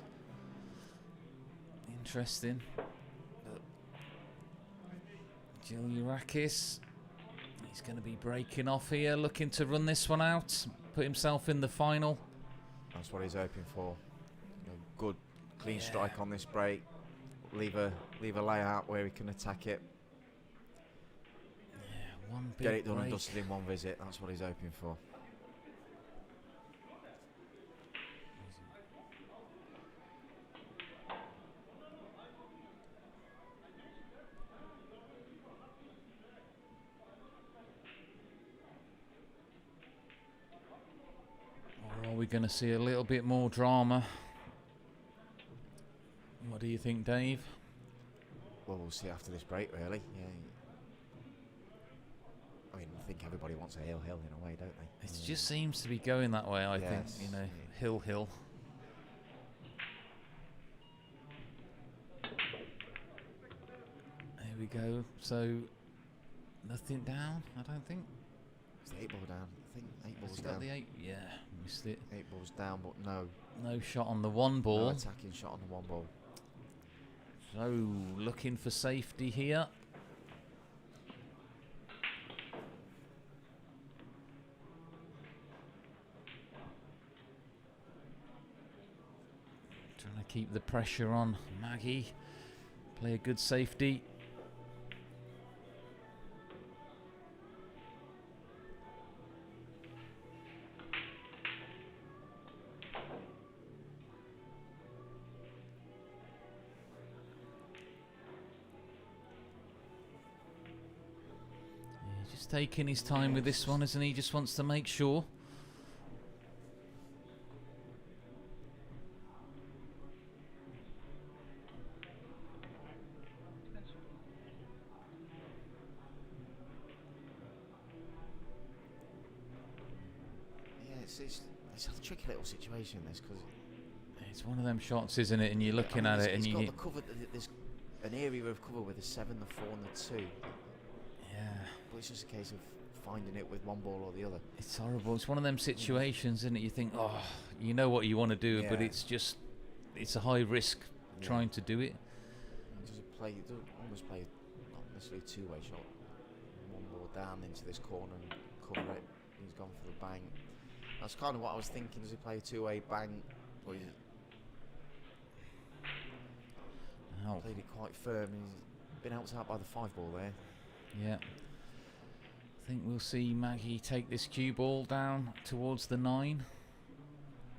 Interesting. Giliarakis, he's going to be breaking off here, looking to run this one out, put himself in the final. That's what he's hoping for. Good, clean Yeah. strike on this break. Leave a layout where he can attack it. Yeah, one big Get it done break. and dusted in one visit. That's what he's hoping for. Or are we going to see a little bit more drama? What do you think, Dave? Well, we'll see after this break, really. Yeah. I mean, I think everybody wants a hill in a way, don't they? It just seems to be going that way, I think. Yes, You know, yeah. hill. There we go. So, nothing down, I don't think. It's the 8 ball down. I think 8 Has balls he got down. the 8? Yeah, missed it. 8 balls down, but no No shot on the one ball. attacking shot on the one ball. So, looking for safety here. Trying to keep the pressure on Maggie. Play a good safety. Yeah, just taking his time with this one, isn't he? Just wants to make sure. Yeah, it's a tricky little situation, this, because It's one of them shots, isn't it? And you're looking at it and he's you... got the cover. There's an area of cover with a 7, the 4, and the 2. Yeah. But it's just a case of finding it with one ball or the other. It's horrible. It's one of them situations, isn't it? You think, oh, you know what you want to do, but Yeah. it's just, it's a high risk Yeah. trying to do it. Does it play? Does almost play not necessarily a two-way shot. One ball down into this corner and cover it. He's gone for the bang. That's kind of what I was thinking. Does he play a two-way bang? Or he's Oh, played it quite firm. He's been helped out by the 5 ball there. yeah. I think we'll see Maggie take this cue ball down towards the 9.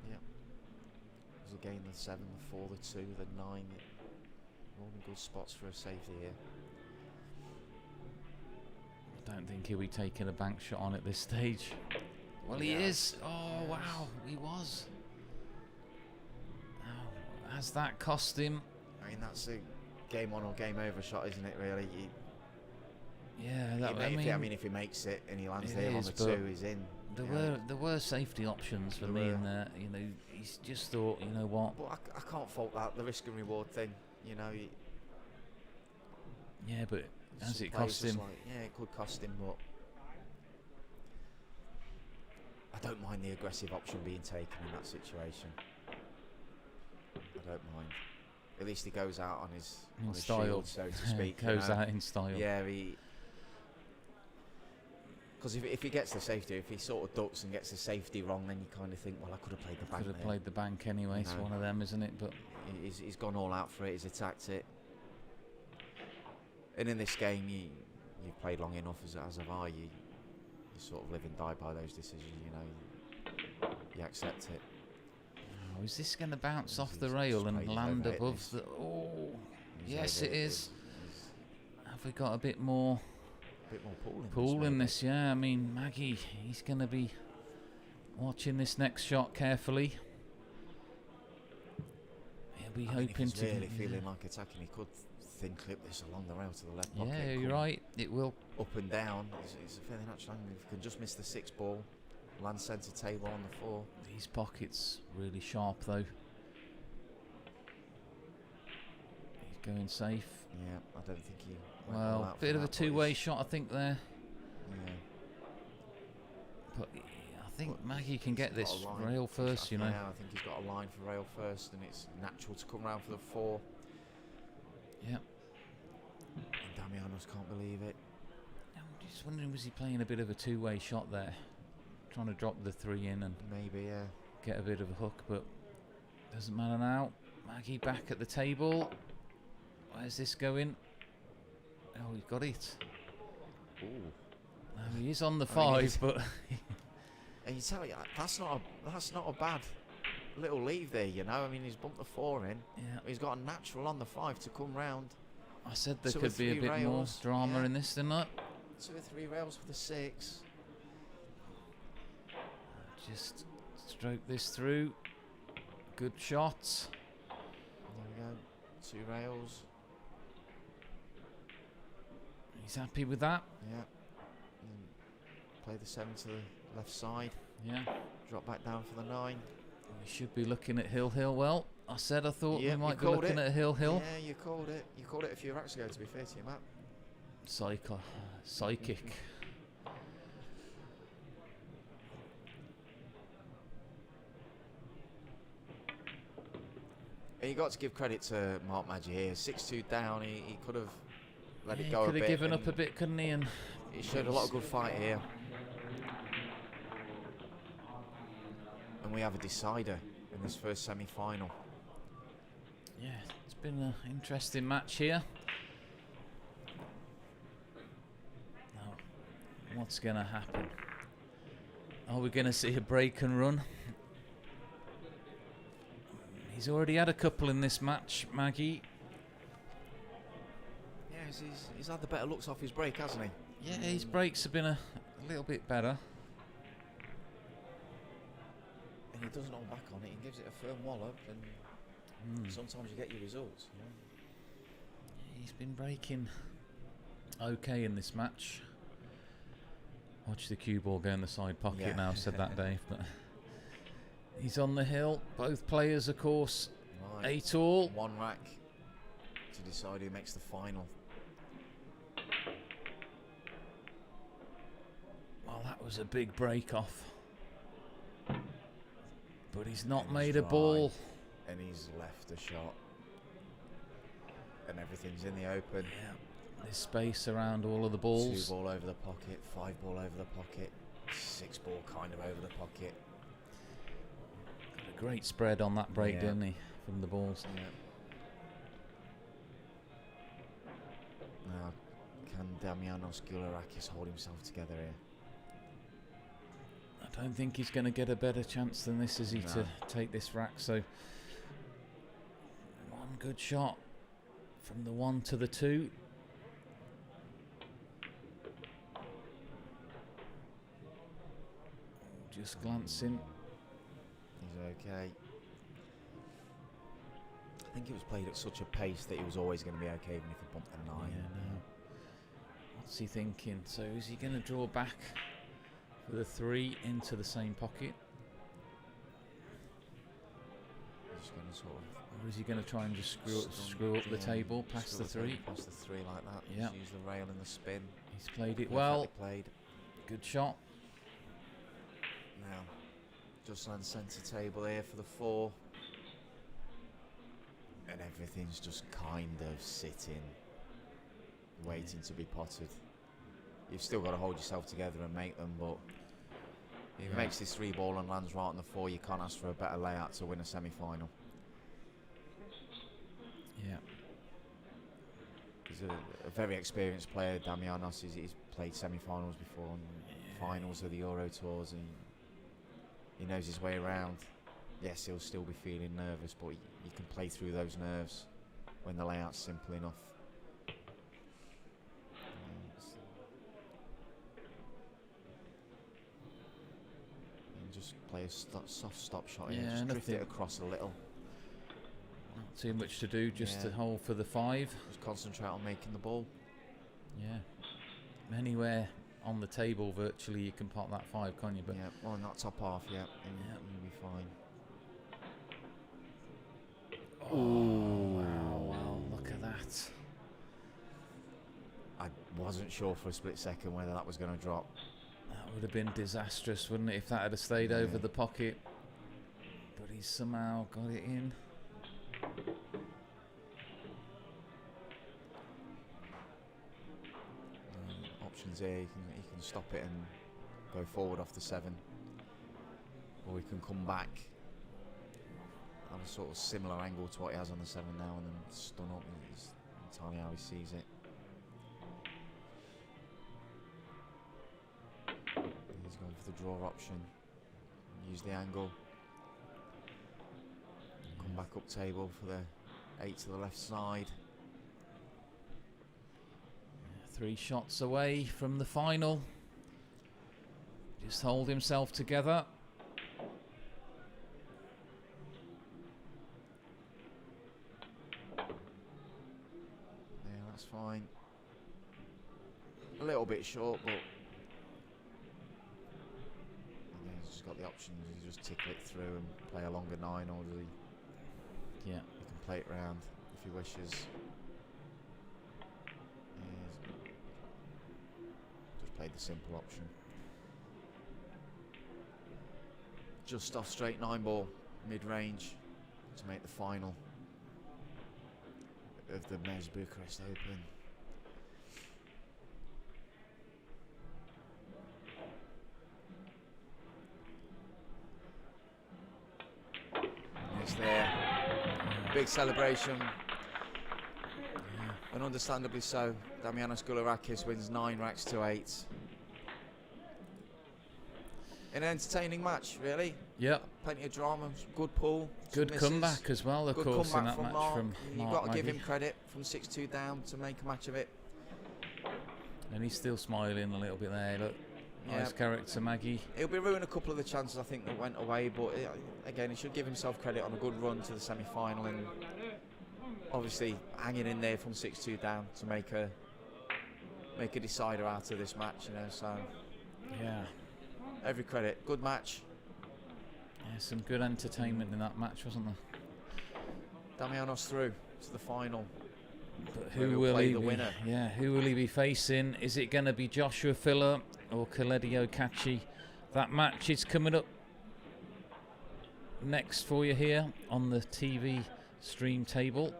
Yeah. There's again the 7, the 4, the 2, the 9. All in good spots for a safety here. I don't think he'll be taking a bank shot on at this stage. Well, he Yeah. is. Oh, wow, he was. Oh, has that cost him? I mean, that's a game on or game over shot, isn't it? Really. Yeah, that, I mean, if he makes it and he lands it there on is, the but 2, he's in. There were safety options for There me were. in there. You know, he's just thought, you know what? But I can't fault that, the risk and reward thing. You know, Yeah, but has some it players cost just him? like, yeah, it could cost him, but I don't mind the aggressive option being taken in that situation. I don't mind. At least he goes out on his style, shield, so to speak. you Goes know. out in style. Yeah, because if he gets the safety, if he sort of ducks and gets the safety wrong, then you kind of think, well, I could have played the bank Could have there. played the bank anyway. It's No. one of them, isn't it? But He's gone all out for it. He's attacked it. And in this game, you've played long enough, as have I. You sort of live and die by those decisions. You know, you accept it. oh, is this going to bounce off the He's rail just and played his land over above this. the? Oh, He's yes, over it is. Have we got a bit more A bit more pool in pool in maybe. this? Yeah, I mean, Maggie, he's going to be watching this next shot carefully. He'll be I mean, if hoping he's to really get- feeling like attacking, he could thin clip this along the rail to the left pocket. Yeah, you're right. It will. Up and down. It's a fairly natural angle. If you can just miss the 6 ball, land centre table on the 4. These pockets really sharp though. He's going safe. Yeah, I don't think he. went all Well, out for bit of a that, but two-way he's- shot, I think there. Yeah. But I think But Maggie can he's get got this a line. rail first, you know. Yeah, I think he's got a line for rail first, and it's natural to come round for the 4. Yeah. And Damianos can't believe it. I'm just wondering, was he playing a bit of a two-way shot there? Trying to drop the 3 in and Maybe, yeah. get a bit of a hook, but doesn't matter now. Maggie back at the table. Where's this going? Oh, he's got it. Ooh. No, he is on the I mean, 5, he's- but And you tell you that's not a bad little leave there, you know. I mean, he's bumped the 4 in. yeah. He's got a natural on the 5 to come round. I said there 2 or could be a 3 bit more rails, drama yeah. in this, didn't I? 2 or 3 rails for the 6. Just stroke this through. Good shots. There we go. 2 rails. He's happy with that. Yeah. And play the 7 to the left side. Yeah. Drop back down for the 9. We should be looking at Hill. Well, I said I thought Yeah, we you might be called looking it. at Hill. Yeah, you called it. You called it a few racks ago, to be fair to you, Matt. Psychic. And you got to give credit to Mark Maggi here. 6-2 down. He could have let Yeah, it he go a could bit. have given up and a bit, couldn't he? And He showed a lot of good fight here. And we have a decider in this first semi-final. yeah, it's been an interesting match here. Now, what's going to happen? Are we going to see a break and run? He's already had a couple in this match, Maggie. Yeah, he's had the better looks off his break, hasn't he? Yeah, his breaks have been a little bit better. And he doesn't hold back on it. He gives it a firm wallop, and sometimes you get your results. You know? He's been breaking okay in this match. Watch the cue ball go in the side pocket Yeah. now, said that Dave. But he's on the hill. Both players, of course, Right. 8 all. 1 rack to decide who makes the final. Well, that was a big break off. But he's not And made he's a ball. dry, and he's left a shot. And everything's in the open. Yeah. There's space around all of the balls. 2 ball over the pocket, 5 ball over the pocket, 6 ball kind of over the pocket. Got a great spread on that break, Yeah. didn't he? From the balls. Yeah. Now, can Damianos Goulourakis hold himself together here? I don't think he's going to get a better chance than this, is he, No. to take this rack. So, one good shot from the 1 to the 2. Just glancing. He's okay. I think it was played at such a pace that he was always going to be okay even if he bumped the 9. Yeah, no. What's he thinking? So is he going to draw back for the 3 into the same pocket? He's just going to sort of Or is he going to try and just screw up the yeah, table past screw the table 3? past the 3 like that. Yeah. Just use the rail and the spin. He's played it Perfectly well. played. Good shot. Now, just on centre table here for the 4. And everything's just kind of sitting, waiting to be potted. You've still got to hold yourself together and make them, but if he makes this 3 ball and lands right on the 4, you can't ask for a better layout to win a semi-final. Yeah. He's a very experienced player, Damianos. He's played semi-finals before and finals of the Euro Tours, and he knows his way around. Yes, he'll still be feeling nervous, but you can play through those nerves when the layout's simple enough. And just play a soft stop shot here. Yeah, Just drift it nothing. across a little. Not too much to do, just to Yeah. hold for the 5. Just concentrate on making the ball. Yeah. Anywhere on the table, virtually, you can pot that 5, can't you? But Yeah, well, not top half yet. Yeah. You'll be fine. oh, wow, look at that. I wasn't sure for a split second whether that was going to drop. That would have been disastrous, wouldn't it, if that had stayed over the pocket. But he's somehow got it in. Options here, you can stop it and go forward off the 7. Or he can come back at a sort of similar angle to what he has on the 7 now and then stun up. It's entirely how he sees it. He's going for the draw option. Use the angle. Come back up table for the 8 to the left side. 3 shots away from the final. Just hold himself together. Yeah, that's fine. A little bit short, but again, he's just got the option. Does he just tickle it through and play a longer 9, or does he? Yeah. He can play it round if he wishes. Just played the simple option. Just off straight 9 ball, mid-range, to make the final of the MEZZ Bucharest Open. It's there. Big celebration. And understandably so. Damianos Goulourakis wins 9 racks to 8. An entertaining match, really. Yep. Plenty of drama, good pull. Good misses. comeback as well, of Good course, in comeback that match Mark. from You've Mark got to give Maggie. him credit from 6-2 down to make a match of it. And he's still smiling a little bit there. Look, Yeah. nice character, Maggie. He'll be ruining a couple of the chances I think that went away, but again, he should give himself credit on a good run to the semi-final and obviously hanging in there from 6-2 down to make a decider out of this match, you know. So Yeah. every credit, good match. Yeah, some good entertainment in that match, wasn't there? Damianos through to the final. But Where who he'll will play he the be? winner. Yeah, who will he be facing? Is it going to be Joshua Filler or Khaledi Okachi? That match is coming up next for you here on the TV stream table.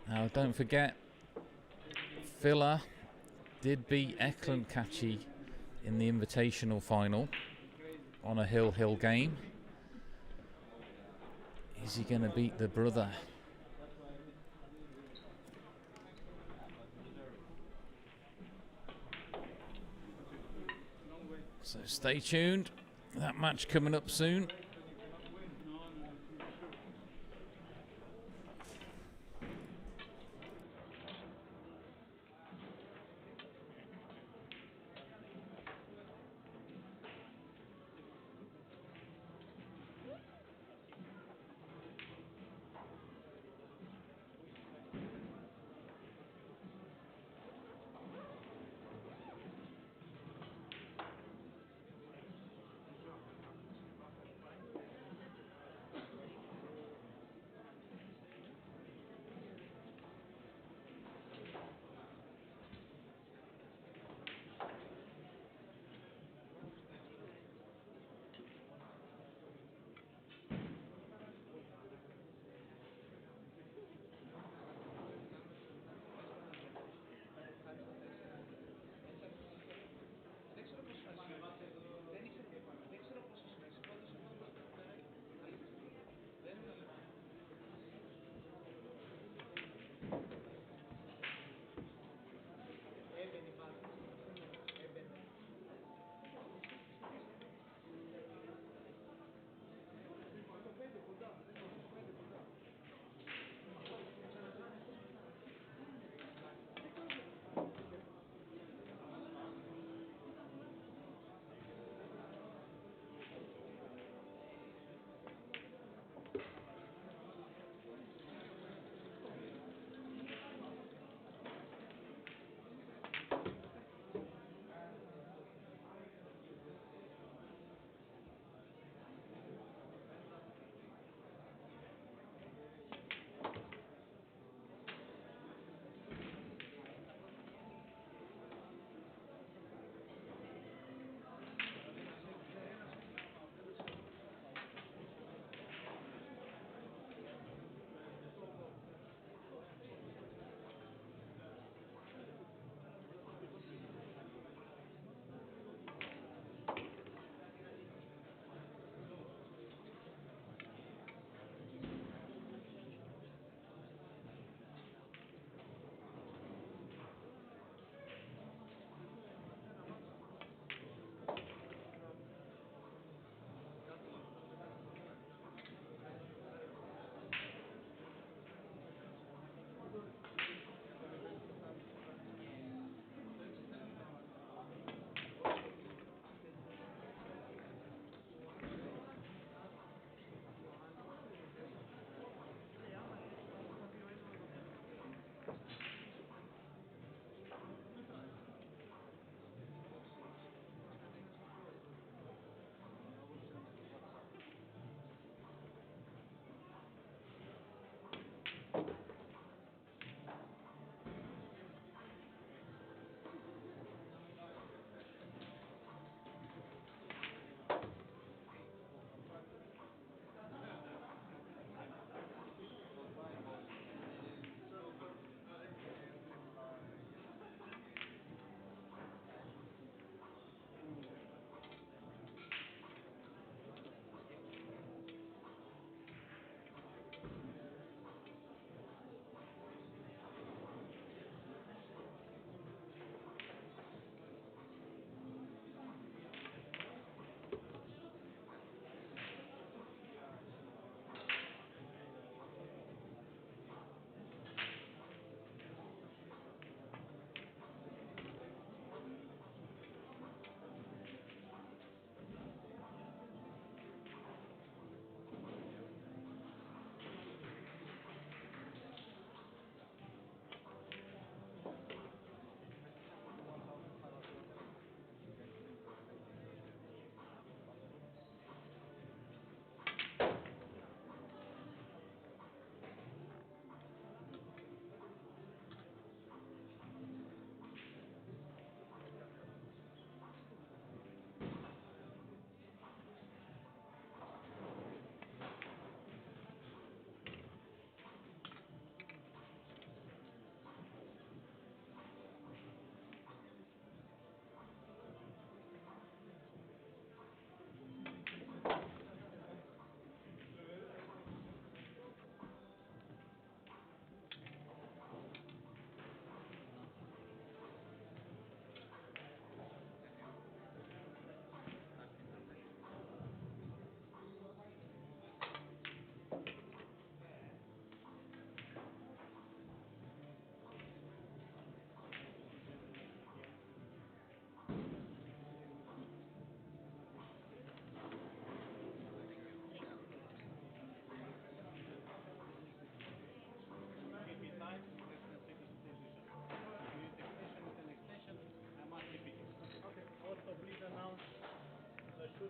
Now, don't forget, Filler did beat Eklund Kachi in the Invitational final on a hill game. Is he going to beat the brother? So stay tuned. That match coming up soon.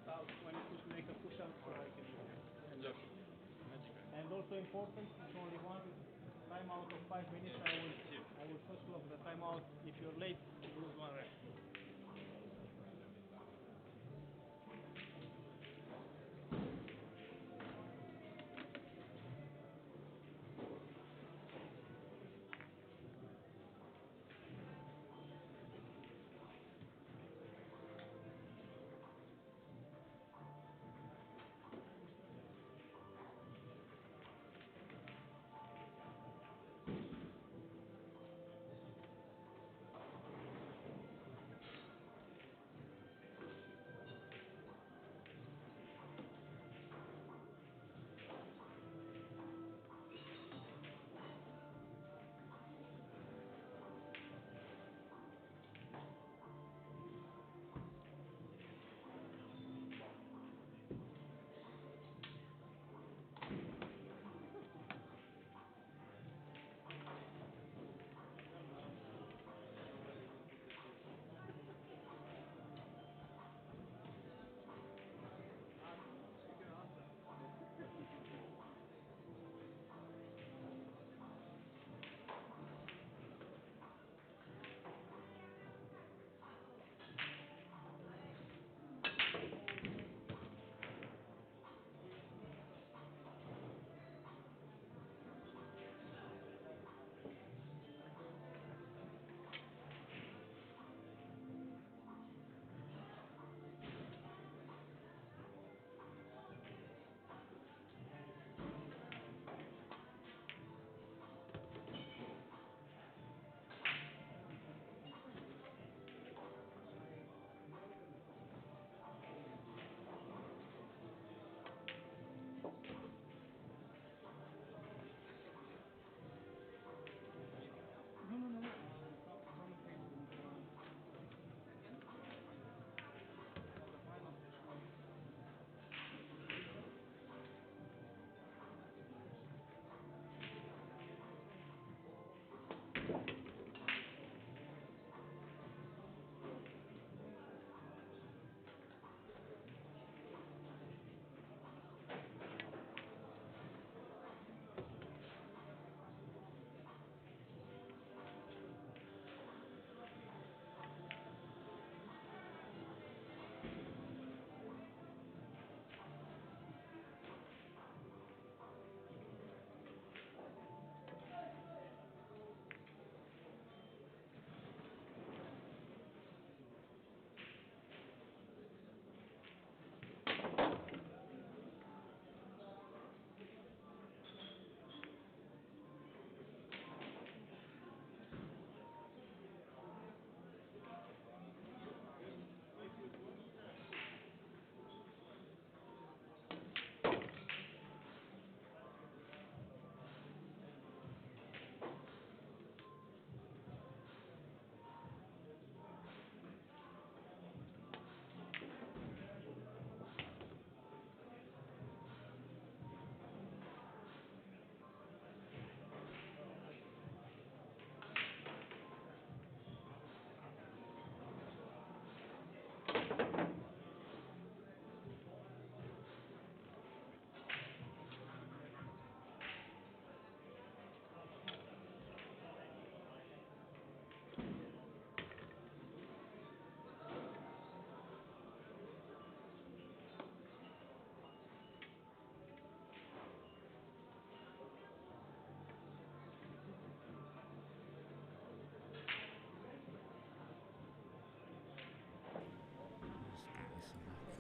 out when you make a push-up, so I can use it. And also important, it's only one timeout of 5 minutes. I will first block the timeout. If you're late, you lose one rep.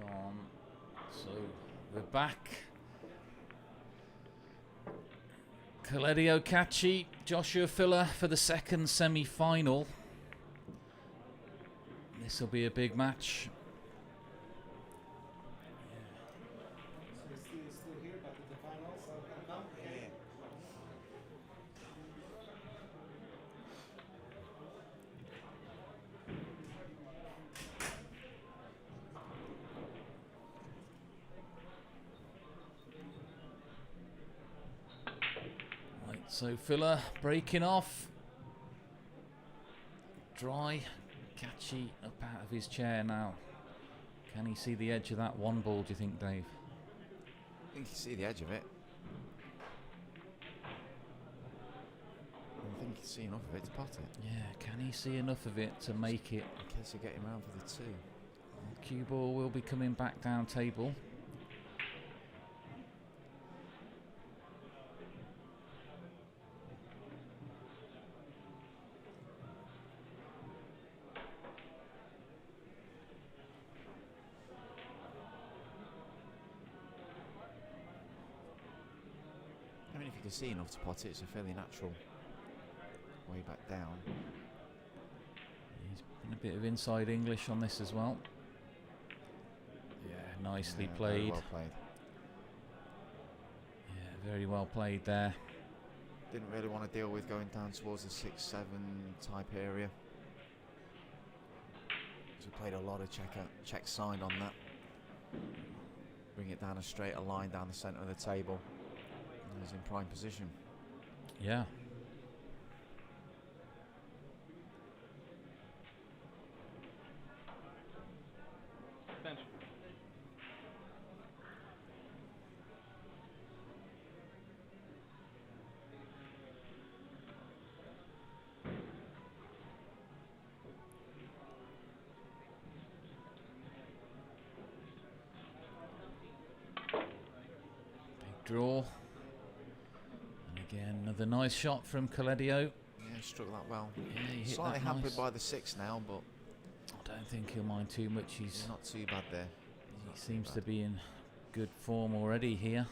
On. So we're back. Kaledi Okachi, Joshua Filler for the second semi-final. This will be a big match. Still here, but at the finals, so come. Okay. Right, so Filler breaking off. Dry. Kachi up out of his chair now. Can he see the edge of that one ball, do you think, Dave? I think you see the edge of it. I think you see enough of it to pot it. Yeah, can he see enough of it to make it? In case you get him round for the 2. Cue ball will be coming back down table. I mean, if you can see enough to pot it, it's a fairly natural way back down. He's been a bit of inside English on this as well. Yeah, nicely Yeah, played. very well played. Yeah, very well played there. Didn't really want to deal with going down towards the 6-7 type area. So we played a lot of check side on that. Bring it down a straighter line down the centre of the table. And he's in prime position. Yeah. Attention. Big draw. And again, another nice shot from Coledio. Yeah, struck that well. Yeah, he hit Slightly that hampered nice. by the 6 now, but I don't think he'll mind too much. He's not too bad there. He seems to be in good form already here.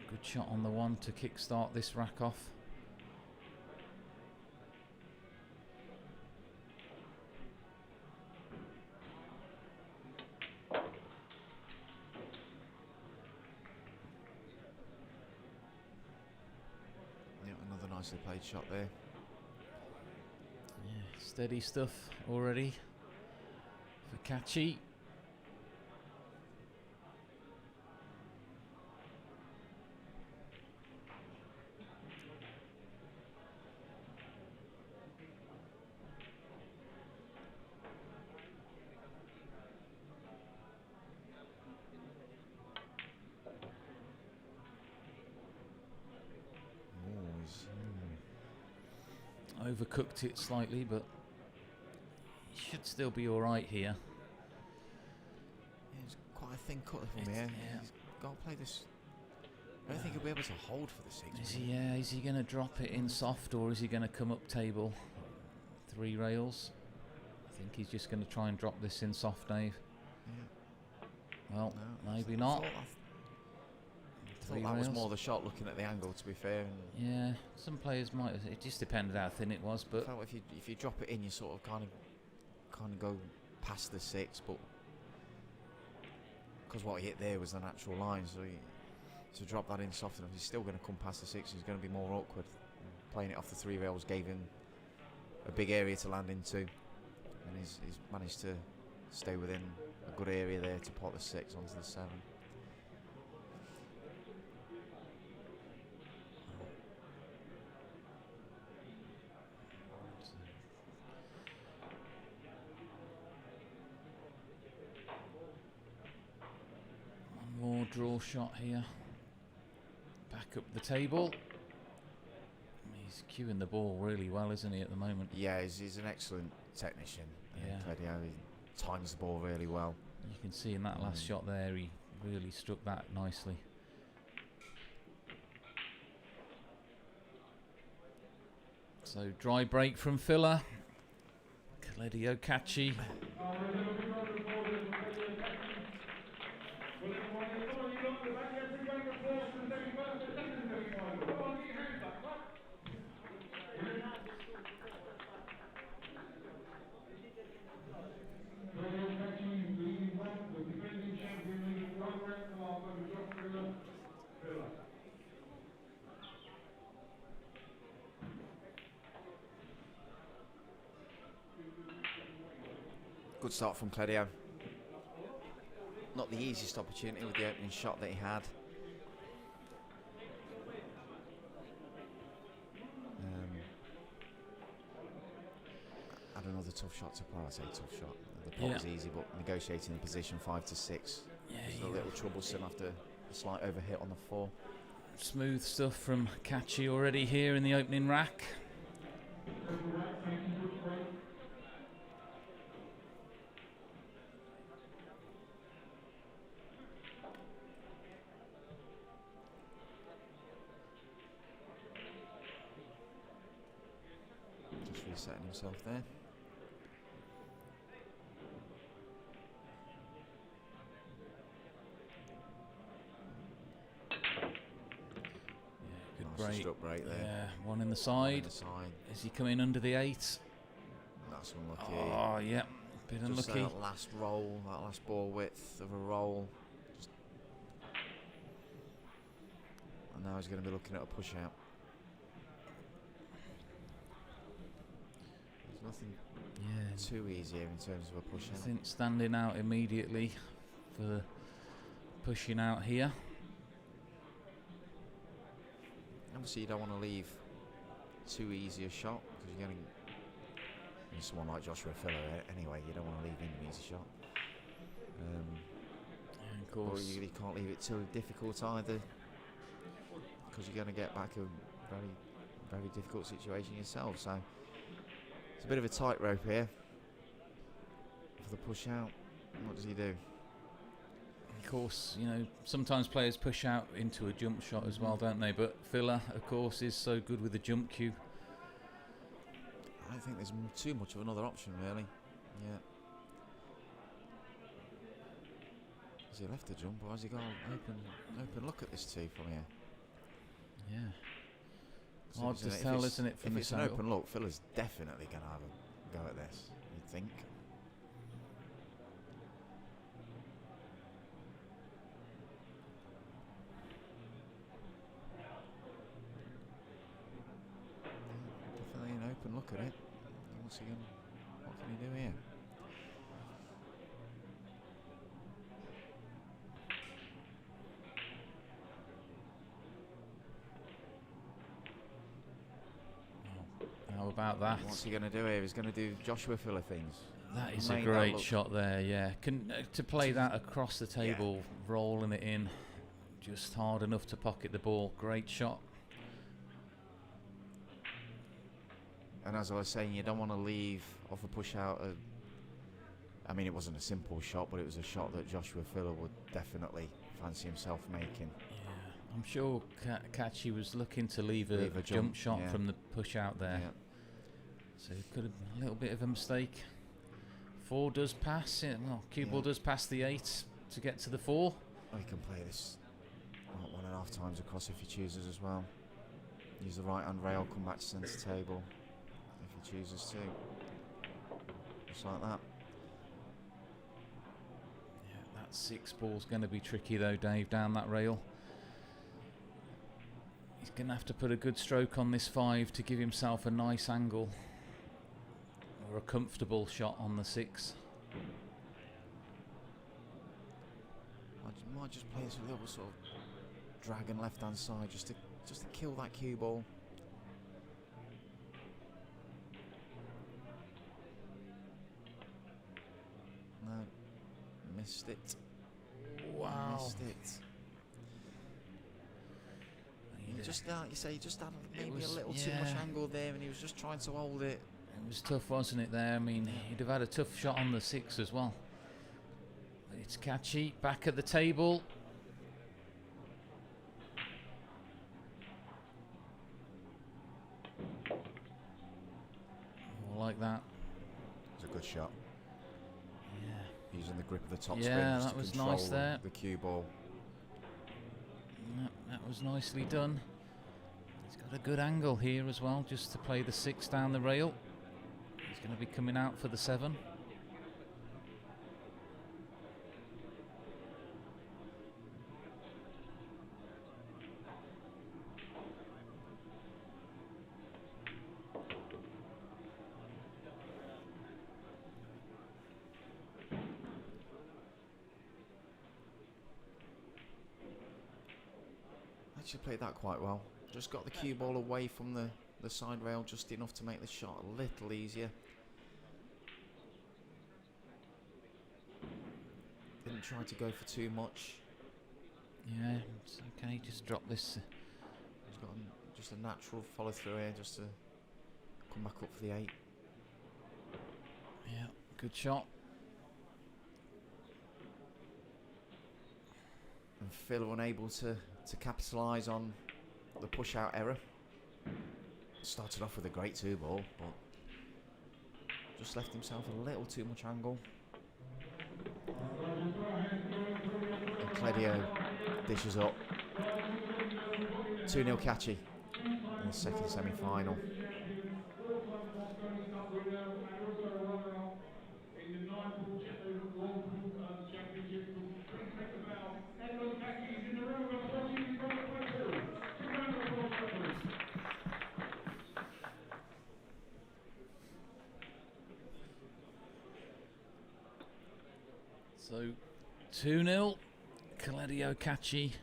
Good shot on the 1 to kickstart this rack off. Yeah, another nicely played shot there. Yeah, steady stuff already for Kachi. Overcooked it slightly, but he should still be all right here. Yeah, it's quite a thin cut from It's- here. yeah. He's got to play this. I don't think he'll be able to hold for the 6. Is he? Yeah. Is he going to drop it in soft, or is he going to come up table? 3 rails. I think he's just going to try and drop this in soft, Dave. Yeah. Well, No, maybe I not. thought 3 that was rails. more the shot, looking at the angle. To be fair, and Yeah, some players might. It just depended how thin it was, I but felt if you drop it in, you sort of kind of go past the 6, but because what he hit there was the natural line, so to drop that in soft enough, he's still going to come past the 6. He's going to be more awkward. Playing it off the 3 rails gave him a big area to land into, and he's managed to stay within a good area there to pot the 6 onto the 7. one more draw shot here. Back up the table. He's cueing the ball really well, isn't he, at the moment? Yeah, he's an excellent technician. Yeah. Claudio, he times the ball really well. You can see in that last shot there, he really struck that nicely. So dry break from Filler. Coledio Kachi. Good start from Claudio. Not the easiest opportunity with the opening shot that he had. Had an another tough shot to play. I say tough shot. The pot was easy, but negotiating the position 5 to 6 was a little troublesome after a slight overhit on the 4. Smooth stuff from Kachi already here in the opening rack. Just resetting himself there. Break. Struck break there. Yeah, one in the side. Is he coming under the 8? That's unlucky. Oh, yeah, bit Just unlucky. that last roll, that last ball width of a roll. And now he's going to be looking at a push out. There's nothing too easy here in terms of a push I out. think standing out immediately for pushing out here. Obviously, you don't want to leave too easy a shot because you're getting someone like Joshua Filler anyway. You don't want to leave him an easy shot. And of course, or you can't leave it too difficult either because you're going to get back a very, very difficult situation yourself. So it's a bit of a tightrope here for the push out. What does he do? of course, you know, sometimes players push out into a jump shot as well, don't they? But Filler, of course, is so good with the jump cue. I don't think there's too much of another option, really. Yeah. Has he left the jump, or has he got an open look at this tee from here? Yeah. So Hard to tell, isn't it, from if the it's an angle? open look, Filler's definitely going to have a go at this, you'd think. Definitely an open look at it. What's he going? What can he do here? How about that? What's he going to do here? He's going to do Joshua Filler things. That is a Made that great look- shot there, yeah. To play that across the table, rolling it in, just hard enough to pocket the ball. Great shot. And as I was saying, you don't want to leave off a push out. I mean, it wasn't a simple shot, but it was a shot that Joshua Filler would definitely fancy himself making. Yeah, I'm sure Kachi was looking to leave a jump shot from the push out there. Yeah. So it could have been a little bit of a mistake. 4 does pass. Well, cue ball does pass the 8 to get to the 4. Oh, he can play this 1.5 times across if he chooses as well. Use the right hand rail, come back to centre table if he chooses to. Just like that. Yeah, that 6 ball's going to be tricky though, Dave, down that rail. He's going to have to put a good stroke on this 5 to give himself a nice angle. Or a comfortable shot on the 6. I might just play this a little sort of dragon left hand side just to kill that cue ball. No, missed it. Wow. Missed it. You just you say, he just had maybe a little too much angle there, and he was just trying to hold it. It was tough, wasn't it, there? I mean, he'd have had a tough shot on the 6 as well. But it's Kachi, back at the table. Oh, like that. It was a good shot. Yeah. Using the grip of the top spin Yeah, just that to was control nice there. the cue ball. That was nicely done. He's got a good angle here as well, just to play the 6 down the rail. He's going to be coming out for the 7. Actually played that quite well. Just got the cue ball away from the side rail just enough to make the shot a little easier. Didn't try to go for too much. Yeah, it's okay. Just drop this. He's got just a natural follow through here, just to come back up for the 8. Yeah, good shot. And Phil unable to capitalise on the push out error. Started off with a great 2 ball, but just left himself a little too much angle. And Cledio dishes up. 2-0 Catchy in the second semi-final. So 2-0, Caledio Catchy.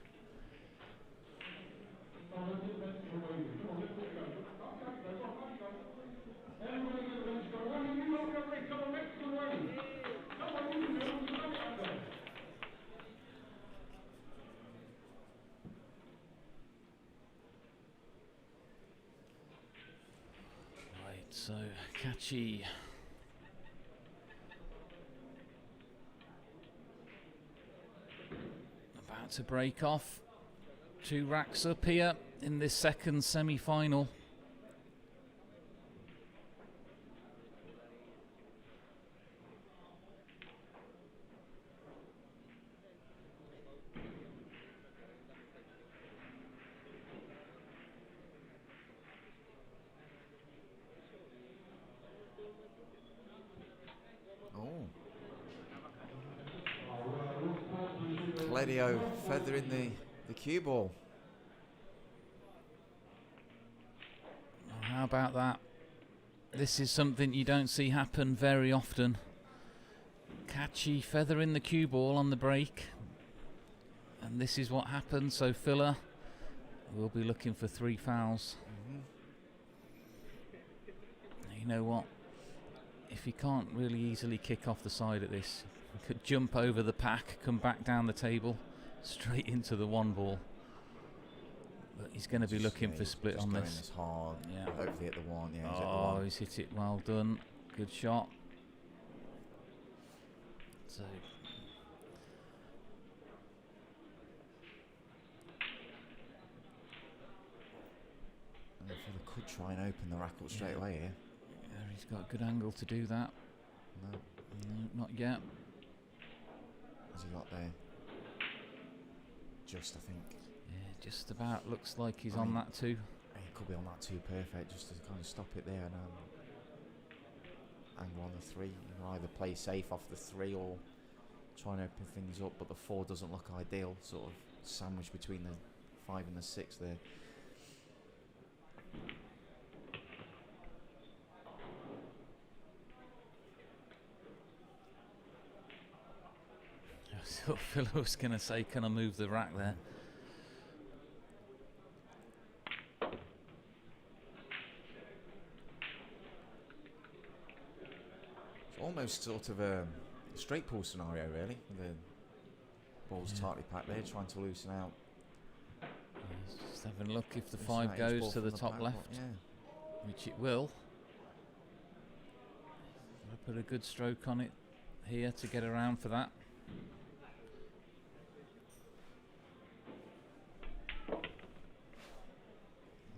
Right, so Catchy. About to break off. 2 racks up here in this second semi-final. Cledio feathering the cue ball. How about that? This is something you don't see happen very often. Catchy feathering the cue ball on the break. And this is what happened, so Filler will be looking for 3 fouls. You know what? If he can't really easily kick off the side at this, he could jump over the pack, come back down the table, straight into the 1 ball. But he's going to be looking for split on this. This hard. Yeah. Hopefully at the 1. Yeah. He's at the Oh, 1. he's hit it well done. Good shot. So And Phil could try and open the rack up straight away here. yeah, he's got a good angle to do that. No. No, not yet. Has he got there? Just, I think. Yeah, just about. Looks like he's I on mean, that too. He could be on that 2 perfect, just to kind of stop it there and angle on the 3. You can either play safe off the 3 or try and open things up, but the 4 doesn't look ideal. Sort of sandwiched between the 5 and the 6 there. I thought Phil was going to say, can I move the rack there? It's almost sort of a straight pull scenario, really. The ball's tightly packed there, trying to loosen out. Just having a look if the Loosen 5 out each goes ball to the from top back, left, yeah. which it will. I'll put a good stroke on it here to get around for that.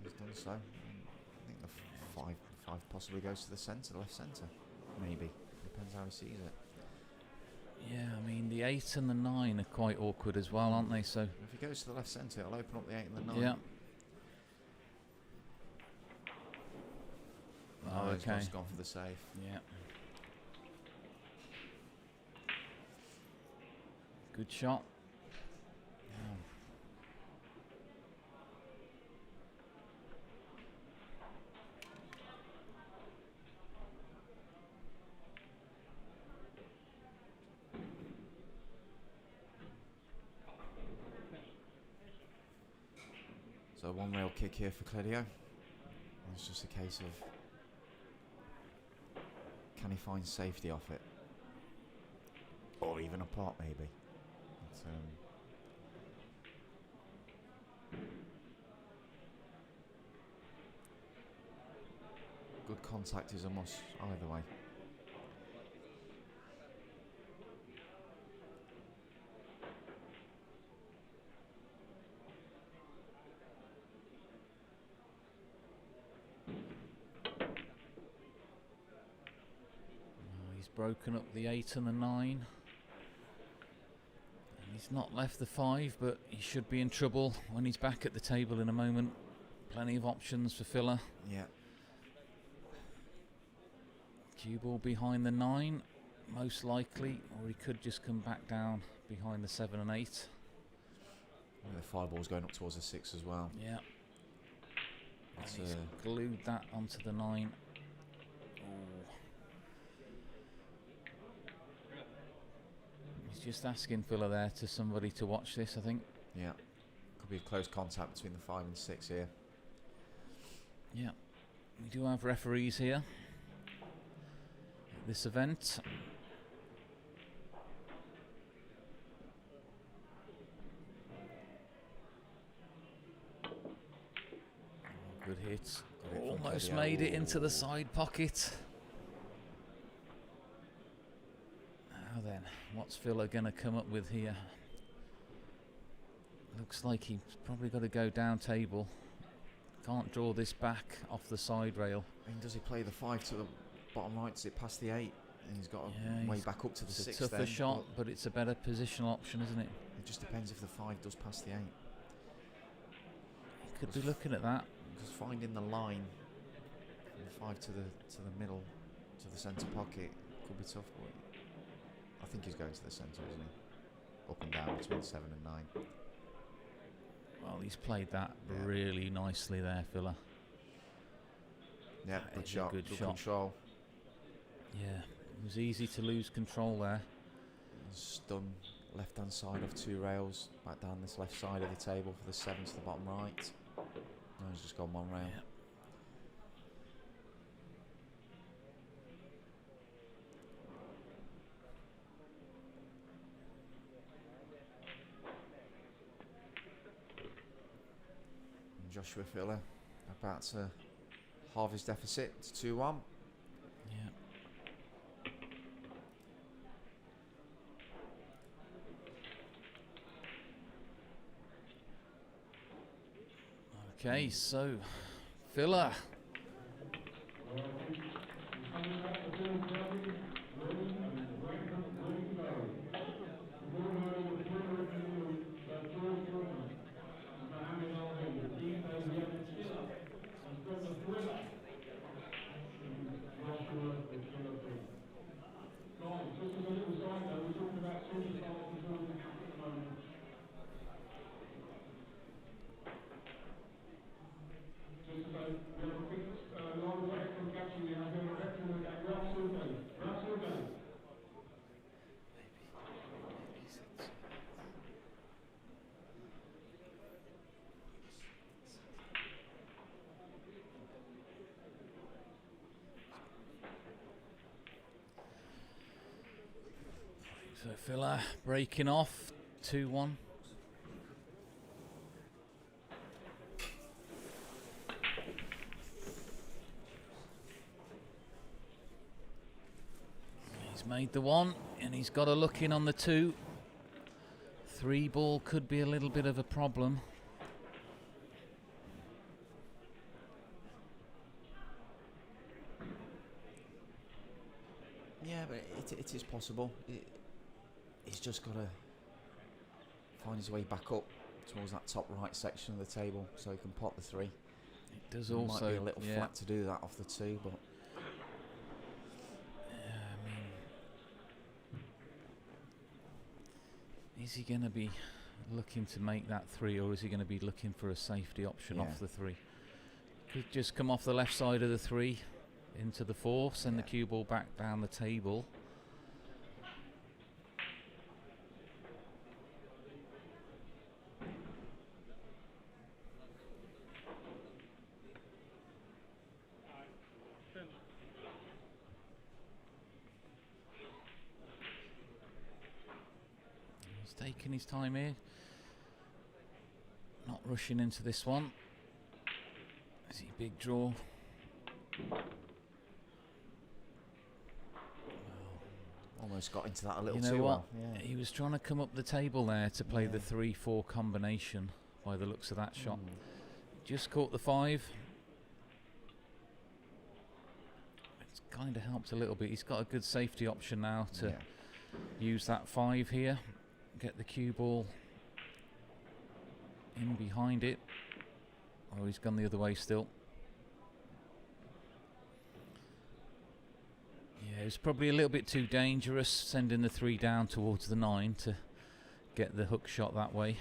He's done so. I think the 5 possibly goes to the centre, left centre. Maybe. Depends how he sees it. Yeah, I mean the 8 and the 9 are quite awkward as well, aren't they? So If he goes to the left centre, it'll open up the 8 and the 9. yeah. Oh, he's okay. just gone for the save. Yeah. Good shot. So 1 rail kick here for Cledio. It's just a case of, can he find safety off it? or even a pot maybe. But, good contact is a must either way. He's broken up the 8 and the 9. And he's not left the 5, but he should be in trouble when he's back at the table in a moment. Plenty of options for filler. Yeah. Cue ball behind the 9, most likely, or he could just come back down behind the 7 and 8. And the 5 ball's going up towards the 6 as well. Yeah. That's, And he's glued that onto the 9. He's just asking filler there to somebody to watch this, I think. yeah. Could be a close contact between the 5 and 6 here. Yeah. We do have referees here at this event. Good hit. Good hit from Almost Kedia. made it into the side pocket. Now then, what's filler going to come up with here? Looks like he's probably got to go down table. Can't draw this back off the side rail. I mean, does he play the 5 to the bottom right? Does it pass the 8? And he's got Yeah, a way he's- back up to the It's 6 a tougher then, shot, but it's a better positional option, isn't it? It just depends if the 5 does pass the 8. He could be looking at that. Because finding the line from the 5 to the middle, to the centre pocket, could be tough. But I think he's going to the centre, isn't he? Up and down between 7 and 9. Well, he's played that Yeah. really nicely there, filler. Yeah, That good is a shot, good good shot. control. Yeah, it was easy to lose control there. Stun left hand side of 2 rails, back down this left side of the table for the 7 to the bottom right. No, he's just gone 1 rail. Yeah. And Joshua Filler about to halve his deficit to 2-1. Yeah. Okay, so filler. So filler breaking off 2-1. He's made the 1 and he's got a look in on the 2. 3 ball could be a little bit of a problem. Yeah, but it is possible. He's just got to find his way back up towards that top right section of the table so he can pot the 3. It does It also, might be a little yeah. flat to do that off the 2, but I mean, is he going to be looking to make that 3, or is he going to be looking for a safety option Yeah. off the 3? Could just come off the left side of the 3 into the 4, send the Yeah. cue ball back down the table. taking his time here. Not rushing into this one. Is he big draw? Almost got into that a little You know too what? well. Yeah. He was trying to come up the table there to play the Yeah. 3-4 combination by the looks of that shot. Mm. Just caught the 5. It's kind of helped a little bit. He's got a good safety option now to Yeah. use that 5 here. Get the cue ball in behind it. Oh, he's gone the other way still. Yeah, it's probably a little bit too dangerous sending the 3 down towards the 9 to get the hook shot that way.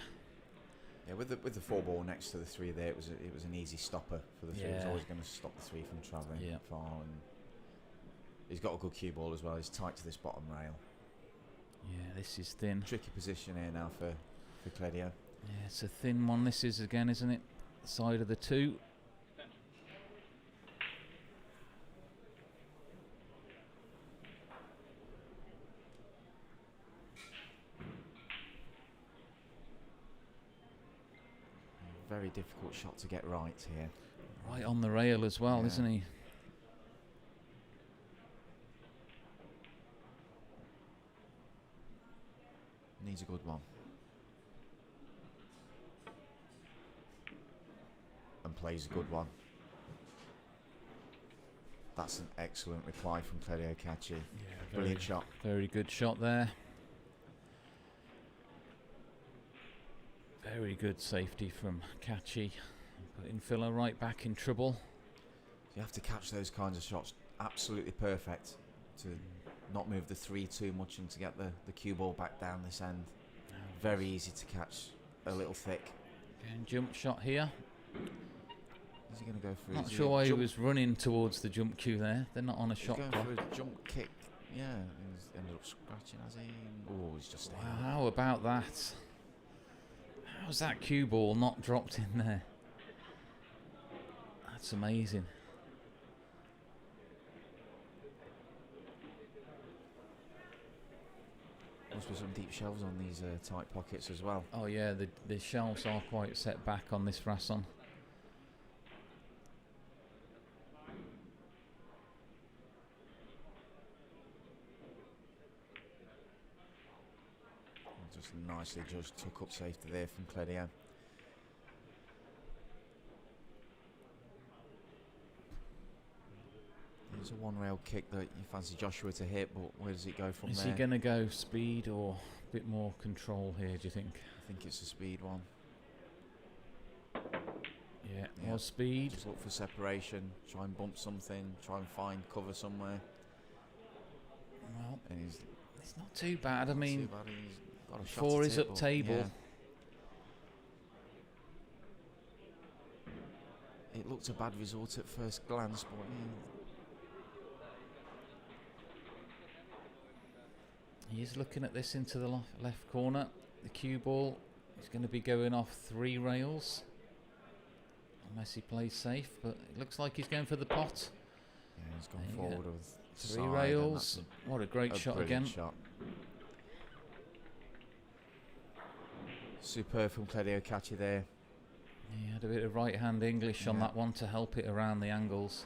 Yeah, with the 4 ball next to the 3 there, it was an easy stopper for the 3. It was Yeah. always going to stop the 3 from travelling Yeah. far. And he's got a good cue ball as well. He's tight to this bottom rail. Yeah, this is thin. Tricky position here now for Cledio. Yeah, it's a thin one this is again, isn't it? Side of the 2. Very difficult shot to get right here. Right on the rail as well, Yeah. isn't he? Needs a good one. And plays a good one. That's an excellent reply from Cledio Kachi. Brilliant shot. Very good shot there. Very good safety from Kachi. Putting Filler right back in trouble. You have to catch those kinds of shots absolutely perfect to not move the 3 too much and to get the cue ball back down this end. Very easy to catch a little thick. Again, jump shot here. Is he going to go through? Not Is he sure a why he jump- was running towards the jump cue there. They're not on a he's shot going clock. for a jump kick. Yeah, he's ended up scratching, has he? Oh, he's just staying. Wow, how about that? How's that cue ball not dropped in there? That's amazing. Must be some deep shelves on these tight pockets as well. Oh yeah, the shelves are quite set back on this Rasson. Just nicely judged, took up safety there from Cledio. There's a one rail kick that you fancy Joshua to hit, but where does it go from Is there? he going to go speed or a bit more control here, do you think? I think it's a speed one. Yeah, Yeah. more speed. Just look for separation, try and bump something, try and find cover somewhere. Well, And he's it's not too bad. I not mean, too bad, he's got a shot 4 at is it, up but table. yeah. It looked a bad result at first glance, but He's looking at this into the left corner. The cue ball is going to be going off 3 rails. Unless he plays safe, but it looks like he's going for the pot. yeah, he's gone There you go. forward with 3 side, and rails. that's What a great shot brilliant again. shot. Superb from Cledio Kachi there. He had a bit of right hand English on Yeah. that one to help it around the angles.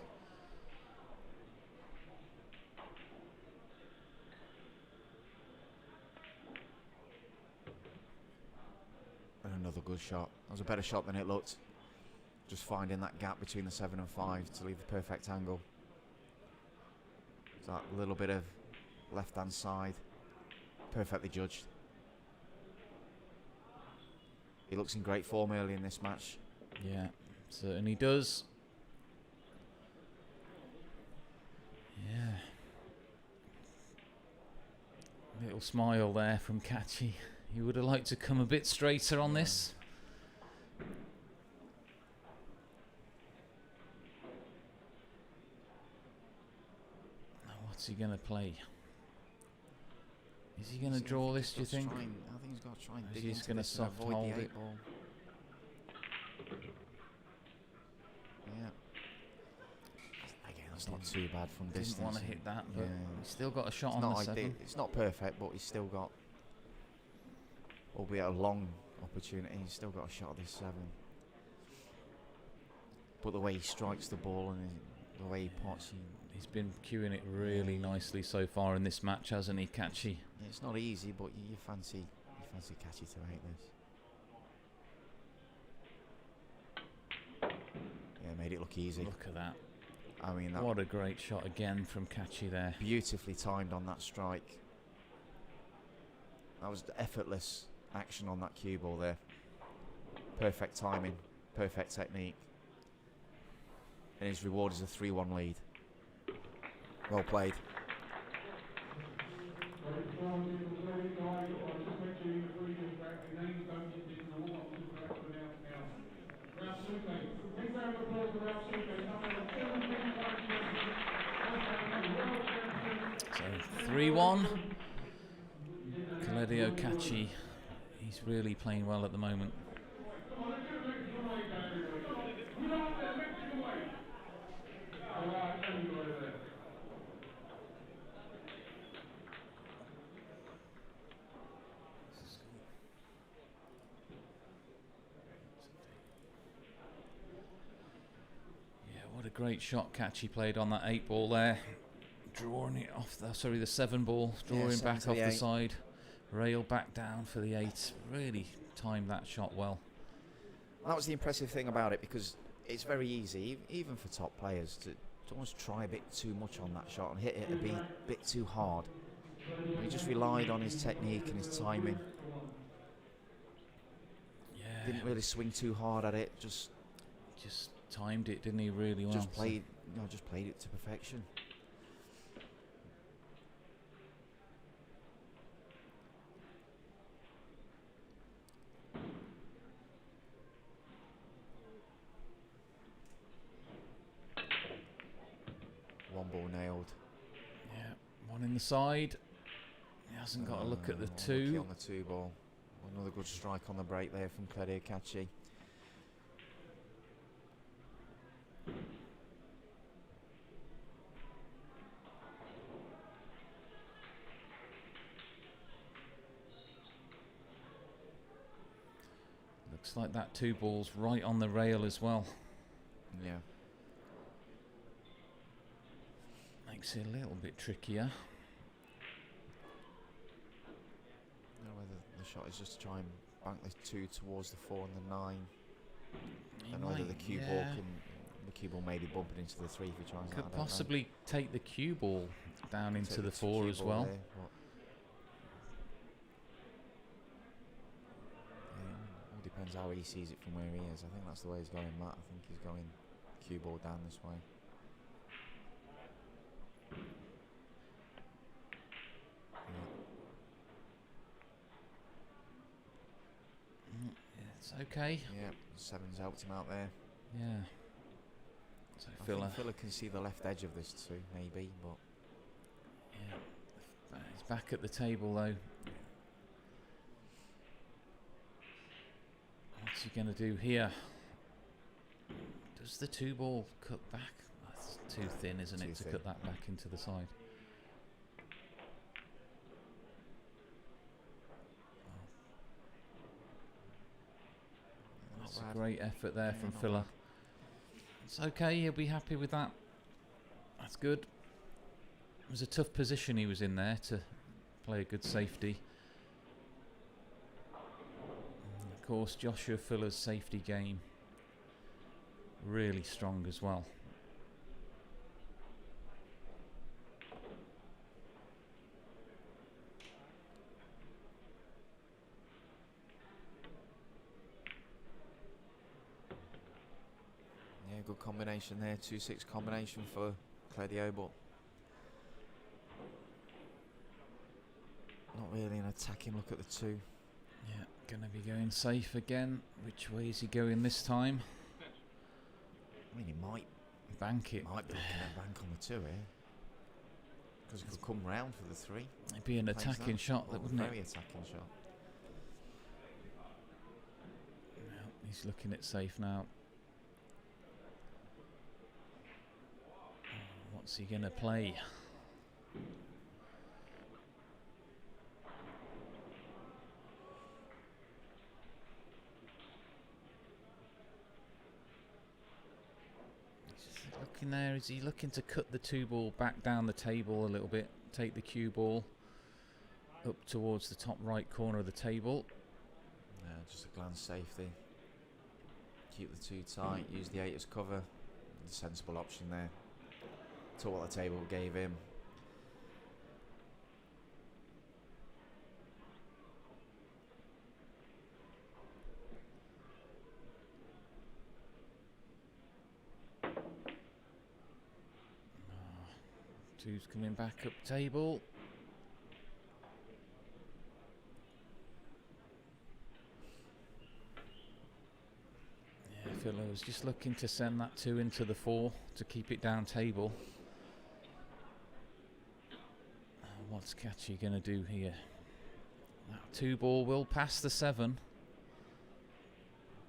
And another good shot. That was a better shot than it looked. Just finding that gap between the 7 and 5 to leave the perfect angle. So that little bit of left hand side. Perfectly judged. He looks in great form early in this match. Yeah, certainly does. Yeah. Little smile there from Kachi. He would have liked to come a bit straighter on this. Now what's he going to play? Is he going to He's draw gonna- this, do you he's got to think? try and- I think he's got to try and Or is dig he just into gonna this and soft avoid hold the 8 it? ball. Yeah. Again, that's not too bad from distance. Didn't want to hit that, but Yeah. he's still got a shot It's on not the 7. It's not perfect, but he's still got. albeit a long opportunity. He's still got a shot at this 7. But the way he strikes the ball and the way he pots, He's been cueing it really nicely so far in this match, hasn't he, Catchy? it's not easy, but you fancy Catchy to make this. Yeah, made it look easy. Look at that. I mean, that What a great shot again from Catchy there. beautifully timed on that strike. That was effortless action on that cue ball there. Perfect timing, perfect technique. And his reward is a 3-1 lead. Well played. So 3-1. Kaledio Catchy, he's really playing well at the moment. Yeah, what a great shot Catchy played on that 8 ball there. Drawing it off the, sorry, the 7 ball, drawing back off the side. Rail back down for the 8. Really timed that shot well. That was the impressive thing about it, because it's very easy, even for top players, to almost try a bit too much on that shot and hit it a bit too hard. He just relied on his technique and his timing. Yeah. Didn't really swing too hard at it. Just timed it, didn't he? Really well. just played it to perfection. One ball nailed. Yeah, one in the side. He hasn't got a look at the Unlucky 2. on the 2 ball. Another good strike on the break there from Kaledio Catchy. Looks like that 2 ball's right on the rail as well. Yeah. Makes it a little bit trickier. I don't know whether the shot is just to try and bank the 2 towards the 4 and the 9. And whether the cue ball may be bumping into the 3 if he tries that. Could possibly take the cue ball down into the 4 as well. There, all depends how he sees it from where he is. I think that's the way he's going, Matt. I think he's going cue ball down this way. It's okay. Yeah, 7's helped him out there. Yeah. So I Filler. think Filler can see the left edge of this too, maybe, but Yeah. He's back at the table though. What's he going to do here? Does the 2 ball cut back? That's too thin, isn't it, to cut that back into the side? That's a great effort there from Filler. It's okay, he'll be happy with that. That's good. It was a tough position he was in there to play a good safety. And of course, Joshua Filler's safety game really strong as well. yeah, good combination there. 2-6 combination for Kaledio, but not really an attacking look at the 2. Yeah, gonna be going safe again. Which way is he going this time? I mean, he might Bank it. be looking at bank on the 2 here, because he could come round for the 3. It'd be an Plays attacking that. shot, Oh, wouldn't it? very attacking shot. Well, he's looking at safe now. What's he gonna play? Looking there, is he looking to cut the 2 ball back down the table a little bit? Take the cue ball up towards the top right corner of the table. Just a glance safety. Keep the 2 tight, use the 8 as cover. The sensible option there. Took what the table gave him. Two's coming back up table. Yeah, Phil was just looking to send that 2 into the 4 to keep it down table. What's Catchy going to do here? That 2 ball will pass the 7.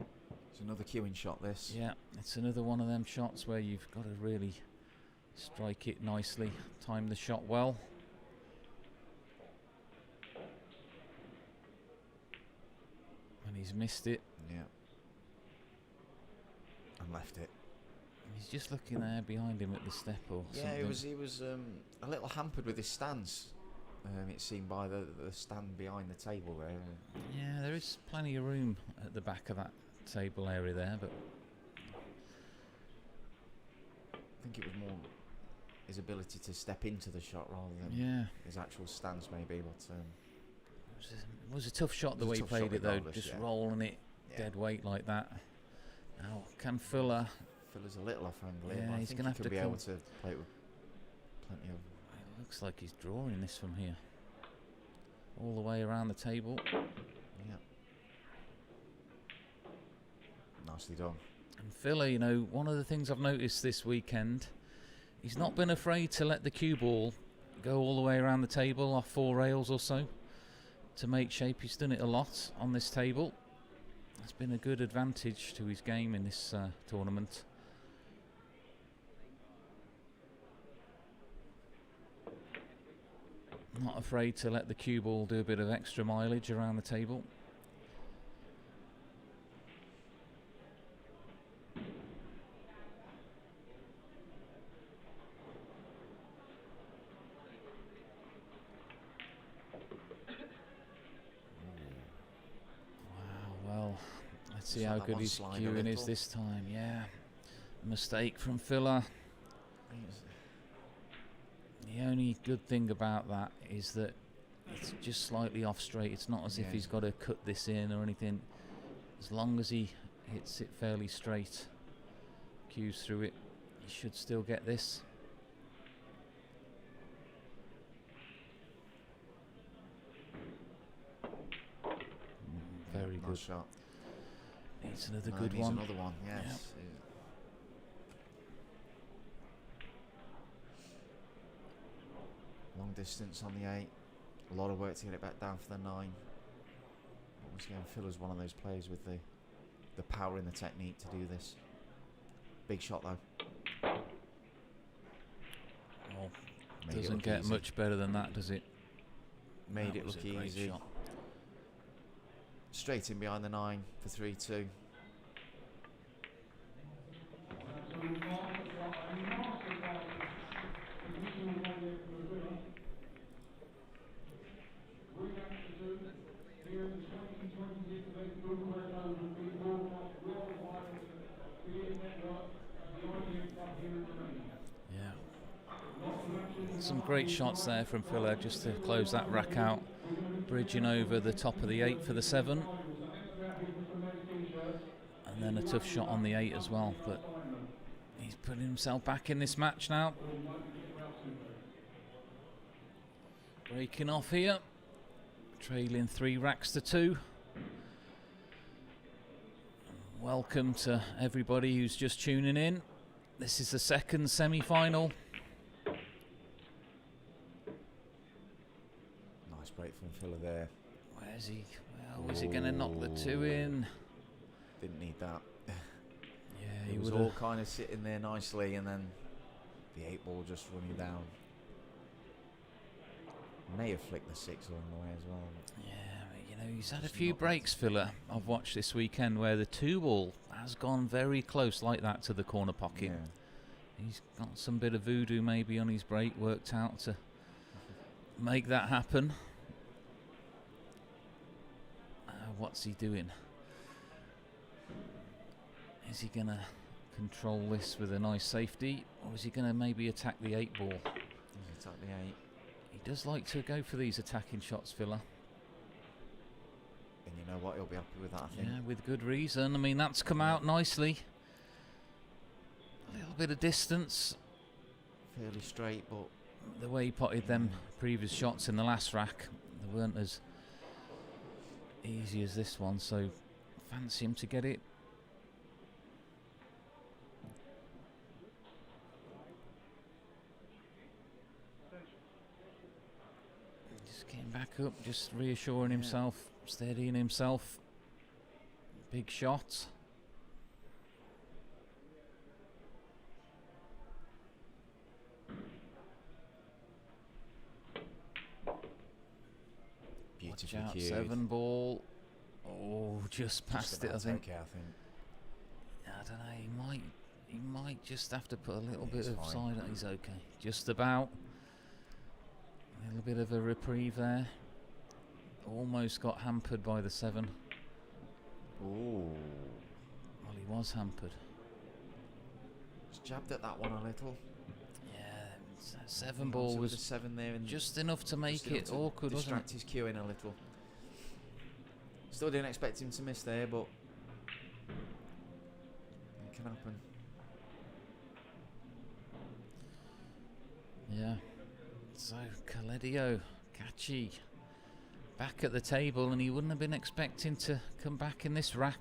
It's another queuing shot, this. Yeah, it's another one of them shots where you've got to really strike it nicely, time the shot well. And he's missed it. Yeah. And left it. He's just looking there behind him at the step or something. Yeah, he was a little hampered with his stance. It seemed by the stand behind the table there. Yeah, there is plenty of room at the back of that table area there, but I think it was more his ability to step into the shot rather than his actual stance, maybe. But it was a tough shot the way he played it, though, just rolling it dead weight like that. Now, can Fuller? Fuller's a little off angle here, Yeah, but he's I think going to he have to could be able to play it with plenty of. It looks like he's drawing this from here, all the way around the table. Yeah. Nicely done. And Fuller, you know, one of the things I've noticed this weekend, he's not been afraid to let the cue ball go all the way around the table off 4 rails or so to make shape. He's done it a lot on this table. It's been a good advantage to his game in this tournament. Not afraid to let the cue ball do a bit of extra mileage around the table. Let's see how good his cueing is this time. Yeah, mistake from Filler. The only good thing about that is that it's just slightly off straight. It's not as if he's got to cut this in or anything. As long as he hits it fairly straight, cues through it, he should still get this. Very good shot. Needs another good one. Another one, yes. Yep. Long distance on the 8. A lot of work to get it back down for the 9. Once again, Fuller's one of those players with the power and the technique to do this. Big shot though. Oh, doesn't get easy. Much better than that, does it? Made it look easy. Shot. Straight in behind the 9 for 3-2. Yeah. Some great shots there from Fuller just to close that rack out. Bridging over the top of the 8 for the 7. And then a tough shot on the 8 as well. But he's putting himself back in this match now. Breaking off here. Trailing 3 racks to 2. Welcome to everybody who's just tuning in. This is the second semi-final. Nice break from Fuller there. Where's he? Well, was he going to knock the 2 in? Didn't need that. Yeah, he was all kind of sitting there nicely, and then the 8 ball just running down. May have flicked the 6 along the way as well. Yeah, you know, he's had a few breaks, Fuller, I've watched this weekend, where the 2 ball has gone very close like that to the corner pocket. Yeah. He's got some bit of voodoo maybe on his break worked out to make that happen. What's he doing? Is he going to control this with a nice safety, or is he going to maybe attack the 8 ball? Attack the 8. He does like to go for these attacking shots, Villa. And you know what? He'll be happy with that, I think. Yeah, with good reason. I mean, that's come out nicely. A little bit of distance. Fairly straight, but The way he potted them previous shots in the last rack, they weren't as easy as this one, so fancy him to get it. Just getting back up, just reassuring himself, steadying himself. Big shot. Watch out, 7 ball. Oh, just past it, I think. Okay, I think. I don't know. He might just have to put a little bit of side. He's okay. Just about. A little bit of a reprieve there. Almost got hampered by the 7. Ooh. Well, he was hampered. Just jabbed at that one a little. Yeah, 7 ball was a 7 there, and just enough to make it awkward, wasn't distract his cueing a little. Still didn't expect him to miss there, but it can happen. Yeah. So Coledio, Kachi, back at the table, and he wouldn't have been expecting to come back in this rack.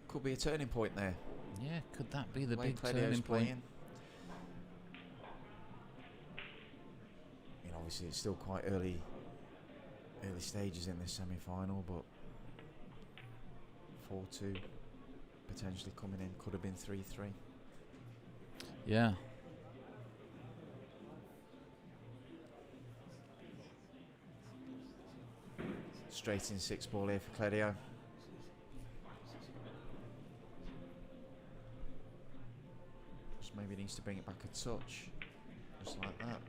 Could be a turning point there. Yeah, could that be the way big Cledio's turning point? playing. You know, obviously it's still quite early stages in this semi-final, but 4-2 potentially coming in, could have been 3-3. Yeah. Straight in 6 ball here for Cledio. Just maybe needs to bring it back a touch, just like that.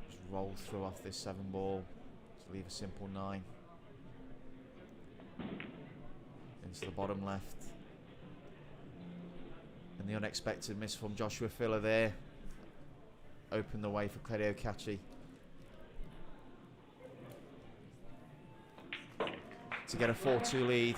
Just roll through off this 7 ball to leave a simple 9. Into the bottom left. And the unexpected miss from Joshua Filler there opened the way for Cledio Kachi to get a 4-2 lead.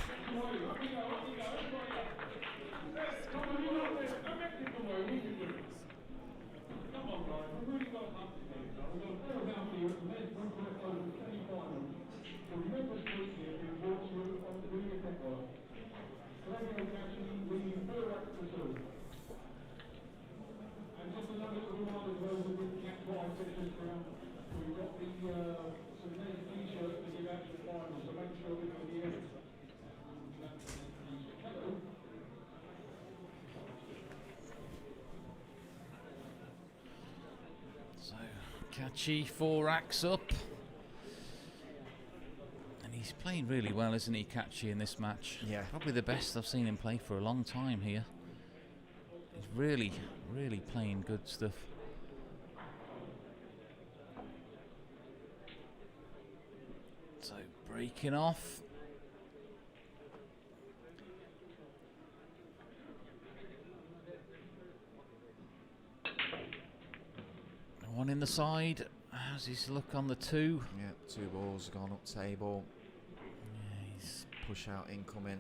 So Kachi 4 racks up, and he's playing really well, isn't he, Kachi, in this match? Yeah. Probably the best I've seen him play for a long time here. He's really, really playing good stuff. So breaking off. One in the side. How's his look on the 2? Yeah, 2 balls gone up table. Yeah, he's Push out incoming.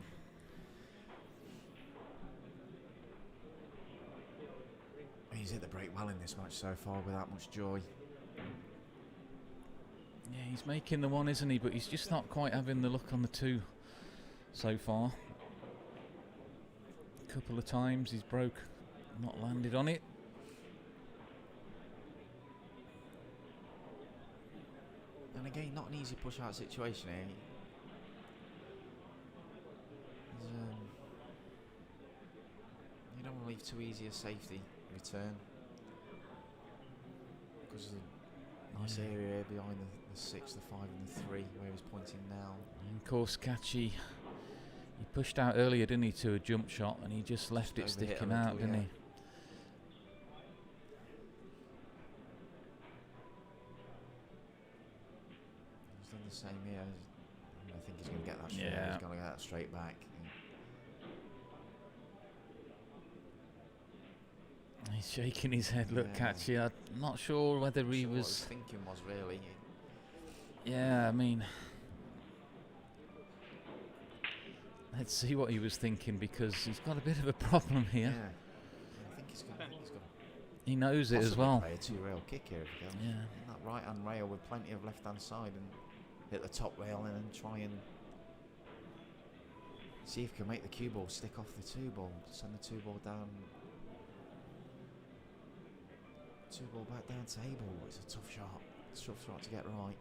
He's hit the break well in this match so far without much joy. Yeah, he's making the 1, isn't he? But he's just not quite having the look on the 2 so far. A couple of times he's broke, not landed on it. And again, not an easy push out situation here. You don't want to leave too easy a safety return because of Nice area here behind the 6, the 5 and the 3 where he's pointing now. And of course, Kachi, he pushed out earlier, didn't he, to a jump shot, and he just left it Just overhit a sticking out, little, didn't yeah. he? He's done the same here. I think he's going to get that straight. Yeah. He's going to get that straight back. He's shaking his head. Look, Yeah. Kachi, I'm not sure whether he Sure what was... his thinking was really. Yeah, I mean... Let's see what he was thinking, because he's got a bit of a problem here. Yeah. I think he's got He knows it as possibly well. play a 2-rail kick here if he can. Yeah. In that right-hand rail with plenty of left-hand side and hit the top rail and then try and see if he can make the cue ball stick off the 2 ball. Send the 2 ball down. 2 ball back down table. It's a tough shot. It's a tough shot to get right.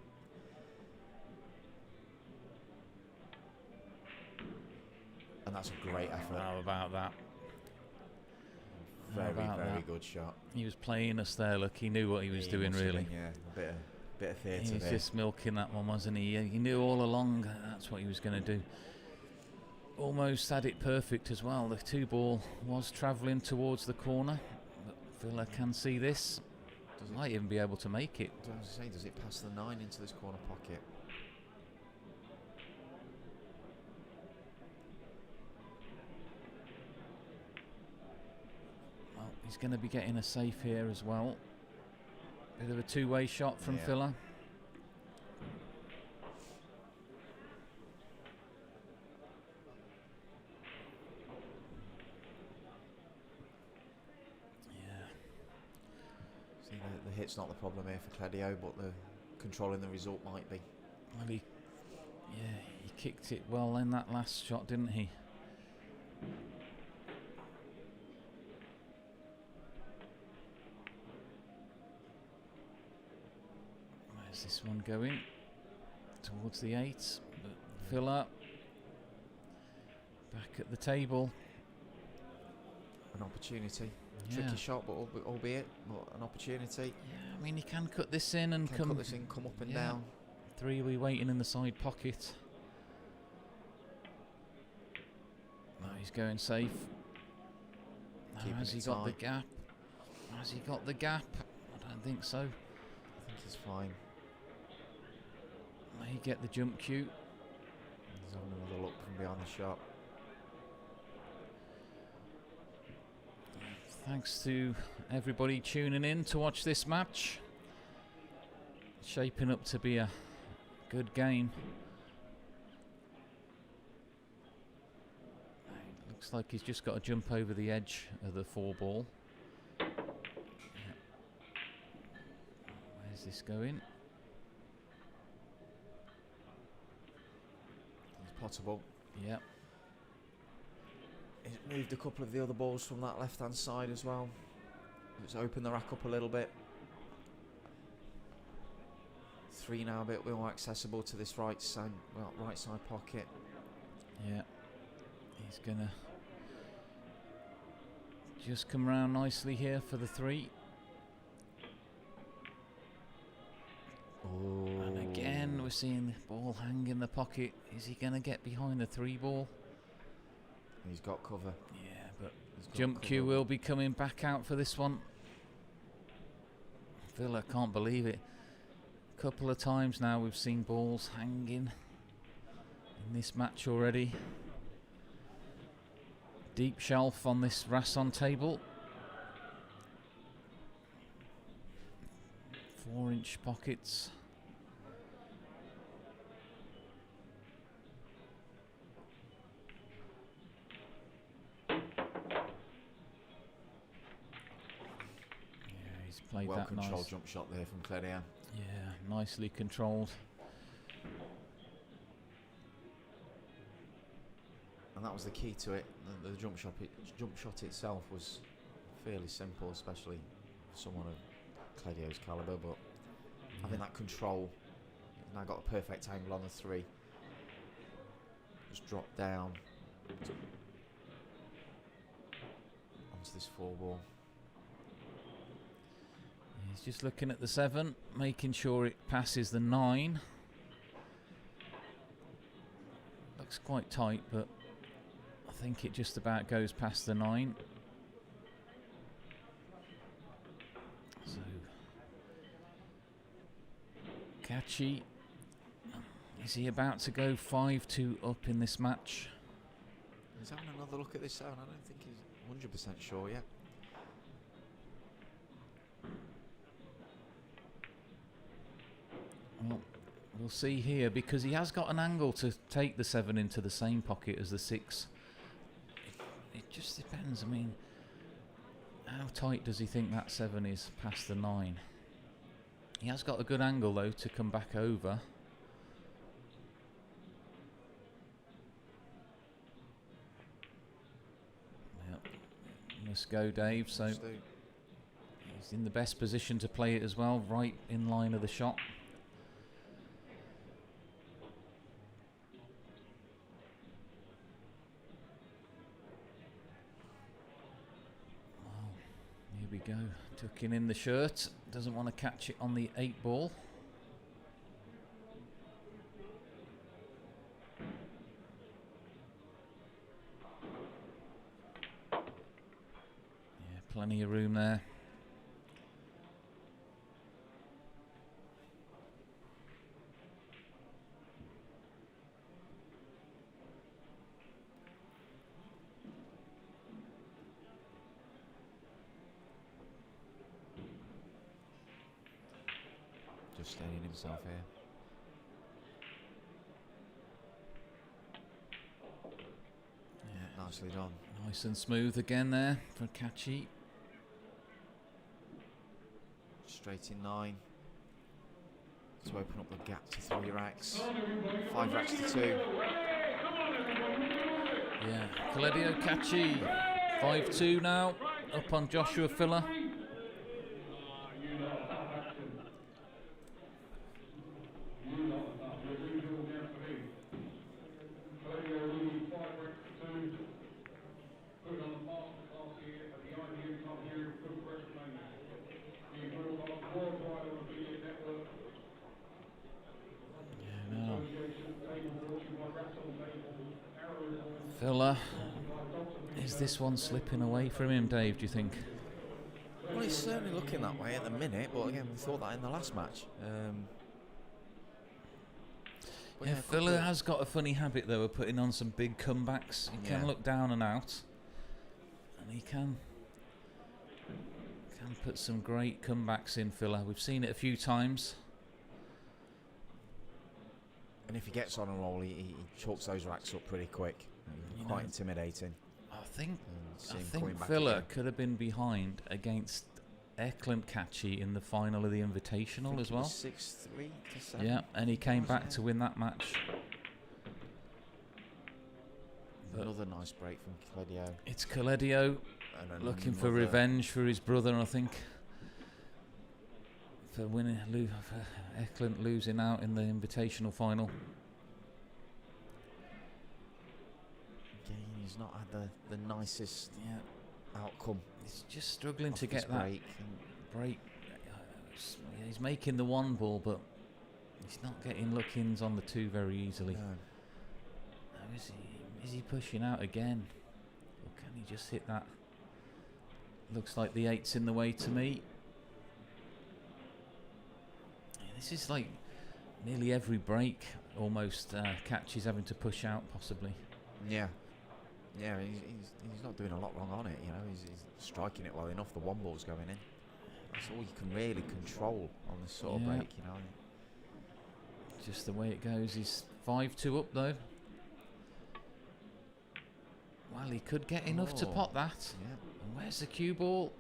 And that's a great effort. How about that? Very, about very that? good shot. He was playing us there. Look, he knew what he was He doing, must have really. been, yeah, a bit of theatre He was there. just milking that one, wasn't he? He knew all along that's what he was going to do. Almost had it perfect as well. The 2 ball was travelling towards the corner, but Villa can see this. Might even be able to make it. I was saying, does it pass the 9 into this corner pocket? Well, he's going to be getting a safe here as well. Bit of a 2-way shot from Yeah. Villa. See, the hit's not the problem here for Claudio, but the controlling the result might be. Well, he kicked it well in that last shot, didn't he? Where's this one going? Towards the 8. But Villa back at the table. An opportunity. Yeah. Tricky shot, but albeit, but an opportunity. Yeah, I mean, he can cut this in and Can come. cut this in, come up and Yeah. down. 3 waiting in the side pocket. No, he's going safe. Now, Keeping has he it got the tight. gap? Has he got the gap? I don't think so. I think he's fine. May get the jump cue. He's having another look from behind the shot. Thanks to everybody tuning in to watch this match. Shaping up to be a good game. Looks like he's just got to jump over the edge of the 4 ball. Yeah. Where's this going? It's possible. Yep. He's moved a couple of the other balls from that left-hand side as well. It's opened the rack up a little bit. 3 now a bit more accessible to this right side pocket. Yeah. He's gonna just come round nicely here for the 3. Oh. And again, we're seeing the ball hang in the pocket. Is he gonna get behind the 3 ball? He's got cover. Yeah, but He's got jump cue cover. will be coming back out for this one. Villa can't believe it. A couple of times now we've seen balls hanging in this match already. Deep shelf on this Rasson table. 4-inch pockets. Played Well that controlled nice. jump shot there from Claudio. Yeah, nicely controlled. And that was the key to it. The jump shot itself was fairly simple, especially for someone of Claudio's calibre, but having that control, he's now got a perfect angle on the 3. Just drop down onto this 4 ball. He's just looking at the 7, making sure it passes the 9. Looks quite tight, but I think it just about goes past the 9. So, Kachi, is he about to go 5-2 up in this match? He's having another look at this 7. I don't think he's 100% sure yet. Well, we'll see here, because he has got an angle to take the 7 into the same pocket as the 6. It just depends. I mean, how tight does he think that 7 is past the 9? He has got a good angle, though, to come back over. Yep. Must go, Dave. So he's in the best position to play it as well, right in line of the shot. Here we go, tucking in the shirt, doesn't want to catch it on the 8 ball. Yeah, plenty of room there. Steadying himself here. Yeah, nicely done. Nice and smooth again there for Kachi. Straight in 9. To open up the gap to 3 racks. 5 racks to 2. Yeah, Coledio Kachi, 5-2 now, up on Joshua Filler. Filler, is this one slipping away from him, Dave, do you think? Well, he's certainly looking that way at the minute, but again, we thought that in the last match. Yeah, Filler has got a funny habit, though, of putting on some big comebacks. He can look down and out, and he can put some great comebacks in, Filler. We've seen it a few times. And if he gets on a roll, he chalks those racks up pretty quick. Quite intimidating. I think back Filler again. could have been behind against Eklund Kachi in the final of the Invitational as well. 6-3 to 7. Yeah, and he came back to win that match. Another nice break from Coledio. It's Coledio looking for revenge for his brother, I think. For Eklund losing out in the Invitational final. Again, he's not had the nicest outcome. He's just struggling to this get that break. He's making the 1 ball, but he's not getting look-ins on the 2 very easily. No. Now, is he pushing out again? Or can he just hit that? Looks like the 8's in the way to me. This is like nearly every break almost Kachi's having to push out, possibly. Yeah. Yeah, he's not doing a lot wrong on it, you know. He's striking it well enough. The 1 ball's going in. That's all you can really control on this sort of break, you know. Just the way it goes. He's 5-2 up, though. Well, he could get enough to pot that. Yeah. And where's the cue ball?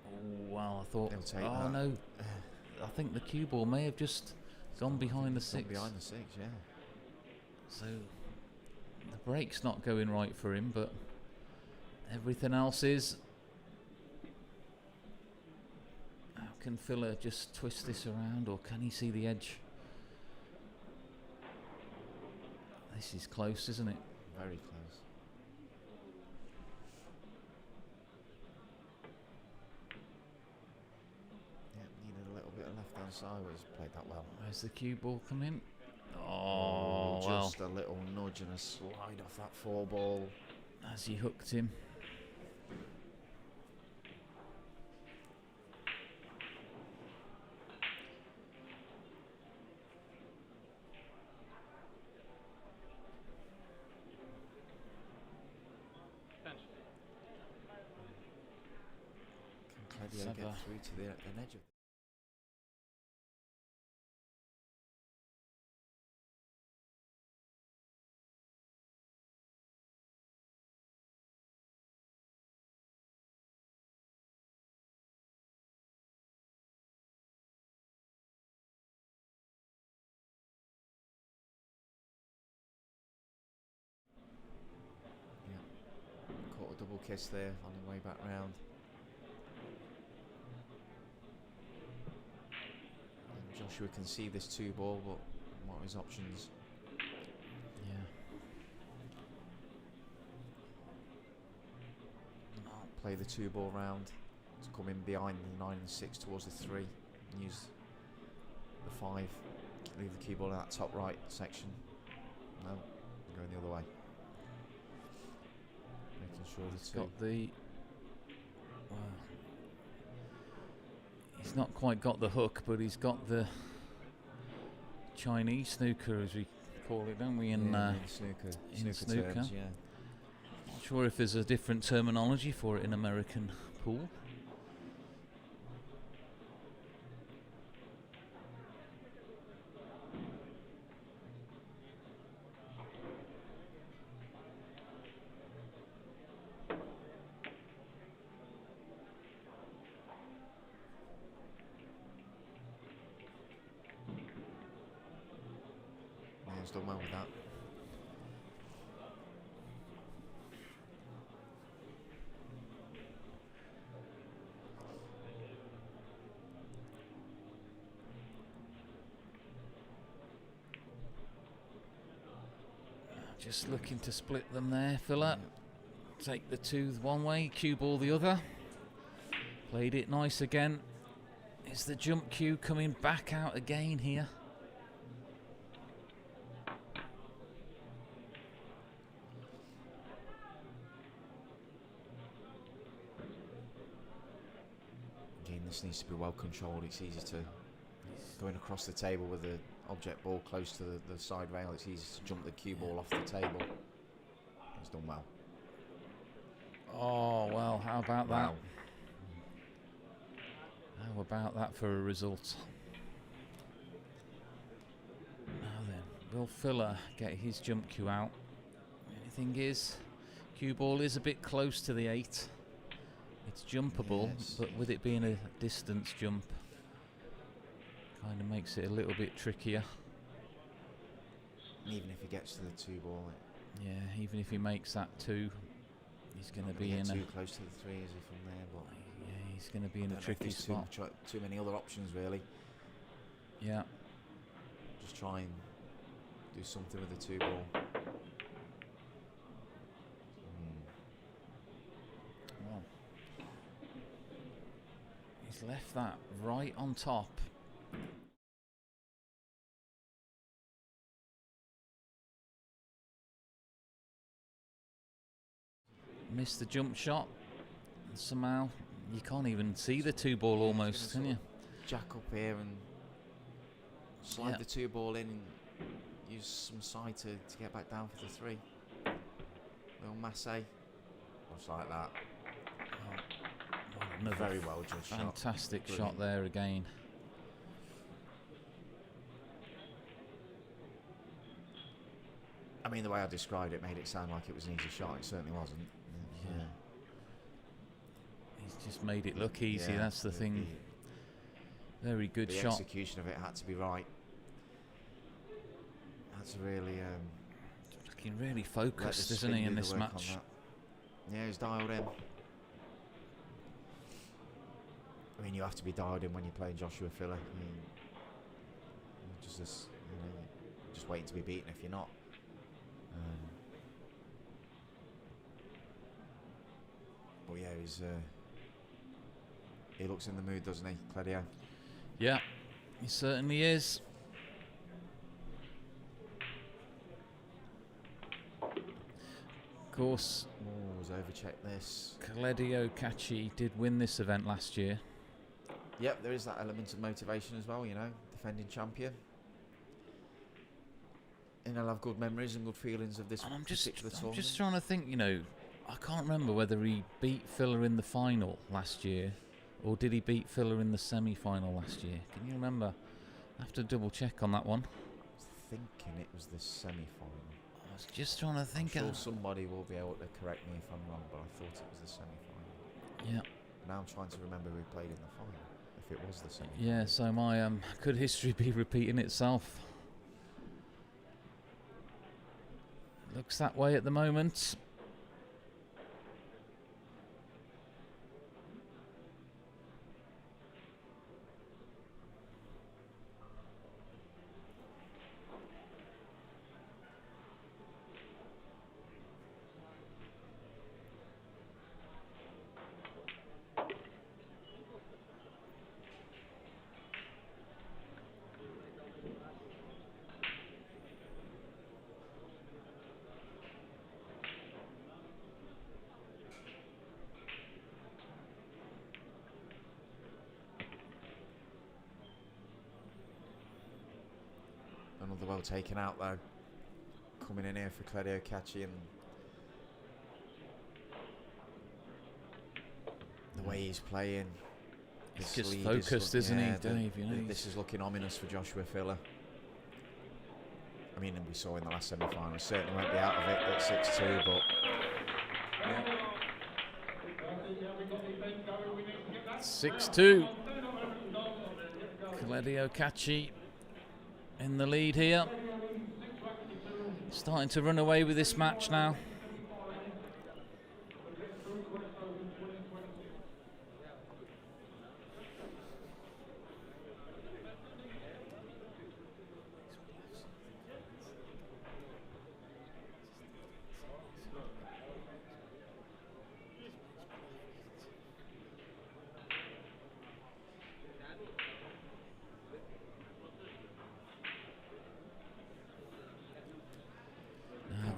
Oh, well, I thought, They'll take oh that. no. I think the cue ball may have just gone behind the 6. Behind the 6, yeah. So the break's not going right for him, but everything else is. How can Filler just twist this around, or can he see the edge? This is close, isn't it? Very close. Yeah, need Cyrus played that well. Where's the cue ball come in? Oh, well, Just a little nudge and a slide off that 4 ball. as he hooked him. Attention. Can Claudio Sever. get through to the edge of caught a double kiss there on the way back round. And Joshua can see this 2 ball, but what are his options? Yeah. Play the 2 ball round to come in behind the 9 and 6 towards the 3 and use the 5. Leave the cue ball in that top right section. No, going the other way. Making sure He's the 2. got the... Well, he's not quite got the hook, but he's got the Chinese snooker, as we call it, don't we? In snooker. in snooker. Terms, yeah. Not sure if there's a different terminology for it in American pool. Yeah, he's done well with that. Just looking to split them there, Philip. Take the 2 one way, cue ball the other. Played it nice again. Is the jump cue coming back out again here? Again, this needs to be well controlled. It's easy to going across the table with the object ball close to the side rail. It's easy to jump the cue ball off the table. He's done well. Oh, well, how about that? Wow. How about that for a result? Now then, will Filler get his jump cue out? The thing is, cue ball is a bit close to the 8. It's jumpable, Yes. but with it being a distance jump, kind of makes it a little bit trickier. Even if he gets to the 2 ball, Yeah, even if he makes that 2, he's going to be in a... too close to the 3, is he, from there? But Yeah, he's going to be in I a don't know if tricky there's spot. too many other options, really. Yeah. Just try and do something with the 2 ball. Well, he's left that right on top. Missed the jump shot. And somehow you can't even see the 2 ball almost, can you? Jack up here and slide Yeah. the 2 ball in and use some side to get back down for the 3. Little masse. Just like that. Another Very well judged shot. fantastic Brilliant. shot there again. I mean, the way I described it made it sound like it was an easy shot. It certainly wasn't. Yeah. He's just made it look easy, Yeah, that's the thing. Very good The shot. execution of it had to be right. Had to really Looking really let the focused, isn't spin he, in do the this work on match? that. Yeah, he's dialed in. I mean, you have to be dialed in when you're playing Joshua Filler. I mean, just waiting to be beaten if you're not. But yeah, he looks in the mood, doesn't he, Claudio? Yeah, He certainly is. Of course, Always overcheck this. Claudio Cacci did win this event last year. Yep, there is that element of motivation as well, you know, defending champion. And I'll have good memories and good feelings of this And particular I'm tournament. just trying to think, you know, I can't remember whether he beat Filler in the final last year or did he beat Filler in the semi-final last year? Can you remember? I have to double check on that one. I was thinking it was the semi-final. I was just trying to think. I'm sure somebody will be able to correct me if I'm wrong, but I thought it was the semi-final. Yeah. Now I'm trying to remember who played in the final, if it was the semi-final. Yeah, so my could history be repeating itself? Looks that way at the moment. Another well taken out though. Coming in here for Claudio Cacci, and the way he's playing. He's this just lead focused, isn't he, yeah, Dave? You know, this is looking ominous for Joshua Filler. I mean, we saw in the last semi-final, certainly won't be out of it at 6-2, but yeah. 6-2. Claudio Cacci in the lead here. Starting to run away with this match now.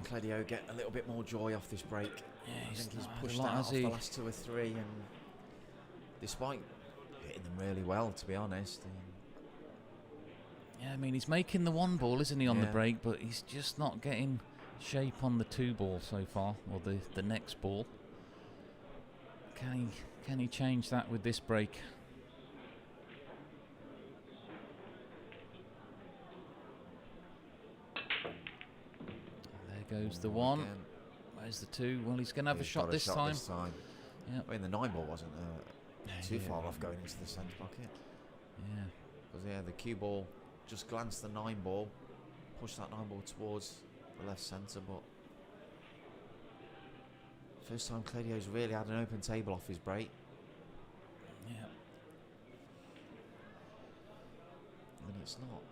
Claudio get a little bit more joy off this break. Yeah, I think he's not had a pushed lot, out has off he? the last 2 or 3, and despite hitting them really well, to be honest. Yeah, I mean, he's making the 1 ball, isn't he, on the Yeah. break, but he's just not getting shape on the 2 ball so far, or the next ball. Can he change that with this break? There goes the 1. Again. Where's the 2? Well, he's going to have a He's shot got this time. Yeah. I mean, the 9 ball wasn't too Yeah. far off going into the centre pocket. Yeah. Because, yeah, the cue ball just glanced the 9 ball, pushed that 9 ball towards the left centre, but first time Claudio's really had an open table off his break. Yeah. And it's not.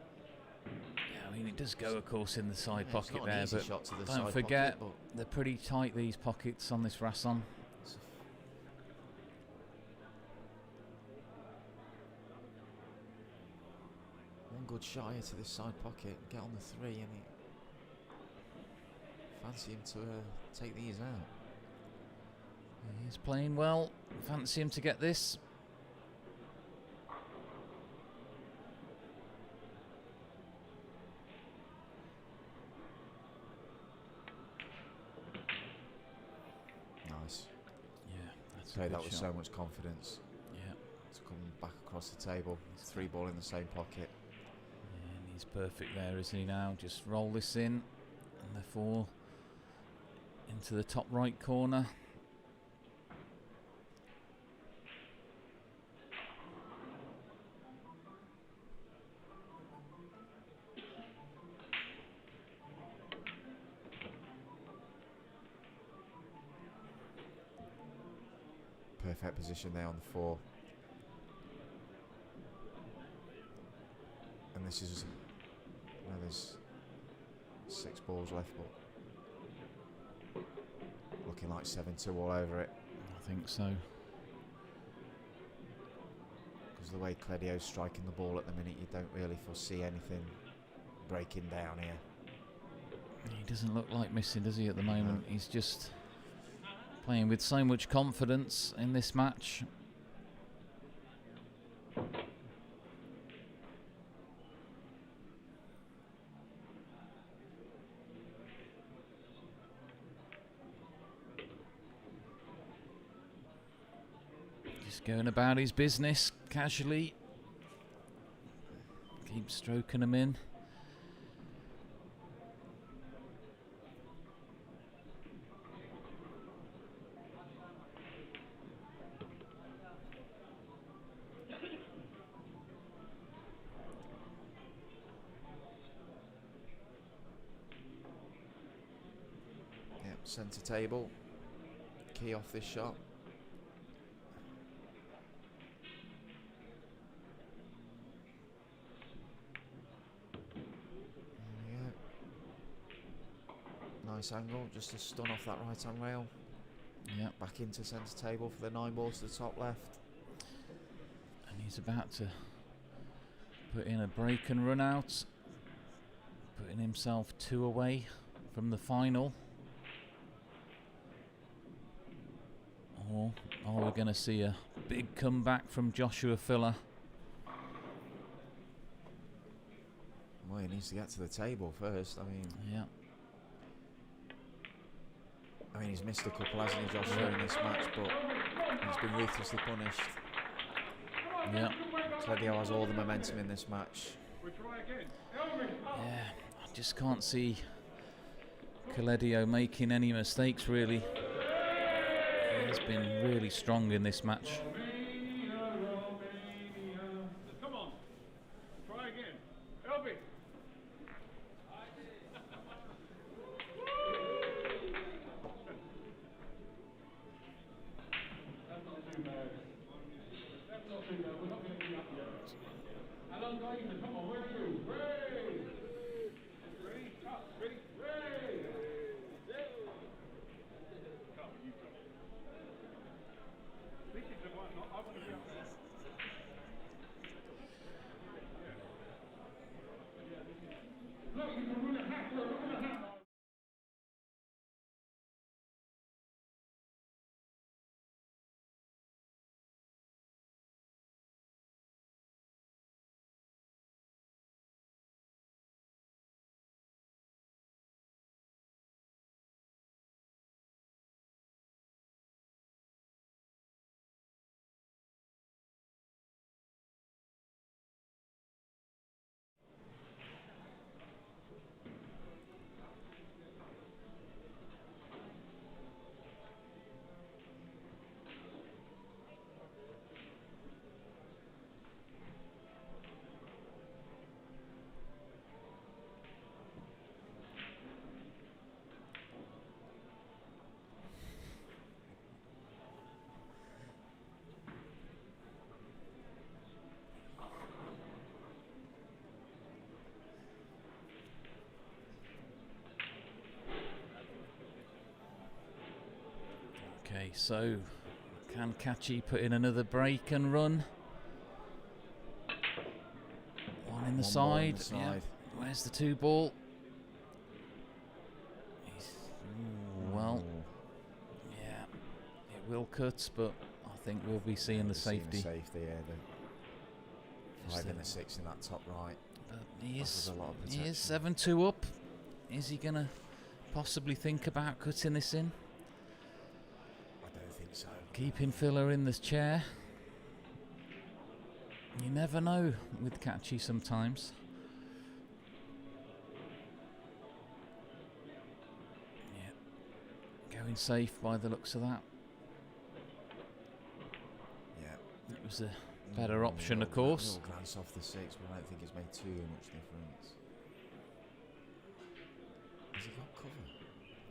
Yeah, I mean, it does go, of course, in the side Yeah, it's pocket not an there, easy but shot to the don't side forget, pocket, they're pretty tight, these pockets on this Rasson. it's one good shot here to this side pocket, get on the 3, and fancy him to take these out. He's playing well. Fancy him to get this. Nice. Yeah, that's a Play good that with shot. so much confidence Yeah. to come back across the table. 3 ball in the same pocket. Yeah, and he's perfect there, isn't he now? Just roll this in, and therefore into the top right corner. Perfect position there on the 4. And this is, there's 6 balls left, but looking like 7-2 all over it. I think so. Because the way Cledio's striking the ball at the minute, you don't really foresee anything breaking down here. He doesn't look like missing, does he, at the moment? He's just playing with so much confidence in this match. Just going about his business casually. Keep stroking him in. Yep, centre table. Key off this shot. Nice angle, just a stun off that right hand rail. Yeah. Back into centre table for the 9 ball to the top left. And he's about to put in a break and run out, putting himself 2 away from the final. Or are we going to see a big comeback from Joshua Filler? Well, he needs to get to the table first. Yeah. I mean, he's missed a couple, hasn't he, Joshua, in this match, but he's been ruthlessly punished. Yeah. Cledio has all the momentum in this match. Yeah, I just can't see Cledio making any mistakes, really. He has been really strong in this match. Come on, try again. Help it. Okay, so can Kachi put in another break and run? One in the One ball in side. the Yeah. side. Where's the 2 ball? Well, yeah, it will cut, but I think we'll be seeing the Seeing safety. the safety, yeah. The Just 5 and the- the 6 in that top right. But he Offers is, a lot of he is protection. 7-2 up. Is he going to possibly think about cutting this in? I don't think so. Keeping Filler in this chair. You never know with Kachi sometimes. Yeah. Going safe by the looks of that. Yeah. It was a better option, of course. Little glance off the 6, but I don't think it's made too much difference. Has he got cover?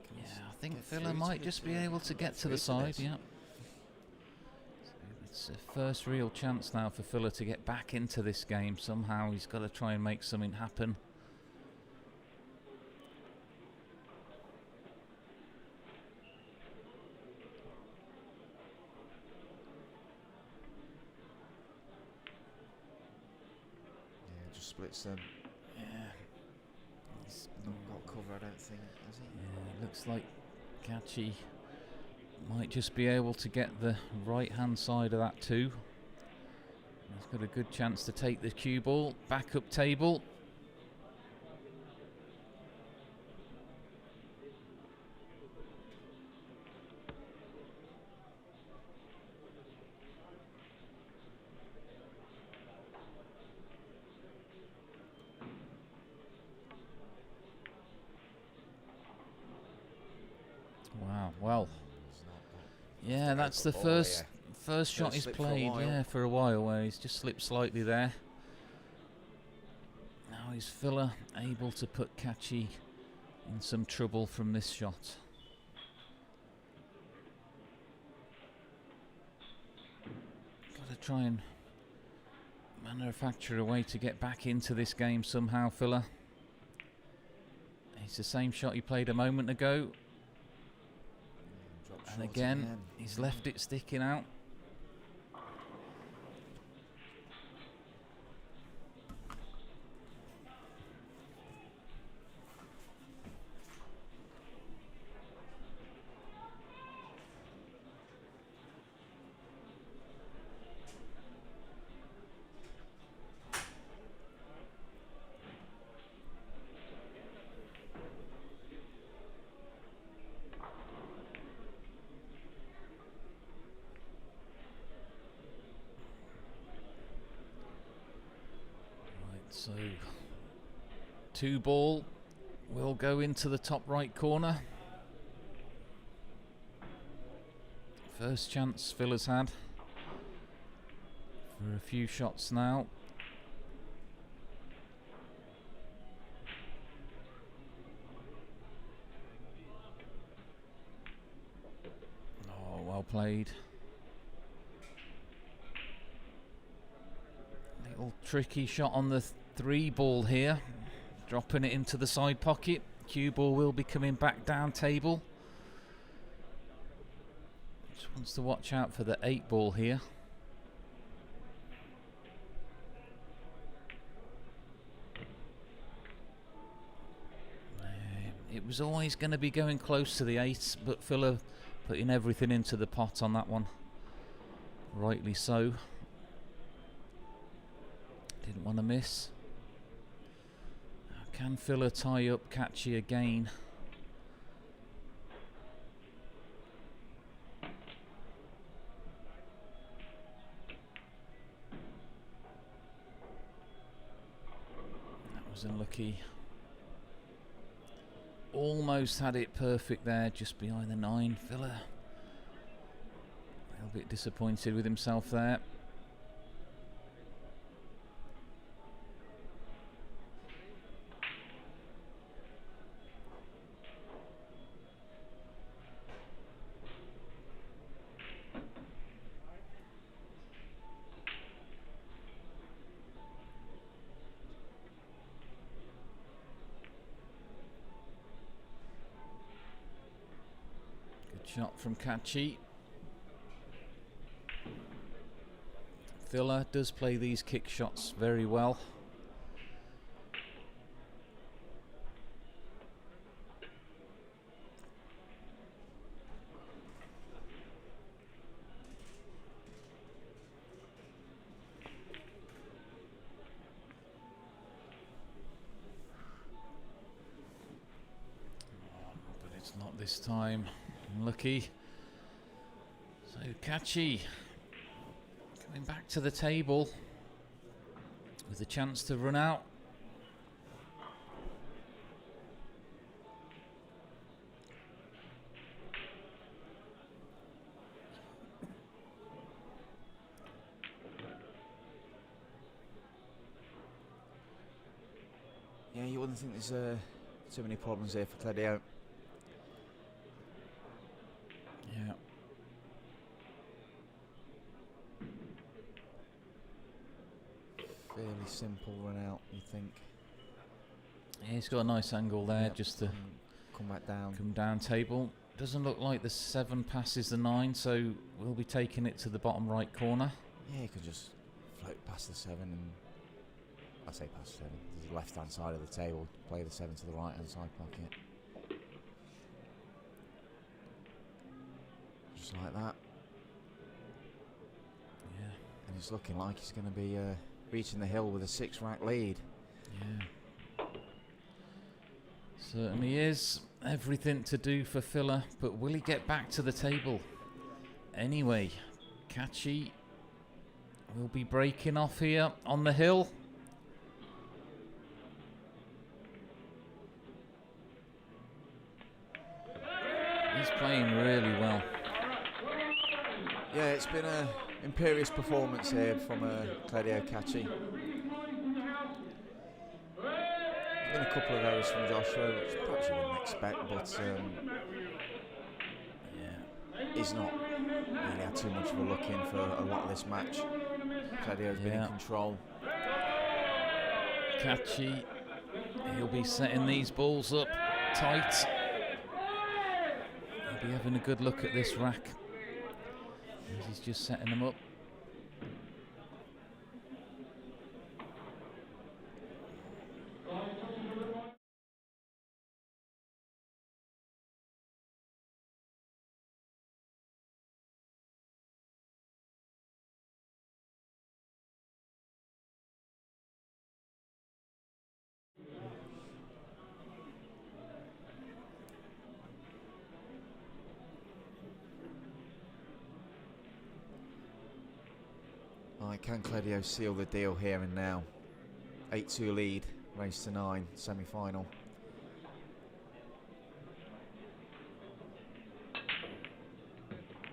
Can he Yeah, I think get Filler through to might the just be two? able to get to the through side, this? yeah. So it's a first real chance now for Filler to get back into this game. Somehow he's got to try and make something happen. Robertson Yeah. He's not got cover, I don't think, has he? Yeah, it looks like Kachi might just be able to get the right-hand side of that too. He's got a good chance to take the cue ball. Back up table. Wow, well, He's not got yeah, that's the Oh, first yeah. first shot First he's slip for a played, while. yeah, for a while, where he's just slipped slightly there. Now is Filler able to put Kachi in some trouble from this shot? Got to try and manufacture a way to get back into this game somehow, Filler. It's the same shot he played a moment ago. Drop And short again, he's left it sticking out. So, 2 ball will go into the top right corner. First chance Filler's had for a few shots now. Oh, well played. Little tricky shot on the 3 ball here, dropping it into the side pocket. Cue ball will be coming back down table. Just wants to watch out for the 8 ball here. It was always going to be going close to the 8, but Filler putting everything into the pot on that one. Rightly so. Didn't want to miss. Now can Filler tie up Kachi again? That was unlucky. Almost had it perfect there, just behind the 9. Filler a little bit disappointed with himself there. Shot from Kachi. Filler does play these kick shots very well. But it's not this time. Unlucky. So Kachi coming back to the table with a chance to run out. Yeah, you wouldn't think there's too many problems here for Claudio. Yeah. Fairly simple run out, you think. Yeah, he's got a nice angle there, Yep, just to come back down. come down table. Doesn't look like the 7 passes the 9, so we'll be taking it to the bottom right corner. Yeah, you could just float past the 7 and I say past 7. There's the left hand side of the table. Play the 7 to the right hand side pocket. Just like that. Yeah. And it's looking like he's going to be reaching the hill with a 6-rack lead. Yeah. Certainly is. Everything to do for Filler, but will he get back to the table? Anyway, Kachi will be breaking off here on the hill. He's playing really well. Yeah, it's been an imperious performance here from Claudio Kachi. Been a couple of errors from Joshua, which perhaps you wouldn't expect, but yeah, he's not really had too much of a look in for a lot of this match. Claudio's been in control. Kachi, he'll be setting these balls up tight. He'll be having a good look at this rack. He's just setting them up. Right, can Claudio seal the deal here and now? 8-2 lead, race to 9, semi-final.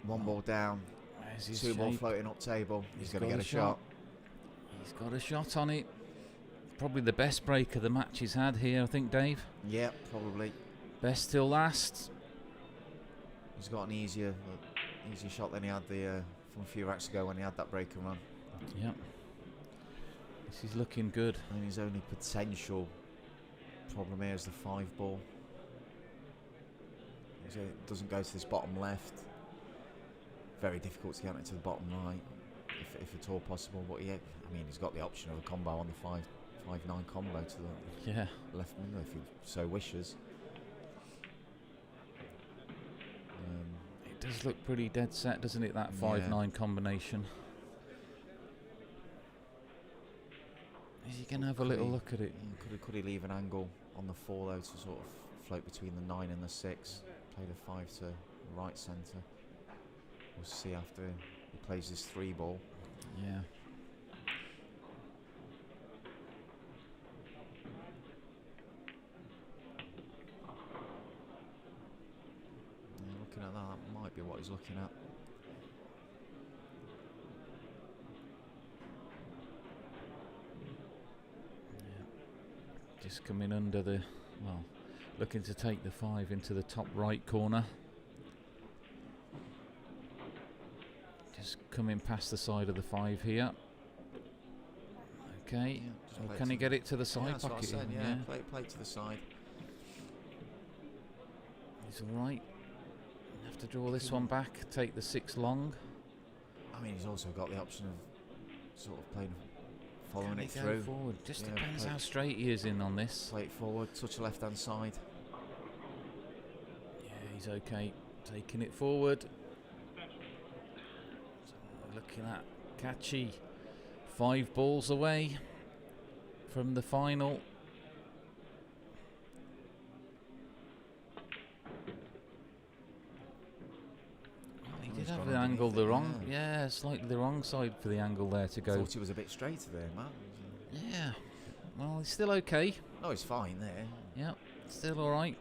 One ball down, 2 ball floating up table. He's going to get a shot. He's got a shot on it. Probably the best break of the match he's had here, I think, Dave. Yep, probably. Best till last. He's got an easier shot than he had from a few racks ago when he had that break and run. Yep. This is looking good. I mean, his only potential problem here is the 5 ball. So it doesn't go to this bottom left. Very difficult to get it to the bottom right, if at all possible. But I mean, he's got the option of a combo on the 5-9 combo to the left middle if he so wishes. It does look pretty dead set, doesn't it? That 5-9 combination. Is he going to have a little look at it? Could he leave an angle on the 4 though to sort of float between the 9 and the 6? Play the 5 to right centre. We'll see after he plays his 3 ball. Yeah. Looking at that might be what he's looking at. Just coming under the, well, looking to take the 5 into the top right corner. Just coming past the side of the 5 here. Okay, Yeah, can he get it to the side that's what I pocket? said, yeah. Play to the side. He's alright. Have to draw this one back, take the 6 long. I mean, he's also got the option of sort of playing, following Can it he through. go forward? Just Yeah, depends play- how straight he is in on this. Play it forward, touch the left hand side. Yeah, he's okay. Taking it forward. So we're looking at Kachi. 5 balls away from the final. He did he's have gone the angle underneath the it, wrong, yeah, slightly the wrong side for the angle there to go. Thought he was a bit straighter there, Matt. Yeah, well, he's still okay. No, he's fine there. Yep, still alright.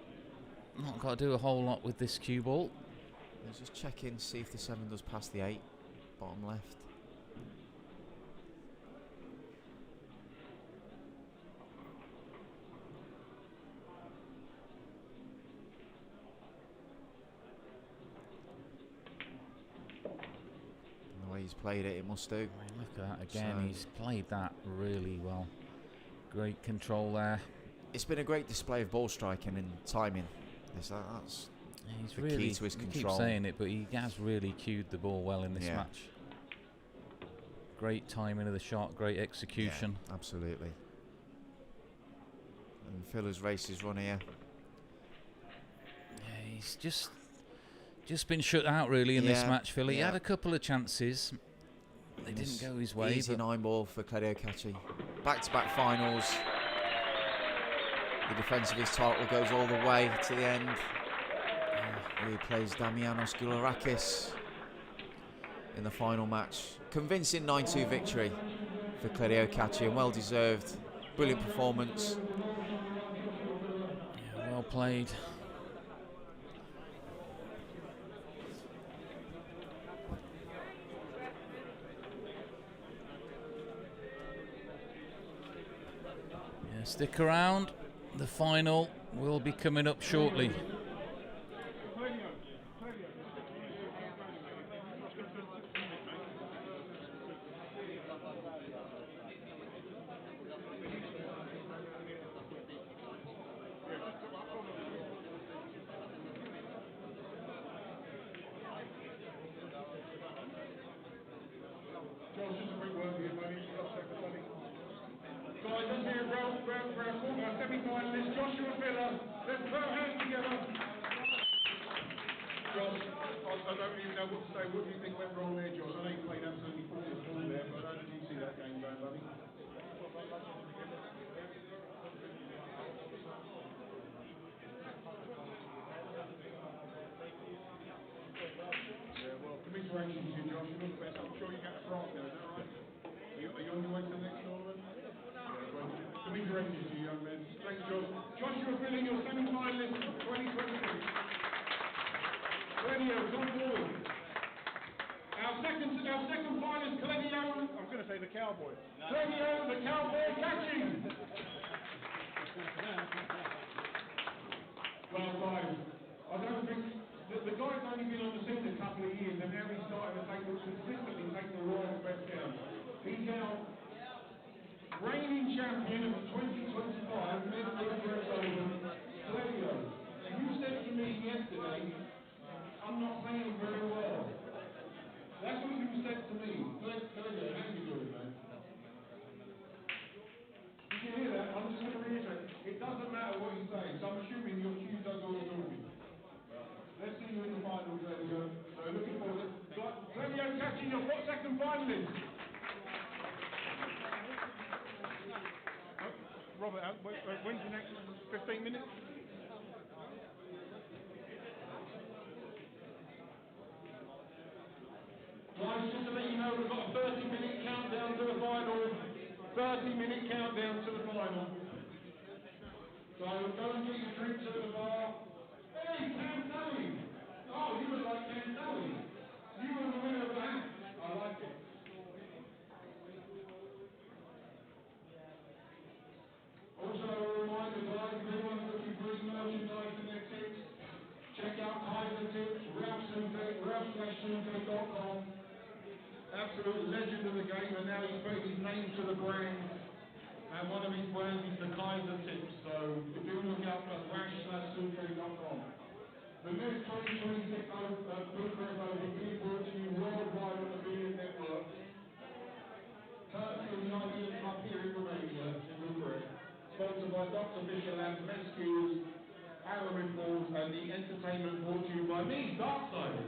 Not got to do a whole lot with this cue ball. Let's just check in, see if the 7 does pass the 8, bottom left. And the way he's played it, it must do. I mean, look at that again. So- He's played that really well. Great control there. It's been a great display of ball striking and timing. That's He's the really, key to his we keep control. saying it, but he has really cued the ball well in this Yeah. match. Great timing of the shot, great execution. Yeah, absolutely. And Phil has raced his run here. Yeah, he's just been shut out really in this match, Phil. He had a couple of chances. They didn't go his way. Easy 9-ball for Claudio Cacci. Back-to-back finals. The defence of his title goes all the way to the end. He plays Damianos Goulourakis in the final match. Convincing 9-2 victory for Claudio Cacci, and well deserved. Brilliant performance. Yeah, well played. Yeah, stick around. The final will be coming up shortly. Reigning champion of the 2025 MEZZ Bucharest Open, Claudio. You said to me yesterday, I'm not playing very well. That's what you said to me. Claudio, how you doing, man? Did you hear that? I'm just going to reiterate. It doesn't matter what you say, so I'm assuming your cue does all the talking. Let's see you in the final, Claudio. So looking forward to Claudio catching your second finalist. Robert, when's the next 15 minutes? Guys, just to let you know, we've got a 30-minute countdown to the final. 30-minute countdown to the final. So go and get your drinks at the bar. Hey, Cantali! Oh, you would like Cantali. You were the winner of that. I like it. Also, a reminder, guys, if anyone's looking for his merchandise in their tips, check out Kaiser Tips, Ralph/Sunday.com. Absolute legend of the game, and now he's putting his name to the brand. And one of his brands is the Kaiser Tips, so do look out for Ralph/Sunday.com. The next 2026 Bucharest Open being brought to you worldwide on the Billiard Network. Courtesy of the Ideas Club here in Romania, in Bucharest. Sponsored by Dr. Fisher Labs, MEZZ Skills, Arrow Reports, and the entertainment brought to you by me, Darkside.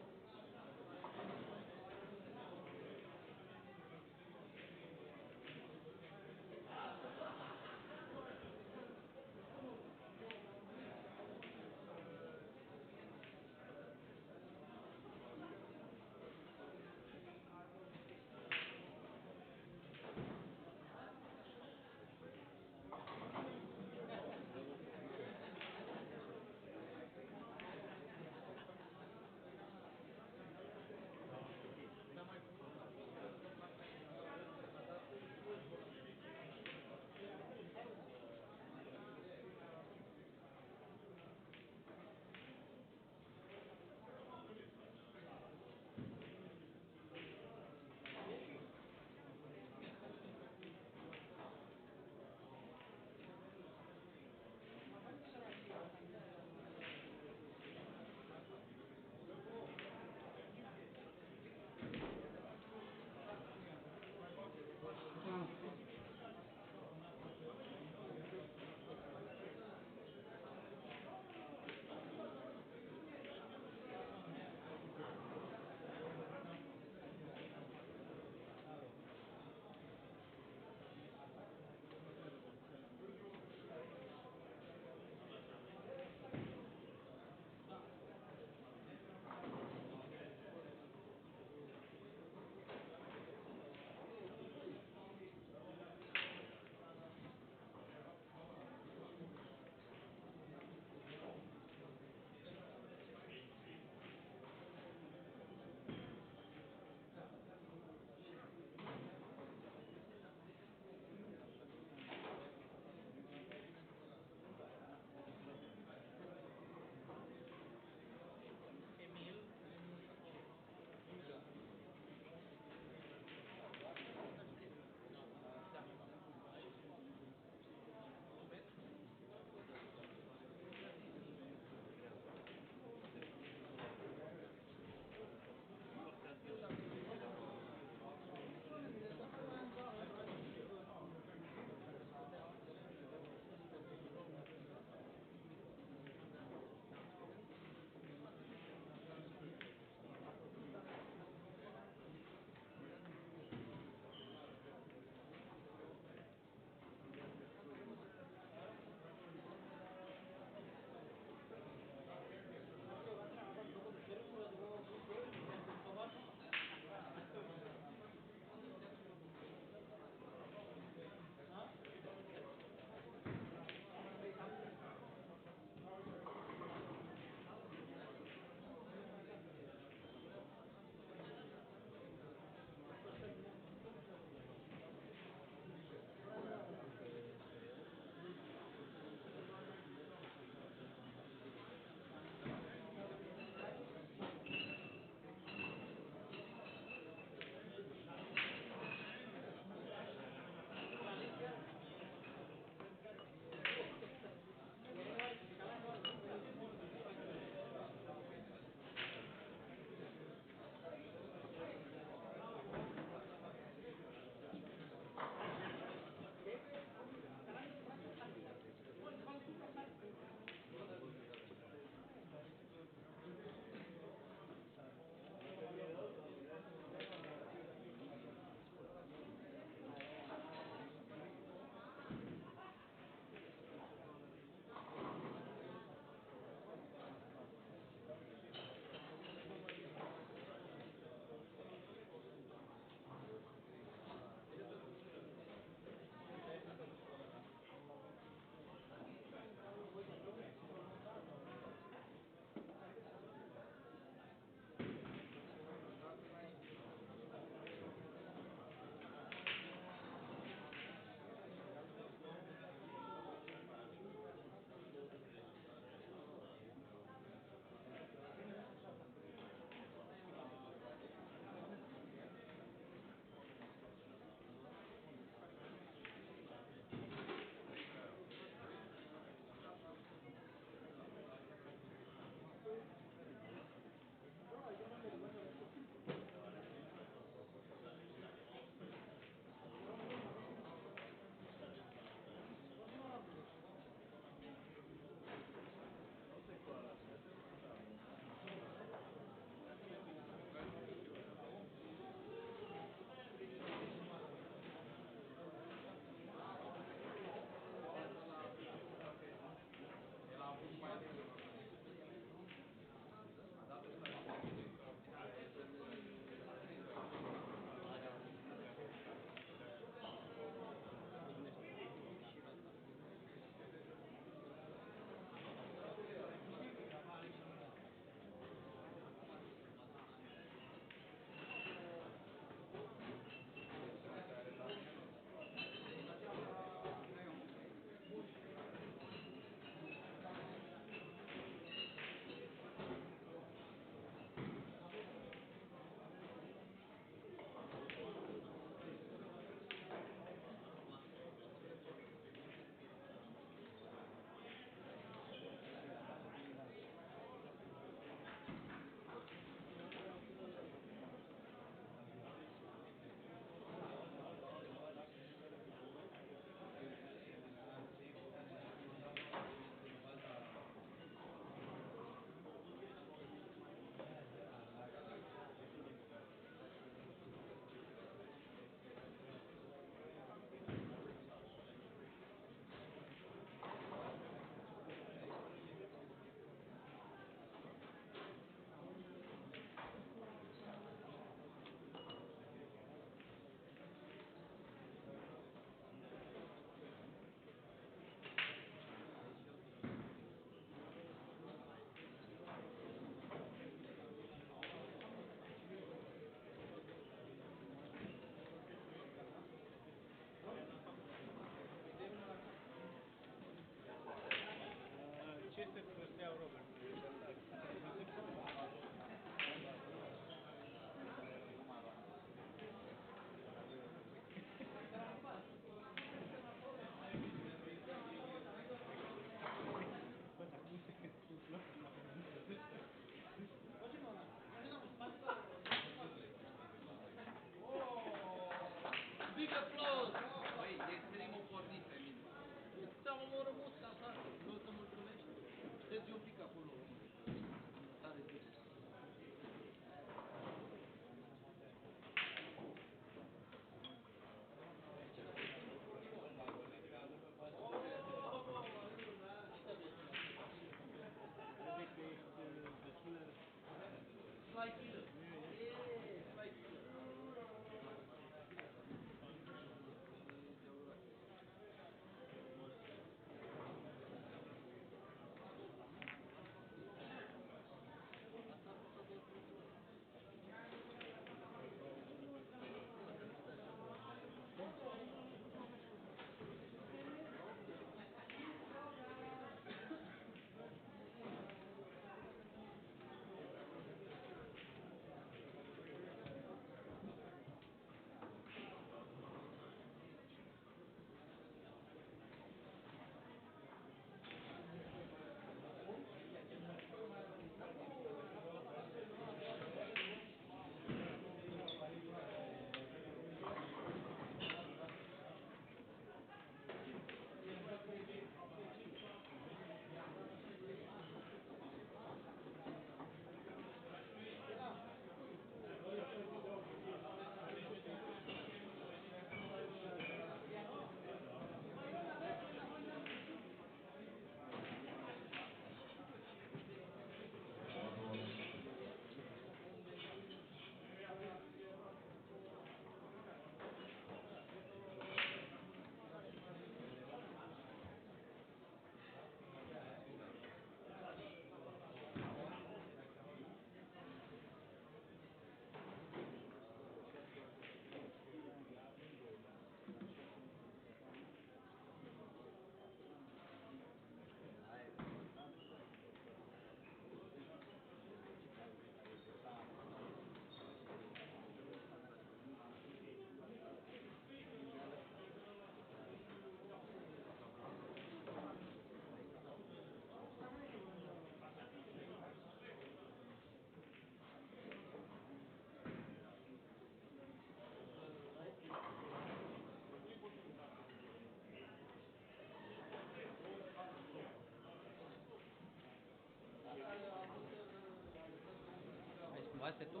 Este tú.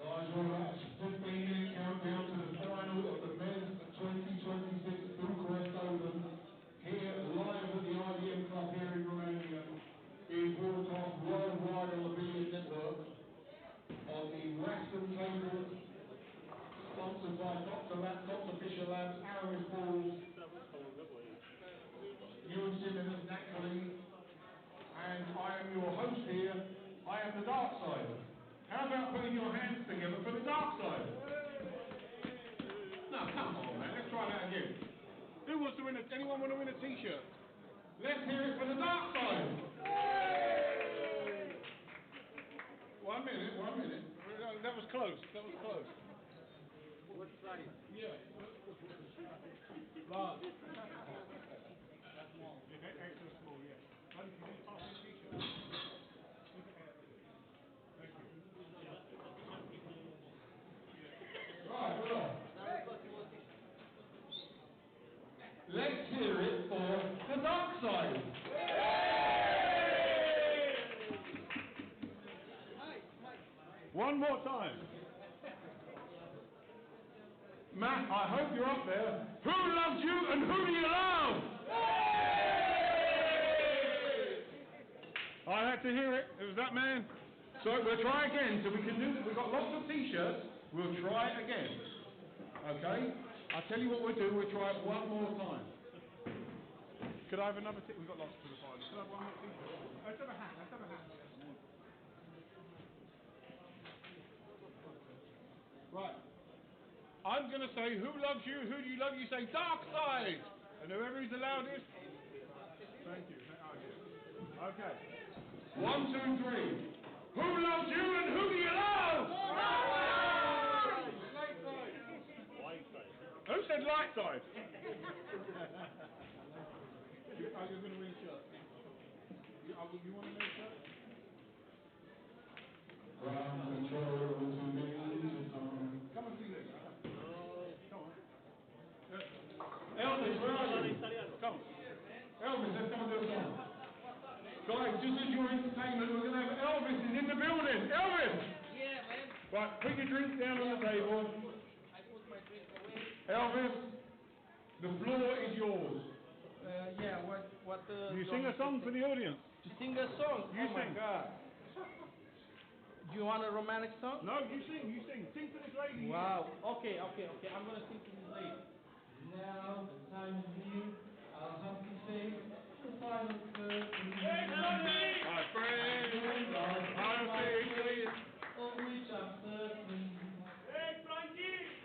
Guys, we're about 15-minute countdown to the final of the MEZZ 2026 Bucharest Open. Here, live at the IBM Club here in Romania, being broadcast worldwide on the Billiard Network, on the Western Table, sponsored by Dr. Laptops, Official Labs, Arrows Balls, Ewan Simmons, naturally, and I am your host here. I as the dark side? How about putting your hands together for the dark side? No, come on, man. Let's try that again. Who wants to win anyone want to win a t-shirt? Let's hear it for the dark side. 1 minute. That was close. What size? Yeah. Large. That's small. Yeah, extra small, yeah. Can you pass me a t-shirt? Thank you. Right, hold on. Let's hear it for the dark side. One more time. Matt, I hope you're up there. Who loves you and who do you love? I had to hear it. It was that man. So we'll try again. So we can do. We've got lots of t-shirts. We'll try it again. Okay? I'll tell you what we'll do. We'll try it one more time. Could I have another t-shirt? We've got lots to the final. Could I have one more t-shirt? Let's have a hat. Right. I'm going to say, who loves you? Who do you love? You say, dark side. And whoever is the loudest. Thank you. Okay. 1, 2, 3. Who loves you and who do you love? Light side. Who said light side? You're going to win a shirt. You want to win a shirt? Ground control to Major Tom. Come and see this. Come on. Elvis, where are you? Come on. Elvis, let's come and do a song. Guys, just as your entertainment, we're going to have Elvis is in the building. Elvis! Yeah, man. Right, put your drinks down on the table. I put my drink away. Elvis, the floor is yours. Yeah, what You sing a song for the audience. To sing a song? You oh sing. My God. Do you want a romantic song? No, you sing. Sing to this lady. Wow. Okay. I'm going to sing to this lady. Now the time is here. I'll have to say the final curtain. My friend, I'll say of which I'm certain.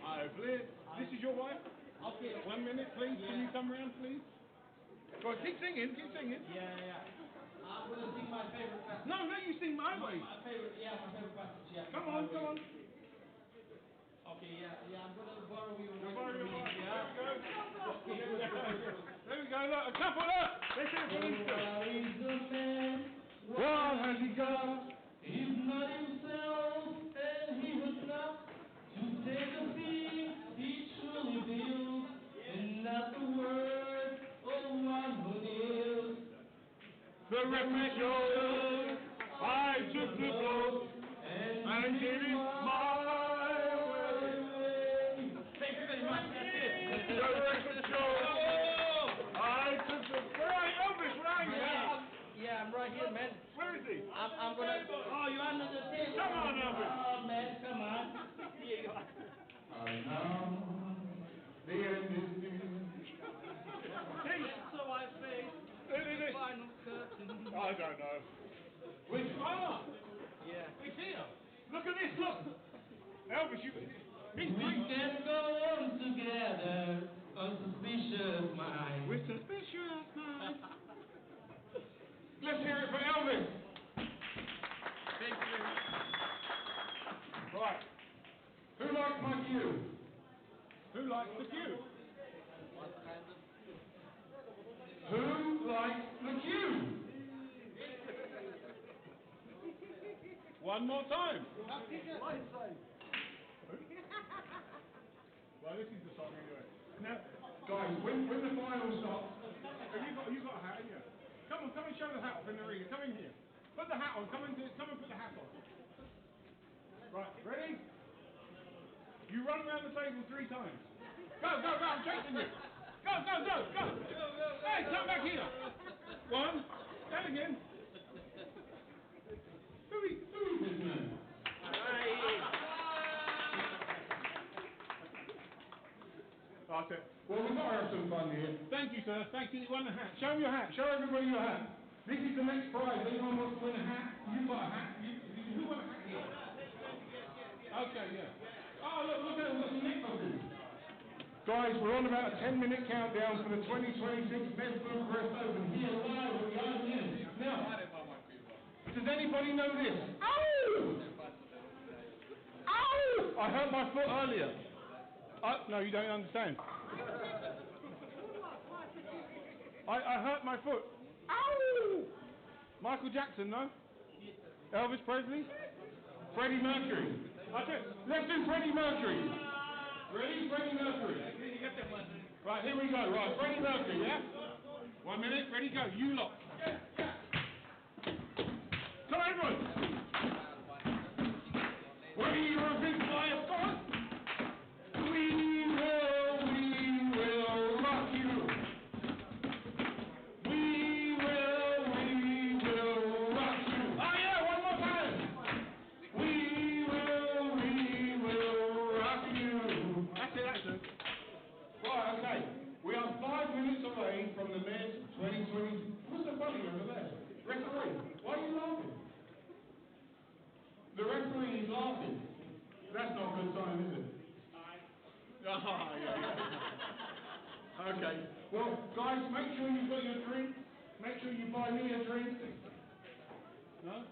I've lived. This is your wife? Okay. 1 minute, please. Yeah. Can you come around, please? Go on, keep singing. Yeah. I'm going to sing my favorite passage. No, you sing my way. My favorite passage, yeah. Come on. Okay, yeah, I'm going to borrow your You'll voice. borrow your voice. Yeah. There we go. Look, a couple up. Let's hear it for these two. Where is the man? What has he got? He's not himself, and he was not to take a seat. He truly feels, and not the word of one who is. The reproduction. I took the blow and did it my way. Thank you very much. The reproduction. I took the. Where are you, Elvis? Where are you? Yeah, I'm right here, man. Where is he? I'm gonna. Oh, you're under the table. Come on, Elvis. Oh, man, come on. Here you are. And now the end is near. So I face the final curtain. I don't know. Which one? Yeah. It's here. Look at this, look. Elvis, he's We can go on together on suspicious minds. with suspicious minds. Let's hear it for Elvis. Thank you very much. Right. Who likes my cue? Who likes the cue? What kind of... Who likes the cue? One more time. Well, this is the song anyway. Now, guys, when the final stops, have you got a hat, haven't you? Come and show the hat off in the arena. Come in here. Put the hat on. Come and put the hat on. Right, ready? You run around the table 3 times. Go, I'm chasing you. Go. Hey, come back here. 1, and again. Who is this man? That's it. Well, we've got to have some fun here. Thank you, sir. Thank you. You won the hat. Show him your hat. Show everybody your hat. This is the next prize. Anyone wants to win a hat? You've got a hat. Who won a hat here? Okay, yeah. Oh, look at what's the next one. Guys, we're on about a 10-minute countdown for the 2026 MEZZ Bucharest Open here live at the IBM. Now, does anybody know this? Ow! Ow! I hurt my foot earlier. No, you don't understand. I hurt my foot. Ow! Michael Jackson, no? Elvis Presley? Freddie Mercury. Okay, let's do Freddie Mercury. Ready? Freddie Mercury. Right, here we go. Right, Freddie Mercury, yeah? 1 minute, ready, go. You lot. Come on, everyone. We are a big fire spot. We will rock you. We will rock you. Oh yeah, one more time. We will rock you. That's it. Right, okay. We are 5 minutes away from the MEZZ 2020. What's the funny over there? Referee, why are you laughing? The referee is laughing. That's not a good sign, is it? Yeah. Okay. Well, guys, make sure you've got your drink. Make sure you buy me a drink. No?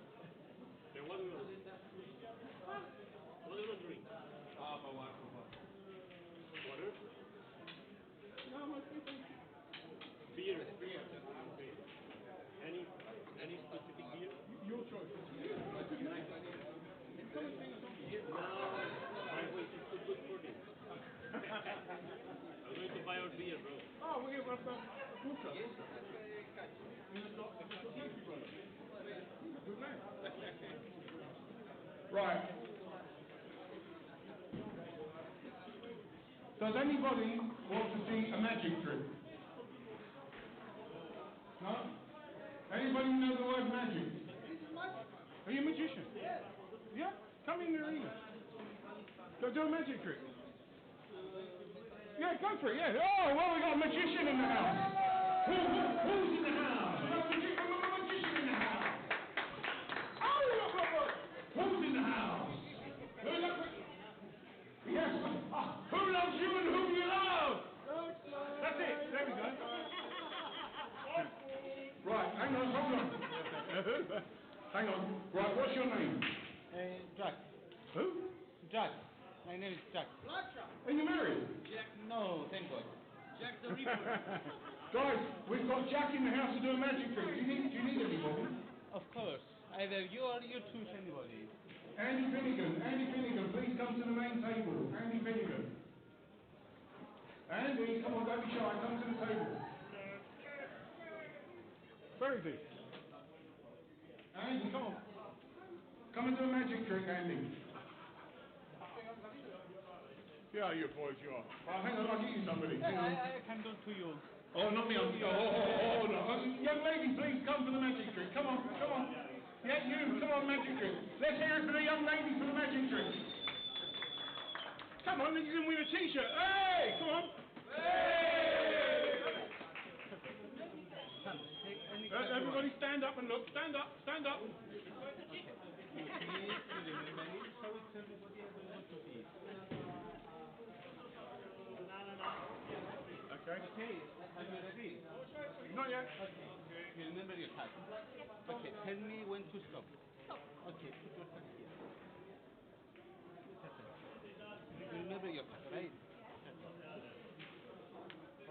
What do you drink? For what? Water? No, I'm okay. Beer. Any specific beer? Your choice. My voice is too good for this. I'm going to buy our beer, bro. Oh, we're going to have Buka. Good man. Right. Does anybody want to see a magic trick? No? Anybody know the word magic? Are you a magician? Yeah? Come in the arena. Go do a magic trick. Yeah, go for it, yeah. Oh, well, we got a magician in the house. Who's in the house? We got a magician in the house. Oh, look. Who's in the house? Yes. Who loves you and whom you love? That's it. There we go. Right, hang on, hold on. Hang on. Right, what's your name? Jack. Who? Jack. My name is Jack. Are you married? No, thank God. Jack the Ripper. Guys, we've got Jack in the house to do a magic trick. Do you need anybody? Of course. Either you or you choose anybody. Andy Finnegan, please come to the main table. Andy Finnegan. Andy, come on, don't be shy, come to the table. Very good. Andy, come on. Come and do a magic trick, Andy. Yeah, you boys, you are. Oh, hang on, I'll get you somebody. I can do to you. Oh, not me. Oh, no. Young lady, please come for the magic trick. Come on. Yeah, you, come on, magic trick. Let's hear it for the young lady for the magic trick. Come on, you can win a t-shirt. Hey, come on. Hey! Everybody stand up and look. Stand up. Okay. Okay, are you ready? Not yet. Okay, you remember your card. Okay, tell me when to stop. Okay, put your card here. You remember your card, right?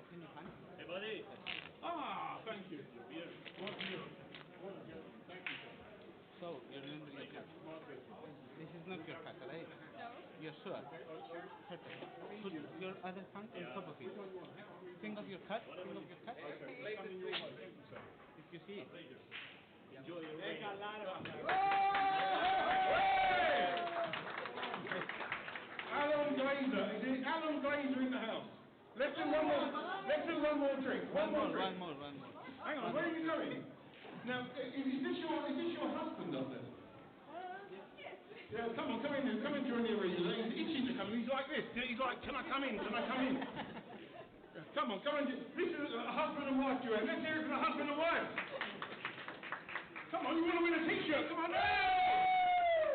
Open your hand. Hey, buddy. Ah, thank you. Beer. Thank you, sir. So, you remember your card. This is not your card, right? No. You're sure? Perfect. Put your other hand on top of it. Think of your card. If you see it. Enjoy your rain. Alan Glazer. Is it Alan Glazer in the house? Let's do one more drink. One more drink. One more. Hang on, where are you going? Now, is this your husband up there? Yeah, come in, join the arena. He's itching to come in. He's like this. He's like, can I come in? Yeah, come on. This is a husband and wife duet. Let's hear it for the husband and wife. Come on, you want to win a t-shirt? Come on. Hey!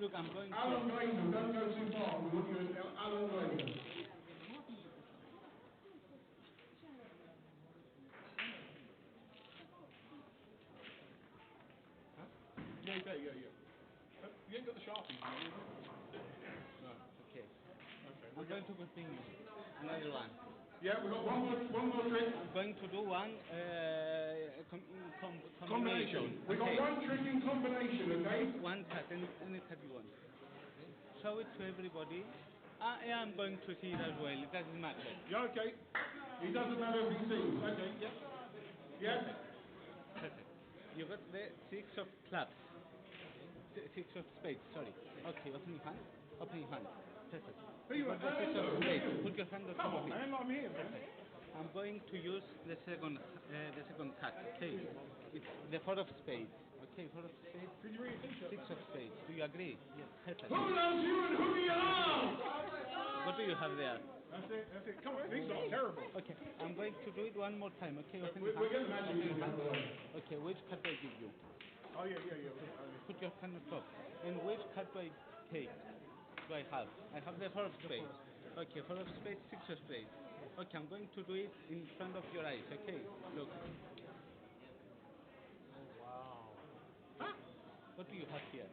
Look, I'm going Alan to... Glazer, don't go too far. We're looking at Alan Glazer. Yeah. You ain't got the Sharpie, have you? No. Okay. Okay. I'm going to continue. Another one. Yeah, we've got one more trick. I'm going to do one Combination. We've got Okay. one trick in combination, okay? One cut, any cut you want. Show it to everybody. I am going to see it as well. It doesn't matter. Yeah, okay. It doesn't matter if he sees. Okay, yeah. Yeah? Perfect. You got the 6 of clubs. 6 of spades, sorry. Okay, open your hand. Open your hand. Perfect. Who you got the are? 6 of spades. Put your hand on Come top of on, it. man, I'm here, man. I'm going to use the second cut. Okay. It's the 4 of spades. Okay, 4 of spades. Could you read a t-shirt? 6 of spades. Do you agree? Yes. Perfect. Who loves you and who do you love? What do you have there? That's it. Come on, these are terrible. Okay, I'm going to do it one more time. Okay, open We're your hand. getting magic in the way. Okay, which card do I give you? Oh, yeah. Put your hand on top. And which card do I take? Do I have? I have the 4 of spades. Okay, 4 of spades, 6 of spades. Okay, I'm going to do it in front of your eyes. Okay, look. Oh, wow. Huh? What do you have here?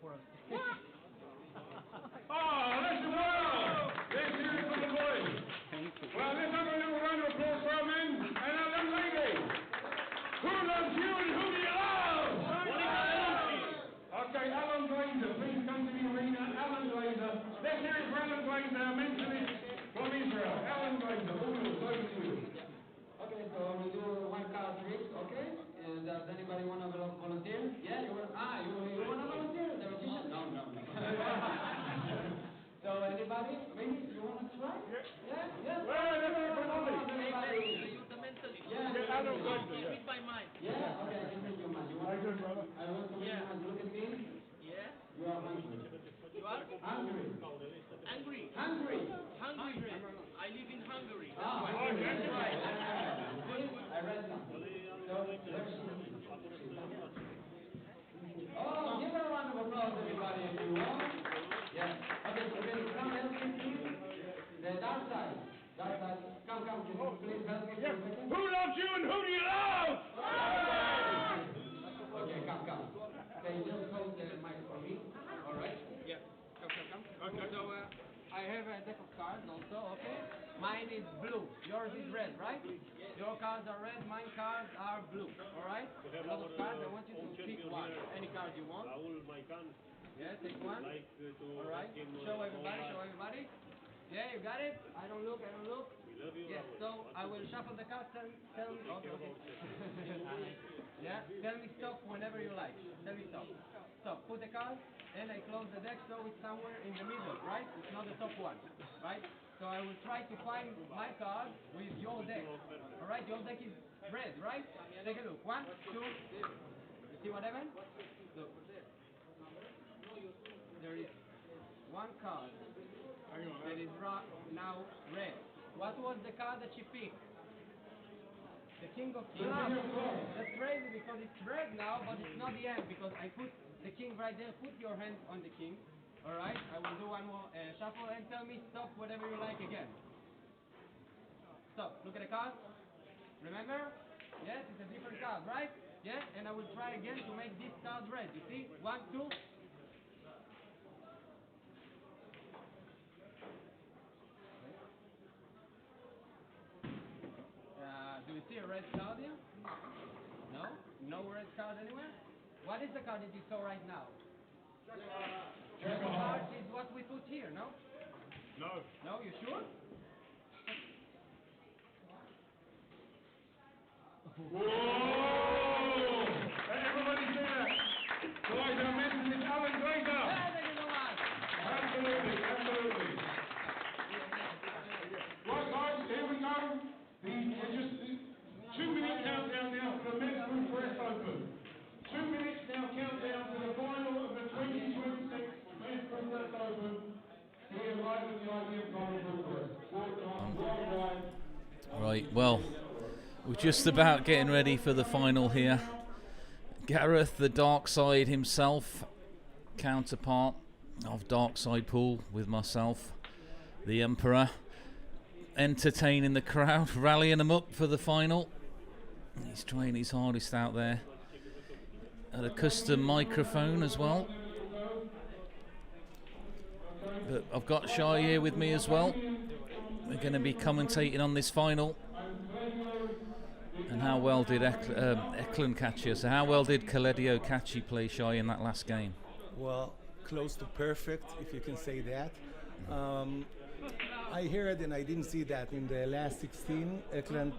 4 of spades. Oh, listen, well. Let's hear it for the boys. Thank you. Well, let's have a little round of applause for our men and our young lady. Who loves you and who do you love? Okay, Alan Glazer, please come to the arena. Alan Glazer. Let's hear it for Alan Glazer, our mentalist from Israel. Alan Glazer, all yours, over to you. Okay, so we do one card trick, okay? And does anybody want to volunteer? Yeah, you want to volunteer? The magician? No. So anybody? Maybe you want to try? Yeah. Well, let's hear it for Ollie. Yeah, Alan Glazer, yeah. read my mind. Yeah, okay, I can read your mind. You want How you doing, brother? I want to read your mind. Look at me. Yeah? You are hungry. You are? Hungry. Angry. Hungry. Hungry. I live in Hungary. Ah, Okay. that's right. I read something. So, oh, give her a round of applause, everybody, if you want. Yeah. Okay, so can come help me, please? The dark side. Dark side. Come, can you please help me for a second? Who loves you and who do you love? Okay, come. Can you just hold the mic for me? All right. Yeah. Come. Okay. So, I have a deck of cards also, okay? Mine is blue. Yours is red, right? Your cards are red, mine cards are blue. Alright? A lot of cards, I want you to pick one. Any card you want. Yeah, take one. Alright. Show everybody. Yeah, you got it? I don't look. Yes, so I will shuffle the cards. Tell me. Okay. Yeah, tell me stop whenever you like. Tell me stop. Stop. Put the card, and I close the deck so it's somewhere in the middle, right? It's not the top one, right? So I will try to find my card with your deck. Alright, your deck is red, right? Take a look. 1, 2. You see what happened? Look. There is one card that is now red. What was the card that she picked? The King of Clubs. That's crazy because it's red now, but it's not the end because I put the King right there. Put your hand on the King. Alright, I will do one more shuffle and tell me stop whatever you like again. Stop. Look at the card. Remember? Yes, it's a different card, right? Yes, and I will try again to make this card red. You see? 1, 2. Do you see a red card here? No? No red card anywhere? What is the card that you saw right now? The card is what we put here, no? No. No, you sure? Whoa! Everybody see that? Boys, I mentioned this Alan Glazer. Yeah, thank you so much. Absolutely. Right, guys, here we go. We're just 2-minute countdown now for the MEZZ Bucharest Open. 2 minutes now countdown to the final of the 2026 MEZZ Bucharest Open. Here live at the IBM Final Bucharest. Worldwide. Right, well, we're just about getting ready for the final here. Gareth, the dark side himself, counterpart of Dark Side Pool with myself, the Emperor, entertaining the crowd, rallying them up for the final. He's trying his hardest out there. And a custom microphone as well. But I've got Shai here with me as well. We're going to be commentating on this final. And how well did Eklund Kachi? So how well did Kaledio Kachi play, Shai, in that last game? Well, close to perfect, if you can say that. I heard, and I didn't see that in the last 16, Eklund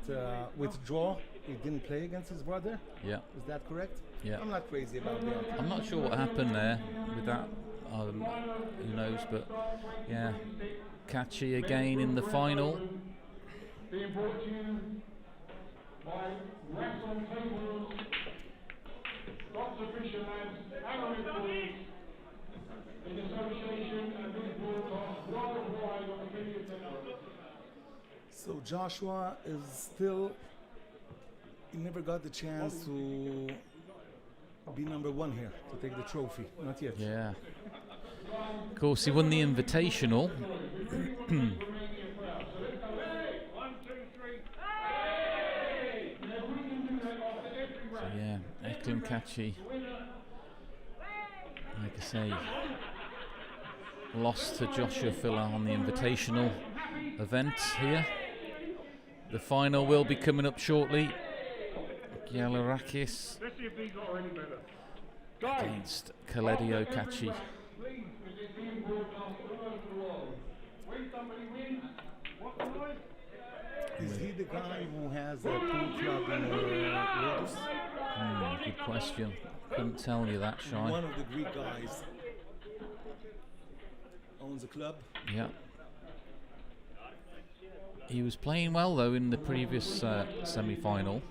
withdraw. He didn't play against his brother. Yeah. Is that correct? Yeah. I'm not crazy about that. I'm not sure what happened there with that. Who knows? But yeah, Kachi again in the final. Being brought to you by Refs on Tables, Dr. Fisherland, Aaron Edwards, in association and this broadcast worldwide on the Billiard Network. So Joshua is still, he never got the chance to be number one here, to take the trophy. Not yet. Yeah. Of course, he won the Invitational. So yeah, Eklund Kachi, like I say, lost to Joshua Filler on the Invitational event here. The final will be coming up shortly. Galarakis against Kaledio Kachi. Is he the guy who has a pool club in Rhodes? Good question. Couldn't tell you that, Shai. One of the Greek guys owns a club. Yeah. He was playing well though in the previous semi-final.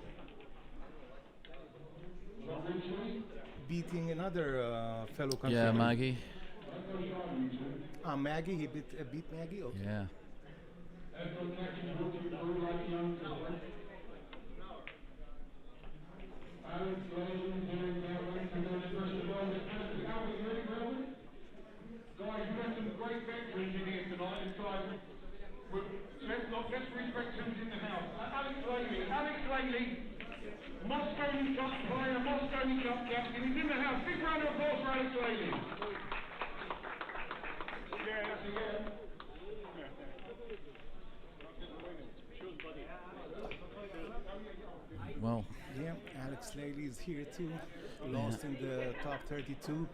Beating another fellow countryman. Yeah, Maggie. Maggie, he beat Maggie? Okay. Yeah. Guys, we've had some great veterans in here tonight inside. Let's respect who's in the house. Alex Laley, Moscone Cup player, Moscone Cup captain. He's in the house. Big round of applause for Alex Laley. Yeah, that's it, yeah. Well. Yeah, Alex Laley is here too. Lost in the top 32.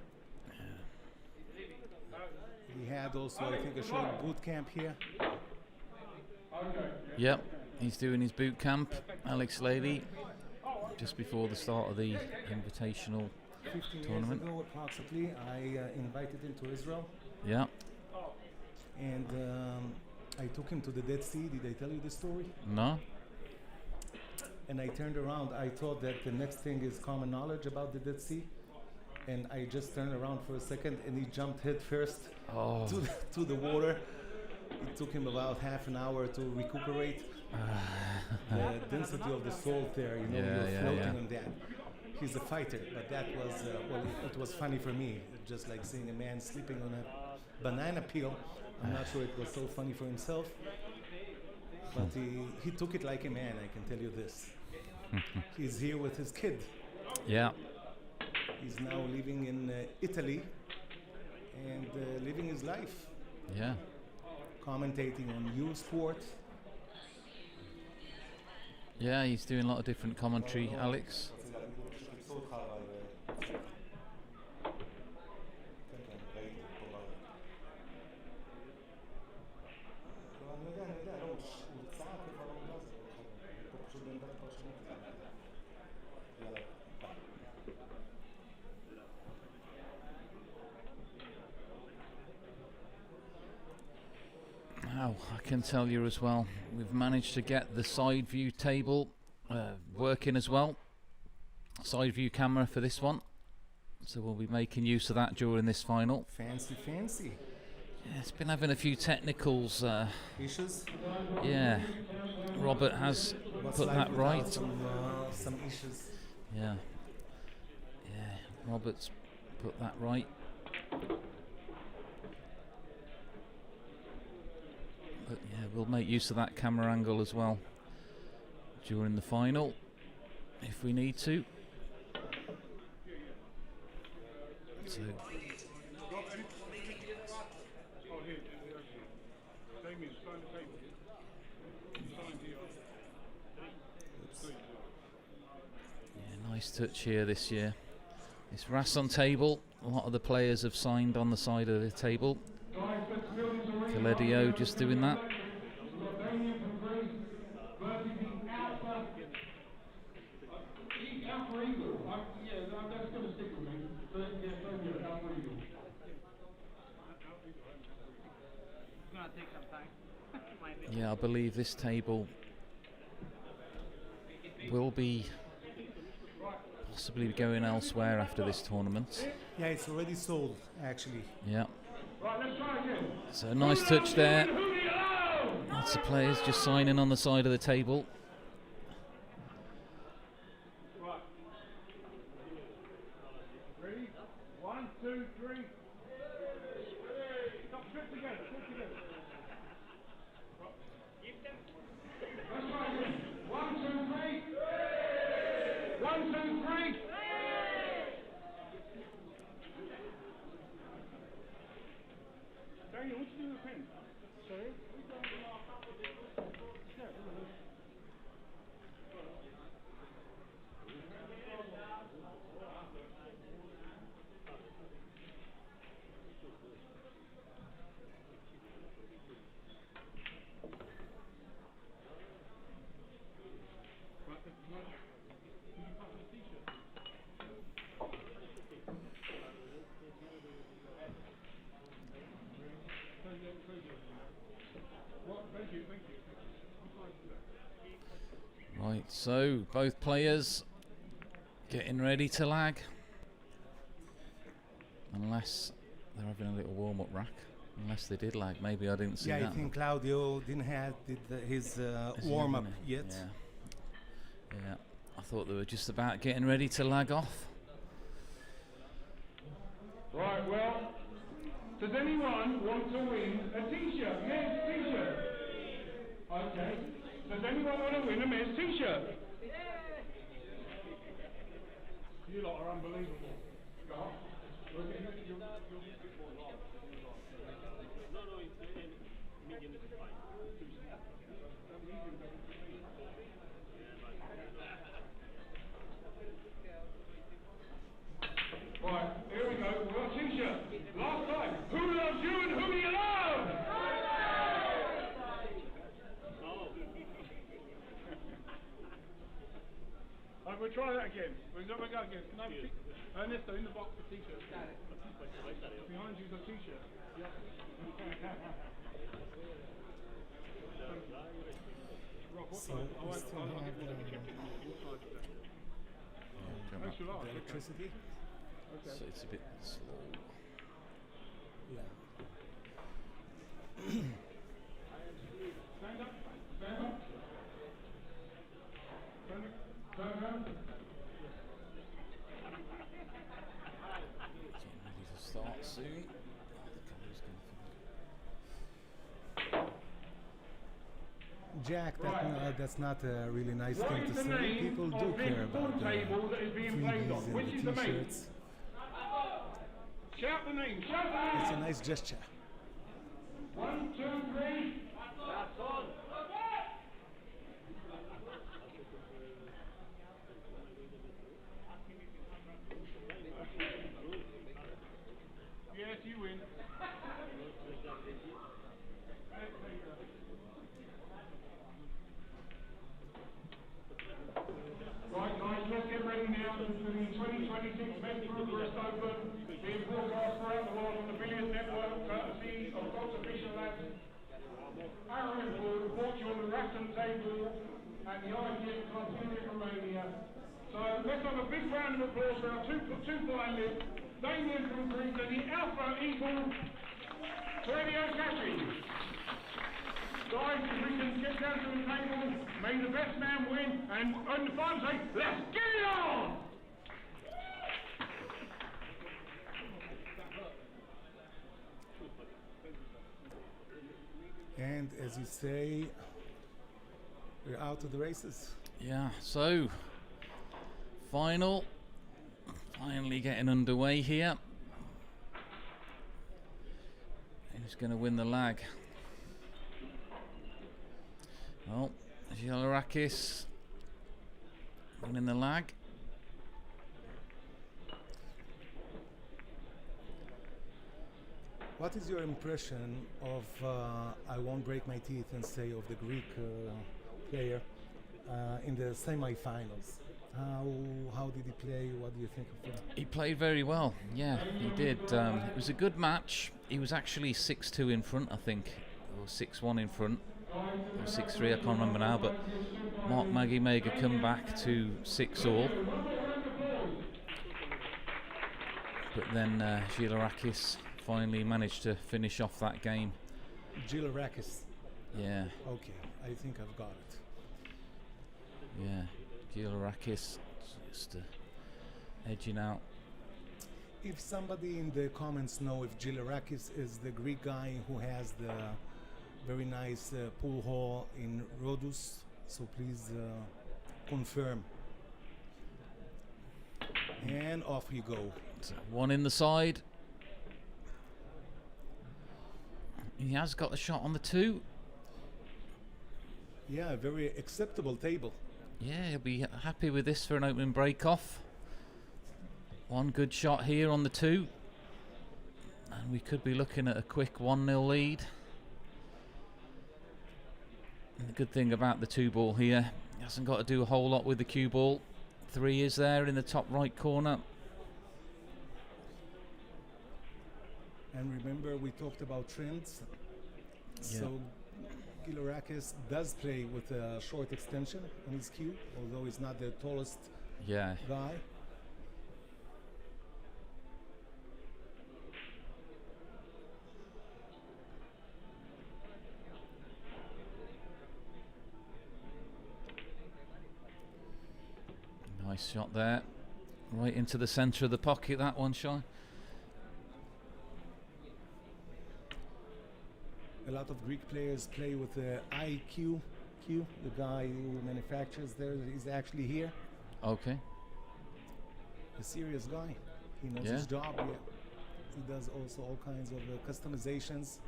He had also, I think, a short boot camp here. Yep, he's doing his boot camp, Alex Laley, just before the start of the Invitational 15 tournament. years ago, approximately, I invited him to Israel. Yeah. And I took him to the Dead Sea. Did I tell you this story? No. And I turned around. I thought that the next thing is common knowledge about the Dead Sea. And I just turned around for a second and he jumped head first to the water. It took him about half an hour to recuperate. The density of the salt there, you know, you're floating on that. He's a fighter, but that was, it was funny for me. Just like seeing a man sleeping on a banana peel. I'm not sure it was so funny for himself. But he took it like a man, I can tell you this. He's here with his kid. Yeah. He's now living in Italy and living his life. Yeah. Commentating on U Sport. Yeah, he's doing a lot of different commentary, Alex. Now, I can tell you as well, we've managed to get the side view table working as well. Side view camera for this one. So we'll be making use of that during this final. Fancy, fancy. Yeah, it's been having a few technicals. Issues? Yeah. Robert has put that right. Some issues. Yeah. Yeah, Robert's put that right. But yeah, we'll make use of that camera angle as well during the final if we need to. So yeah, nice touch here this year. This Rasson table, a lot of the players have signed on the side of the table. Coledio just doing that. Yeah, I believe this table will be possibly going elsewhere after this tournament. Yeah, it's already sold, actually. Yeah. So a nice touch there. Lots of players just signing on the side of the table. Ready? 1, 2, 3. Stop, sit together, sit together. Let's try again. 1, 2, 3. 1, 2, 3. Daniel, what you do with the pen? Sorry? Right, so both players getting ready to lag. Unless they're having a little warm-up rack. Unless they did lag, maybe I didn't see that. Yeah, I think Claudio didn't have his warm-up yet. Yeah. Yeah, I thought they were just about getting ready to lag off. Right, well, does anyone want to win a t-shirt? MEZZ t-shirt. Okay. Does anyone want to win a MEZZ t-shirt? You lot are unbelievable. Go on. Right, here we go. We've got a t-shirt. Last time. Who loves you and who do you love? We'll try that again. We're going to go again. Can I have a Ernesto, in the box, the t-shirt. Behind you is a t-shirt. Yep. Rob, what So size? we still have electricity. Okay. So it's a bit slow. Yeah. Stand up. Stand up. Stand up. Stand up. Getting ready to start soon. Jack, that's not a really nice thing to say. People do care about the freebies and the t-shirts. Shout the name. Shout the name. It's a nice gesture. 1, 2, 3. That's on. Yes, you win. Right, guys, let's get ready now for the 2026 MEZZ Bucharest Open, being broadcast throughout the world on the Billiard Network, courtesy of Dr. Fisher Labs. Our info brought you on the Rasson table at the ITF Club here in Romania. So let's have a big round of applause for our two finalists, Damien from Greece and the Alpha Eagle, Radio Kashi. Guys, if we can get down to the table, may the best man win, and on the final say, let's get it on! as you say, we're out of the races. Yeah, so finally getting underway here. Who's going to win the lag? Well, Gilarakis winning the lag. What is your impression of, I won't break my teeth and say, of the Greek player in the semi-finals? How did he play? What do you think of him? He played very well. Yeah, he did. It was a good match. He was actually 6-2 in front, I think, or 6-1 in front, or 6-3. I can't remember now. But Mark Maggie come back to 6-all. But then Gilarakis finally managed to finish off that game. Gilarakis. Yeah. Okay, I think I've got it. Yeah, Gilarakis just edging out. If somebody in the comments know if Gilarakis is the Greek guy who has the very nice pool hall in Rhodos, so please confirm. And off you go. So one in the side. He has got the shot on the 2. Yeah, a very acceptable table. Yeah, he'll be happy with this for an opening break-off. One good shot here on the 2. And we could be looking at a quick 1-0 lead. And the good thing about the 2 ball here, he hasn't got to do a whole lot with the cue ball. 3 is there in the top right corner. And remember, we talked about trends. Yeah. So Gilarakis does play with a short extension on his cue, although he's not the tallest Yeah. guy. Nice shot there. Right into the centre of the pocket, that one, Sean. A lot of Greek players play with the IQ, the guy who manufactures there. He's actually here. Okay. A serious guy. He knows Yeah. his job. Yeah. He does also all kinds of customizations,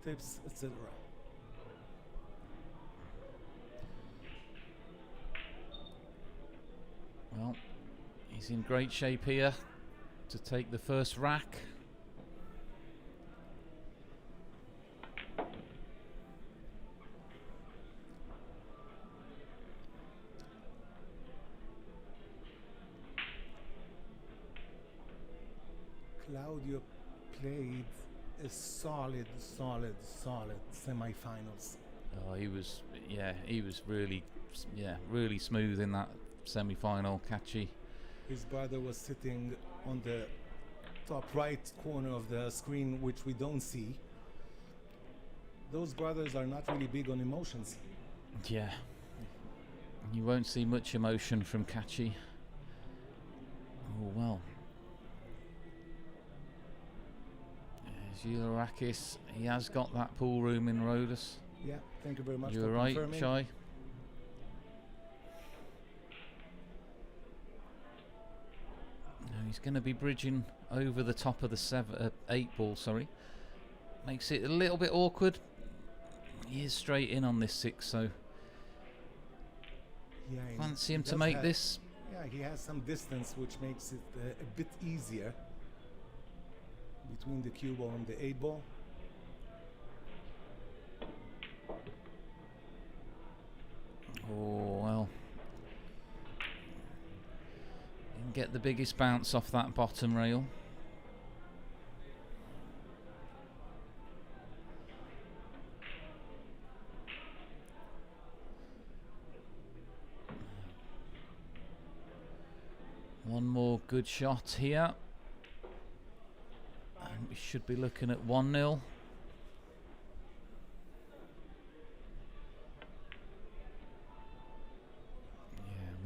tips, etc. Well, he's in great shape here to take the first rack. Claudio played a solid semi-finals. Oh, he was really, really smooth in that semi-final, catchy. His brother was sitting on the top right corner of the screen, which we don't see. Those brothers are not really big on emotions. Yeah. You won't see much emotion from Catchy. Oh, well. Gilarakis, he has got that pool room in Rhodos. Yeah, thank you very much You're for right, confirming. Shai. Now he's going to be bridging over the top of the 8 ball, sorry. Makes it a little bit awkward. He is straight in on this 6, so Yeah, fancy he him to does make have- this. Yeah, he has some distance, which makes it a bit easier between the cue ball and the 8 ball. Oh, well. Didn't get the biggest bounce off that bottom rail. One more good shot here. And we should be looking at 1-0.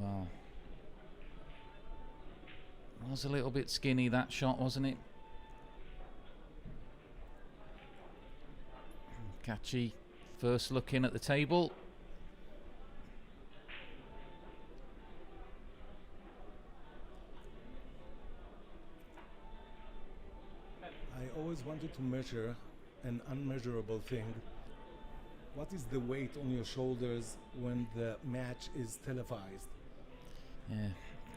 Well, was a little bit skinny, that shot, wasn't it? Catchy First look in at the table. I always wanted to measure an unmeasurable thing. What is the weight on your shoulders when the match is televised? Yeah. And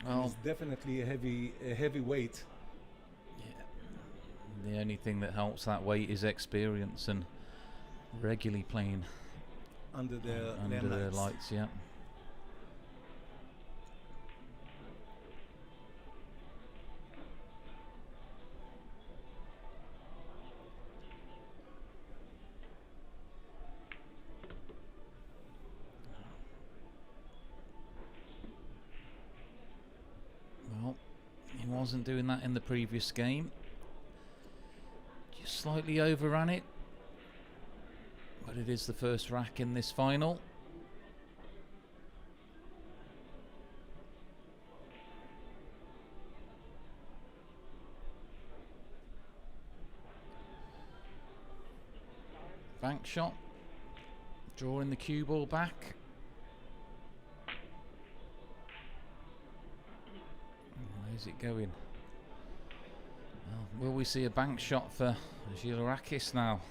Well, it's definitely a heavy weight. the only thing that helps that weight is experience and regularly playing Under the under the lights. Yeah. Well, he wasn't doing that in the previous game. Just slightly overran it. But it is the first rack in this final. Bank shot. Drawing the cue ball back. Where's it going? Well, will we see a bank shot for Gilourakis now?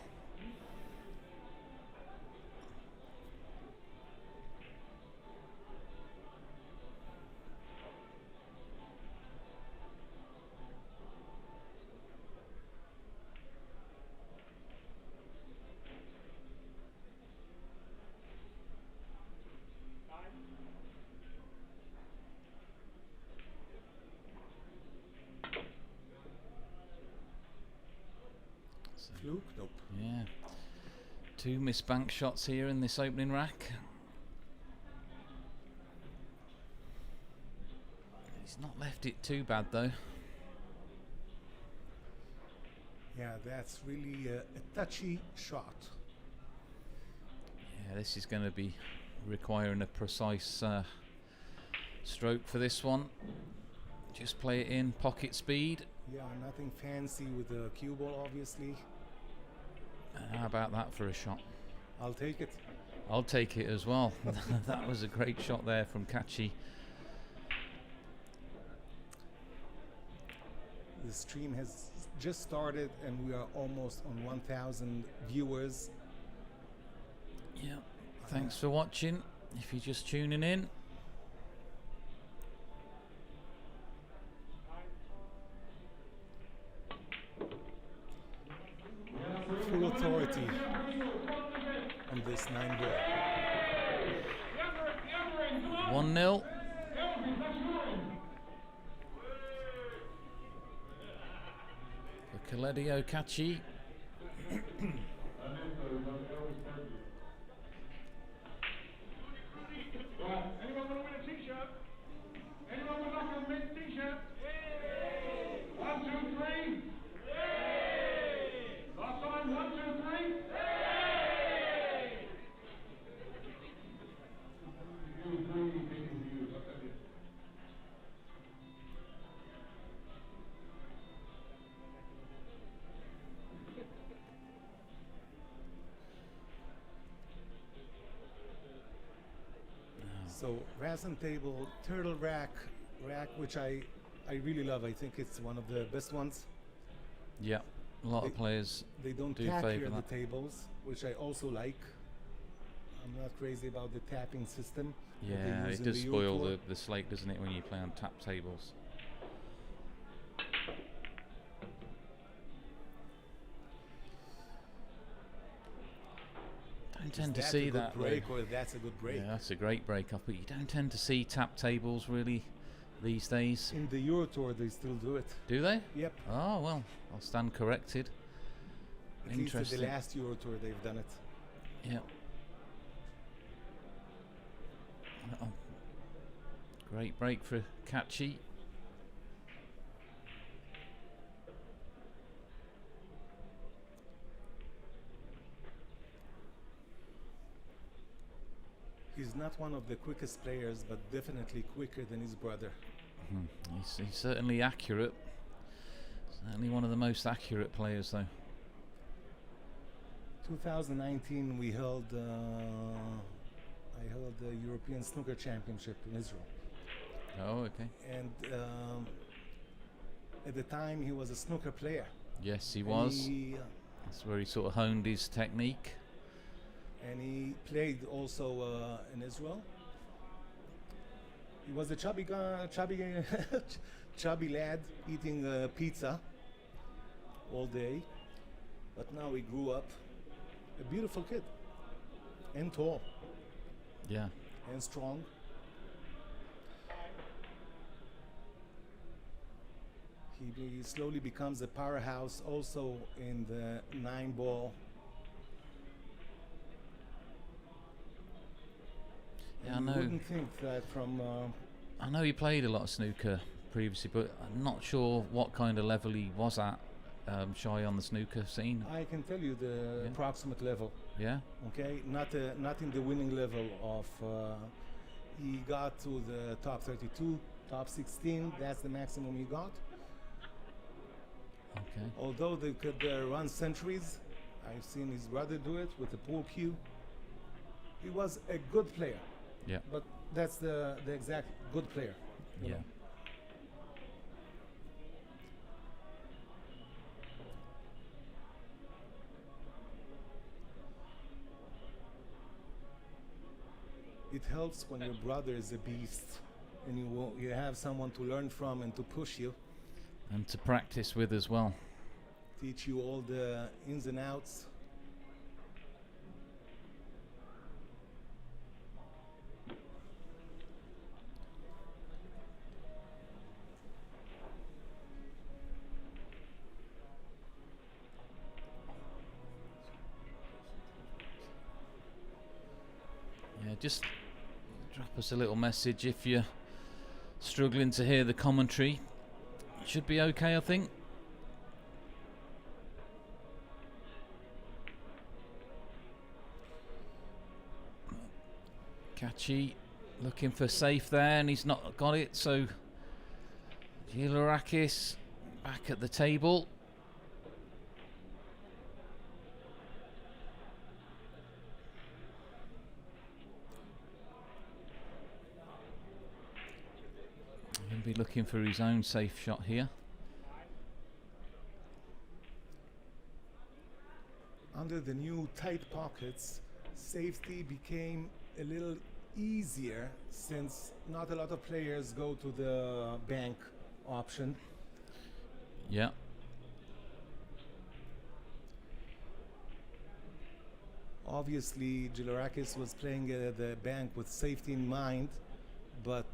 Fluke? Nope. Yeah. 2 missed bank shots here in this opening rack. He's not left it too bad though. Yeah, that's really a touchy shot. Yeah, this is going to be requiring a precise stroke for this one. Just play it in pocket speed. Yeah, nothing fancy with the cue ball, obviously. How about that for a shot? I'll take it. I'll take it as well. That was a great shot there from Kachi. The stream has just started and we are almost on 1,000 viewers. Yeah. Thanks for watching. If you're just tuning in. Full authority on this 9-ball. 1-0. For Kaledio Kachi. Anyone want to win a t-shirt? Anyone would like a men's t-shirt? 1, 2, 3. Last time, 1, 2, 3. So Rasen table, turtle rack, which I really love. I think it's one of the best ones. Yeah, a lot of players They don't do tap favour here that. the tables, which I also like. I'm not crazy about the tapping system. that they Yeah, use it in does the spoil Euro Tour. the slate, doesn't it, when you play on tap tables? Don't tend to Is that see a good that. though. break or that's a good break. Yeah, that's a great break up, but you don't tend to see tap tables really these days. In the Euro Tour, they still do it. Do they? Yep. Oh, well, I'll stand corrected. At least at Interesting. the last Euro Tour, they've done it. Yep. Uh-oh. Great break for Kachi. He's not one of the quickest players, but definitely quicker than his brother. He's certainly accurate. Certainly one of the most accurate players, though. 2019 we held I held the European Snooker Championship in Israel, Oh, okay. and at the time he was a snooker player. Yes, he And was. he, That's where he sort of honed his technique. and he played also in Israel. He was a chubby chubby lad eating pizza all day, but now he grew up a beautiful kid, and tall, Yeah. and strong. He slowly becomes a powerhouse also in the 9-ball. Yeah, I And you know. wouldn't think that from I know he played a lot of snooker previously, but I'm not sure what kind of level he was at, shy on the snooker scene. I can tell you the Yeah. approximate level. Yeah? Okay, not in the winning level of. He got to the top 32, top 16. That's the maximum he got. Okay. Although they could run centuries, I've seen his brother do it with the pool cue. He was a good player, Yeah. but that's the exact good player. you Yeah. know. It helps when your brother is a beast, and you have someone to learn from and to push you, And to practice with as well. teach you all the ins and outs. Yeah, just drop us a little message if you're struggling to hear the commentary. Should be okay, I think. Catchy looking for safe there, and he's not got it, so Gilarakis back at the table. He'll be looking for his own safe shot here. Under the new tight pockets, safety became a little easier since not a lot of players go to the bank option. Yeah. Obviously, Gilarakis was playing the bank with safety in mind, but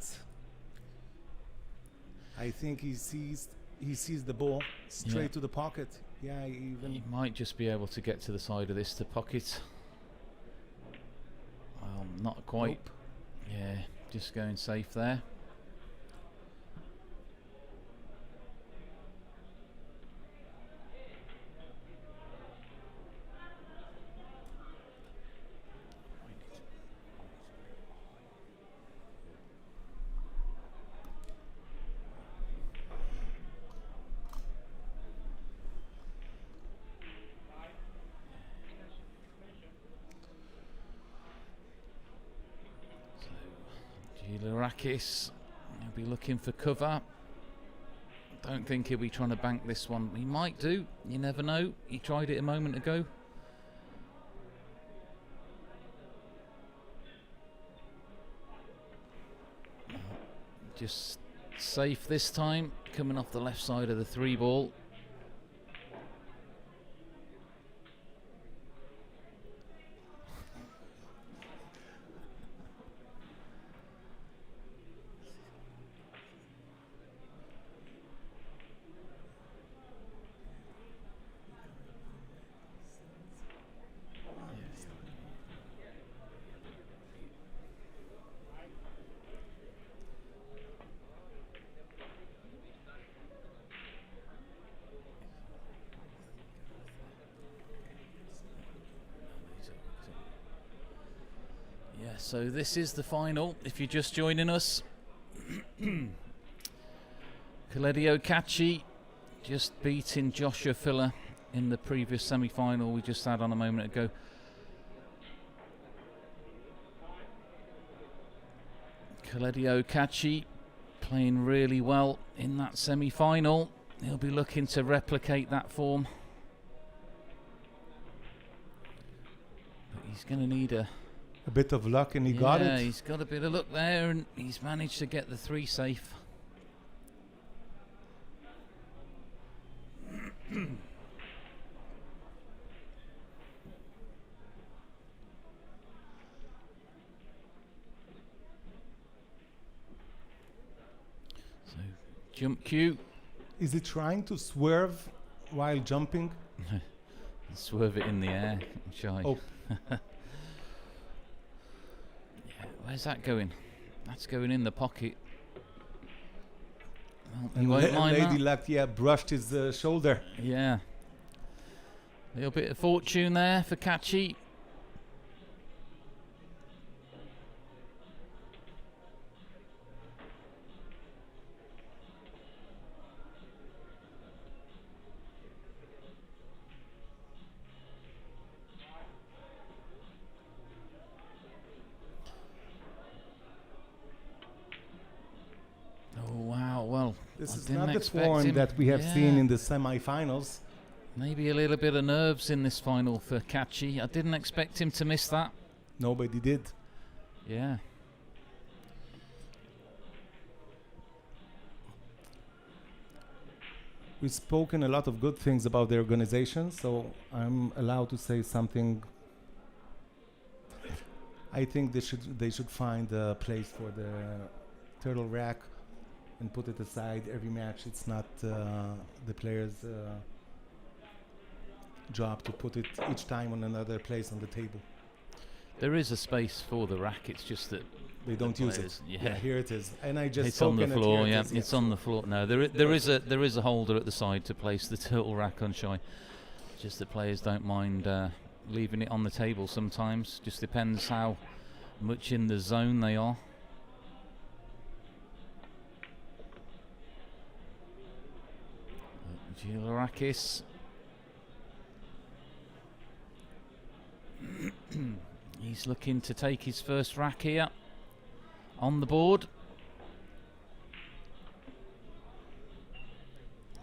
I think he sees the ball straight Yeah. to the pocket. Yeah, even He might just be able to get to the side of this to pocket. Not quite. Nope. Yeah, just going safe there. Gilarakis will be looking for cover. Don't think he'll be trying to bank this one. He might do. You never know. He tried it a moment ago. Just safe this time. Coming off the left side of the 3-ball. Yeah, so this is the final, if you're just joining us. Kaledio Kachi just beating Joshua Filler in the previous semi-final we just had on a moment ago. Keledio Kachi playing really well in that semi-final. He'll be looking to replicate that form. But he's going to need a bit of luck, and he got it. Yeah, he's got a bit of luck there, and he's managed to get the 3 safe. So, jump cue. Is he trying to swerve while jumping? Swerve it in the air, shy. Oh. Yeah, where's that going? That's going in the pocket. Well, you And won't mind Lady that. Luck, yeah, brushed his shoulder. Yeah. Little bit of fortune there for Kachi. Oh wow, well, This I is didn't not the expect form him. that we have seen Yeah. in the semi-finals. Maybe a little bit of nerves in this final for Kachi. I didn't expect him to miss that. Nobody did. Yeah. We've spoken a lot of good things about the organization, so I'm allowed to say something. I think they should find a place for the turtle rack and put it aside every match. It's not the players' job to put it each time on another place on the table. There is a space for the rack, it's just that They don't use it. players- Yeah, here it is. And I just it's on the spoken it, floor. here it Yeah, is, it's on the floor. No, there is a holder at the side to place the turtle rack on, shy. Just the players don't mind leaving it on the table sometimes. Just depends how much in the zone they are. Gilarakis. He's looking to take his first rack here on the board.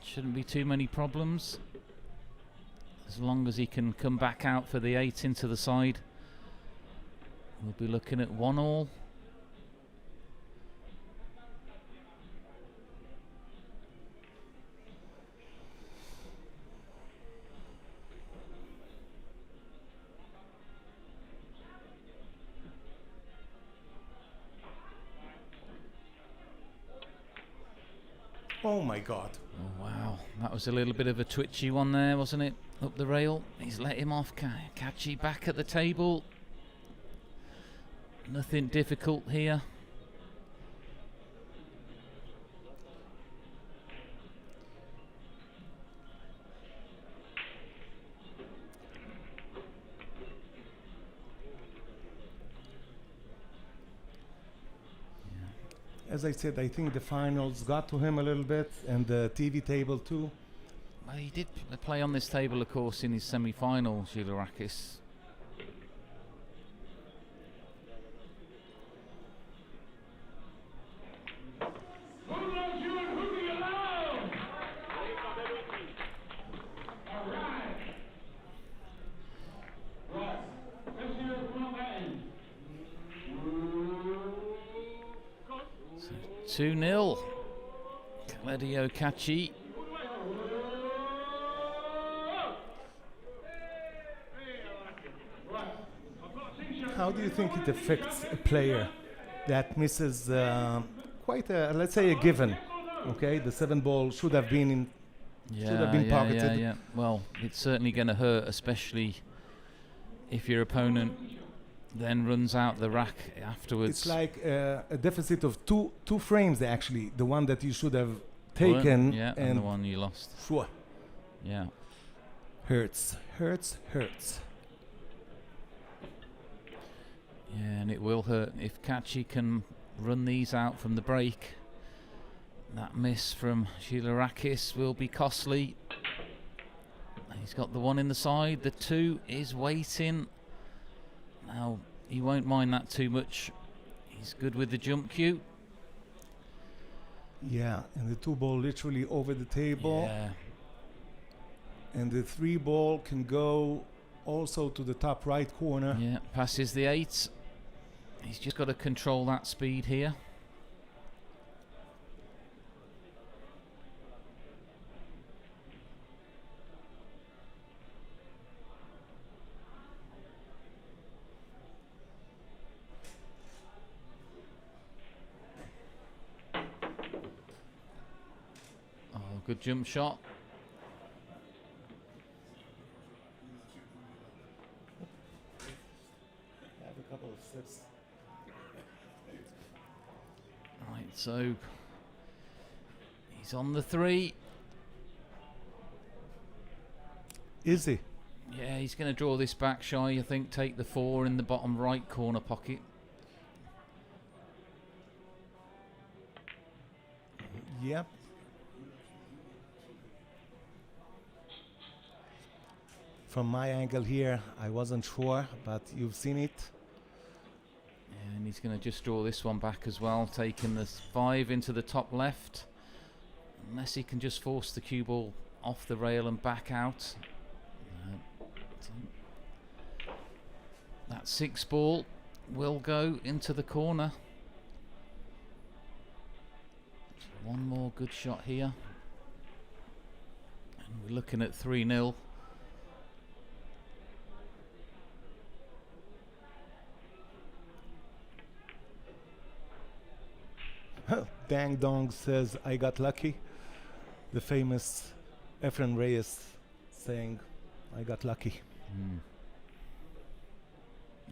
Shouldn't be too many problems as long as he can come back out for the 8 into the side. We'll be looking at 1-all. Oh my God. Oh wow, that was a little bit of a twitchy one there, wasn't it? Up the rail. He's let him off. Kachi back at the table. Nothing difficult here. As I said, I think the finals got to him a little bit, and the TV table too. Well, he did play on this table, of course, in his semi-final, Gilarakis. Who loves you and who do you love? All right. Right. Let's hear it from Hayden. 2-0. Keledio Kachi. How do you think it affects a player that misses quite a, let's say, a given? Okay, the 7-ball should have been in, should have been pocketed. Yeah. Well, it's certainly going to hurt, especially if your opponent then runs out the rack afterwards. It's like a deficit of two frames actually. The one that you should have taken, Yeah, and the one you lost. Sure. Yeah. Hurts. Yeah, and it will hurt if Kachi can run these out from the break. That miss from Gilarakis will be costly. He's got the 1 in the side, the 2 is waiting. Now, he won't mind that too much. He's good with the jump cue. Yeah, and the 2 ball literally over the table. Yeah. And the 3 ball can go also to the top right corner. Yeah, passes the 8. He's just got to control that speed here. Oh, good jump shot. Have a couple of slips. Right, so he's on the 3. Is he? Yeah, he's going to draw this back shy, I think, take the 4 in the bottom right corner pocket. Yep. From my angle here, I wasn't sure, but you've seen it. And he's going to just draw this one back as well, taking the 5 into the top left. Unless he can just force the cue ball off the rail and back out. That 6 ball will go into the corner. One more good shot here. And we're looking at 3-0. Dang Dong says, I got lucky. The famous Efren Reyes saying, I got lucky.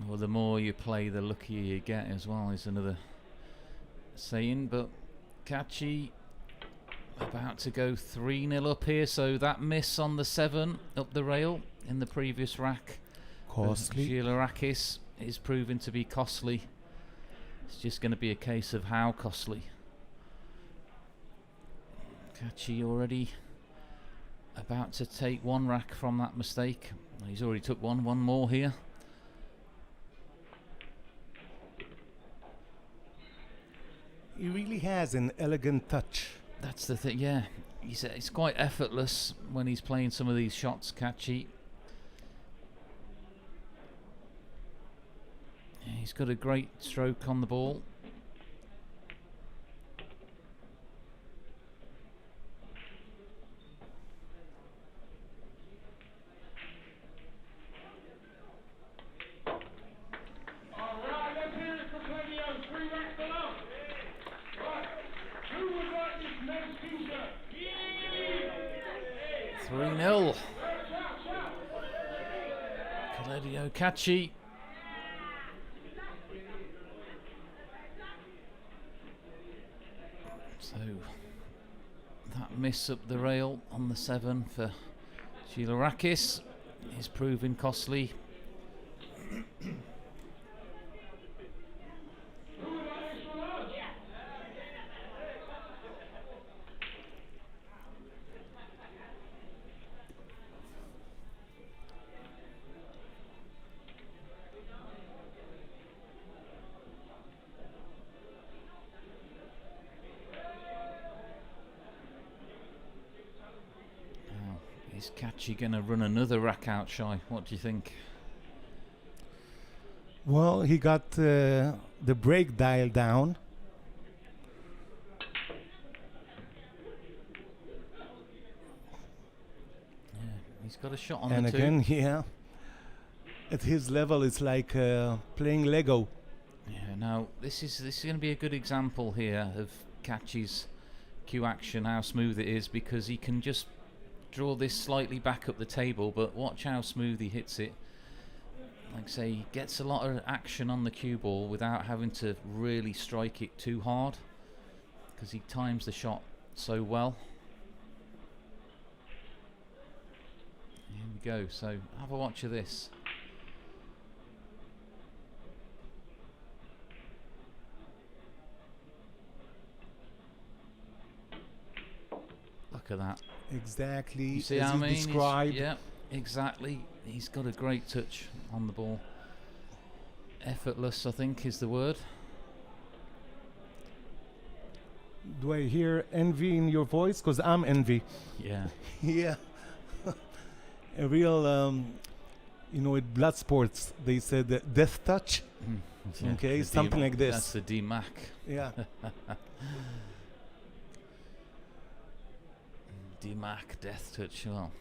Well, the more you play, the luckier you get as well, is another saying. But Kachi about to go 3-0 up here, so that miss on the 7 up the rail in the previous rack. Costly. Gilarakis is proving to be costly. It's just going to be a case of how costly. Kachi already about to take 1 rack from that mistake. He's already took one more here. He really has an elegant touch. That's the thing, yeah. It's quite effortless when he's playing some of these shots, Kachi. Yeah, he's got a great stroke on the ball. Alright, let's hear it for Clevio. 3 racks below. Right. Who would like this MEZZ t-shirt? 3-0. Claudio Kachi. So that miss up the rail on the 7 for Gilarakis is proving costly. Is Kachi going to run another rack out shy? What do you think? Well, he got the brake dial down. Yeah, he's got a shot on And the 2. again, yeah, at his level, it's like playing Lego. Yeah, now this is going to be a good example here of Kachi's cue action, how smooth it is, because he can just draw this slightly back up the table, but watch how smooth he hits it. Like I say, he gets a lot of action on the cue ball without having to really strike it too hard, because he times the shot so well. Here we go, so have a watch of this. Look at that. Exactly You see as how I you mean? described. Yeah. exactly. He's got a great touch on the ball. Effortless, I think, is the word. Do I hear envy in your voice? Because I'm envy. Yeah. Yeah. A real, with blood sports, they said death touch. Yeah, Okay, the something like this. That's the D-Mac. Yeah. D-Mac, death touch. Well,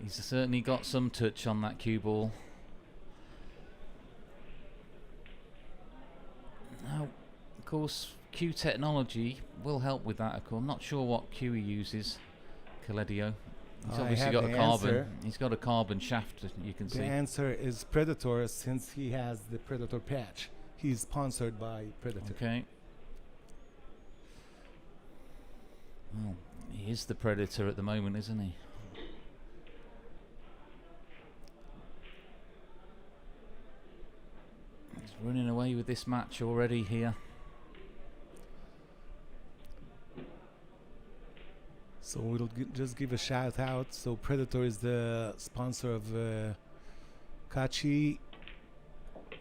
he's certainly got some touch on that cue ball. Now, of course, cue technology will help with that. Of course, I'm not sure what cue he uses, Coledio. He's I obviously have got a the carbon. answer. He's got a carbon shaft, you can The see. answer is Predator, since he has the Predator patch. He's sponsored by Predator. Okay. Well, he is the Predator at the moment, isn't he? He's running away with this match already here. So we'll just give a shout out. So Predator is the sponsor of Kachi,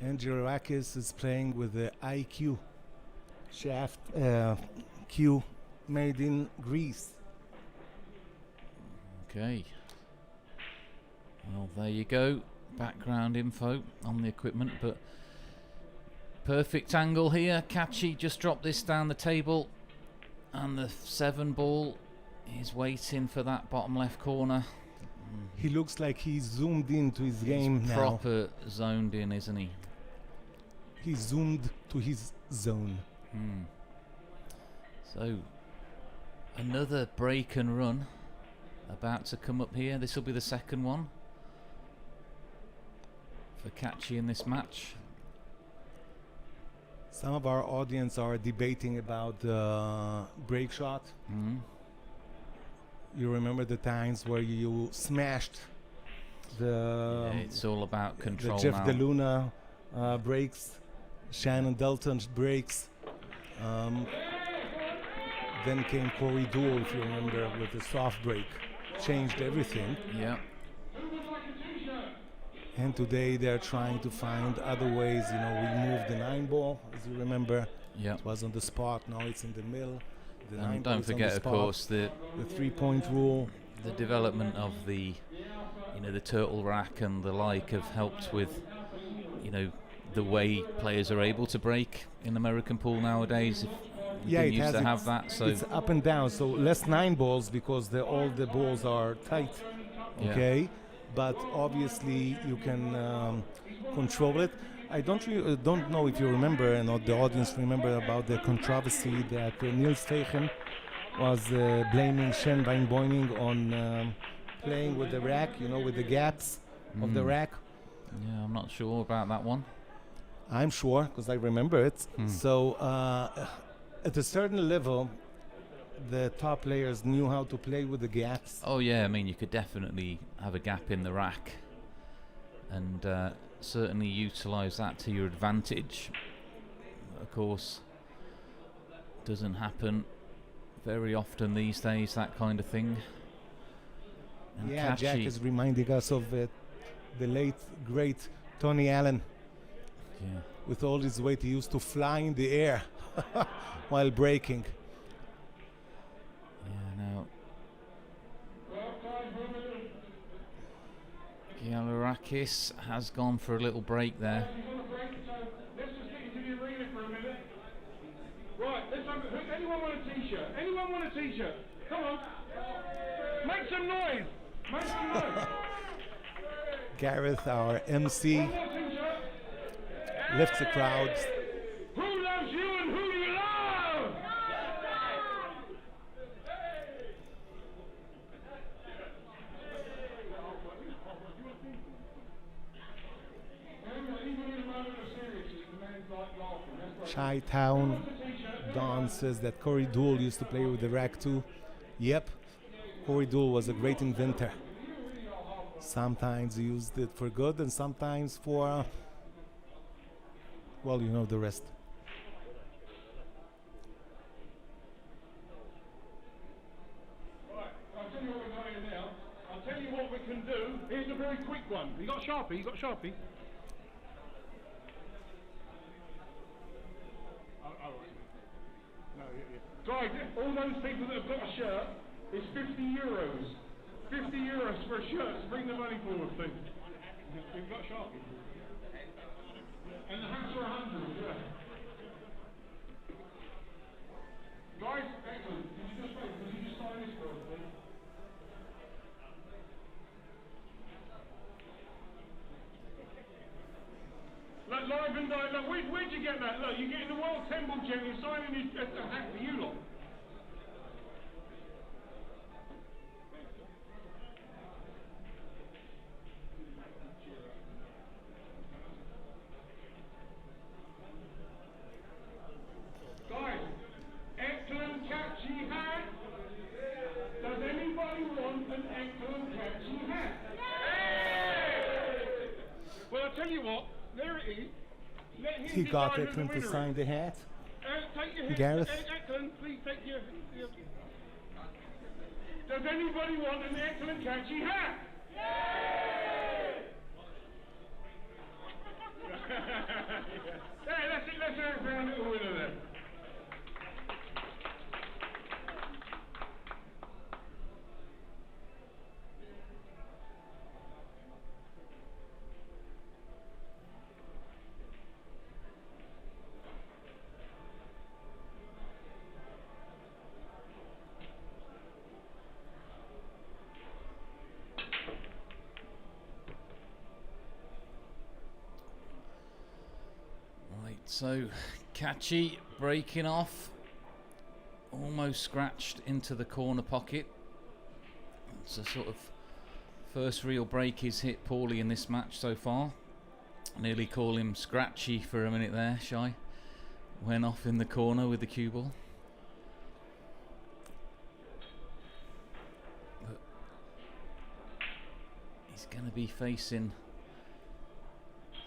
and Girakis is playing with the IQ shaft Q made in Greece. Okay. Well, there you go. Background info on the equipment, but perfect angle here. Kachi just dropped this down the table, and the 7 ball is waiting for that bottom left corner. He looks like he's zoomed into his game He's now. proper zoned in, isn't he? He's zoomed to his zone. So, another break and run about to come up here. This will be the second one for Kachi in this match. Some of our audience are debating about the break shot. You remember the times where you smashed the Yeah, it's all about control the Jeff now. DeLuna breaks, Shannon Delton's breaks. Then came Corey Deuel, if you remember, with the soft break. Changed everything. Yeah. And today they're trying to find other ways. You know, we moved the 9 ball, as you remember. Yeah. It was on the spot, now it's in the middle. The 9 And ball don't is on forget, the of spot. course, the 3-point rule. The development of the, the turtle rack and the like have helped with, the way players are able to break in American pool nowadays. We didn't used to have that, so it's up and down. So less 9 balls because all the balls are tight. Yeah. Okay, but obviously you can control it. I don't know if you remember, and the audience remember about the controversy that Niels Feigen was blaming Shen Van Boining on playing with the rack, with the gaps of the rack. Yeah, I'm not sure about that one. I'm sure, because I remember it. So at a certain level, the top players knew how to play with the gaps. Oh yeah, I mean you could definitely have a gap in the rack and certainly utilise that to your advantage. Of course, doesn't happen very often these days, that kind of thing. And Yeah, Jack Kachi, is reminding us of the late, great Tony Allen. yeah. With all his weight, he used to fly in the air while breaking. Yeah, now Gialarakis has gone for a little break there. Let's just get into the arena for a minute. Right, anyone want a t-shirt? Anyone want a t-shirt? Come on. Make some noise. Make some noise. Gareth, our MC, One more t-shirt. lifts the crowd. Who loves you and who you love? Chi-Town. Don says that Corey Deuel used to play with the rack too. Yep, Corey Deuel was a great inventor. Sometimes he used it for good and sometimes for, well, you know the rest. Right, I'll tell you what we're going to now. I'll tell you what we can do Here's a very quick one. You got Sharpie? You got Sharpie? Oh, right. No, yeah. Guys, all those people that have got a shirt, it's 50 euros. 50 euros for a shirt. So bring the money forward, please. You've got Sharpie. And the hats are 100, yeah. Guys, excellent. Could you just wait? Could you just sign this for us, please? Look, live and direct. Look, where'd you get that? Look, you're getting the World Temple Gem. You're signing his a hat for you lot. Guys, excellent catchy hat. Does anybody want an excellent catchy hat? Well, I'll tell you what. There it is. Let him He got decide who the Eklund to winner sign is. the hat. Take your head. Gareth? Eklund, please take your... Does anybody want an excellent catchy hat? Hey, that's it. Let's have a little winner there. So, Catchy breaking off, almost scratched into the corner pocket. It's a sort of first real break he's hit poorly in this match so far. Nearly call him Scratchy for a minute there, Shy. Went off in the corner with the cue ball. But he's going to be facing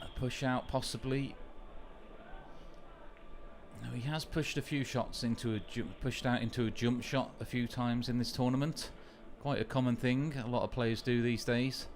a push out possibly. Now he has pushed a few shots into a pushed out into a jump shot a few times in this tournament. Quite a common thing a lot of players do these days.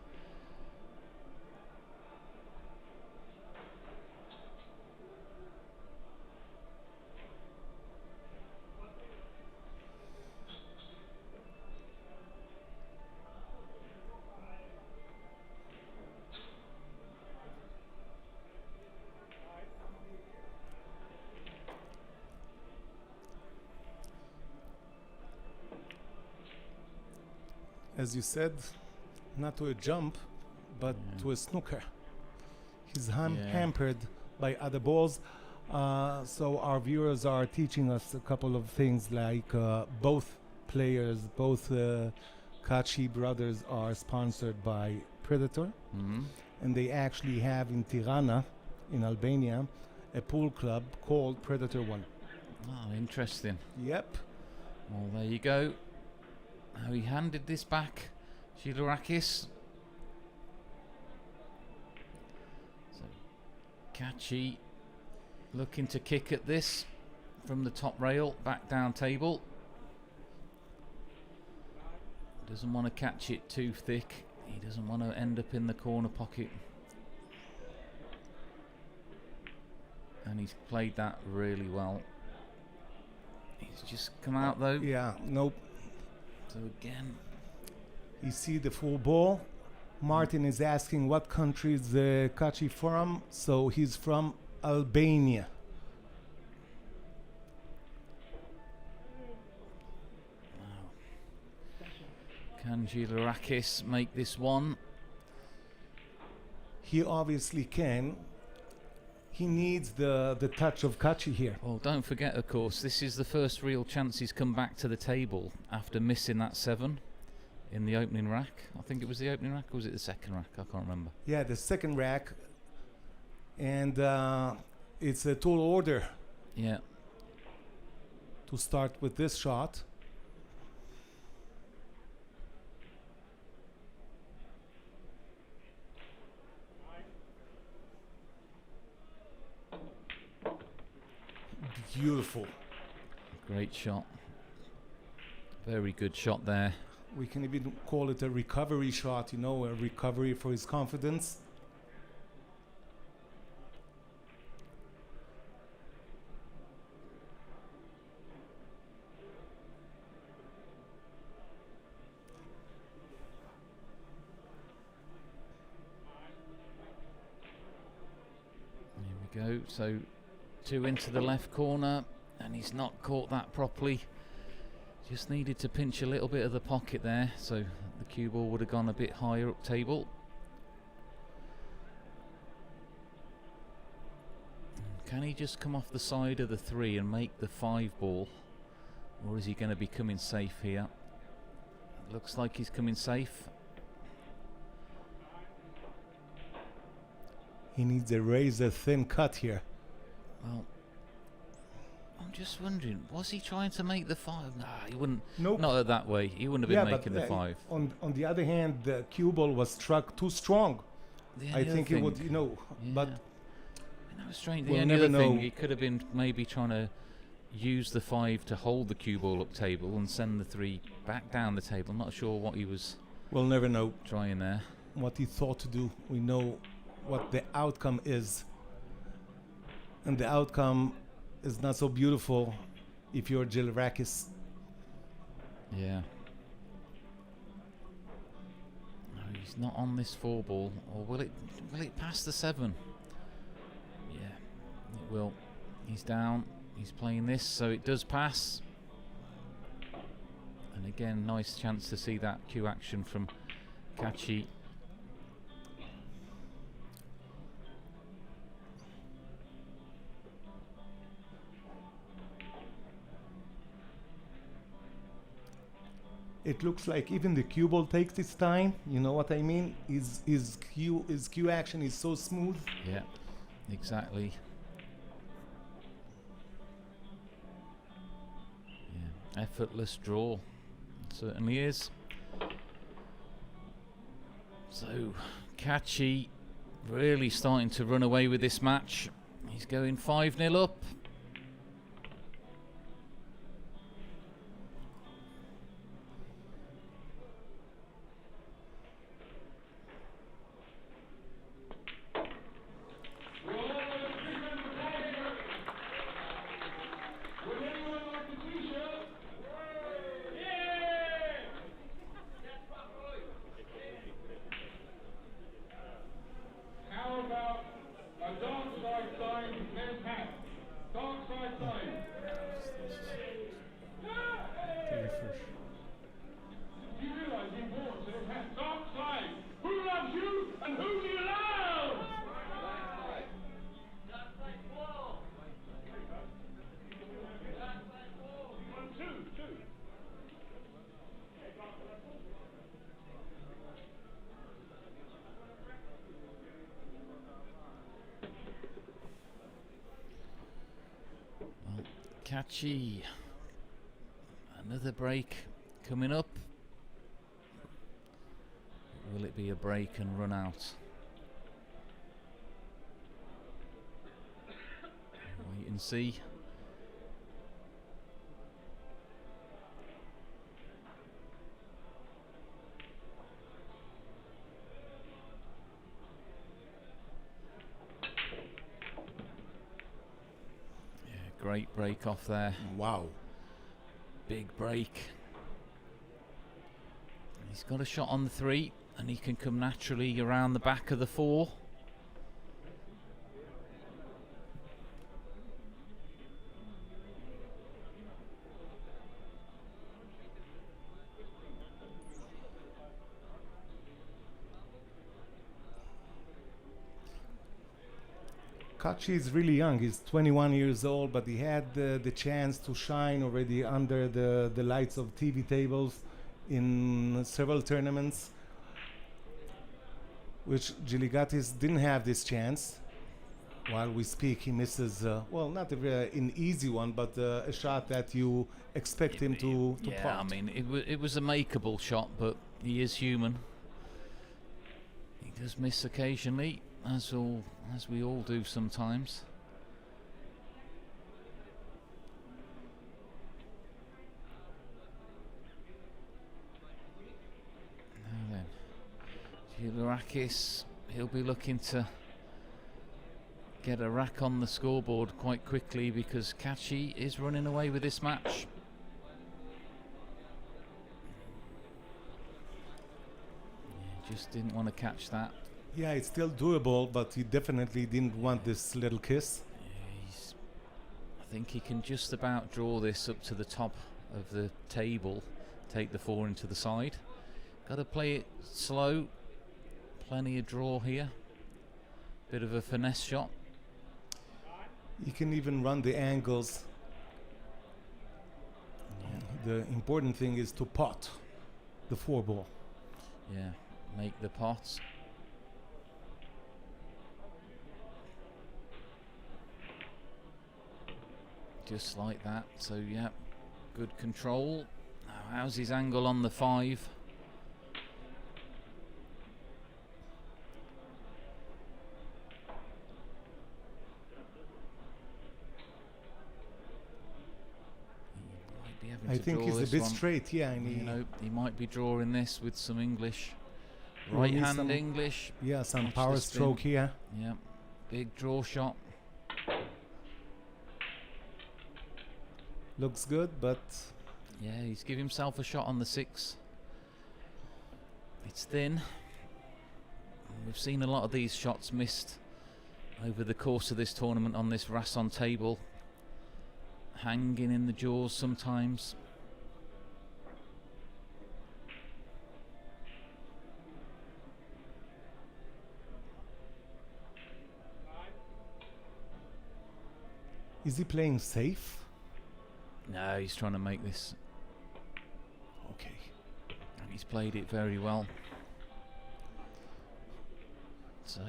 As you said, not to a jump, but to a snooker. He's hampered by other balls. So our viewers are teaching us a couple of things like both players, both Kachi brothers are sponsored by Predator. And they actually have in Tirana, in Albania, a pool club called Predator 1. Oh, interesting. Yep. Well, there you go. How he handed this back, Shidorakis. So, Kachi looking to kick at this from the top rail, back down table. Doesn't want to catch it too thick. He doesn't want to end up in the corner pocket. And he's played that really well. He's just come out though. Yeah, nope. So again, you see the full ball. Martin is asking what country is Kachi from. So he's from Albania. Wow. Can Gilarakis make this one? He obviously can. He needs the touch of Kachi here. Well, don't forget, of course, this is the first real chance he's come back to the table after missing that 7 in the opening rack. I think it was the opening rack, or was it the second rack? I can't remember. Yeah, the second rack. And it's a tall order. Yeah. To start with this shot. Beautiful. Great shot. Very good shot there. We can even call it a recovery shot, you know, a recovery for his confidence. Here we go. So 2 into the left corner, and he's not caught that properly. Just needed to pinch a little bit of the pocket there, so the cue ball would have gone a bit higher up table. Can he just come off the side of the 3 and make the 5 ball, or is he going to be coming safe here? Looks like he's coming safe. He needs a razor thin cut here. Well, I'm just wondering, was he trying to make the 5? Nah, he wouldn't. Nope. Not that way. He wouldn't have been making the 5. On the other hand, the cue ball was struck too strong. I think it would, you know, yeah. but No, strange. we'll The never only other thing, know. he could have been maybe trying to use the 5 to hold the cue ball up table and send the 3 back down the table. I'm not sure what he was we'll never know trying there. what he thought to do. We know what the outcome is. And the outcome is not so beautiful if you're Gilrakis. Yeah. No, he's not on this 4 ball. Or will it pass the 7? Yeah, it will. He's down. He's playing this, so it does pass. And again, nice chance to see that cue action from Kachi. It looks like even the cue ball takes its time. You know what I mean? His cue action is so smooth. Yeah, exactly. Yeah, effortless draw. It certainly is. So, Kachi really starting to run away with this match. He's going 5-0 up. How about a dark side sign, men's hat? Dark side sign. Do you realise the importance of this hat? Dark side. Who loves you and who do you love? Two. Well, Kachi. Another break coming up. Will it be a break and run out? Wait and see. Yeah, great break off there. Wow. Big break. He's got a shot on the 3, and he can come naturally around the back of the 4. Kachi is really young. He's 21 years old, but he had the chance to shine already under the lights of TV tables in several tournaments, which Giligatis didn't have this chance. While we speak, he misses, well, not an easy one, but a shot that you expect him to yeah, pot. I mean, it was a makeable shot, but he is human. He does miss occasionally, as we all do sometimes. Shilarakis, he'll be looking to get a rack on the scoreboard quite quickly because Kachi is running away with this match. Yeah, just didn't want to catch that. Yeah, it's still doable, but he definitely didn't want this little kiss. I think he can just about draw this up to the top of the table, take the 4 into the side. Got to play it slow. Plenty of draw here. Bit of a finesse shot. You can even run the angles. The important thing is to pot the 4 ball. Yeah, make the pots. Just like that. So yeah, good control. Now, how's his angle on the 5? I think he's a bit straight, yeah. And you know, he might be drawing this with some English. Or Right maybe hand some- English. Yeah, some Watch power the spin. stroke here. Yeah, big draw shot. Looks good, but Yeah, he's give himself a shot on the 6. It's thin. We've seen a lot of these shots missed over the course of this tournament on this Rasson table. Hanging in the jaws sometimes. is he playing safe? No, he's trying to make this. Okay. He's played it very well. So,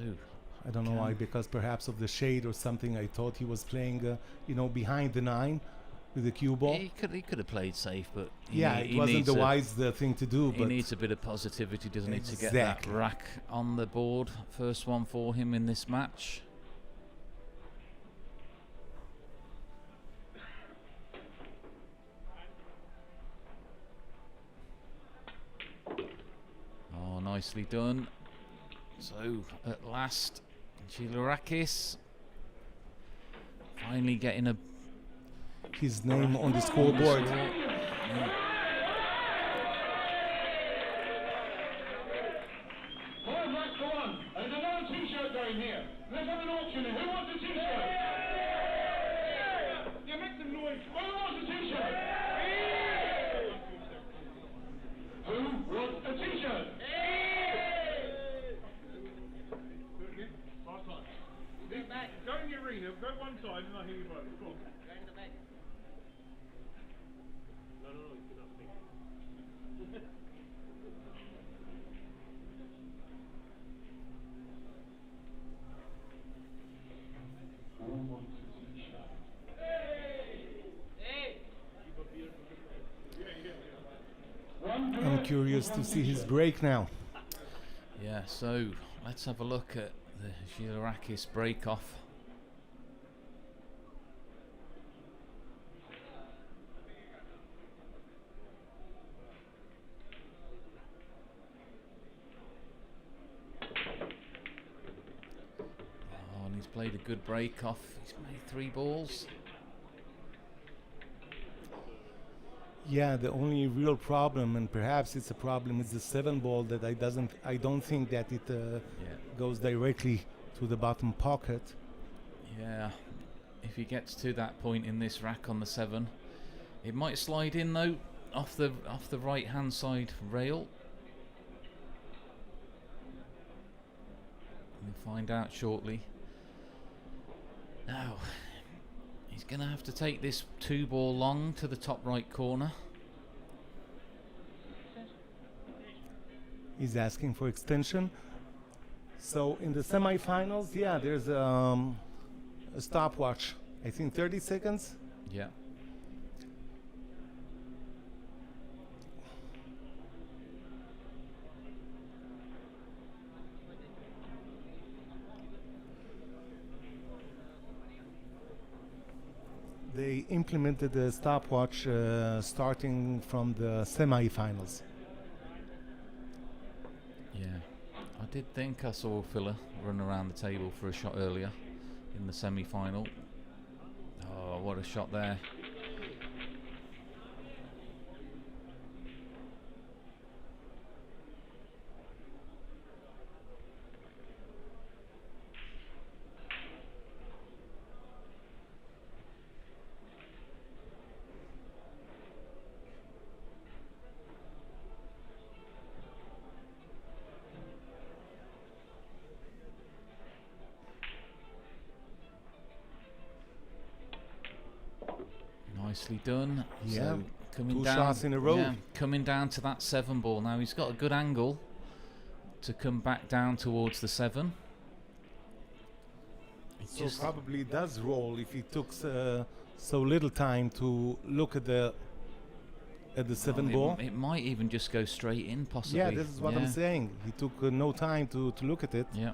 I don't know why, because perhaps of the shade or something. I thought he was playing, you know, behind the 9 with the cue ball. he could have played safe, but Yeah, it wasn't the wise thing to do. He But needs a bit of positivity, doesn't he, to get that Exactly. rack on the board. First one for him in this match. Oh, nicely done. So, at last, Shilarakis finally getting a his name on the scoreboard. Five racks for one. There's another t-shirt going here. Let's have an auction. Who wants a t-shirt? Yeah, make some noise. Who wants a t-shirt? Who wants a t-shirt? Do it again. Last time. Go in the arena. Go one side and I'll hear you both. Go on. No, you cannot speak. I'm curious to see his break now. Yeah, so let's have a look at the Shilarakis break off. Oh, and he's played a good break off. He's made 3 balls. Yeah, the only real problem, and perhaps it's a problem, is the 7 ball that I don't think that it goes directly to the bottom pocket. Yeah, if he gets to that point in this rack on the 7, it might slide in though off the right hand side rail. We'll find out shortly. Now, he's going to have to take this 2 ball long to the top right corner. He's asking for extension. So in the semifinals, yeah, there's a stopwatch. I think 30 seconds. Yeah. They implemented the stopwatch starting from the semifinals. Yeah. I did think I saw Filler run around the table for a shot earlier in the semi-final. Oh, what a shot there. Nicely done. Yeah. So coming Two down, shots in a row. yeah, coming down to that 7 ball now. He's got a good angle to come back down towards the 7. So probably does roll if he took so little time to look at the 7 ball. It might even just go straight in, possibly. Yeah, this is what I'm saying. He took no time to look at it. Yeah.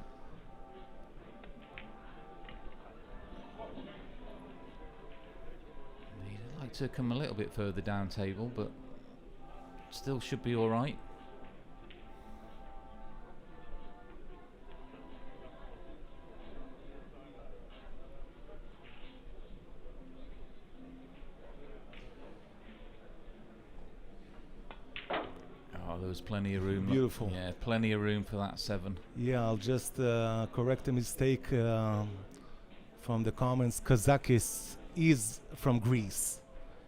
He'd like to come a little bit further down table, but still should be all right. There was plenty of room. Beautiful. Yeah, plenty of room for that 7. Yeah, I'll just correct a mistake from the comments. Kazakis is from Greece.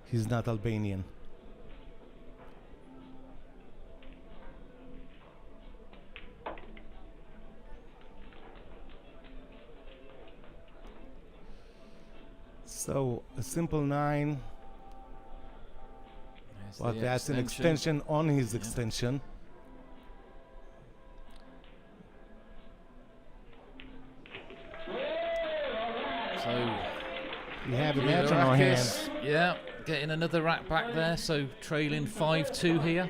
He's not Albanian. So a simple 9. But that's an extension on his extension. So we have a match on our hands. Yeah, getting another rack back there. So trailing 5-2 here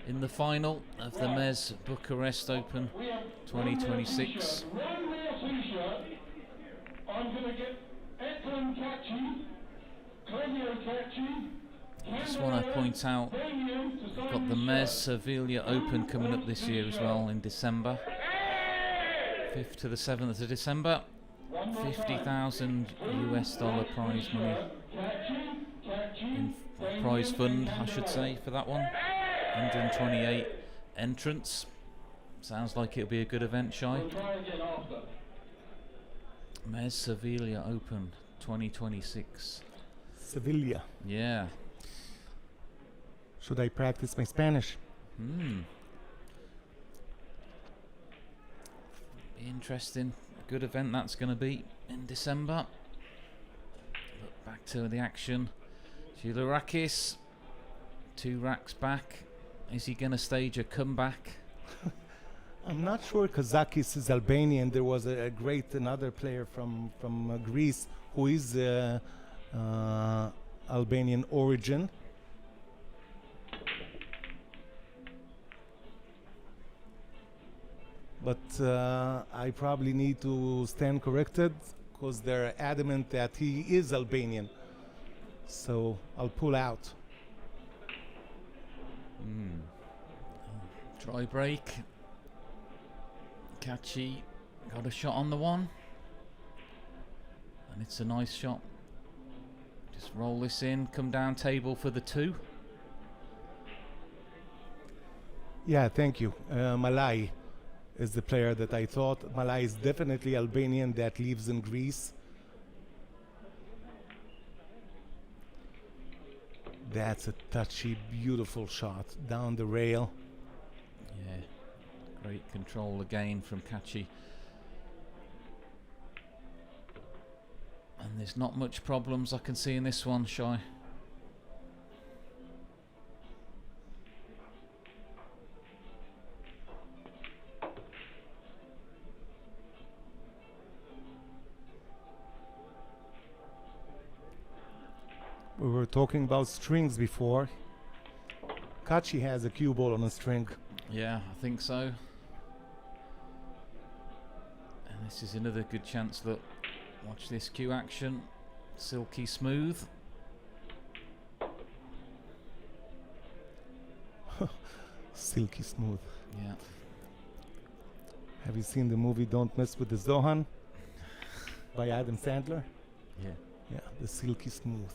in the final of the MEZZ Bucharest Open 2026. I'm going to get Ekran Kachi, Clemio Kachi. I just want to point out we've got the MEZZ Sevilla Open coming up this year as well in December. 5th to the 7th of December. $50,000 US prize money. In prize fund, I should say, for that one. 128 entrants. Sounds like it'll be a good event, Shai. MEZZ Sevilla Open 2026. Sevilla. Yeah. Should I practice my Spanish? Be interesting. A good event that's going to be in December. Look back to the action. Gilourakis, 2 racks back. Is he going to stage a comeback? I'm not sure Kazakis is Albanian. There was a great another player from Greece who is Albanian origin. But I probably need to stand corrected because they're adamant that he is Albanian. So I'll pull out. Try break. Kachi got a shot on the 1. And it's a nice shot. Just roll this in, come down table for the 2. Yeah, thank you. Malai is the player that I thought. Malai is definitely Albanian that lives in Greece. That's a touchy, beautiful shot down the rail. Yeah, great control again from Kachi. And there's not much problems I can see in this one, Shai. We were talking about strings before. Kachi has a cue ball on a string. Yeah, I think so. And this is another good chance. Look, watch this cue action. Silky smooth. Silky smooth. Yeah. Have you seen the movie Don't Mess with the Zohan by Adam Sandler? Yeah. Yeah, the silky smooth.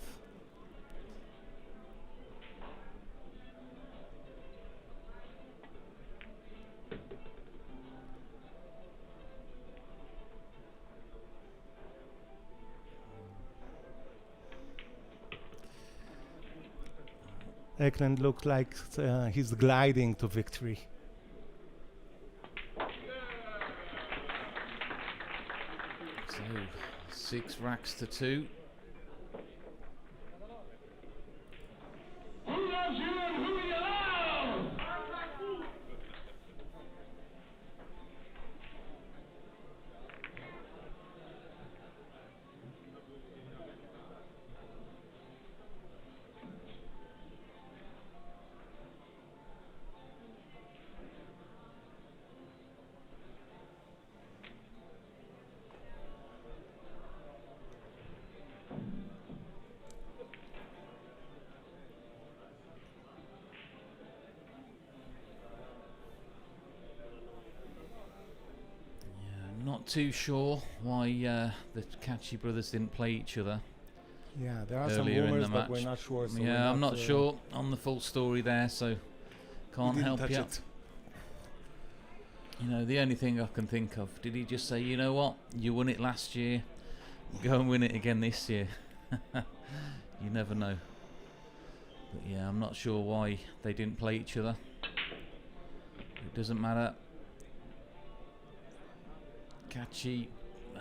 Eklund looks like he's gliding to victory. So 6 racks to 2. Who loves you and who you love? Not too sure why the Kachi brothers didn't play each other. Yeah, there are some earlier in rumors, the but match. we're not sure. So Yeah, I'm not sure on the full story there, so can't didn't help touch you. it. You know, the only thing I can think of, did he just say, you know what, you won it last year, go and win it again this year? You never know. But yeah, I'm not sure why they didn't play each other. It doesn't matter. Kachi,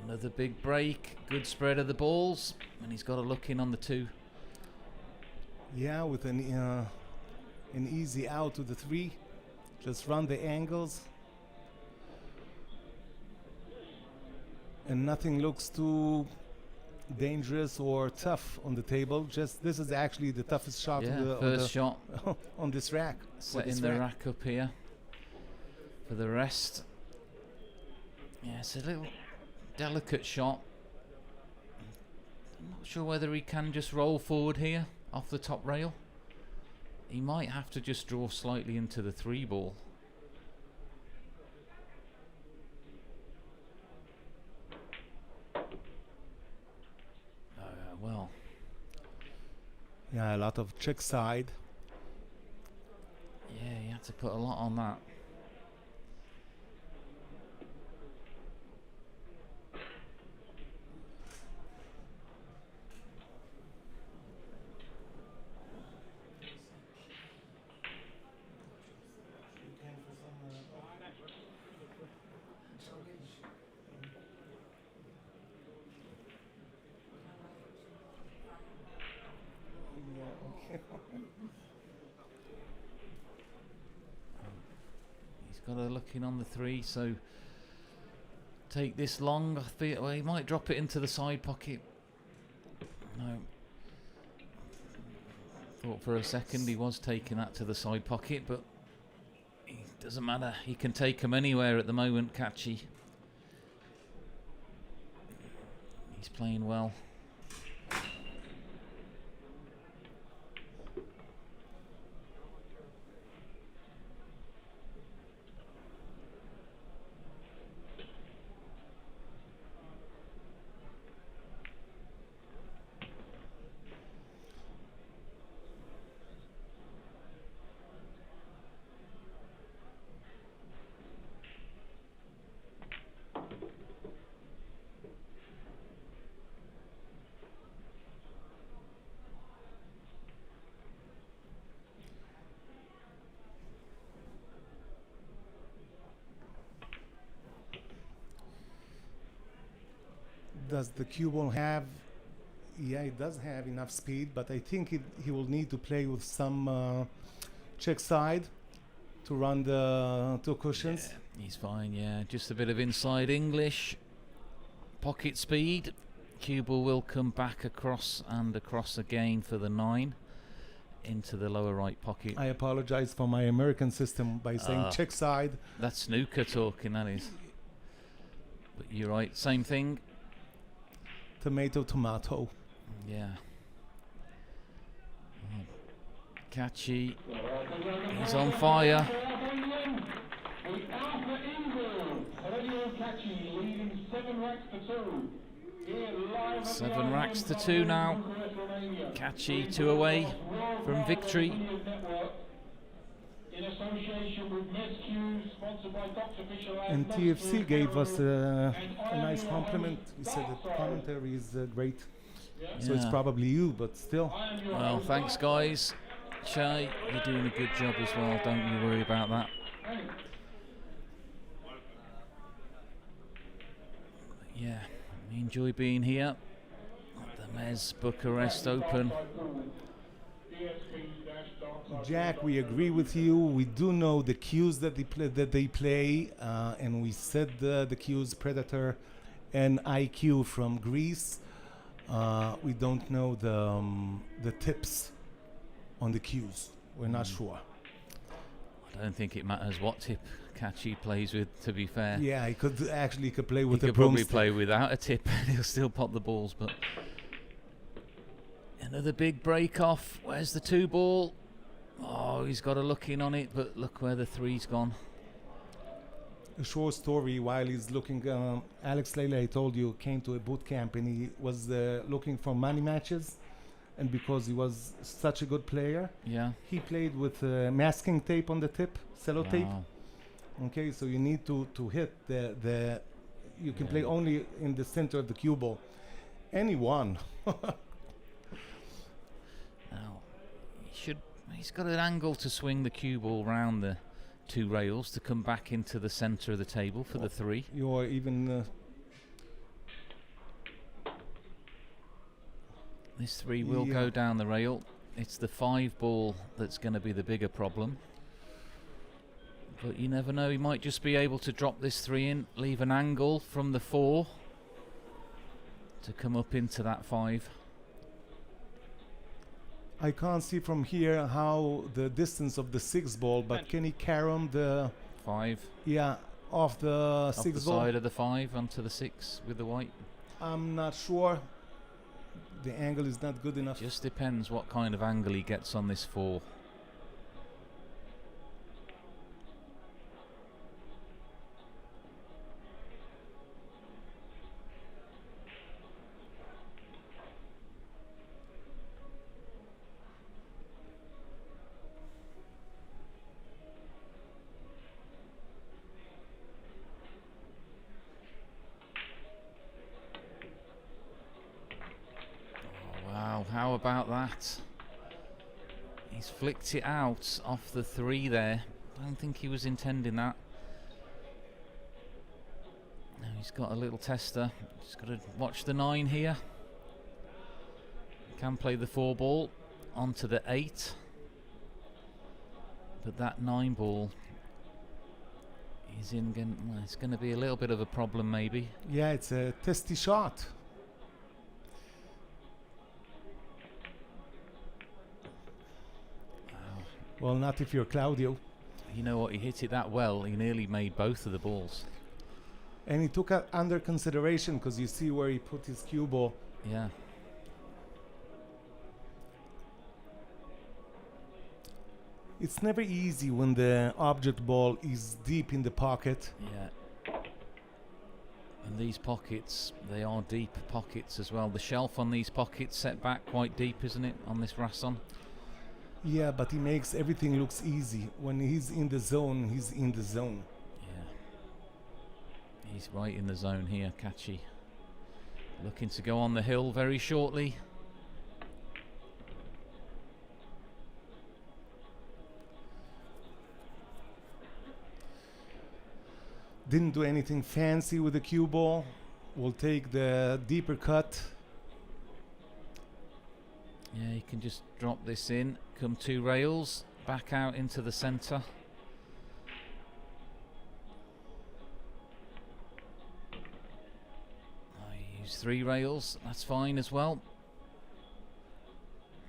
another big break, good spread of the balls, and he's got a look in on the 2. Yeah, with an easy out to the 3. Just run the angles. And nothing looks too dangerous or tough on the table. Just this is actually the toughest shot Yeah, on the, first shot. on this rack. Setting the rack up here for the rest. Yeah, it's a little delicate shot. I'm not sure whether he can just roll forward here off the top rail. He might have to just draw slightly into the 3 ball. Well. Yeah, a lot of check side. Yeah, you had to put a lot on that. He's got a look in on the 3, so take this long. I feel well, he might drop it into the side pocket. No. Thought for a second he was taking that to the side pocket, but it doesn't matter. He can take them anywhere at the moment, Kachi. He's playing well. Does the cue ball have? Yeah, it does have enough speed, but I think he will need to play with some check side to run the 2 cushions. Yeah, he's fine, yeah. Just a bit of inside English. Pocket speed. Cue ball will come back across and across again for the 9 into the lower right pocket. I apologize for my American system by saying check side. That's snooker talking, that is. But you're right, same thing. Tomato, tomato. Yeah. Kachi. He's on fire. 7 racks to 2 now. Catchy 2 away from victory. Billiard Network, in association with MEZZ, sponsored by Dr. Fisher And TFC gave us a nice compliment. He said the commentary is great. So it's Yeah. probably you, but still. Well, thanks guys. Shay, you're doing a good job as well, don't you worry about that. Yeah, we enjoy being here at the MEZZ Bucharest Open. Jack, we agree with you. We do know the cues that they play, and we said the cues Predator and IQ from Greece. We don't know the tips on the cues. We're not sure. I don't think it matters what tip Catchy plays with, to be fair. Yeah, he could play with He the could probably broomstick. play without a tip and he'll still pop the balls, but another big break off. Where's the 2 ball? Oh, he's got a look in on it, but look where the 3's gone. A short story while he's looking. Alex Lele, I told you, came to a boot camp and he was looking for money matches. And because he was such a good player, Yeah. he played with masking tape on the tip, sellotape. Wow. Okay, so you need to hit the you can play only in the center of the cue ball. And he won. Now, he's got an angle to swing the cue ball round the 2 rails to come back into the center of the table for the 3. You're even This 3 will go down the rail. It's the 5 ball that's going to be the bigger problem. But you never know, he might just be able to drop this 3 in, leave an angle from the 4 to come up into that 5. I can't see from here how the distance of the 6 ball, but can he carom the 5 off the off 6 the ball? side of the 5 onto the 6 with the white. I'm not sure. The angle is not good enough. Just depends what kind of angle he gets on this 4. Wow, how about that? He's flicked it out off the 3 there. Don't think he was intending that. Now he's got a little tester. Just got to watch the 9 here. Can play the 4 ball onto the 8. But that 9 ball is in. Well, it's going to be a little bit of a problem, maybe. Yeah, it's a testy shot. Well, not if you're Claudio. You know what? He hit it that well. He nearly made both of the balls. And he took it under consideration because you see where he put his cue ball. Yeah. It's never easy when the object ball is deep in the pocket. Yeah. And these pockets, they are deep pockets as well. The shelf on these pockets set back quite deep, isn't it, on this Rasson? Yeah, but he makes everything looks easy. When he's in the zone, he's in the zone. Yeah. He's right in the zone here, Catchy. Looking to go on the hill very shortly. Didn't do anything fancy with the cue ball. We'll take the deeper cut. Yeah, you can just drop this in, come 2 rails, back out into the center. I use 3 rails, that's fine as well.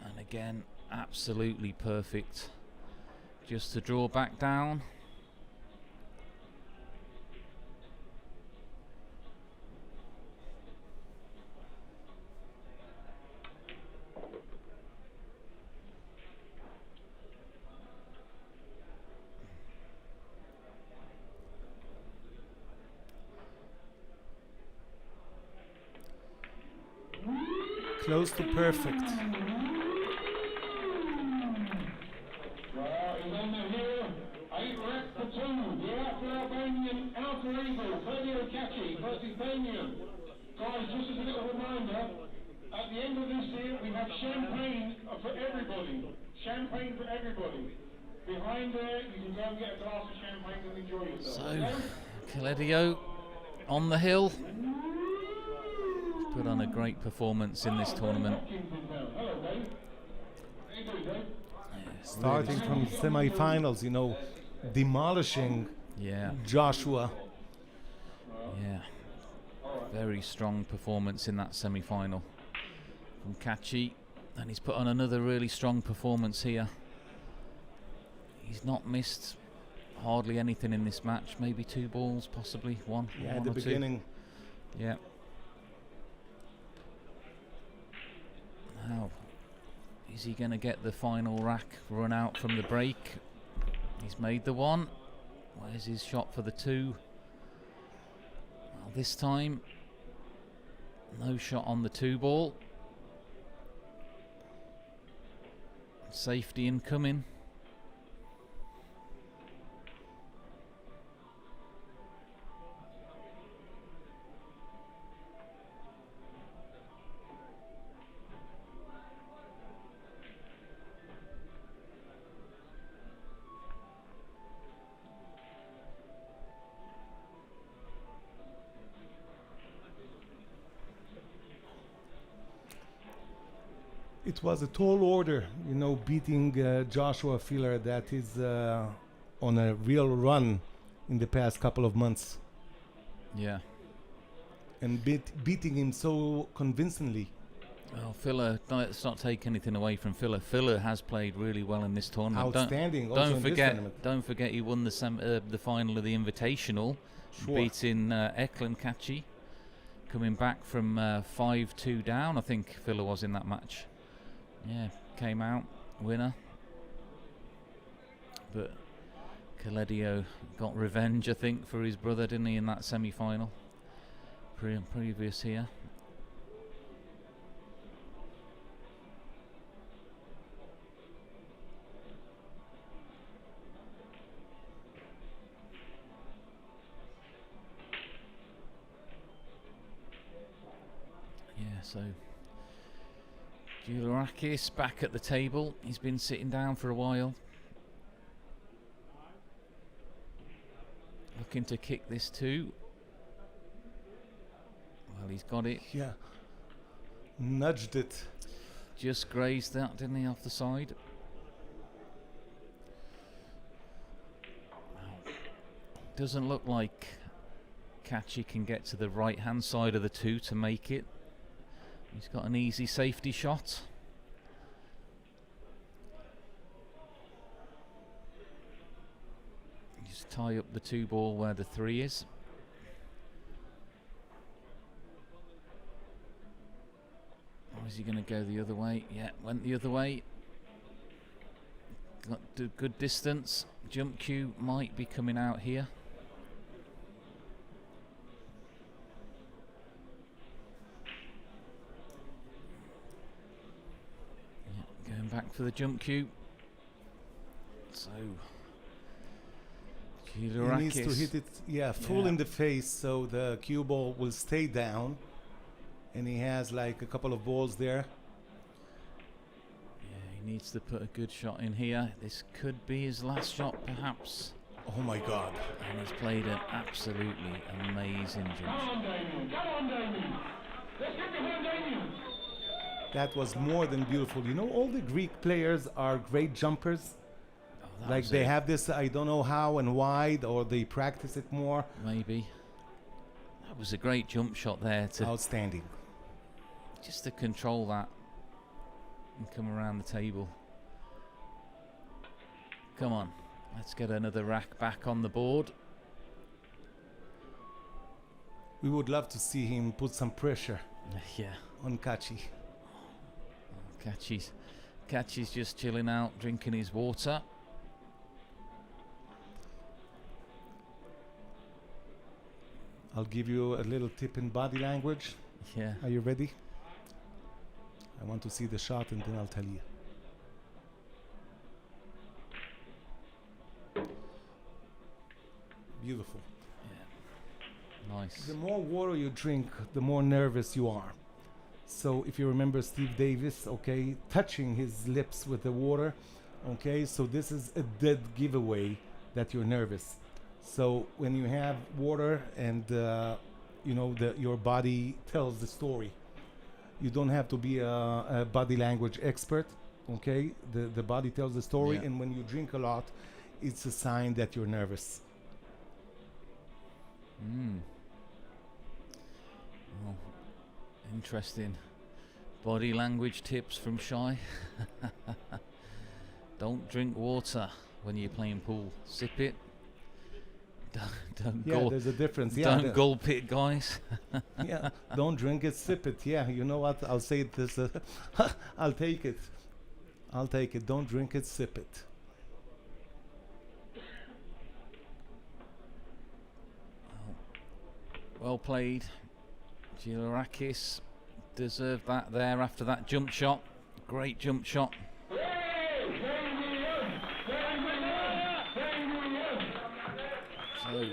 And again, absolutely perfect. Just to draw back down. close to perfect. Well, he's on the hill. 8 racks for 2. The outer Albanian outer eagle, Fabio Cacci versus Damian. Guys, just as a little reminder, at the end of this year, we have champagne for everybody. Champagne for everybody. Behind there, you can go and get a glass of champagne and enjoy yourself. So, Okay? Caledio on the hill. Put on a great performance in this tournament. Hello, Dave. How you doing, Dave? Starting from semi-finals, you know, demolishing Yeah, Joshua. yeah. Very strong performance in that semi-final from Cacci. And he's put on another really strong performance here. He's not missed hardly anything in this match. Maybe 2 balls, possibly one. Yeah, one at the or two. beginning. Yeah. Now, is he going to get the final rack run out from the break? He's made the 1. Where's his shot for the 2? Well, this time, no shot on the 2 ball. Safety incoming. It was a tall order, you know, beating Joshua Filler that is on a real run in the past couple of months. Yeah. And beating him so convincingly. Well, Filler, let's not take anything away from Filler. Filler has played really well in this tournament. Outstanding. Also Don't in this forget. tournament. Don't forget, he won the final of the Invitational, Sure. beating Eklund Cacci, coming back from 5-2 down. I think Filler was in that match. Yeah, came out winner. But Caledio got revenge, I think, for his brother, didn't he, in that semi-final? Previous here. Yeah, so Giulirakis back at the table. He's been sitting down for a while. Looking to kick this too. Well, he's got it. Yeah. Nudged it. Just grazed that, didn't he, off the side? Doesn't look like Cacci can get to the right hand side of the 2 to make it. He's got an easy safety shot. Just tie up the 2 ball where the 3 is. Or is he going to go the other way? Yeah, went the other way. Got good distance. Jump cue might be coming out here. Going back for the jump cue. So He needs to hit it, full in the face, so the cue ball will stay down. And he has like a couple of balls there. Yeah, he needs to put a good shot in here. This could be his last shot, perhaps. Oh my God! And he's played an absolutely amazing jump shot. That was more than beautiful. You know, all the Greek players are great jumpers. Like they have this, I don't know how and why, or they practice it more. Maybe. That was a great jump shot there. Outstanding. Just to control that and come around the table. Come on, let's get another rack back on the board. We would love to see him put some pressure on Cacci. Cacci's just chilling out, drinking his water. I'll give you a little tip in body language. Yeah. Are you ready? I want to see the shot and then I'll tell you. Beautiful. Nice. The more water you drink, the more nervous you are. So if you remember Steve Davis, okay, touching his lips with the water, okay, so this is a dead giveaway that you're nervous. So when you have water and you know your body tells the story. You don't have to be a body language expert, okay? The body tells the story, Yeah. and when you drink a lot, it's a sign that you're nervous. Oh, interesting. Body language tips from Shy. Don't drink water when you're playing pool. Sip it. Don't Yeah, gulp. there's a difference. Yeah, Don't gulp it, guys. yeah, don't drink it, sip it. Yeah, you know what? I'll say it this. I'll take it. I'll take it. Don't drink it, sip it. Well played. Gilourakis deserved that there after that jump shot. Great jump shot. So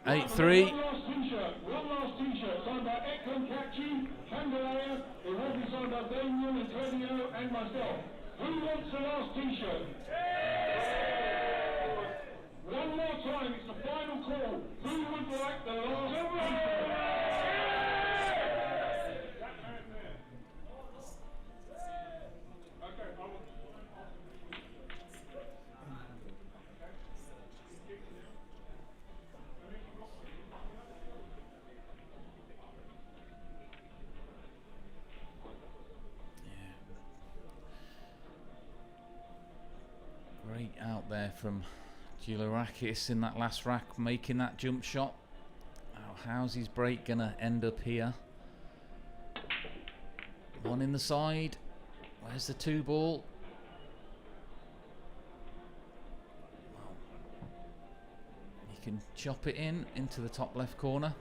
8-3. One last t-shirt signed by Ekman Kachi, Candelaria, it will be signed by Damien, Antonio and myself. Who wants the last t-shirt? One more time, it's the final call. Who would like the last t-shirt? Great out there from Gilourakis in that last rack, making that jump shot. Oh, how's his break gonna end up here? One in the side. Where's the 2 ball? Well, he can chop it into the top left corner.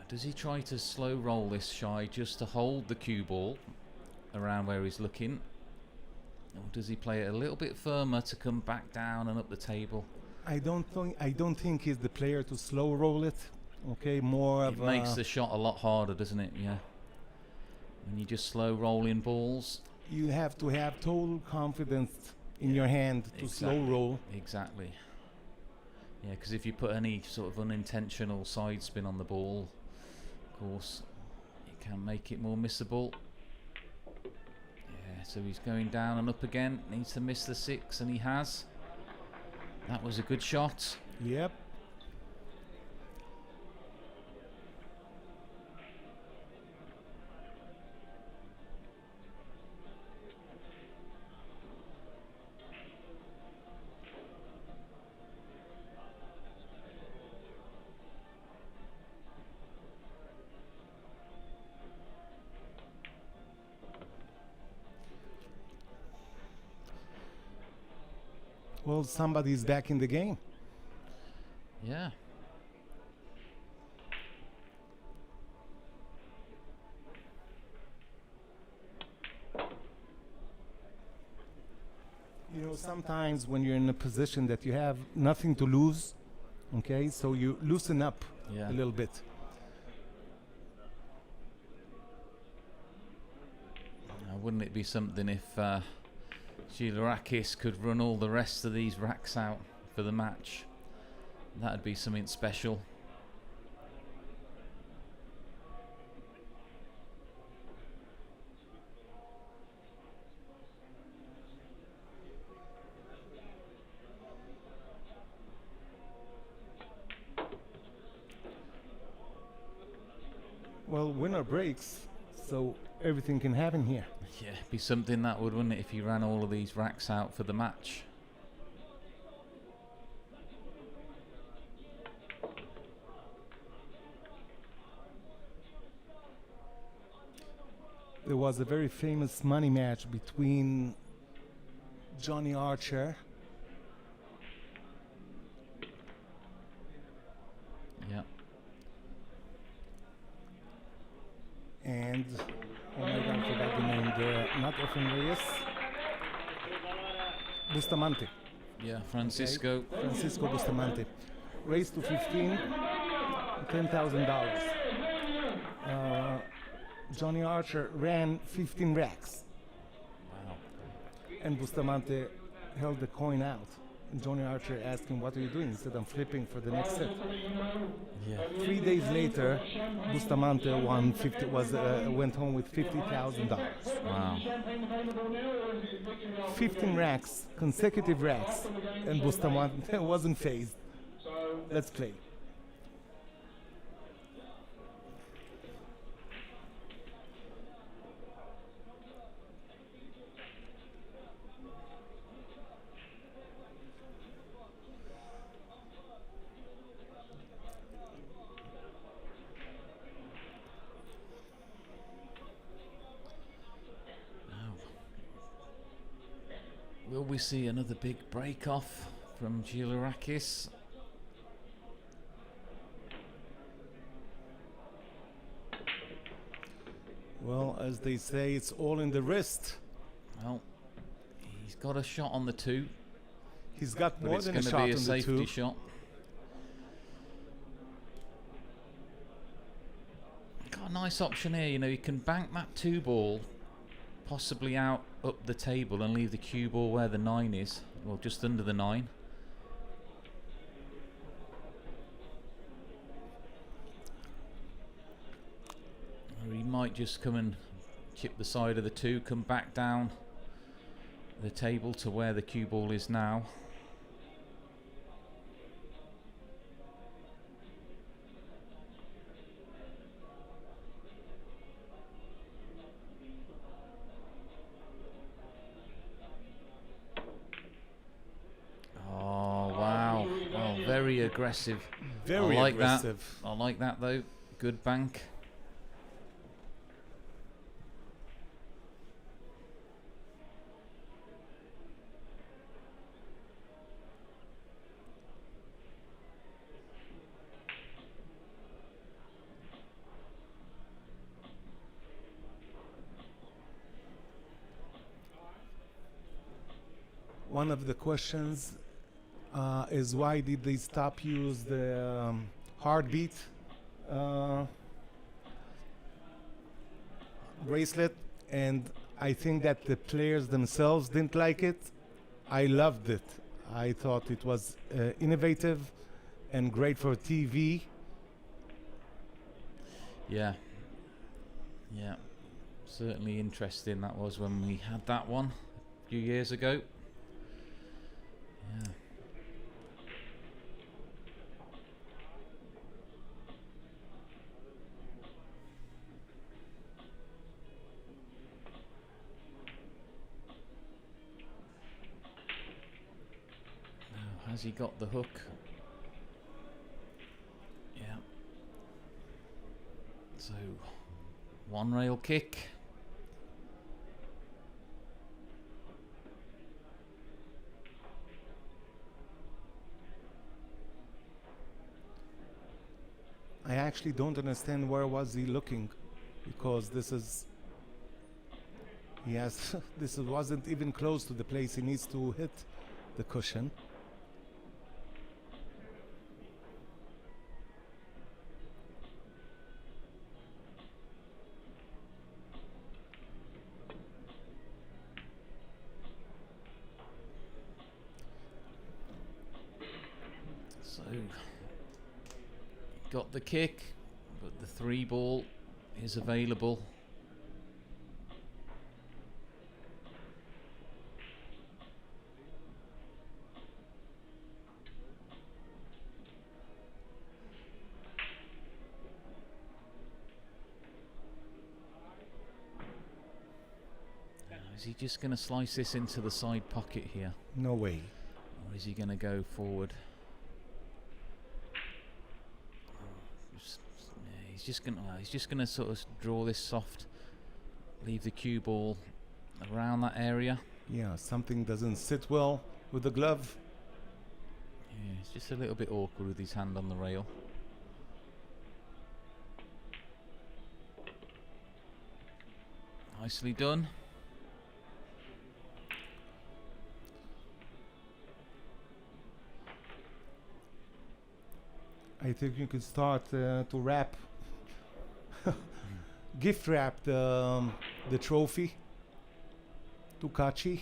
Does he try to slow roll this Shy just to hold the cue ball around where he's looking? Or does he play it a little bit firmer to come back down and up the table? I don't think he's the player to slow roll it. Okay, more It of makes the shot a lot harder, doesn't it? Yeah. When you just slow rolling balls. you have to have total confidence in your hand to slow roll. Exactly. Yeah, because if you put any sort of unintentional side spin on the ball, of course, you can make it more missable. Yeah, so he's going down and up again. Needs to miss the 6, and he has. That was a good shot. Yep. Well, somebody's back in the game. Yeah. You know, sometimes when you're in a position that you have nothing to lose, okay, so you loosen up Yeah. a little bit. Wouldn't it be something if Gilourakis could run all the rest of these racks out for the match? That'd be something special. Well, winner breaks, so everything can happen here. Yeah, it'd be something that would, wouldn't it, if you ran all of these racks out for the match? There was a very famous money match between Johnny Archer Yeah. and oh my God, I forgot the name. Not Efren Reyes, Bustamante. Yeah, Francisco. Francisco Bustamante. Raised to 15, $10,000. Johnny Archer ran 15 racks. Wow. And Bustamante held the coin out. And Johnny Archer asked him, "What are you doing?" He said, "I'm flipping for the next set." Yeah. 3 days later, Bustamante went home with $50,000. Wow. 15 racks, consecutive racks, and Bustamante wasn't phased. Let's play. Will we see another big break off from Gilourakis? Well, as they say, it's all in the wrist. Well, he's got a shot on the 2. He's got but more it's than a going shot to be a on the safety 2. shot. Got a nice option here, you know, you can bank that 2 ball possibly out up the table and leave the cue ball where the 9 is, well, just under the 9. Or he might just come and chip the side of the 2, come back down the table to where the cue ball is now. Oh wow! Oh, very aggressive. Very I like aggressive. that. I like that though. Good bank. One of the questions is why did they stop use the heartbeat bracelet, and I think that the players themselves didn't like it. I loved it. I thought it was innovative and great for TV. Yeah. Yeah. Certainly interesting that was when we had that one a few years ago. Yeah. Now, has he got the hook? Yeah. So, one rail kick. I actually don't understand where was he looking, because this wasn't even close to the place he needs to hit the cushion. So, got the kick, but the 3 ball is available. Now, is he just going to slice this into the side pocket here? No way. Or is he going to go forward? He's just gonna sort of draw this soft, leave the cue ball around that area. Yeah, something doesn't sit well with the glove. Yeah, it's just a little bit awkward with his hand on the rail. Nicely done. I think you could start to wrap, gift wrap the trophy to Kachi.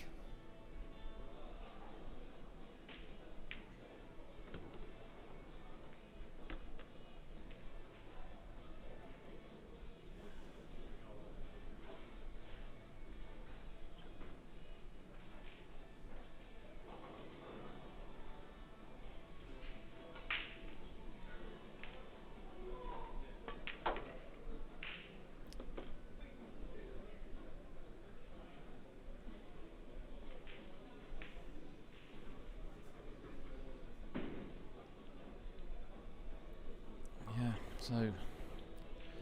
So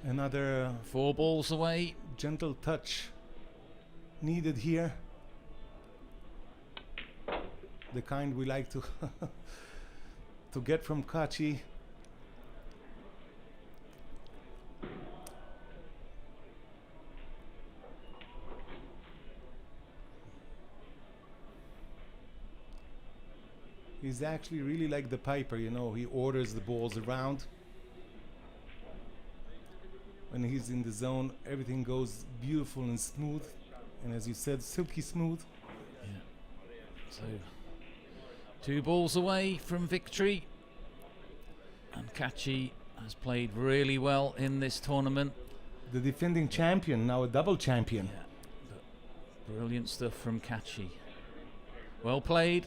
Another 4 balls away. gentle touch needed here. The kind we like to to get from Kachi. He's actually really like the Piper, you know, he orders the balls around. When he's in the zone, everything goes beautiful and smooth, and as you said, silky smooth. Yeah. So 2 balls away from victory, and Kachi has played really well in this tournament. The defending champion, now a double champion. Yeah. Brilliant stuff from Kachi. Well played.